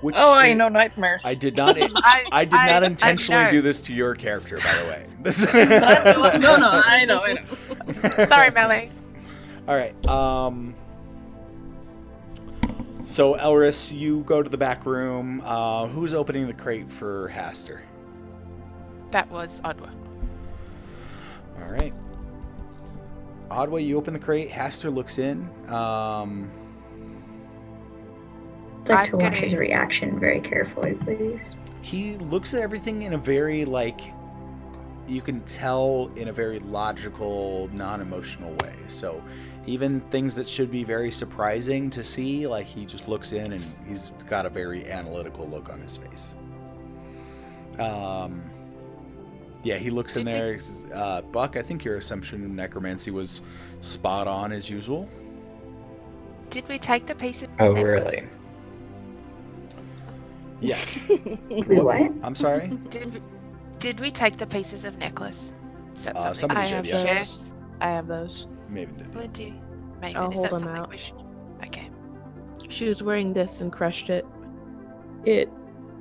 Speaker 1: Which
Speaker 4: I know nightmares.
Speaker 1: I did not. I did not intentionally do this to your character, by the way.
Speaker 4: No, I know.
Speaker 6: Sorry, Melly.
Speaker 1: All right. So Elris, you go to the back room. Who's opening the crate for Haster?
Speaker 6: That was Odwa.
Speaker 1: All right. Odwa, you open the crate. Haster looks in.
Speaker 5: I'd like to watch his reaction very carefully, please.
Speaker 1: He looks at everything in a very, you can tell, in a very logical, non-emotional way. So even things that should be very surprising to see, he just looks in and he's got a very analytical look on his face. Yeah, he looks in there. Buck, I think your assumption of necromancy was spot on as usual.
Speaker 6: Did we take the pieces?
Speaker 8: Oh, really?
Speaker 1: Yeah.
Speaker 5: What?
Speaker 1: I'm sorry?
Speaker 6: Did we take the pieces of necklace? Is that something
Speaker 1: somebody
Speaker 9: I
Speaker 1: did,
Speaker 9: have
Speaker 1: yeah.
Speaker 9: those. I have those.
Speaker 1: Maven did.
Speaker 6: Would you? Maybe.
Speaker 9: I'll
Speaker 6: Is
Speaker 9: hold
Speaker 6: that
Speaker 9: them
Speaker 6: something
Speaker 9: out.
Speaker 6: we should... Okay.
Speaker 9: She was wearing this and crushed it. It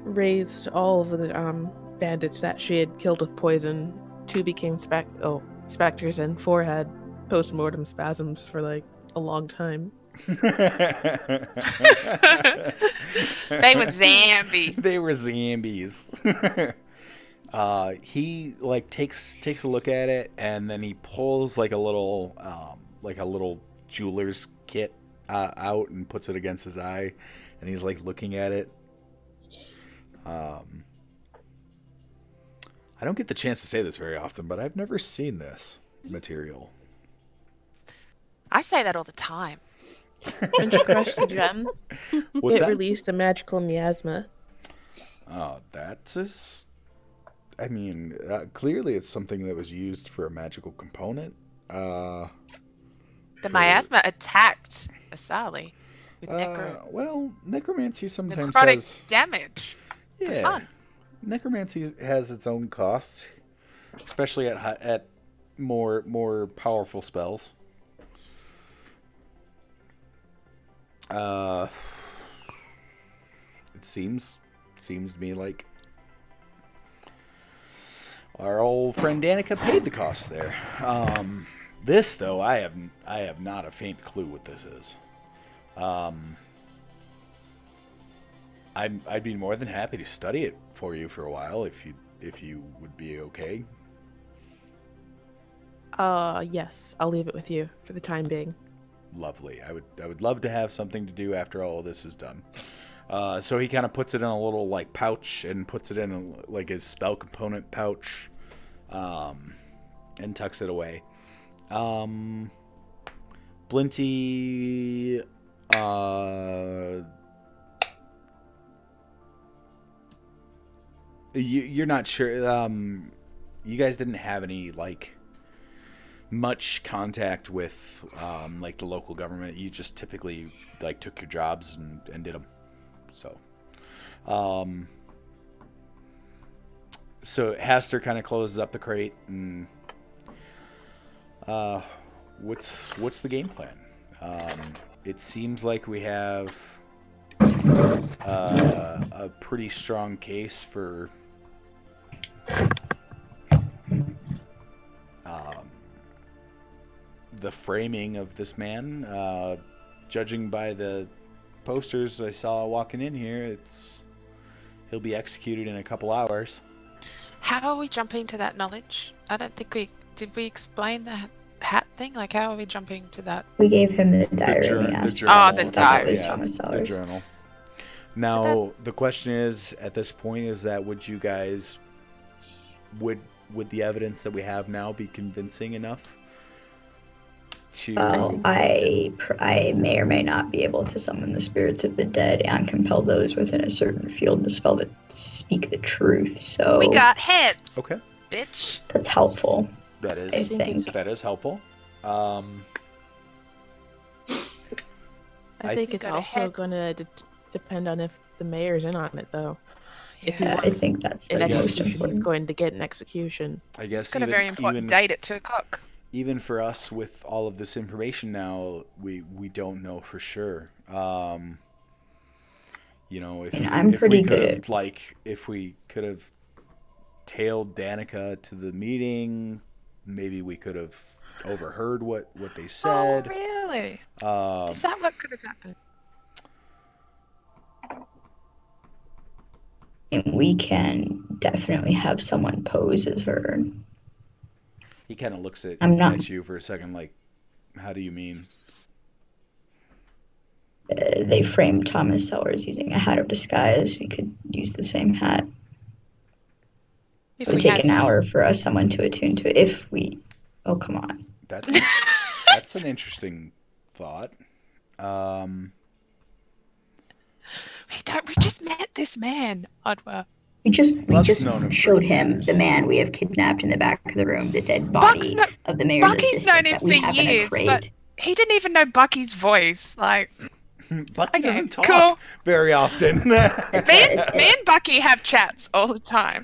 Speaker 9: raised all of the bandits that she had killed with poison. 2 became specters, and 4 had post-mortem spasms for a long time.
Speaker 6: They were zombies.
Speaker 1: They were zombies. He takes a look at it, and then he pulls a little jeweler's kit out and puts it against his eye, and he's like looking at it. I don't get the chance to say this very often, but I've never seen this material.
Speaker 6: I say that all the time.
Speaker 9: When she crushed the gem,
Speaker 1: What's
Speaker 9: it
Speaker 1: that?
Speaker 9: released a magical miasma.
Speaker 1: Oh, that's just. I mean, clearly it's something that was used for a magical component.
Speaker 6: The miasma attacked Asali with
Speaker 1: well, necromancy sometimes
Speaker 6: necrotic
Speaker 1: has.
Speaker 6: damage.
Speaker 1: Yeah,
Speaker 6: fun.
Speaker 1: necromancy has its own costs, especially at more powerful spells. It seems to me like our old friend Danica paid the cost there. This though, I have not a faint clue what this is. I'd be more than happy to study it for you for a while if you would be okay.
Speaker 9: Yes, I'll leave it with you for the time being.
Speaker 1: Lovely. I would love to have something to do after all this is done. So he kind of puts it in a little like pouch and puts it in like his spell component pouch, and tucks it away. Blinty, you're not sure. You guys didn't have any like much contact with like the local government. You just typically like took your jobs and did them. So Haster kind of closes up the crate and what's the game plan? It seems like we have a pretty strong case for the framing of this man. Judging by the posters I saw walking in here, he'll be executed in a couple hours.
Speaker 6: How are we jumping to that knowledge? I don't think we explain the hat thing. Like, how are we jumping to that?
Speaker 5: We gave him the diary.
Speaker 1: journal.
Speaker 5: We asked
Speaker 6: Oh, the
Speaker 5: him
Speaker 6: diary.
Speaker 5: was Thomas
Speaker 1: The
Speaker 5: Sellers.
Speaker 1: journal. Now the question is, at this point, is that would you guys would the evidence that we have now be convincing enough to?
Speaker 5: I may or may not be able to summon the spirits of the dead and compel those within a certain field to spell to speak the truth. So
Speaker 6: We got heads,
Speaker 1: Okay,
Speaker 6: bitch.
Speaker 5: that's helpful.
Speaker 1: that
Speaker 5: I
Speaker 1: is
Speaker 5: think.
Speaker 1: that is helpful.
Speaker 9: I
Speaker 1: I
Speaker 9: think
Speaker 6: think
Speaker 9: it's
Speaker 6: got a
Speaker 9: also
Speaker 6: head.
Speaker 9: going to depend on if the mayor's in on it, though. If he
Speaker 5: I
Speaker 9: wants
Speaker 5: think that's the
Speaker 9: an
Speaker 1: guess-
Speaker 5: most
Speaker 9: execution, he's
Speaker 5: important.
Speaker 9: going to get an execution.
Speaker 1: I guess
Speaker 6: Got a very important date at 2 o'clock.
Speaker 1: even for us with all of this information now, we don't know for sure. You know, if,
Speaker 5: And I'm
Speaker 1: if
Speaker 5: pretty
Speaker 1: we could
Speaker 5: good
Speaker 1: have
Speaker 5: at-
Speaker 1: like if we could have tailed Danica to the meeting, maybe we could have overheard what they said.
Speaker 6: Oh, really?
Speaker 1: Um,
Speaker 6: Is that what could have happened?
Speaker 5: And we can definitely have someone pose as her.
Speaker 1: he kind of looks at you for a second, like, how do you mean?
Speaker 5: They framed Thomas Sellers using a hat of disguise. We could use the same hat.
Speaker 6: If
Speaker 5: It would take an hour for someone to attune to it. If we, oh come on,
Speaker 1: That's an interesting thought.
Speaker 6: We just met this man, Odwa.
Speaker 5: we just
Speaker 1: known him for
Speaker 5: showed him
Speaker 1: years,
Speaker 5: the man
Speaker 1: too.
Speaker 5: we have kidnapped in the back of the room, the dead body of the mayor's
Speaker 6: Bucky's
Speaker 5: assistant
Speaker 6: known him
Speaker 5: that we
Speaker 6: for
Speaker 5: have in a
Speaker 6: years,
Speaker 5: crate.
Speaker 6: but he didn't even know Bucky's voice. Like,
Speaker 1: Bucky
Speaker 6: okay,
Speaker 1: doesn't talk
Speaker 6: cool.
Speaker 1: very often.
Speaker 6: Me and Bucky have chats all the time.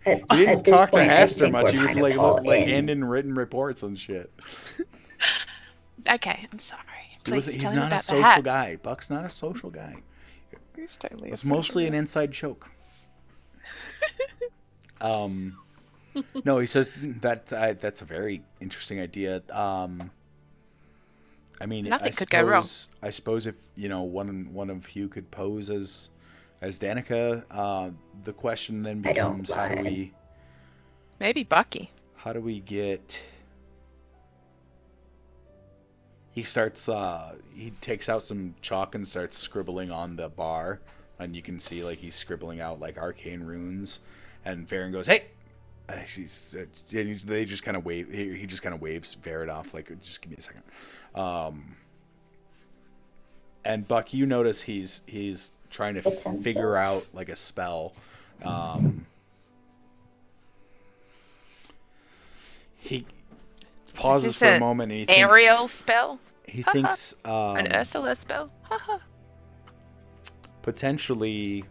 Speaker 1: He didn't
Speaker 5: At this
Speaker 1: talk to
Speaker 5: point, I
Speaker 1: Haster
Speaker 5: think
Speaker 1: much.
Speaker 5: we're
Speaker 1: He would
Speaker 5: kind of
Speaker 1: like
Speaker 5: all in.
Speaker 1: hand in written reports and shit.
Speaker 6: Okay, I'm sorry. Please
Speaker 1: He's
Speaker 6: tell me
Speaker 1: not a
Speaker 6: about the
Speaker 1: social
Speaker 6: hat.
Speaker 1: guy. Buck's not a social guy.
Speaker 6: He's totally a
Speaker 1: It's
Speaker 6: social
Speaker 1: mostly an
Speaker 6: guy.
Speaker 1: inside joke. No, he says that's a very interesting idea. I mean,
Speaker 6: Nothing could go wrong.
Speaker 1: I suppose if one of you could pose as Danica, the question then
Speaker 5: I don't
Speaker 1: becomes how do
Speaker 5: lie.
Speaker 1: we
Speaker 6: Maybe Bucky.
Speaker 1: get he starts. He takes out some chalk and starts scribbling on the bar, and you can see like he's scribbling out like arcane runes. And Farron goes, "Hey." They just kind of wave. He just kind of waves Farron off, like, "Just give me a second." And Buck, you notice he's trying to figure out like a spell. He pauses for a moment and he thinks,
Speaker 6: Ariel spell?
Speaker 1: He thinks
Speaker 6: An Ursula spell?
Speaker 1: potentially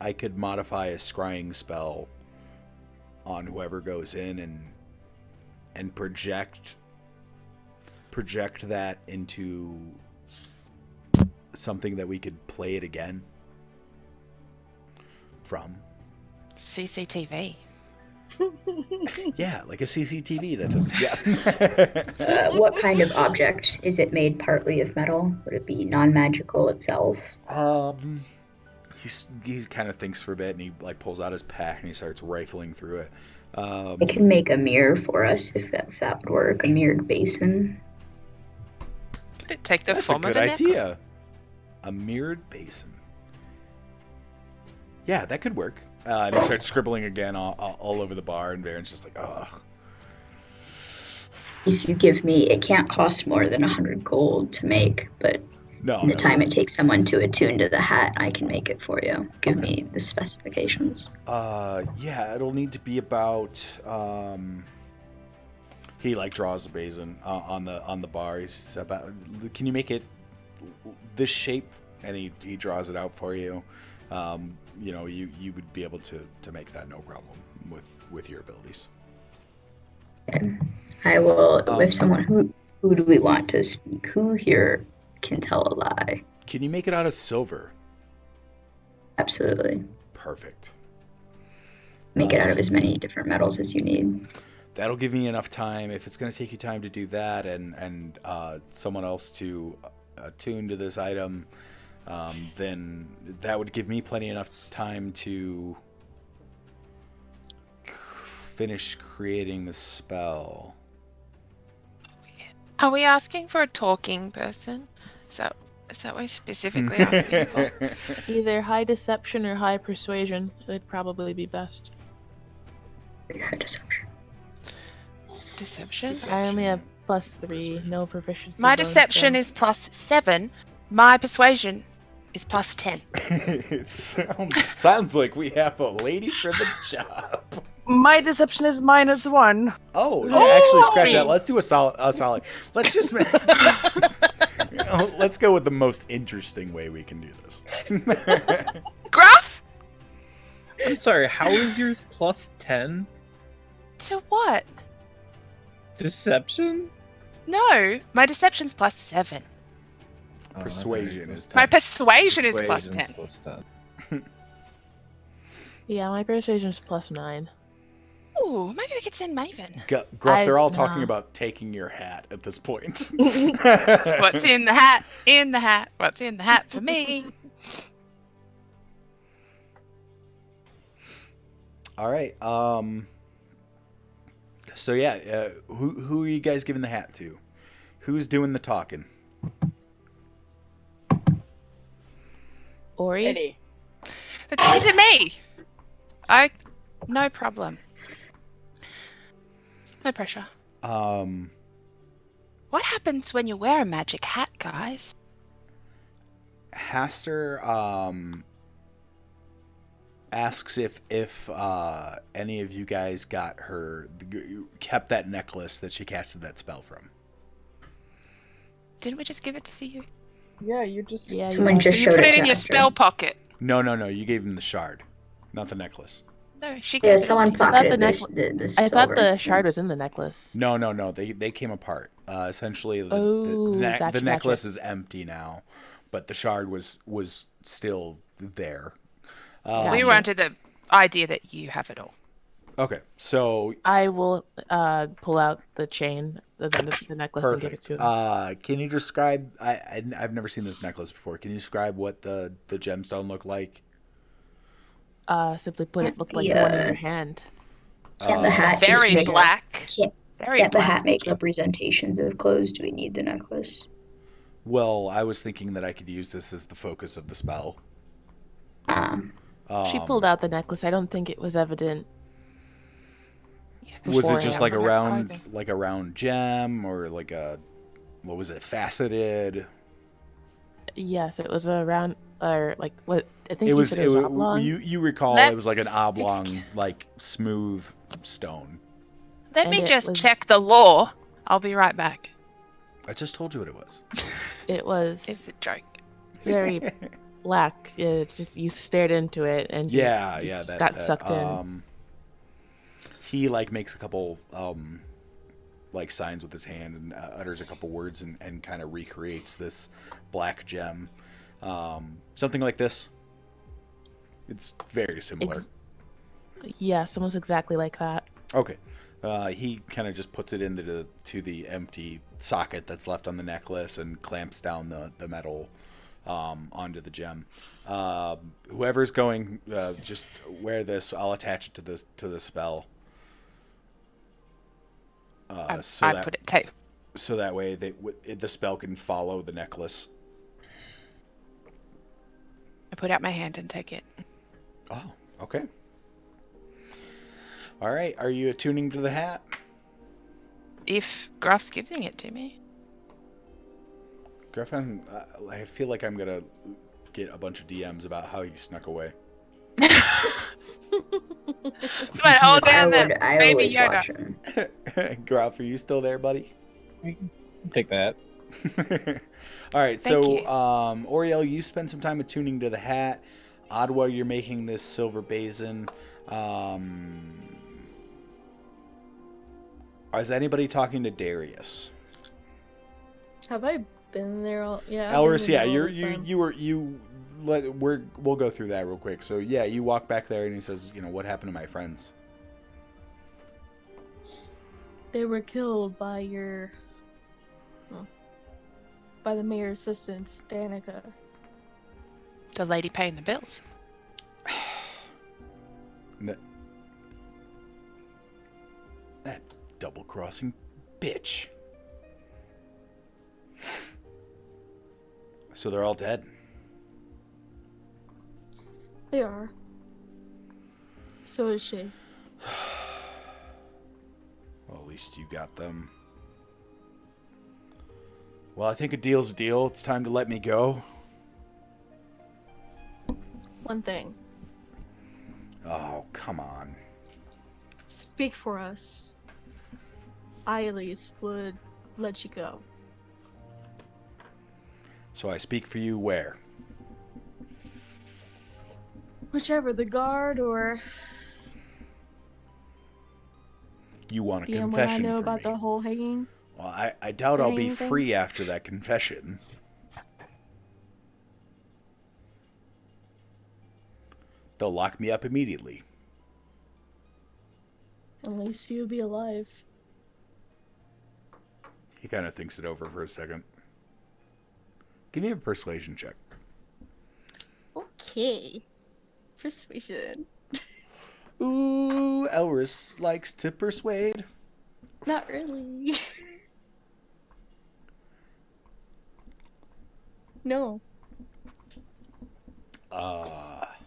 Speaker 1: I could modify a scrying spell on whoever goes in and project that into something that we could play it again from.
Speaker 6: CCTV.
Speaker 1: Yeah, like a CCTV that doesn't. Yeah.
Speaker 5: What kind of object? Is it made partly of metal? Would it be non-magical itself?
Speaker 1: He kind of thinks for a bit and he like pulls out his pack and he starts rifling through it.
Speaker 5: I can make a mirror for us if that would work. A mirrored basin.
Speaker 6: Could it take the
Speaker 1: That's a
Speaker 6: form
Speaker 1: good
Speaker 6: of a
Speaker 1: idea.
Speaker 6: necklace?
Speaker 1: A mirrored basin. Yeah, that could work. And he starts scribbling again all over the bar, and Baron's just like, "Ugh."
Speaker 5: If you give me, it can't cost more than 100 gold to make, but in the time it takes someone to attune to the hat, I can make it for you. Give me the specifications.
Speaker 1: Yeah, it'll need to be about. He like draws the basin on the bar. He's about. Can you make it this shape? And he draws it out for you. You know, you would be able to make that no problem with your abilities.
Speaker 5: Okay. I will. With someone who do we want to speak? Who here can tell a lie?
Speaker 1: Can you make it out of silver?
Speaker 5: Absolutely.
Speaker 1: Perfect.
Speaker 5: Make it out of as many different metals as you need.
Speaker 1: That'll give me enough time. If it's going to take you time to do that and someone else to attune to this item, then that would give me plenty enough time to finish creating the spell.
Speaker 6: Are we asking for a talking person? Is that what we're specifically asking for?
Speaker 9: Either high deception or high persuasion would probably be best.
Speaker 5: High deception.
Speaker 6: Deception?
Speaker 9: I only have +3, no proficiency.
Speaker 6: My
Speaker 9: bonus,
Speaker 6: deception
Speaker 9: so-
Speaker 6: is +7. My persuasion is +10.
Speaker 1: It sounds like we have a lady for the job.
Speaker 2: My deception is -1.
Speaker 1: Oh, yeah, actually, scratch that. Let's do a solid. Let's just let's go with the most interesting way we can do this.
Speaker 6: Gruff?
Speaker 7: I'm sorry, how is yours +10?
Speaker 6: To what?
Speaker 7: Deception?
Speaker 6: No, my deception's +7.
Speaker 1: Persuasion is
Speaker 6: My
Speaker 1: 10.
Speaker 6: persuasion is
Speaker 7: Persuasion's
Speaker 6: +10.
Speaker 7: +10.
Speaker 9: Yeah, my persuasion's +9.
Speaker 6: Ooh, maybe we could send Maven.
Speaker 1: Gruff, they're all
Speaker 9: Nah.
Speaker 1: talking about taking your hat at this point.
Speaker 6: What's in the hat? In the hat. What's in the hat for me?
Speaker 1: All right. So yeah, who are you guys giving the hat to? Who's doing the talking?
Speaker 9: Ori?
Speaker 2: Eddie.
Speaker 6: Is it me? No problem. No pressure. What happens when you wear a magic hat, guys?
Speaker 1: Haster asks if any of you guys kept that necklace that she casted that spell from.
Speaker 6: Didn't we just give it to you?
Speaker 2: Yeah, you just.
Speaker 9: Yeah,
Speaker 5: Someone just
Speaker 6: You
Speaker 5: showed
Speaker 6: put
Speaker 5: it
Speaker 6: it
Speaker 5: to
Speaker 6: in your
Speaker 5: Esther.
Speaker 6: spell pocket.
Speaker 1: No, you gave him the shard, not the necklace.
Speaker 6: No, she
Speaker 5: Yeah,
Speaker 6: gave it
Speaker 5: someone
Speaker 6: to you.
Speaker 9: I thought
Speaker 5: pocketed
Speaker 9: the
Speaker 5: this
Speaker 9: I thought
Speaker 5: silver.
Speaker 9: the shard was in the necklace.
Speaker 1: No, they came apart. Essentially,
Speaker 9: Oh,
Speaker 1: the
Speaker 9: gotcha.
Speaker 1: necklace is empty now, but the shard was still there.
Speaker 6: We
Speaker 9: Gotcha.
Speaker 6: were under the idea that you have it all.
Speaker 1: Okay, so
Speaker 9: I will pull out the chain, the necklace, and give it
Speaker 1: perfect.
Speaker 9: to him.
Speaker 1: Can you describe? I've never seen this necklace before. Can you describe what the gemstone looked like?
Speaker 9: Simply put, it looked like
Speaker 5: the,
Speaker 9: the one in your hand.
Speaker 5: Can the hat just
Speaker 6: Very
Speaker 5: make,
Speaker 6: black. Very
Speaker 5: Can't the
Speaker 6: black.
Speaker 5: hat make representations of clothes? Do we need the necklace?
Speaker 1: Well, I was thinking that I could use this as the focus of the spell.
Speaker 9: She pulled out the necklace. I don't think it was evident.
Speaker 1: Was it just like a
Speaker 6: beforehand.
Speaker 1: round, like a round gem, or like a, what was it, faceted?
Speaker 9: Yes, it was a round, or like what? I think
Speaker 1: It
Speaker 9: you
Speaker 1: was.
Speaker 9: said it was oblong.
Speaker 1: You recall
Speaker 6: Let-
Speaker 1: it was like an oblong, like smooth stone.
Speaker 6: Let
Speaker 9: And
Speaker 6: me
Speaker 9: it
Speaker 6: just
Speaker 9: was-
Speaker 6: check the law. I'll be right back.
Speaker 1: I just told you what it was.
Speaker 9: It
Speaker 6: It's
Speaker 9: was
Speaker 6: a joke.
Speaker 9: very black. Just you stared into it, and you just got sucked in.
Speaker 1: He like makes a couple like signs with his hand and utters a couple words and kind of recreates this black gem. Something like this. It's very similar.
Speaker 9: Yes, almost exactly like that.
Speaker 1: Okay. He kind of just puts it into the empty socket that's left on the necklace and clamps down the metal onto the gem. Whoever's going, just wear this. I'll attach it to the spell.
Speaker 6: I put it too.
Speaker 1: So that way the spell can follow the necklace.
Speaker 6: I put out my hand and take it.
Speaker 1: Oh, okay. All right. Are you attuning to the hat?
Speaker 6: If Gruff's giving it to me.
Speaker 1: Griffin, I feel like I'm gonna get a bunch of DMs about how he snuck away.
Speaker 6: But hold down that
Speaker 5: I
Speaker 6: baby
Speaker 5: always
Speaker 6: Yoda.
Speaker 5: watch him.
Speaker 1: Gruff, are you still there, buddy?
Speaker 7: Take that.
Speaker 1: All right,
Speaker 6: Thank
Speaker 1: so
Speaker 6: you.
Speaker 1: Oriel, you spend some time attuning to the hat. Ottawa, you're making this silver basin. Is anybody talking to Darius?
Speaker 3: Have I been there all? Yeah. I've
Speaker 1: Elris,
Speaker 3: been
Speaker 1: yeah,
Speaker 3: there all this time.
Speaker 1: we'll go through that real quick. So yeah, you walk back there and he says, what happened to my friends?
Speaker 3: They were killed by by the mayor's assistant, Danica.
Speaker 6: The lady paying the bills.
Speaker 1: That double-crossing bitch. So they're all dead.
Speaker 3: They are. So is she.
Speaker 1: Well, at least you got them. Well, I think a deal's a deal. It's time to let me go.
Speaker 3: One thing.
Speaker 1: Oh, come on.
Speaker 3: Speak for us. I at least would let you go.
Speaker 1: So I speak for you where?
Speaker 3: Whichever, the guard or
Speaker 1: You want a
Speaker 3: the one I
Speaker 1: confession
Speaker 3: know
Speaker 1: from
Speaker 3: about
Speaker 1: me?
Speaker 3: the whole hanging.
Speaker 1: Well, I doubt I'll be
Speaker 3: hanging thing?
Speaker 1: free after that confession. They'll lock me up immediately.
Speaker 3: At least you'll be alive.
Speaker 1: He kind of thinks it over for a second. Give me a persuasion check.
Speaker 3: Okay. Persuasion.
Speaker 1: Ooh, Elris likes to persuade.
Speaker 3: Not really. No.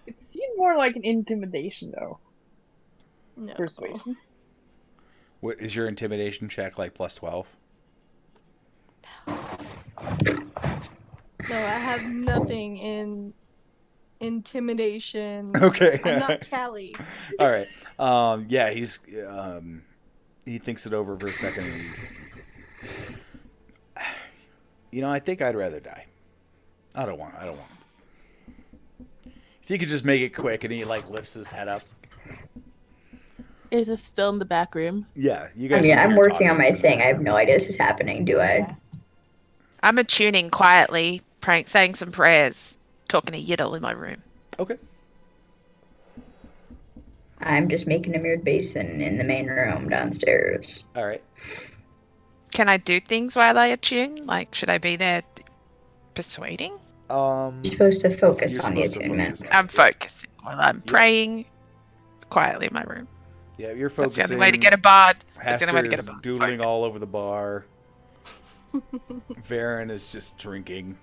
Speaker 4: It seemed more like an intimidation, though.
Speaker 3: No.
Speaker 4: Persuasion.
Speaker 1: What is your intimidation check like plus 12?
Speaker 3: No, I have nothing in intimidation.
Speaker 1: Okay.
Speaker 3: I'm not Callie.
Speaker 1: All right. Yeah, he's he thinks it over for a second. And I think I'd rather die. I don't want. If you could just make it quick, and he like lifts his head up.
Speaker 9: Is this still in the back room?
Speaker 1: Yeah, you
Speaker 5: I
Speaker 1: guys.
Speaker 5: mean,
Speaker 1: can
Speaker 5: I'm
Speaker 1: hear
Speaker 5: working on
Speaker 1: talking
Speaker 5: my
Speaker 1: from
Speaker 5: thing.
Speaker 1: the
Speaker 5: I have
Speaker 1: back
Speaker 5: no idea this is happening. Do I?
Speaker 6: I'm attuning quietly, saying some prayers, talking to Yiddle in my room.
Speaker 1: room. Okay.
Speaker 5: I'm just making a mirrored basin in the main room downstairs.
Speaker 1: All right.
Speaker 6: Can I do things while I attune? Like, should I be there persuading?
Speaker 5: You're supposed to focus
Speaker 1: You're
Speaker 5: on the
Speaker 1: supposed to
Speaker 5: attunement.
Speaker 1: focus on it.
Speaker 6: I'm focusing while I'm praying quietly in my room.
Speaker 1: Yeah, you're
Speaker 6: That's
Speaker 1: focusing.
Speaker 6: the only way to get a bard. That's the only way to get a
Speaker 1: Haster's
Speaker 6: bard.
Speaker 1: doodling all over the bar. Varen is just drinking.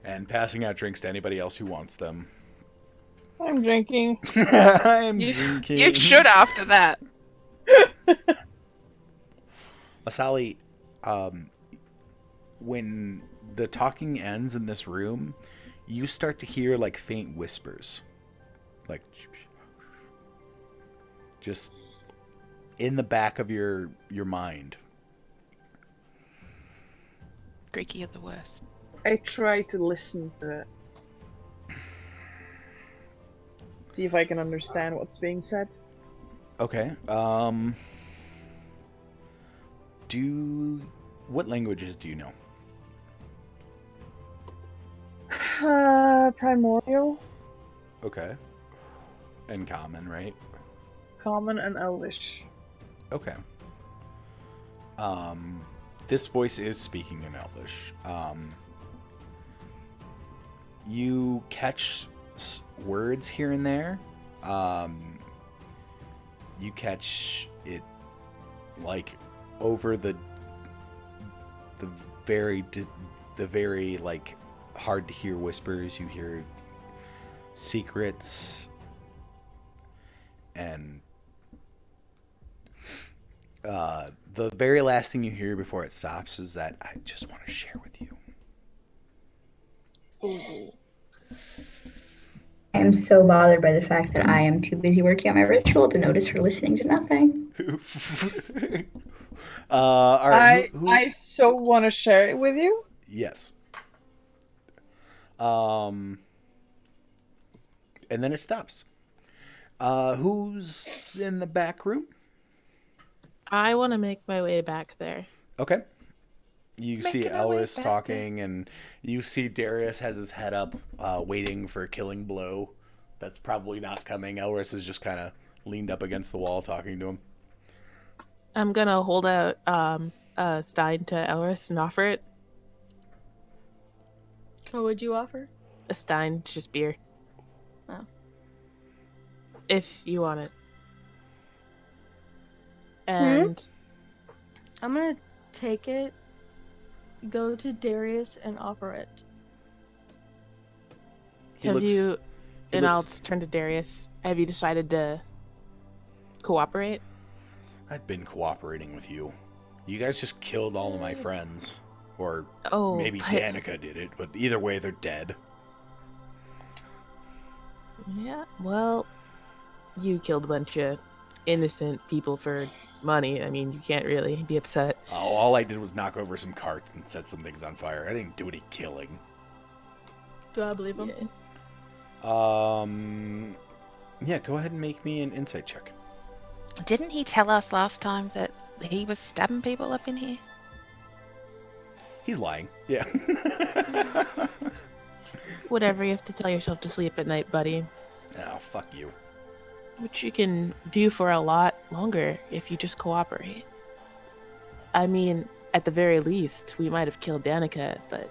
Speaker 1: And passing out drinks to anybody else who wants them.
Speaker 4: I'm drinking.
Speaker 1: I'm
Speaker 6: You
Speaker 1: drinking.
Speaker 6: should after that.
Speaker 1: Asali, when the talking ends in this room, you start to hear like faint whispers. Like just in the back of your mind.
Speaker 6: Greeky are the worst.
Speaker 2: I try to listen to it. See if I can understand what's being said.
Speaker 1: Okay. What languages do you know?
Speaker 2: Primordial,
Speaker 1: Okay. And common, right?
Speaker 2: Common, and Elvish.
Speaker 1: Okay. This voice is speaking in Elvish. You catch words here and there. You catch it like over the very like hard to hear whispers. You hear secrets and the very last thing you hear before it stops is that I just want to share with you.
Speaker 2: Ooh.
Speaker 5: I am so bothered by the fact that I am too busy working on my ritual to notice her listening to nothing.
Speaker 1: All right.
Speaker 2: I so want to share it with you.
Speaker 1: Yes. And then it stops. Who's in the back room?
Speaker 9: I want to make my way back there.
Speaker 1: Okay. You see
Speaker 3: Making our way
Speaker 1: Elris
Speaker 3: back
Speaker 1: talking, and you see Darius has his head up, waiting for a killing blow. That's probably not coming. Elris is just kind of leaned up against the wall talking to him.
Speaker 9: I'm gonna hold out a stein to Elris and offer it.
Speaker 3: What would you offer?
Speaker 9: A stein, it's just beer.
Speaker 3: Oh.
Speaker 9: If you want it. And
Speaker 3: I'm gonna take it, go to Darius, and offer it.
Speaker 9: I'll just turn to Darius. Have you decided to cooperate?
Speaker 1: I've been cooperating with you. You guys just killed all of my friends. Or maybe Danica did it, but either way, they're dead.
Speaker 9: Yeah, well, you killed a bunch of innocent people for money. I mean, you can't really be upset.
Speaker 1: Oh, all I did was knock over some carts and set some things on fire. I didn't do any killing.
Speaker 3: Do I believe him?
Speaker 1: Yeah, go ahead and make me an insight check.
Speaker 6: Didn't he tell us last time that he was stabbing people up in here?
Speaker 1: He's lying. Yeah.
Speaker 9: Whatever, you have to tell yourself to sleep at night, buddy.
Speaker 1: Oh, fuck you.
Speaker 9: Which you can do for a lot longer if you just cooperate. I mean, at the very least, we might have killed Danica, but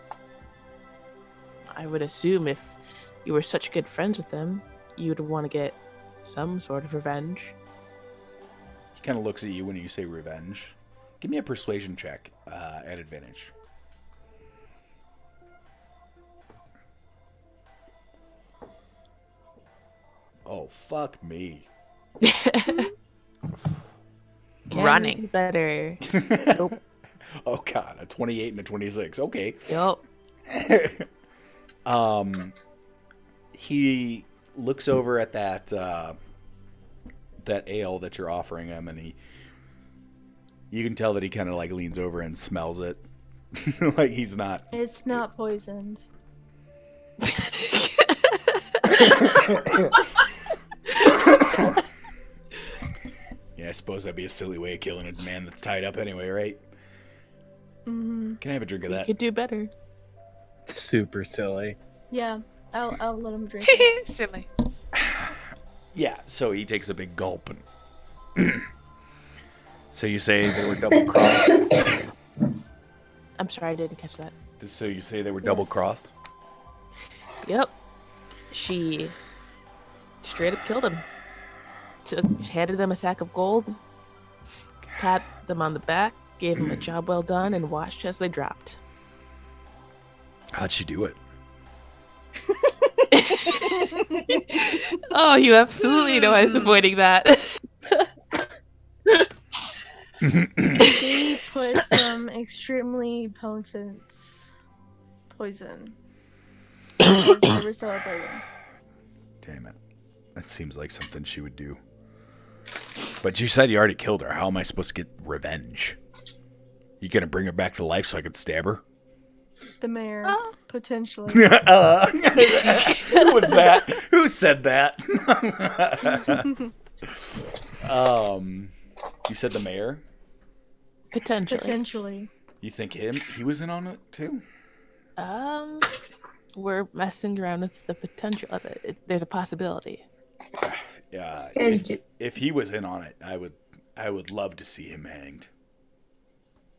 Speaker 9: I would assume if you were such good friends with them, you'd want to get some sort of revenge.
Speaker 1: He kind of looks at you when you say revenge. Give me a persuasion check at advantage. Oh, fuck me.
Speaker 6: Running.
Speaker 9: Be better. Nope.
Speaker 1: Oh, God. A 28 and a 26. Okay.
Speaker 9: Yup.
Speaker 1: He looks over at that ale that you're offering him, and you can tell that he kind of like leans over and smells it. Like he's not.
Speaker 3: It's not poisoned.
Speaker 1: Yeah, I suppose that'd be a silly way of killing a man that's tied up anyway, right?
Speaker 3: Mm-hmm.
Speaker 1: Can I have a drink of
Speaker 9: You
Speaker 1: that?
Speaker 9: could do better.
Speaker 7: Super silly.
Speaker 3: Yeah, I'll let him drink it.
Speaker 6: Silly.
Speaker 1: Yeah, so he takes a big gulp. And so you say they were double-crossed?
Speaker 9: I'm sorry, I didn't catch that.
Speaker 1: So you say they were double-crossed?
Speaker 9: Yep. She straight up killed him. handed them a sack of gold, pat them on the back, gave them a job well done, and watched as they dropped.
Speaker 1: How'd she do it?
Speaker 9: Oh, you absolutely know I was avoiding that.
Speaker 3: She put some extremely potent poison. As they were celebrating.
Speaker 1: Damn it. That seems like something she would do. But you said you already killed her. How am I supposed to get revenge? You gonna bring her back to life so I could stab her?
Speaker 3: The mayor, potentially.
Speaker 1: Who was that? Who said that? You said the mayor?
Speaker 3: Potentially.
Speaker 1: You think he was in on it too?
Speaker 9: We're messing around with the potential of it. There's a possibility.
Speaker 1: Yeah. If he was in on it, I would love to see him hanged.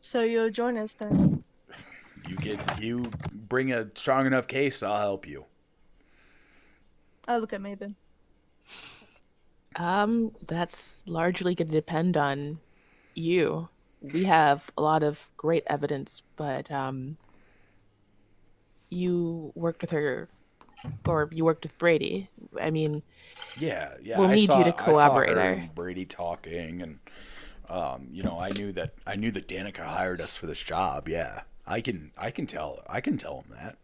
Speaker 3: So you'll join us then?
Speaker 1: You bring a strong enough case, I'll help you.
Speaker 3: I'll look at Maven.
Speaker 9: That's largely going to depend on you. We have a lot of great evidence, but you worked with her, or you worked with Brady. I mean,
Speaker 1: yeah.
Speaker 9: We'll need you to corroborate
Speaker 1: I saw her
Speaker 9: her.
Speaker 1: and Brady talking, and I knew that Danica hired us for this job. Yeah, I can tell him that.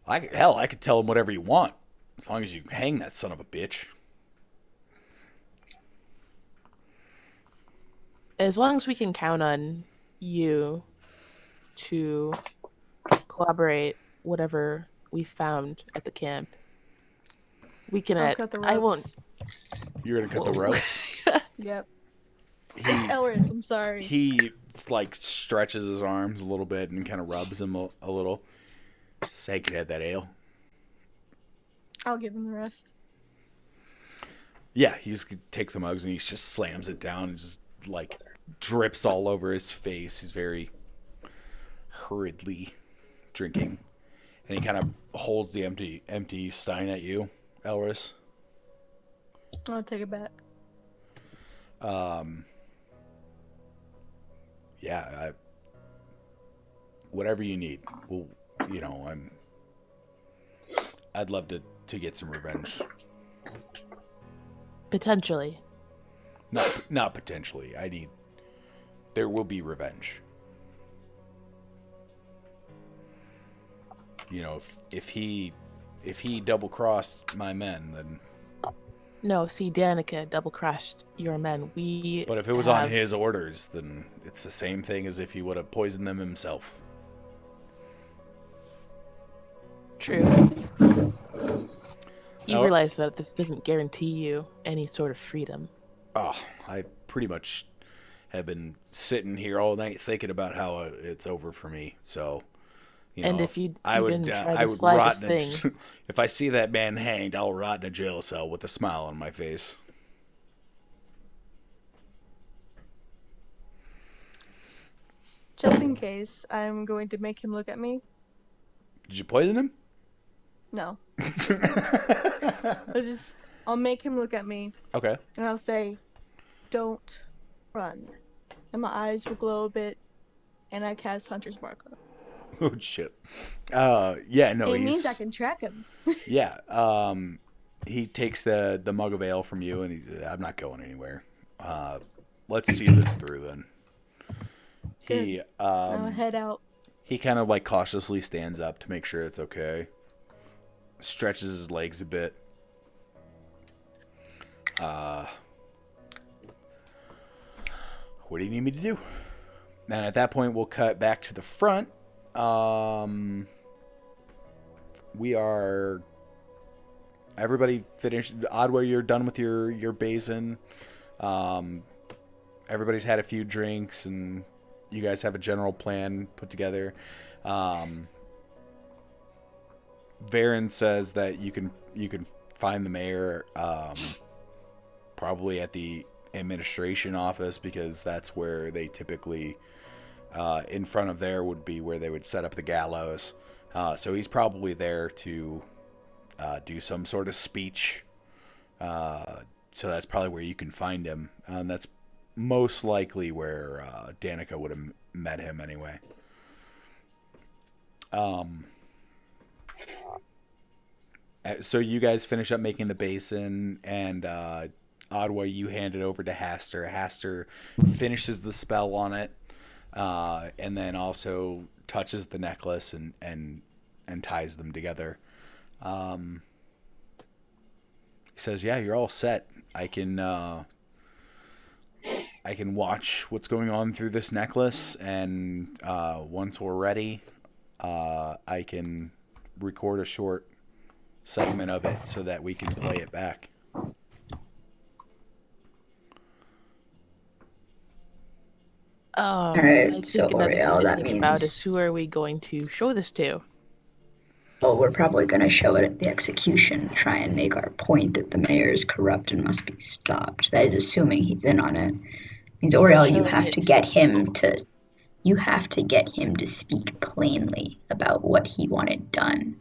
Speaker 1: I could tell him whatever you want, as long as you hang that son of a bitch.
Speaker 9: As long as we can count on you to corroborate whatever we found at the camp, we can.
Speaker 3: I'll cut the ropes.
Speaker 9: I won't.
Speaker 1: You're gonna cut the ropes.
Speaker 3: Yep. Elris, I'm sorry.
Speaker 1: He stretches his arms a little bit and kind of rubs him a little. Say, could have that ale.
Speaker 3: I'll give him the rest.
Speaker 1: Yeah, he's take the mugs and he just slams it down and just drips all over his face. He's very hurriedly drinking, and he kind of holds the empty stein at you, Elris.
Speaker 3: I'll take it back.
Speaker 1: Yeah, whatever you need. Well, I'd love to get some revenge.
Speaker 9: Potentially.
Speaker 1: Not potentially. There will be revenge. If he double crossed my men, then.
Speaker 9: No, see, Danica double-crossed your men.
Speaker 1: But if it was on his orders, then it's the same thing as if he would have poisoned them himself.
Speaker 9: True. You realize that this doesn't guarantee you any sort of freedom.
Speaker 1: Oh, I pretty much have been sitting here all night thinking about how it's over for me. So,
Speaker 9: and if you
Speaker 1: I would
Speaker 9: try the slightest thing,
Speaker 1: if I see that man hanged, I'll rot in a jail cell with a smile on my face.
Speaker 3: Just in case, I'm going to make him look at me.
Speaker 1: Did you poison him?
Speaker 3: No. I'll make him look at me.
Speaker 1: Okay.
Speaker 3: And I'll say, "Don't run." And my eyes will glow a bit, and I cast Hunter's Mark on him.
Speaker 1: Oh shit. Yeah, no.
Speaker 3: It means I can track him.
Speaker 1: Yeah. He takes the mug of ale from you, and he's, I'm not going anywhere. Let's see this through then.
Speaker 3: Good. I'll head out.
Speaker 1: He kind of cautiously stands up to make sure it's okay. Stretches his legs a bit. What do you need me to do? And at that point, we'll cut back to the front. We are. Everybody finished. Oddway, you're done with your basin. Everybody's had a few drinks, and you guys have a general plan put together. Varen says that you can find the mayor probably at the administration office, because that's where they typically in front of there would be where they would set up the gallows. So he's probably there to do some sort of speech so that's probably where you can find him. That's most likely where Danica would have met him anyway. So you guys finish up making the basin, and Oddwa, you hand it over to Haster. Haster finishes the spell on it, and then also touches the necklace and ties them together. He says, "Yeah, you're all set. I can watch what's going on through this necklace, and once we're ready, I can record a short segment of it so that we can play it back."
Speaker 5: Alright,
Speaker 9: I
Speaker 5: so
Speaker 9: think another thing
Speaker 5: Oriel,
Speaker 9: to
Speaker 5: that
Speaker 9: think about
Speaker 5: means-
Speaker 9: is who are we going to show this to?
Speaker 5: Well, we're probably going to show it at the execution, try and make our point that the mayor is corrupt and must be stopped. That is assuming he's in on it. Means
Speaker 9: So
Speaker 5: Oriel, you
Speaker 9: showing
Speaker 5: have
Speaker 9: it
Speaker 5: to
Speaker 9: to
Speaker 5: get
Speaker 9: the
Speaker 5: him to you have to get him to speak plainly about what he wanted done.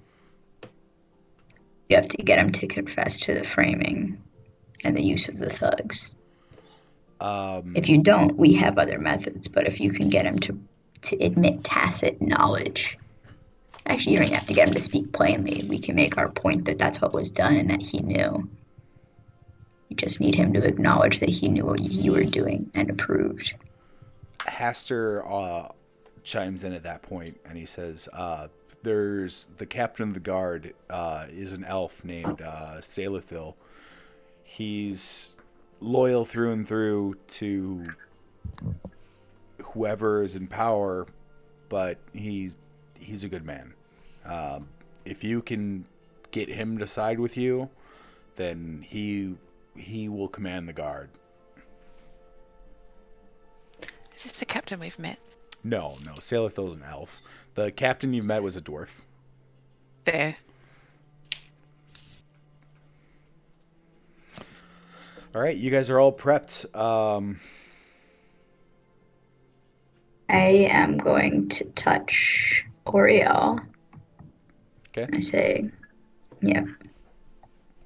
Speaker 5: You have to get him to confess to the framing and the use of the thugs. If you don't, we have other methods, but if you can get him to admit tacit knowledge. Actually, you don't have to get him to speak plainly. We can make our point that that's what was done and that he knew. You just need him to acknowledge that he knew what you were doing and approved.
Speaker 1: Haster chimes in at that point, and he says, "There's the captain of the guard is an elf named Salithil. He's loyal through and through to whoever is in power, but he's a good man. If you can get him to side with you, then he will command the guard."
Speaker 6: Is this the captain we've met?
Speaker 1: No, Salithil's an elf. The captain you met was a dwarf.
Speaker 6: There.
Speaker 1: All right, you guys are all prepped.
Speaker 5: I am going to touch Oriel.
Speaker 1: Okay.
Speaker 5: I say, yeah,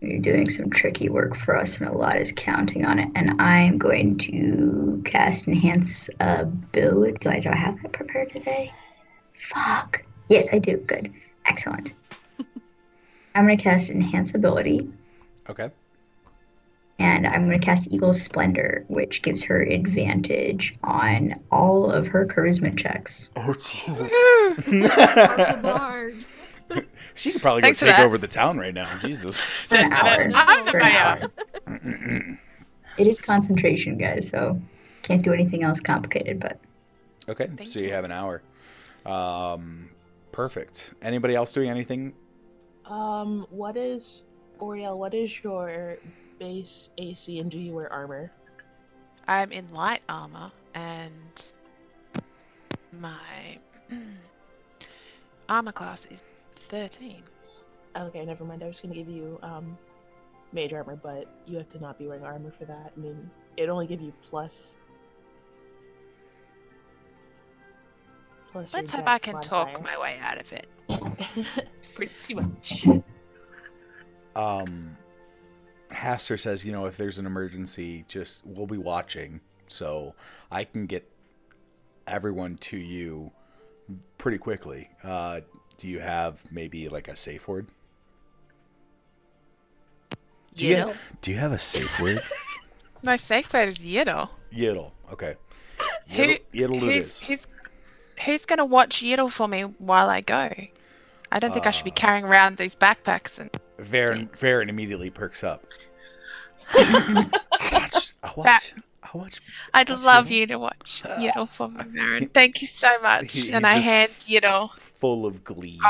Speaker 5: you're doing some tricky work for us, and a lot is counting on it. And I'm going to cast Enhance Ability. Do I have that prepared today? Fuck. Yes, I do. Good. Excellent. I'm going to cast Enhance Ability.
Speaker 1: Okay.
Speaker 5: And I'm going to cast Eagle's Splendor, which gives her advantage on all of her charisma checks.
Speaker 1: Oh, Jesus.
Speaker 3: The bard.
Speaker 1: She could probably go
Speaker 6: Thanks for
Speaker 1: take
Speaker 6: that.
Speaker 1: over the town right now. Jesus.
Speaker 5: For an hour.
Speaker 3: No.
Speaker 5: For an hour. It is concentration, guys, so can't do anything else complicated, but...
Speaker 1: Okay,
Speaker 6: Thank
Speaker 1: so you
Speaker 6: you.
Speaker 1: have an hour. Perfect. Anybody else doing anything?
Speaker 9: What is Oriel? What is your base AC, and do you wear armor?
Speaker 6: I'm in light armor, and my armor class is 13.
Speaker 9: Okay, never mind. I was gonna give you mage armor, but you have to not be wearing armor for that. I mean, it'd only give you plus. Plus
Speaker 6: Let's
Speaker 9: your
Speaker 6: hope I
Speaker 9: dex
Speaker 6: can talk
Speaker 9: modifier.
Speaker 6: my way out of it.
Speaker 9: Pretty much.
Speaker 1: Haster says, if there's an emergency, we'll be watching, so I can get everyone to you pretty quickly. Do you have maybe like a safe word? Do you have a safe word?
Speaker 6: My safe word is Yiddle.
Speaker 1: Yiddle. Okay.
Speaker 6: Who-
Speaker 1: Yiddle it is.
Speaker 6: Who's gonna watch Yiddle for me while I go? I don't think I should be carrying around these backpacks and.
Speaker 1: Varen immediately perks up. I'll watch.
Speaker 6: I'd
Speaker 1: Watch
Speaker 6: love
Speaker 1: Yiddle.
Speaker 6: you to watch Yiddle for me, Varen. Thank you so much.
Speaker 1: He's
Speaker 6: And I
Speaker 1: just
Speaker 6: hand Yiddle.
Speaker 1: full of glee.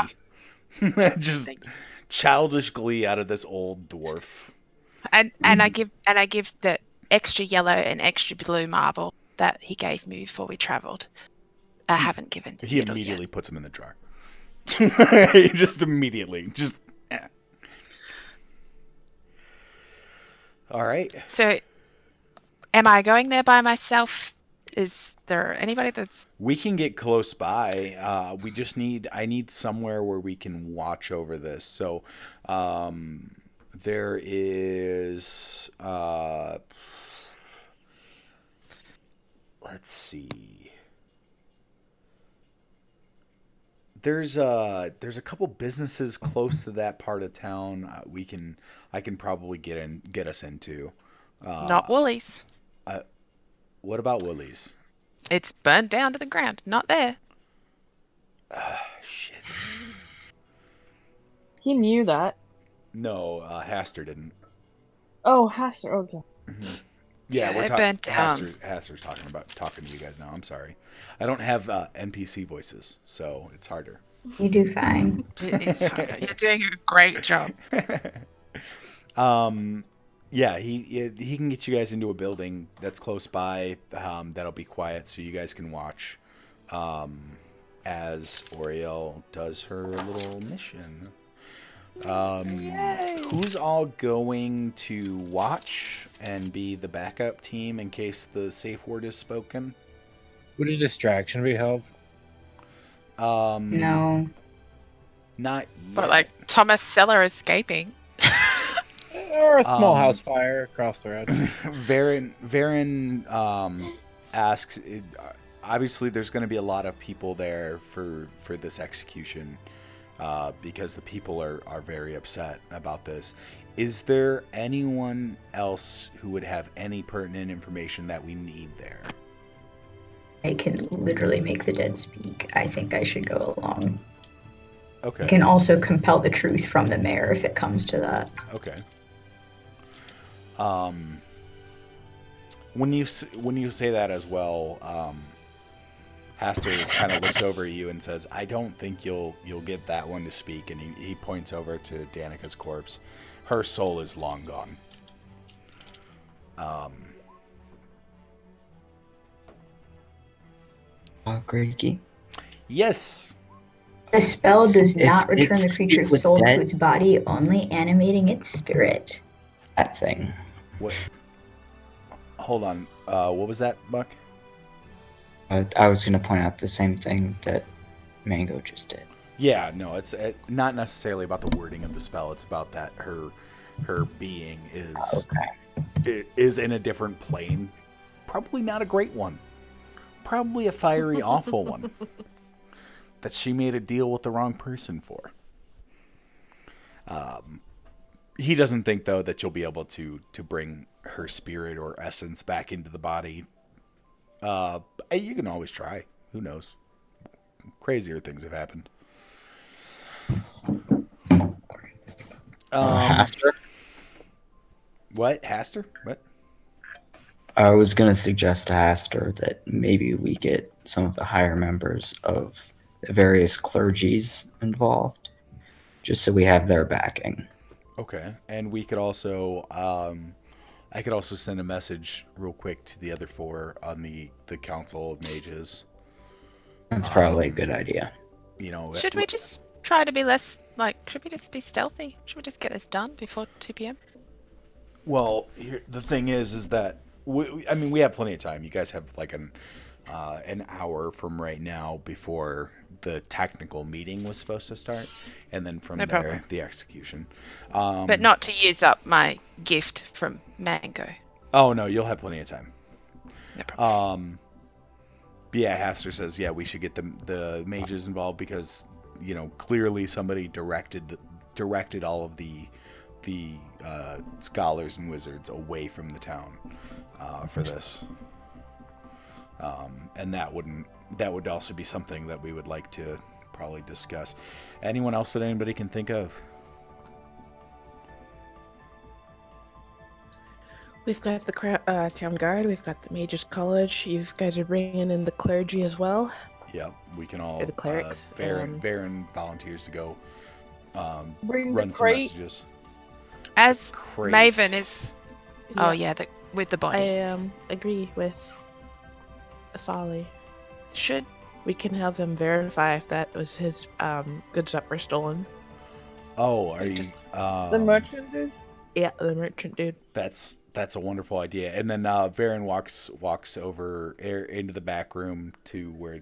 Speaker 1: Just
Speaker 6: Thank you.
Speaker 1: childish glee out of this old dwarf.
Speaker 6: And I give the extra yellow and extra blue marble that he gave me before we travelled. I haven't given to
Speaker 1: He
Speaker 6: Yiddle
Speaker 1: immediately
Speaker 6: yet.
Speaker 1: puts him in the jar. Just immediately. All right.
Speaker 6: So, am I going there by myself? Is there anybody that's...
Speaker 1: We can get close by. I need somewhere where we can watch over this. So, There is let's see. There's a couple businesses close to that part of town I can probably get us into.
Speaker 6: Not Woolies.
Speaker 1: What about Woolies?
Speaker 6: It's burned down to the ground. Not there.
Speaker 1: Shit.
Speaker 2: He knew that.
Speaker 1: No, Haster didn't.
Speaker 2: Oh, Haster. Okay.
Speaker 1: Yeah,
Speaker 6: Yeah,
Speaker 1: we're
Speaker 6: it
Speaker 1: talking.
Speaker 6: burnt down.
Speaker 1: Haster's talking to you guys now. I'm sorry, I don't have NPC voices, so it's harder.
Speaker 5: You do fine.
Speaker 6: It is harder. You're doing a great job.
Speaker 1: Yeah, he can get you guys into a building that's close by. That'll be quiet, so you guys can watch as Oriel does her little mission. Who's all going to watch and be the backup team in case the safe word is spoken?
Speaker 7: Would a distraction be helpful?
Speaker 5: No.
Speaker 1: Not yet.
Speaker 6: But like Thomas Seller escaping.
Speaker 7: Or a small house fire across the road.
Speaker 1: Varen asks. Obviously, there's going to be a lot of people there for this execution because the people are very upset about this. Is there anyone else who would have any pertinent information that we need there?
Speaker 5: I can literally make the dead speak. I think I should go along.
Speaker 1: Okay.
Speaker 5: I can also compel the truth from the mayor if it comes to that.
Speaker 1: Okay. When you say that as well, Haster kind of looks over at you and says, "I don't think you'll get that one to speak." And he points over to Danica's corpse. Her soul is long gone.
Speaker 8: Grady?
Speaker 1: Yes.
Speaker 5: The spell does not
Speaker 8: If
Speaker 5: return the
Speaker 8: it's
Speaker 5: creature's
Speaker 8: with
Speaker 5: soul
Speaker 8: dead-
Speaker 5: to its body, only animating its spirit.
Speaker 8: That thing.
Speaker 1: What? Hold on. What was that, Buck?
Speaker 8: I was going to point out the same thing that Mango just did.
Speaker 1: Yeah, no, it's not necessarily about the wording of the spell. It's about that her being is in a different plane. Probably not a great one. Probably a fiery, awful one. That she made a deal with the wrong person for. He doesn't think, though, that you'll be able to bring her spirit or essence back into the body. You can always try. Who knows? Crazier things have happened.
Speaker 8: Haster?
Speaker 1: What? Haster? What?
Speaker 8: I was going to suggest to Haster that maybe we get some of the higher members of the various clergies involved, just so we have their backing.
Speaker 1: Okay, and we could also, I could also send a message real quick to the other four on the Council of Mages.
Speaker 8: That's probably a good idea.
Speaker 1: You know,
Speaker 6: Should we just try to be less, should we just be stealthy? Should we just get this done before 2 p.m.?
Speaker 1: Well, the thing is that we have plenty of time. You guys have like an hour from right now before the technical meeting was supposed to start, and then from
Speaker 6: No
Speaker 1: there
Speaker 6: problem.
Speaker 1: the execution.
Speaker 6: But not to use up my gift from Mango.
Speaker 1: Oh no, you'll have plenty of time.
Speaker 6: No problem.
Speaker 1: But yeah, Haster says we should get the mages involved because clearly somebody directed all of the scholars and wizards away from the town for this. And that would also be something that we would like to probably discuss. Anyone else that anybody can think of?
Speaker 9: We've got the town guard. We've got the Mages College. You guys are bringing in the clergy as well.
Speaker 1: Yeah, we can all.
Speaker 9: Or the clerics.
Speaker 1: Varen volunteers to go
Speaker 2: Bring
Speaker 1: run
Speaker 2: the
Speaker 1: some
Speaker 2: crate.
Speaker 1: messages.
Speaker 6: As
Speaker 1: Crates.
Speaker 6: Maven is... Oh yeah, with the body.
Speaker 9: I agree with Asali.
Speaker 6: Should...
Speaker 9: We can have him verify if that was his goods that were stolen.
Speaker 1: Oh, are you
Speaker 2: The merchant dude?
Speaker 9: Yeah, the merchant dude.
Speaker 1: That's a wonderful idea. And then Varen walks over into the back room to where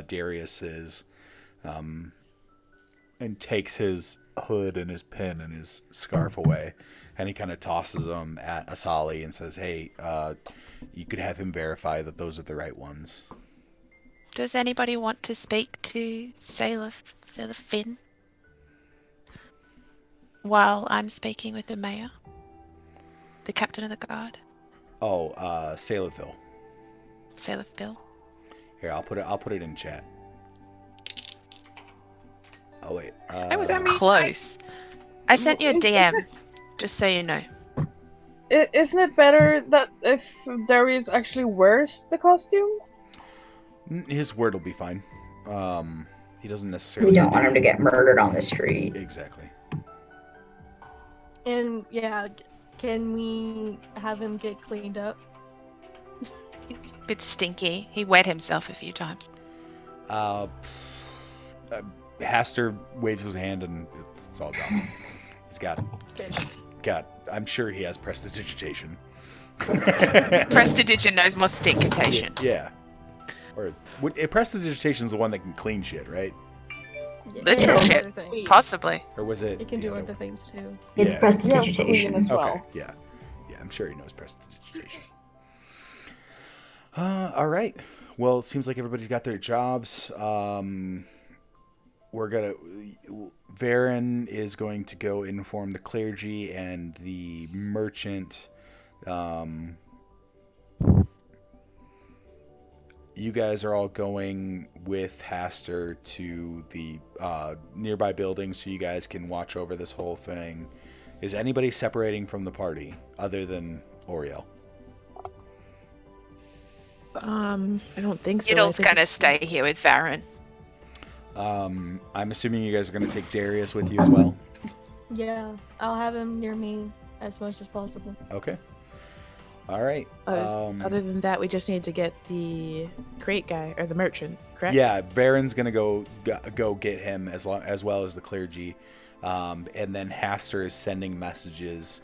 Speaker 1: Darius is, and takes his hood and his pin and his scarf away, and he kind of tosses them at Asali and says, "Hey, you could have him verify that those are the right ones."
Speaker 6: Does anybody want to speak to Sailor Finn while I'm speaking with the mayor, the captain of the guard,
Speaker 1: Oh, Sailor Phil.
Speaker 6: Sailor Phil?
Speaker 1: Here, I'll put it in chat. Oh wait.
Speaker 6: I was close. I sent you a DM, just so you know.
Speaker 2: Isn't it better that if Darius actually wears the costume?
Speaker 1: His word will be fine. He doesn't necessarily.
Speaker 5: We don't want him to get murdered on the street.
Speaker 1: Exactly.
Speaker 3: And yeah, can we have him get cleaned up?
Speaker 6: Bit stinky. He wet himself a few times.
Speaker 1: Haster waves his hand and it's all gone. He's got. I'm sure he has prestidigitation.
Speaker 6: Prestidigitation knows more stinkitation.
Speaker 1: Yeah. Or prestidigitation is the one that can clean shit, right?
Speaker 6: Literal
Speaker 3: Yeah,
Speaker 6: shit.
Speaker 3: other things.
Speaker 6: Possibly.
Speaker 1: Or was it?
Speaker 3: It can
Speaker 1: the
Speaker 3: do
Speaker 1: other
Speaker 3: other things too.
Speaker 5: It's
Speaker 1: Yeah.
Speaker 5: prestidigitation.
Speaker 2: as well.
Speaker 1: Okay. Yeah. Yeah, I'm sure he knows prestidigitation. All right. Well, it seems like everybody's got their jobs. Varen is going to go inform the clergy and the merchant. You guys are all going with Haster to the nearby building so you guys can watch over this whole thing. Is anybody separating from the party other than Oriel?
Speaker 9: I don't think so.
Speaker 6: Idle's gonna stay here with Varen.
Speaker 1: I'm assuming you guys are going to take Darius with you as well?
Speaker 3: Yeah, I'll have him near me as much as possible.
Speaker 1: Okay. All right.
Speaker 9: Other than that, we just need to get the crate guy or the merchant, correct?
Speaker 1: Yeah, Varen's gonna go get him as well as the clergy, and then Haster is sending messages.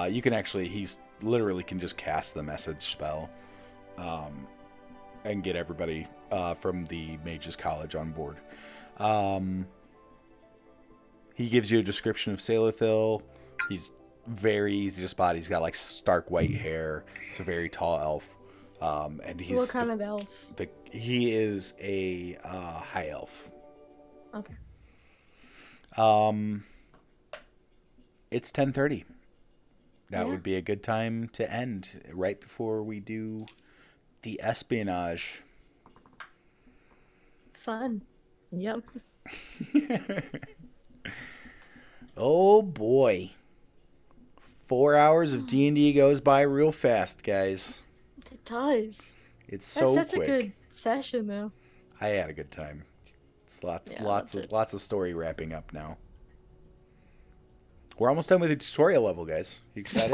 Speaker 1: You can actually, he's literally can just cast the message spell, and get everybody from the Mages College on board. He gives you a description of Sailorthil. He's very easy to spot. He's got like stark white hair. It's a very tall elf. And he's
Speaker 3: What kind of elf?
Speaker 1: He is a high elf.
Speaker 3: Okay.
Speaker 1: It's 10:30. That
Speaker 3: Yeah.
Speaker 1: would be a good time to end right before we do the espionage.
Speaker 3: Fun.
Speaker 9: Yep.
Speaker 1: Oh boy. 4 hours of D&D goes by real fast, guys.
Speaker 3: It does.
Speaker 1: It's so
Speaker 3: That's such
Speaker 1: quick.
Speaker 3: a good session, though.
Speaker 1: I had a good time. It's
Speaker 3: Yeah,
Speaker 1: lots of story wrapping up now. We're almost done with the tutorial level, guys. You excited?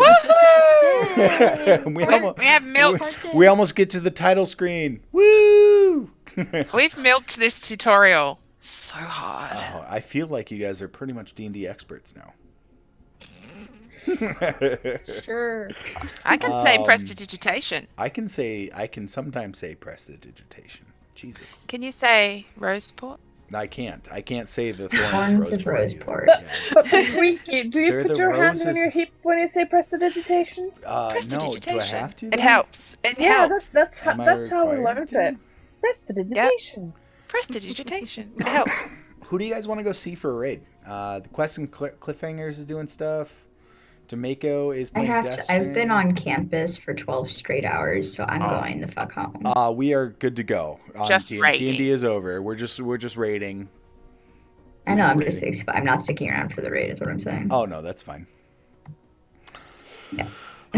Speaker 6: We have milked.
Speaker 1: we almost get to the title screen. Woo!
Speaker 6: We've milked this tutorial so hard.
Speaker 1: Oh, I feel like you guys are pretty much D&D experts now.
Speaker 3: Sure.
Speaker 6: I can say prestidigitation.
Speaker 1: I can sometimes say prestidigitation. Jesus.
Speaker 6: Can you say BrosPort?
Speaker 1: I can't say the
Speaker 5: Thorns
Speaker 1: thorns
Speaker 5: of
Speaker 1: of
Speaker 5: BrosPort.
Speaker 1: Yeah.
Speaker 2: But Ricky, do you
Speaker 1: They're
Speaker 2: put
Speaker 1: the
Speaker 2: your hand on
Speaker 1: roses.
Speaker 2: your hip when you say prestidigitation?
Speaker 1: No, do I have to?
Speaker 6: It
Speaker 1: then?
Speaker 6: helps. It
Speaker 2: Yeah,
Speaker 6: helps.
Speaker 2: that's
Speaker 1: Am I
Speaker 2: how we
Speaker 1: required
Speaker 2: learned
Speaker 1: to?
Speaker 2: it. Prestidigitation.
Speaker 6: Prestidigitation. It helps.
Speaker 1: Who do you guys want to go see for a raid? The Quest and Cliffhangers is doing stuff. D'Amico is
Speaker 5: I
Speaker 1: playing
Speaker 5: have
Speaker 1: Death
Speaker 5: to. I've been
Speaker 1: Stranding.
Speaker 5: on campus for 12 straight hours, so I'm going the fuck home.
Speaker 1: We are good to go.
Speaker 6: Just raiding.
Speaker 1: D&D is over. We're just raiding.
Speaker 5: I know. I'm not sticking around for the raid. Is what I'm saying.
Speaker 1: Oh no, that's fine.
Speaker 5: No,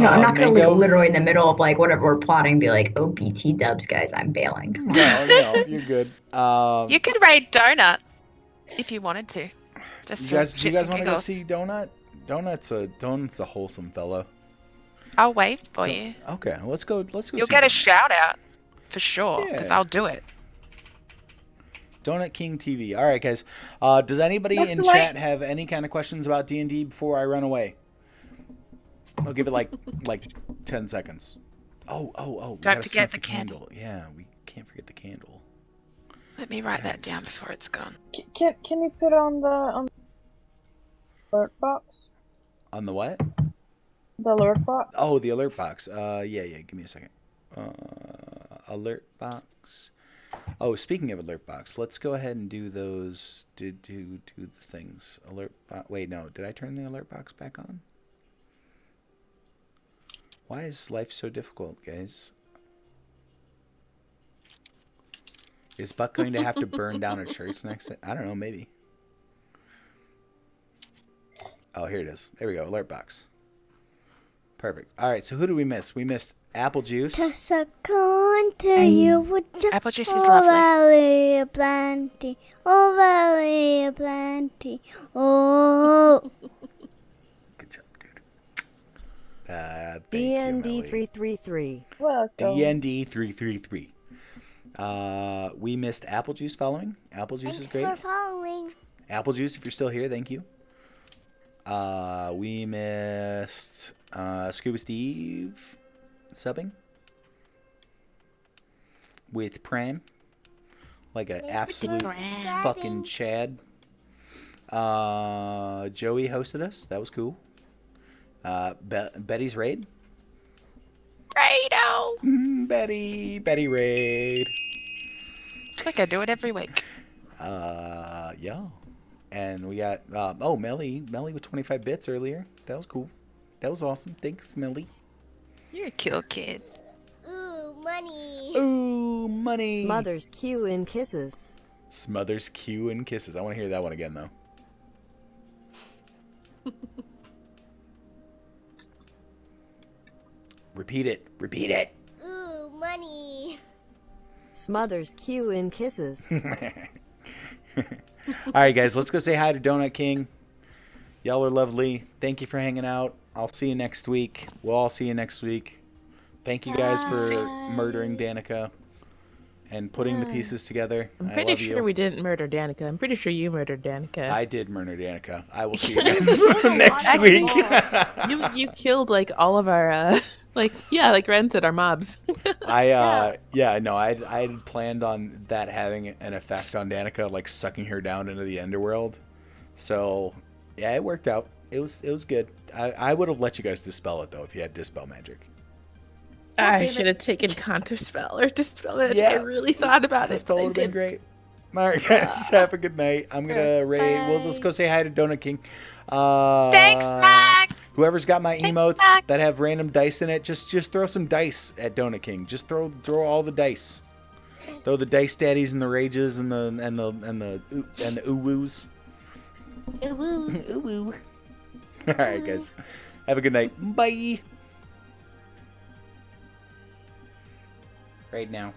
Speaker 5: I'm not gonna
Speaker 1: Mango?
Speaker 5: literally in the middle of like whatever we're plotting be like, oh BT dubs, guys, I'm bailing. Come on.
Speaker 1: No, you're good.
Speaker 6: You could raid Donut if you wanted to. Just
Speaker 1: Do
Speaker 6: for
Speaker 1: you
Speaker 6: shits
Speaker 1: guys
Speaker 6: and
Speaker 1: want to go
Speaker 6: giggles.
Speaker 1: see Donut? Donut's a wholesome fellow.
Speaker 6: I'll wave for you.
Speaker 1: Okay, let's go.
Speaker 6: You'll
Speaker 1: see
Speaker 6: get a
Speaker 1: Donut.
Speaker 6: shout out for sure, because
Speaker 1: Yeah.
Speaker 6: I'll do it.
Speaker 1: Donut King TV. All right, guys. Does anybody
Speaker 2: Smoke
Speaker 1: in
Speaker 2: the light.
Speaker 1: chat have any kind of questions about D&D before I run away? I'll give it like 10 seconds. Oh. We
Speaker 6: Don't
Speaker 1: gotta
Speaker 6: forget
Speaker 1: snuff
Speaker 6: the candle.
Speaker 1: Yeah, we can't forget the candle.
Speaker 6: Let me write that down before it's gone.
Speaker 4: Can you put on the alert box?
Speaker 1: On the what?
Speaker 4: The alert box.
Speaker 1: Oh, the alert box. Yeah. Give me a second. Alert box. Oh, speaking of alert box, let's go ahead and do those. Do the things. Alert box. Wait, no. Did I turn the alert box back on? Why is life so difficult, guys? Is Buck going to have to burn down a church next? I don't know. Maybe. Oh, here it is. There we go. Alert box. Perfect. All right. So who do we miss? We missed Apple Juice.
Speaker 6: Apple juice is lovely.
Speaker 10: Valley plenty, oh valley plenty, oh.
Speaker 1: Good job, dude. Thank
Speaker 11: DND
Speaker 1: you,
Speaker 11: 333.
Speaker 4: Welcome.
Speaker 1: DND 333. We missed Apple Juice following. Apple Juice
Speaker 10: Thanks
Speaker 1: is great.
Speaker 10: for following.
Speaker 1: Apple Juice, if you're still here, thank you. We missed Scuba Steve subbing with Pram, like an absolute fucking Chad. Joey hosted us. That was cool. Betty's raid.
Speaker 6: Rado!
Speaker 1: Betty raid.
Speaker 6: It's like I do it every week.
Speaker 1: Yeah. And we got Melly with 25 bits earlier. That was cool. That was awesome. Thanks, Melly.
Speaker 6: You're a cool kid.
Speaker 10: Ooh, money.
Speaker 1: Ooh, money.
Speaker 11: Smothers Q in kisses.
Speaker 1: Smothers Q and kisses. I want to hear that one again though. Repeat it. Repeat it.
Speaker 10: Ooh, money.
Speaker 11: Smothers Q in kisses.
Speaker 1: All right, guys, let's go say hi to Donut King. Y'all are lovely. Thank you for hanging out. I'll see you next week. We'll all see you next week. Thank you guys for murdering Danica and putting the pieces together.
Speaker 9: I'm
Speaker 1: I
Speaker 9: pretty
Speaker 1: love
Speaker 9: sure
Speaker 1: you.
Speaker 9: we didn't murder Danica. I'm pretty sure you murdered Danica.
Speaker 1: I did murder Danica. I will see you guys next week.
Speaker 9: you killed like all of our like Ren said, our mobs.
Speaker 1: I had planned on that having an effect on Danica, like sucking her down into the underworld. So yeah, it worked out. It was good. I would have let you guys dispel it though if you had dispel magic.
Speaker 9: I should have taken counterspell or dispel magic.
Speaker 1: Yeah.
Speaker 9: I really thought about
Speaker 1: Dispel
Speaker 9: it.
Speaker 1: would have been great. All right, guys, have a good night. I'm gonna raid. Well, let's go say hi to Donut King.
Speaker 6: Thanks, Mac.
Speaker 1: Whoever's got my emotes that have random dice in it, just throw some dice at Donut King. Just throw all the dice. Throw the dice daddies and the rages and the ooh-woos. Ooh-woo. All right, guys. Have a good night. Bye. Right now.